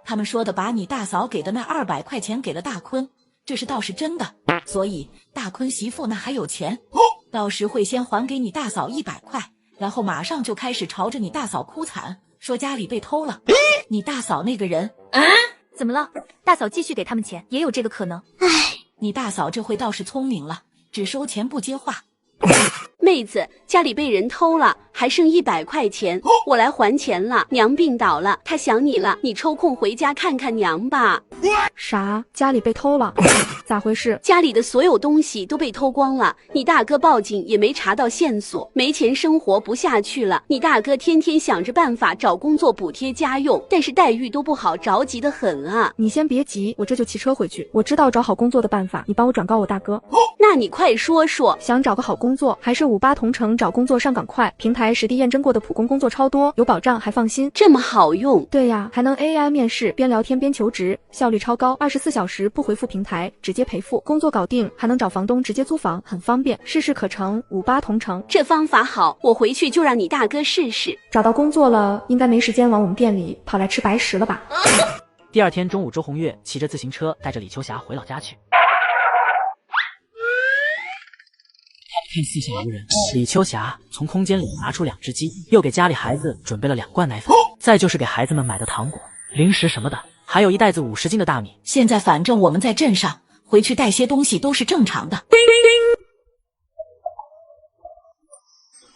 他们说的把你大嫂给的那200块钱给了大坤，这是倒是真的，所以大坤媳妇那还有钱，到时会先还给你大嫂100块，然后马上就开始朝着你大嫂哭惨，说家里被偷了。你大嫂那个人怎么了？大嫂继续给他们钱，也有这个可能。你大嫂这回倒是聪明了，只收钱不接话。妹子，家里被人偷了，还剩100块钱，我来还钱了。娘病倒了，她想你了，你抽空回家看看娘吧。啥？家里被偷了？咋回事？家里的所有东西都被偷光了，你大哥报警也没查到线索，没钱生活不下去了。你大哥天天想着办法找工作补贴家用，但是待遇都不好，着急得很啊。你先别急，我这就骑车回去。我知道找好工作的办法，你帮我转告我大哥。那你快说说。想找个好工作，还是58同城找工作上岗快，平台实地验证过的普工工作超多，有保障还放心。这么好用？对呀，还能 AI 面试，边聊天边求职，效率超高，24小时不回复平台，直接赔付，工作搞定，还能找房东直接租房，很方便，事事可成。58同城，这方法好，我回去就让你大哥试试。找到工作了，应该没时间往我们店里跑来吃白食了吧？第二天中午，周红月骑着自行车带着李秋霞回老家去。看四下无人，李秋霞从空间里拿出2只鸡，又给家里孩子准备了2罐奶粉，再就是给孩子们买的糖果、零食什么的，还有1袋子50斤的大米。现在反正我们在镇上，回去带些东西都是正常的。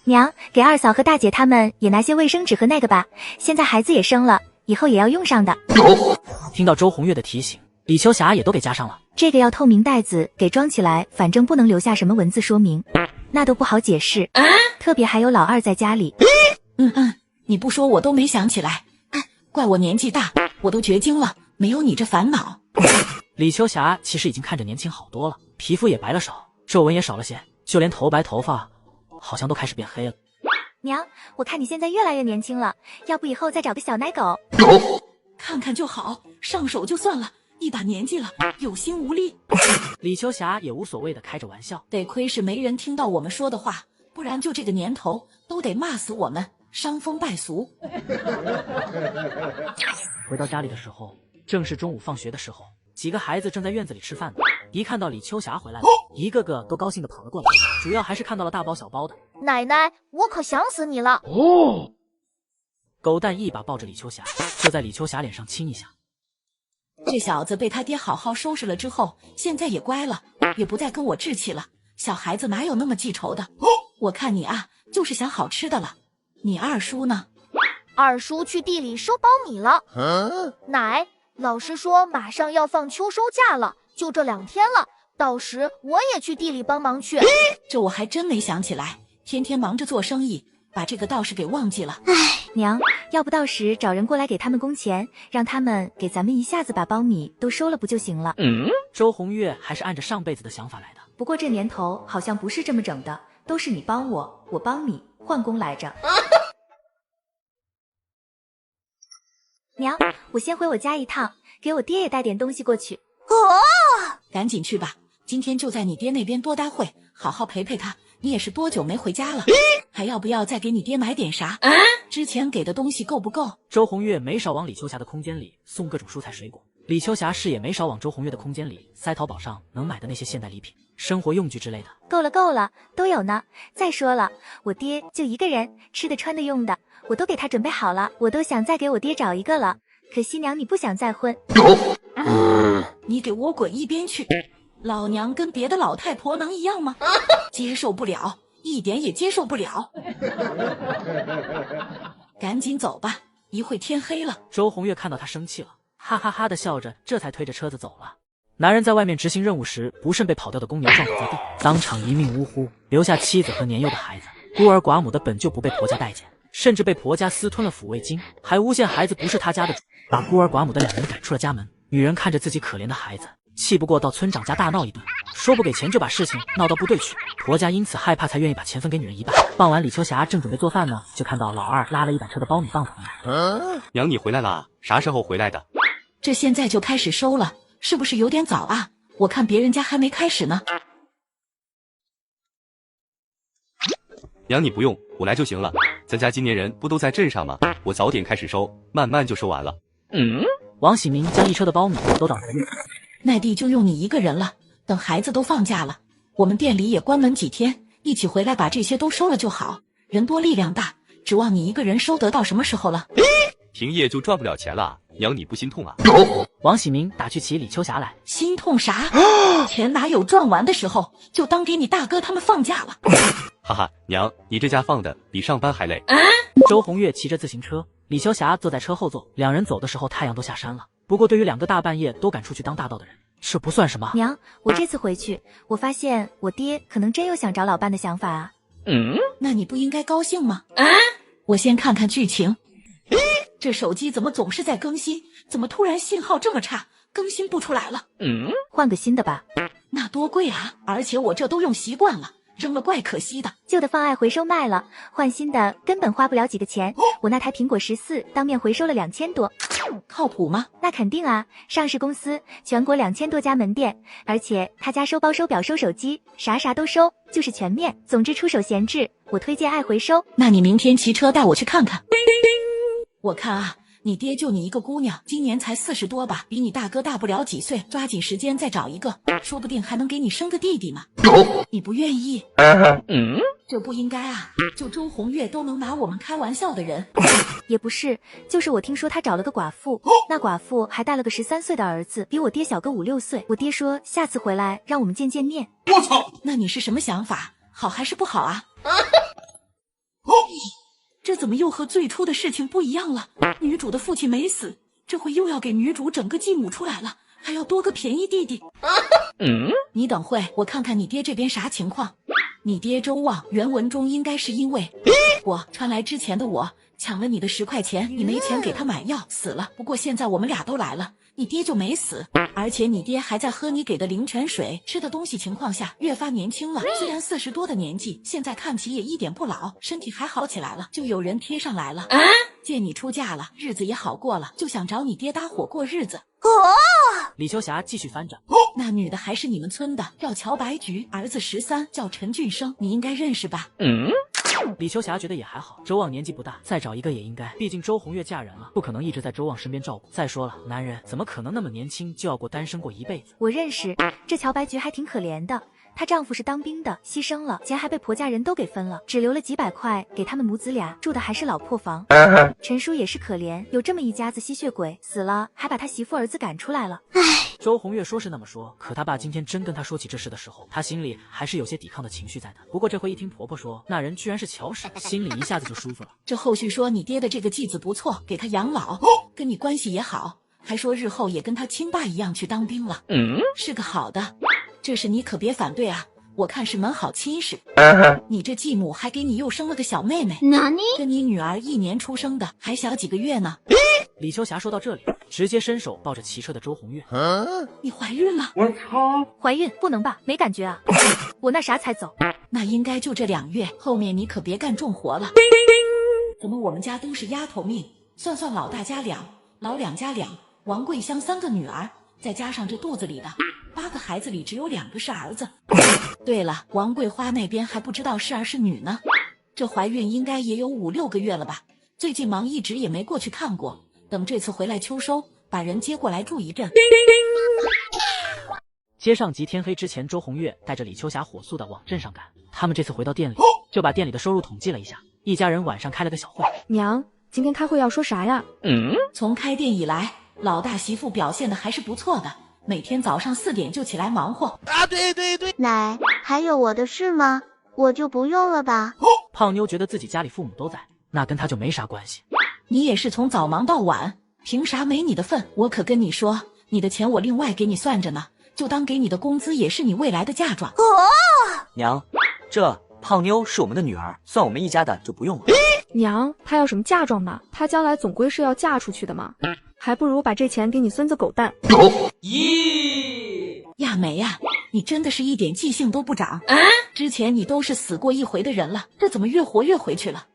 娘，给二嫂和大姐他们也拿些卫生纸和那个吧，现在孩子也生了，以后也要用上的。听到周红月的提醒，李秋霞也都给加上了。这个要透明袋子给装起来，反正不能留下什么文字说明，那都不好解释。特别还有老二在家里。你不说我都没想起来，怪我年纪大，我都绝经了，没有你这烦恼。李秋霞其实已经看着年轻好多了，皮肤也白了少，皱纹也少了些，就连头白头发好像都开始变黑了。娘，我看你现在越来越年轻了，要不以后再找个小奶狗？看看就好，上手就算了，一把年纪了，有心无力。李秋霞也无所谓的开着玩笑，得亏是没人听到我们说的话，不然就这个年头都得骂死我们，伤风败俗。回到家里的时候，正是中午放学的时候，几个孩子正在院子里吃饭呢。一看到李秋霞回来了，一个个都高兴的跑了过来，主要还是看到了大包小包的。奶奶，我可想死你了！狗蛋一把抱着李秋霞，就在李秋霞脸上亲一下。这小子被他爹好好收拾了之后，现在也乖了，也不再跟我置气了。小孩子哪有那么记仇的？我看你啊，就是想好吃的了。你二叔呢？二叔去地里收苞米了。奶，老师说马上要放秋收假了，就这2天了，到时我也去地里帮忙去。这我还真没想起来，天天忙着做生意，把这个倒是给忘记了。娘，要不到时找人过来给他们工钱，让他们给咱们一下子把苞米都收了不就行了？周红月还是按着上辈子的想法来的。不过这年头好像不是这么整的，都是你帮我，我帮你，换工来着。娘，我先回我家一趟，给我爹也带点东西过去。赶紧去吧，今天就在你爹那边多待会，好好陪陪他。你也是多久没回家了？还要不要再给你爹买点啥？之前给的东西够不够？周红月没少往李秋霞的空间里送各种蔬菜水果，李秋霞是也没少往周红月的空间里塞淘宝上能买的那些现代礼品、生活用具之类的。够了够了，都有呢。再说了，我爹就一个人，吃的穿的用的我都给他准备好了，我都想再给我爹找一个了。可惜娘你不想再婚。你给我滚一边去！老娘跟别的老太婆能一样吗？接受不了，一点也接受不了。赶紧走吧，一会天黑了。周红月看到他生气了，哈哈哈的笑着，这才推着车子走了。男人在外面执行任务时，不慎被跑掉的公牛撞倒在地，当场一命呜呼，留下妻子和年幼的孩子。孤儿寡母的本就不被婆家待见，甚至被婆家私吞了抚慰金，还诬陷孩子不是他家的主，把孤儿寡母的2人赶出了家门。女人看着自己可怜的孩子，气不过到村长家大闹一顿，说不给钱就把事情闹到部队去。婆家因此害怕，才愿意把钱分给女人一半。傍晚，李秋霞正准备做饭呢，就看到老二拉了一板车的苞米棒子回来。娘，你回来了？啥时候回来的？这现在就开始收了，是不是有点早啊？我看别人家还没开始呢。娘，你不用，我来就行了。咱家今年人不都在镇上吗？我早点开始收，慢慢就收完了。王喜明将一车的苞米都倒在地。那地就用你一个人了，等孩子都放假了，我们店里也关门几天，一起回来把这些都收了就好。人多力量大，指望你一个人收得到什么时候了？停业就赚不了钱了，娘你不心痛啊？王喜明打趣起李秋霞来，心痛啥？钱哪有赚完的时候？就当给你大哥他们放假了。哈哈，娘，你这假放的比上班还累。周红月骑着自行车，李秋霞坐在车后座，2人走的时候太阳都下山了。不过对于2个大半夜都敢出去当大盗的人，这不算什么。娘，我这次回去，我发现我爹可能真有想找老伴的想法啊。那你不应该高兴吗？我先看看剧情。这手机怎么总是在更新？怎么突然信号这么差，更新不出来了？换个新的吧。那多贵啊！而且我这都用习惯了，扔了怪可惜的。旧的放爱回收卖了，换新的根本花不了几个钱。我那台苹果14当面回收了2000多。靠谱吗？那肯定啊，上市公司，全国2000多家门店，而且他家收包收表收手机，啥都收，就是全面。总之出手闲置，我推荐爱回收。那你明天骑车带我去看看。我看啊，你爹就你一个姑娘，今年才40多吧，比你大哥大不了几岁，抓紧时间再找一个，说不定还能给你生个弟弟呢。你不愿意？这不应该啊！就周红月都能拿我们开玩笑的人。也不是，就是我听说他找了个寡妇，那寡妇还带了个13岁的儿子，比我爹小个5、6岁。我爹说下次回来让我们见面。我操！那你是什么想法？好还是不好啊？这怎么又和最初的事情不一样了？女主的父亲没死，这回又要给女主整个继母出来了，还要多个便宜弟弟。你等会，我看看你爹这边啥情况。你爹周旺原文中应该是因为传来之前的我抢了你的10块钱，你没钱给他买药死了。不过现在我们俩都来了，你爹就没死，而且你爹还在喝你给的灵泉水、吃的东西情况下越发年轻了。虽然40多的年纪，现在看起也一点不老，身体还好起来了。就有人贴上来了，见你出嫁了，日子也好过了，就想找你爹搭伙过日子。李秋霞继续翻着，那女的还是你们村的，叫乔白菊，儿子13，叫陈俊生，你应该认识吧？李秋霞觉得也还好，周旺年纪不大，再找一个也应该，毕竟周红月嫁人了，不可能一直在周旺身边照顾。再说了，男人怎么可能那么年轻就要过单身过一辈子？我认识，这乔白菊还挺可怜的。她丈夫是当兵的，牺牲了，钱还被婆家人都给分了，只留了几百块给他们母子俩，住的还是老破房。陈叔也是可怜，有这么一家子吸血鬼，死了还把他媳妇儿子赶出来了。周红月说是那么说，可他爸今天真跟他说起这事的时候，他心里还是有些抵抗的情绪在的。不过这回一听婆婆说那人居然是乔氏，心里一下子就舒服了。这后续说你爹的这个继子不错，给他养老，跟你关系也好，还说日后也跟他亲爸一样去当兵了，是个好的。这事你可别反对啊，我看是门好亲事。你这继母还给你又生了个小妹妹，跟你女儿1年出生的，还小几个月呢。李秋霞说到这里，直接伸手抱着骑车的周红月。你怀孕了？我操！怀孕不能吧？没感觉啊。我那啥才走？那应该就这2月，后面你可别干重活了。怎么我们家都是丫头命？算算老大家2，老2家2，王桂香3个女儿，再加上这肚子里的8个孩子里只有2个是儿子。对了，王桂花那边还不知道是儿是女呢。这怀孕应该也有5、6个月了吧？最近忙一直也没过去看过，等这次回来秋收，把人接过来住一阵。接上集天黑之前，周红月带着李秋霞火速的往镇上赶。他们这次回到店里，就把店里的收入统计了一下，一家人晚上开了个小会。娘，今天开会要说啥呀？从开店以来，老大媳妇表现的还是不错的，每天早上4点就起来忙活。对，奶，还有我的事吗？我就不用了吧。胖妞觉得自己家里父母都在，那跟他就没啥关系。你也是从早忙到晚，凭啥没你的份？我可跟你说，你的钱我另外给你算着呢，就当给你的工资也是你未来的嫁妆。娘，这胖妞是我们的女儿，算我们一家的就不用了。娘，她要什么嫁妆呢？她将来总归是要嫁出去的嘛，还不如把这钱给你孙子狗蛋。亚梅呀，你真的是一点记性都不长。之前你都是死过一回的人了，这怎么越活越回去了？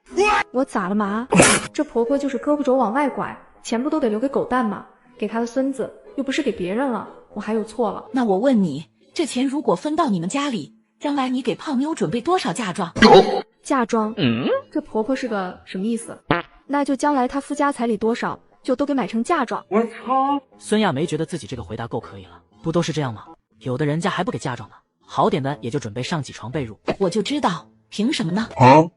我咋了嘛？这婆婆就是胳膊肘往外拐，钱不都得留给狗蛋吗？给她的孙子，又不是给别人了，我还有错了？那我问你，这钱如果分到你们家里，将来你给胖妞准备多少嫁妆？嫁妆？这婆婆是个什么意思？那就将来她夫家彩礼多少，就都给买成嫁妆。我操！孙亚梅觉得自己这个回答够可以了，不都是这样吗？有的人家还不给嫁妆呢，好点的也就准备上几床被褥。我就知道，凭什么呢？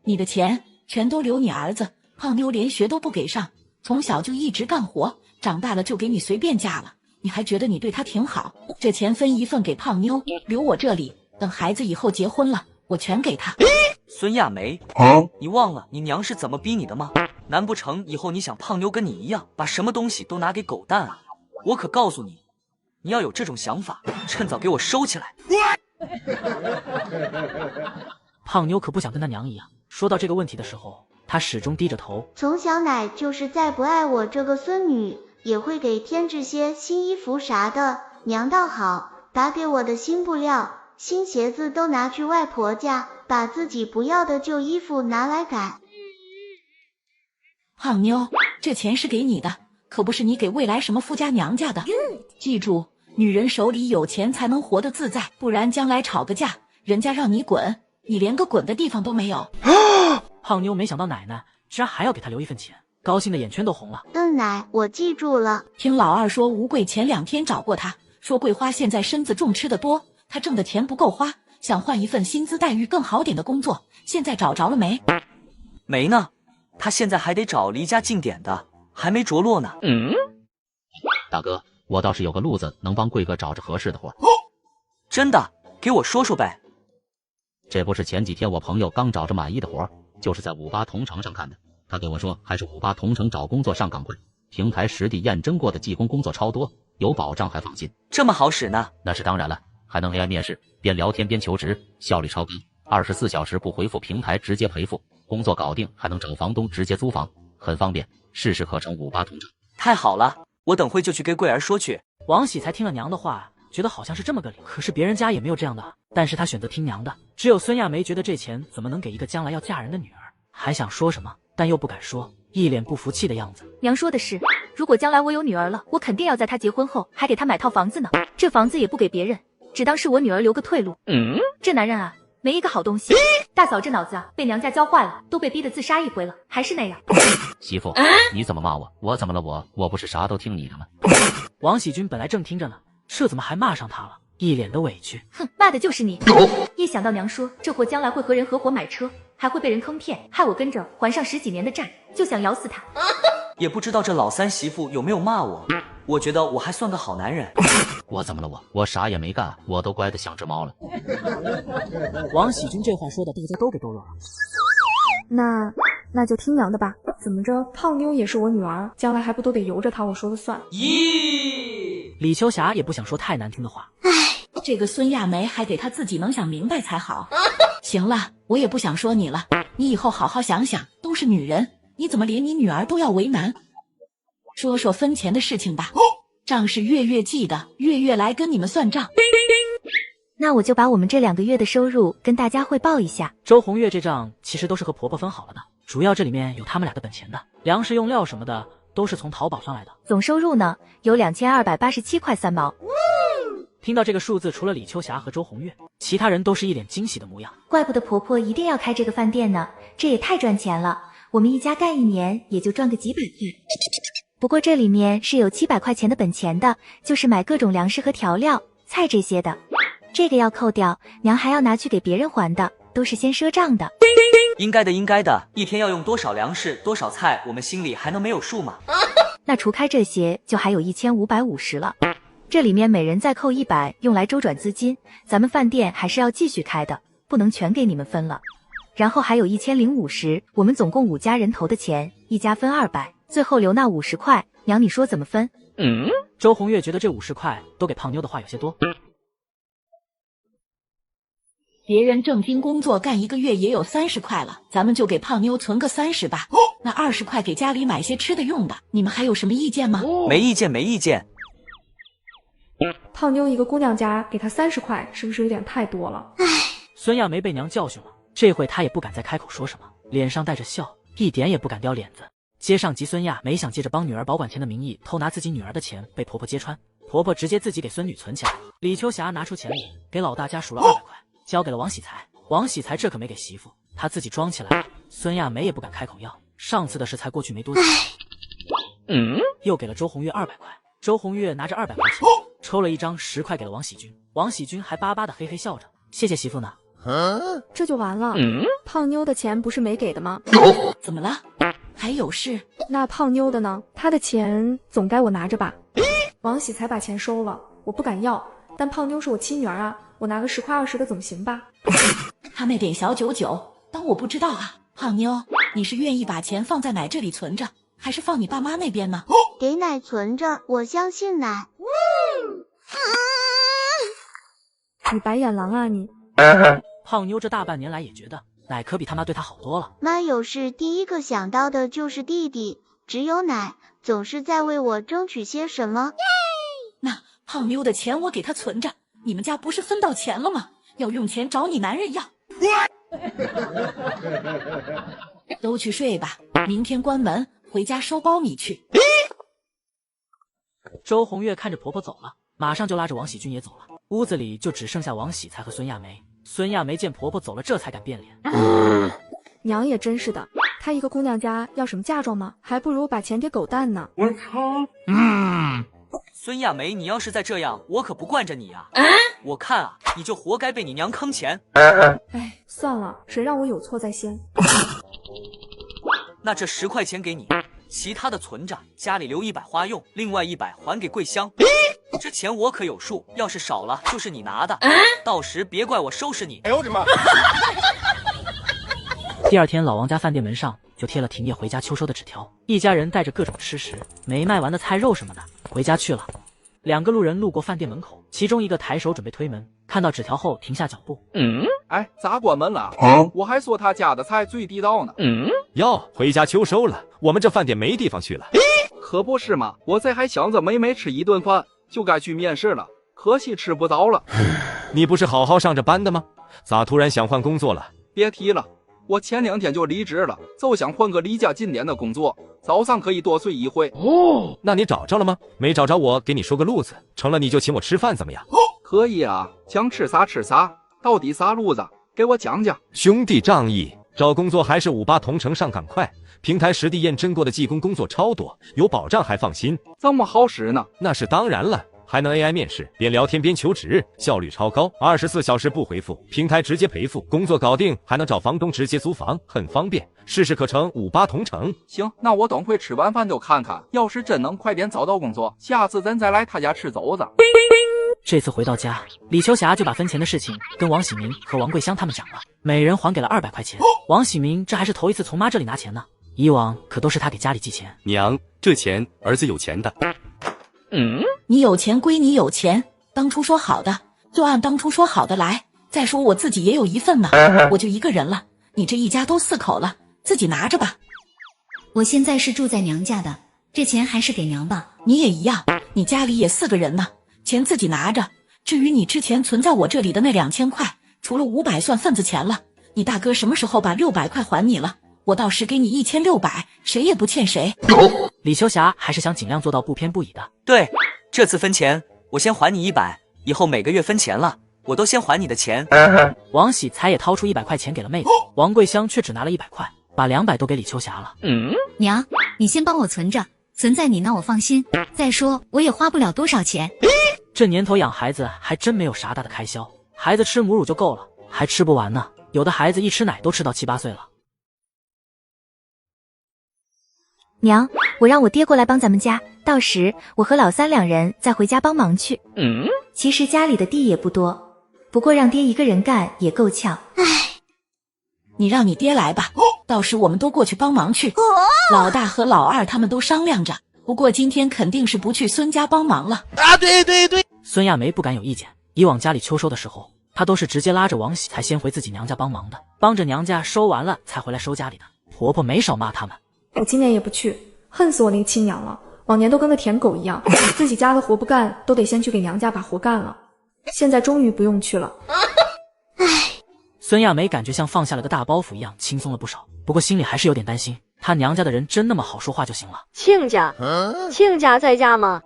你的钱全都留你儿子，胖妞连学都不给上，从小就一直干活，长大了就给你随便嫁了，你还觉得你对他挺好？这钱分一份给胖妞，留我这里，等孩子以后结婚了，我全给他。孙亚梅，你忘了你娘是怎么逼你的吗？难不成以后你想胖妞跟你一样，把什么东西都拿给狗蛋啊？我可告诉你，你要有这种想法，趁早给我收起来。胖妞可不想跟他娘一样。说到这个问题的时候，她始终低着头。从小奶就是再不爱我这个孙女，也会给添置些新衣服啥的。娘倒好，把给我的新布料、新鞋子都拿去外婆家，把自己不要的旧衣服拿来改。胖妞，这钱是给你的，可不是你给未来什么夫家娘家的。记住，女人手里有钱才能活得自在，不然将来吵个架，人家让你滚，你连个滚的地方都没有。胖妞没想到奶奶居然还要给她留一份钱，高兴的眼圈都红了。奶，我记住了。听老二说，吴贵前2天找过他，说桂花现在身子重吃的多，他挣的钱不够花，想换一份薪资待遇更好点的工作，现在找着了没？没呢，他现在还得找离家近点的，还没着落呢。大哥，我倒是有个路子能帮贵哥找着合适的活。真的？给我说说呗。这不是前几天我朋友刚找着满意的活，就是在58同城上看的。他给我说还是58同城找工作上岗会，平台实地验证过的技工工作超多，有保障还放心。这么好使呢？那是当然了，还能 AI 面试，边聊天边求职，效率超高，24小时不回复平台直接赔付，工作搞定还能找房东直接租房，很方便，事事可成58同城。太好了，我等会就去跟桂儿说去。王喜才听了娘的话，觉得好像是这么个理，可是别人家也没有这样的，但是他选择听娘的。只有孙亚梅觉得这钱怎么能给一个将来要嫁人的女儿，还想说什么，但又不敢说，一脸不服气的样子。娘说的是，如果将来我有女儿了，我肯定要在她结婚后还给她买套房子呢，这房子也不给别人，只当是我女儿留个退路。这男人啊，没一个好东西。大嫂这脑子啊，被娘家教坏了，都被逼得自杀一回了，还是那样。媳妇，你怎么骂我？我怎么了？我不是啥都听你的吗？王喜军本来正听着呢，这怎么还骂上他了？一脸的委屈。哼，骂的就是你。一想到娘说这货将来会和人合伙买车，还会被人坑骗，害我跟着还上10几年的债，就想咬死他。也不知道这老三媳妇有没有骂我，我觉得我还算个好男人。我怎么了？我啥也没干，我都乖得像只猫了。王喜军这话说的大家都给逗乐了。那就听娘的吧，怎么着，胖妞也是我女儿，将来还不都得由着她我说了算。李秋霞也不想说太难听的话。这个孙亚梅还得她自己能想明白才好。行了，我也不想说你了，你以后好好想想，都是女人，你怎么连你女儿都要为难？说说分钱的事情吧，账是月月记的，月月来跟你们算账。那我就把我们这2个月的收入跟大家汇报一下。周红月这账其实都是和婆婆分好了的，主要这里面有他们俩的本钱的，粮食用料什么的都是从淘宝上来的。总收入呢，有2287块3毛。听到这个数字，除了李秋霞和周红月，其他人都是一脸惊喜的模样。怪不得婆婆一定要开这个饭店呢，这也太赚钱了，我们一家干1年也就赚个几百块。不过这里面是有700块钱的本钱的，就是买各种粮食和调料、菜这些的，这个要扣掉，娘还要拿去给别人还的，都是先赊账的。应该的，应该的，一天要用多少粮食、多少菜，我们心里还能没有数吗？那除开这些，就还有1550了。这里面每人再扣100，用来周转资金，咱们饭店还是要继续开的，不能全给你们分了。然后还有1050，我们总共5家人头的钱，一家分200，最后留那50块，娘你说怎么分？周红月觉得这50块都给胖妞的话有些多。别人正经工作干1个月也有30块了，咱们就给胖妞存个30吧。那20块给家里买些吃的用的，你们还有什么意见吗？没意见，没意见。胖妞一个姑娘家给她30块，是不是有点太多了？孙亚梅被娘教训了，这回她也不敢再开口说什么，脸上带着笑，一点也不敢掉脸子。接上集孙亚梅想借着帮女儿保管钱的名义偷拿自己女儿的钱，被婆婆揭穿，婆婆直接自己给孙女存起来。李秋霞拿出钱里给老大家数了200块，交给了王喜才。王喜才这可没给媳妇，他自己装起来了。孙亚梅也不敢开口要，上次的事才过去没多久。又给了周红月200块，周红月拿着200块钱，抽了一张10块给了王喜军。王喜军还巴巴的嘿嘿笑着，谢谢媳妇呢。这就完了？胖妞的钱不是没给的吗？怎么了？还有事？那胖妞的呢？她的钱总该我拿着吧？王喜才把钱收了，我不敢要，但胖妞是我亲女儿啊，我拿个10块20的总行吧？他那点小99，当我不知道啊？胖妞，你是愿意把钱放在奶这里存着，还是放你爸妈那边呢？给奶存着，我相信奶。你白眼狼啊你！胖妞这大半年来也觉得奶可比他妈对她好多了。妈有事第一个想到的就是弟弟，只有奶总是在为我争取些什么。那胖妞的钱我给她存着，你们家不是分到钱了吗？要用钱找你男人要。都去睡吧，明天关门，回家收苞米去。周红月看着婆婆走了，马上就拉着王喜军也走了。屋子里就只剩下王喜才和孙亚梅。孙亚梅见婆婆走了，这才敢变脸。娘也真是的，她一个姑娘家要什么嫁妆吗？还不如把钱给狗蛋呢。我操！孙亚梅，你要是再这样，我可不惯着你啊！我看啊，你就活该被你娘坑钱。哎，算了，谁让我有错在先。那这10块钱给你，其他的存着，家里留100花用，另外100还给桂香。这钱我可有数，要是少了就是你拿的，到时别怪我收拾你。哎呦我的妈！第二天，老王家饭店门上就贴了停业回家秋收的纸条。一家人带着各种吃食、没卖完的菜肉什么的回家去了。两个路人路过饭店门口，其中一个抬手准备推门，看到纸条后停下脚步。哎，咋关门了？我还说他家的菜最地道呢。哟，回家秋收了，我们这饭店没地方去了。可不是嘛，我这还想着美美吃一顿饭，就该去面试了，可惜吃不着了。你不是好好上着班的吗？咋突然想换工作了？别提了，我前2天就离职了，就想换个离家近点的工作，早上可以多睡一会。那你找着了吗？没找着我给你说个路子，成了你就请我吃饭怎么样？可以啊，想吃啥吃啥，到底啥路子？给我讲讲。兄弟仗义，找工作还是58同城上赶快，平台实地验证过的技工工作超多，有保障还放心。这么好使呢？那是当然了。还能 AI 面试，边聊天边求职，效率超高，24小时不回复，平台直接赔付，工作搞定，还能找房东直接租房，很方便。试试课程58同城。行，那我等会吃完饭就看看，要是真能快点找到工作，下次咱再来他家吃肘子。这次回到家，李秋霞就把分钱的事情跟王喜明和王桂香他们讲了，每人还给了200块钱。王喜明这还是头一次从妈这里拿钱呢，以往可都是他给家里寄钱。娘，这钱儿子有钱的。你有钱归你有钱，当初说好的就按当初说好的来。再说我自己也有一份呢，我就一个人了，你这一家都4口了，自己拿着吧。我现在是住在娘家的，这钱还是给娘吧。你也一样，你家里也4个人呢，钱自己拿着。至于你之前存在我这里的那2000块，除了500算份子钱了，你大哥什么时候把600块还你了？我到时给你1600，谁也不欠谁。李秋霞还是想尽量做到不偏不倚的。对，这次分钱，我先还你100，以后每个月分钱了，我都先还你的钱。王喜才也掏出100块钱给了妹子，王桂香却只拿了100块，把200都给李秋霞了。娘，你先帮我存着，存在你那我放心。再说我也花不了多少钱。这年头养孩子还真没有啥大的开销，孩子吃母乳就够了，还吃不完呢。有的孩子一吃奶都吃到7、8岁了。娘，我让我爹过来帮咱们家，到时我和老三2人再回家帮忙去。其实家里的地也不多，不过让爹一个人干也够呛。你让你爹来吧，到时我们都过去帮忙去。老大和老二他们都商量着，不过今天肯定是不去孙家帮忙了。对，孙亚梅不敢有意见，以往家里秋收的时候，她都是直接拉着王喜才先回自己娘家帮忙的，帮着娘家收完了才回来收家里的。婆婆没少骂他们。我今年也不去，恨死我那个亲娘了，往年都跟个舔狗一样，自己家的活不干，都得先去给娘家把活干了。现在终于不用去了。孙亚梅感觉像放下了个大包袱一样，轻松了不少，不过心里还是有点担心，她娘家的人真那么好说话就行了？亲家在家吗？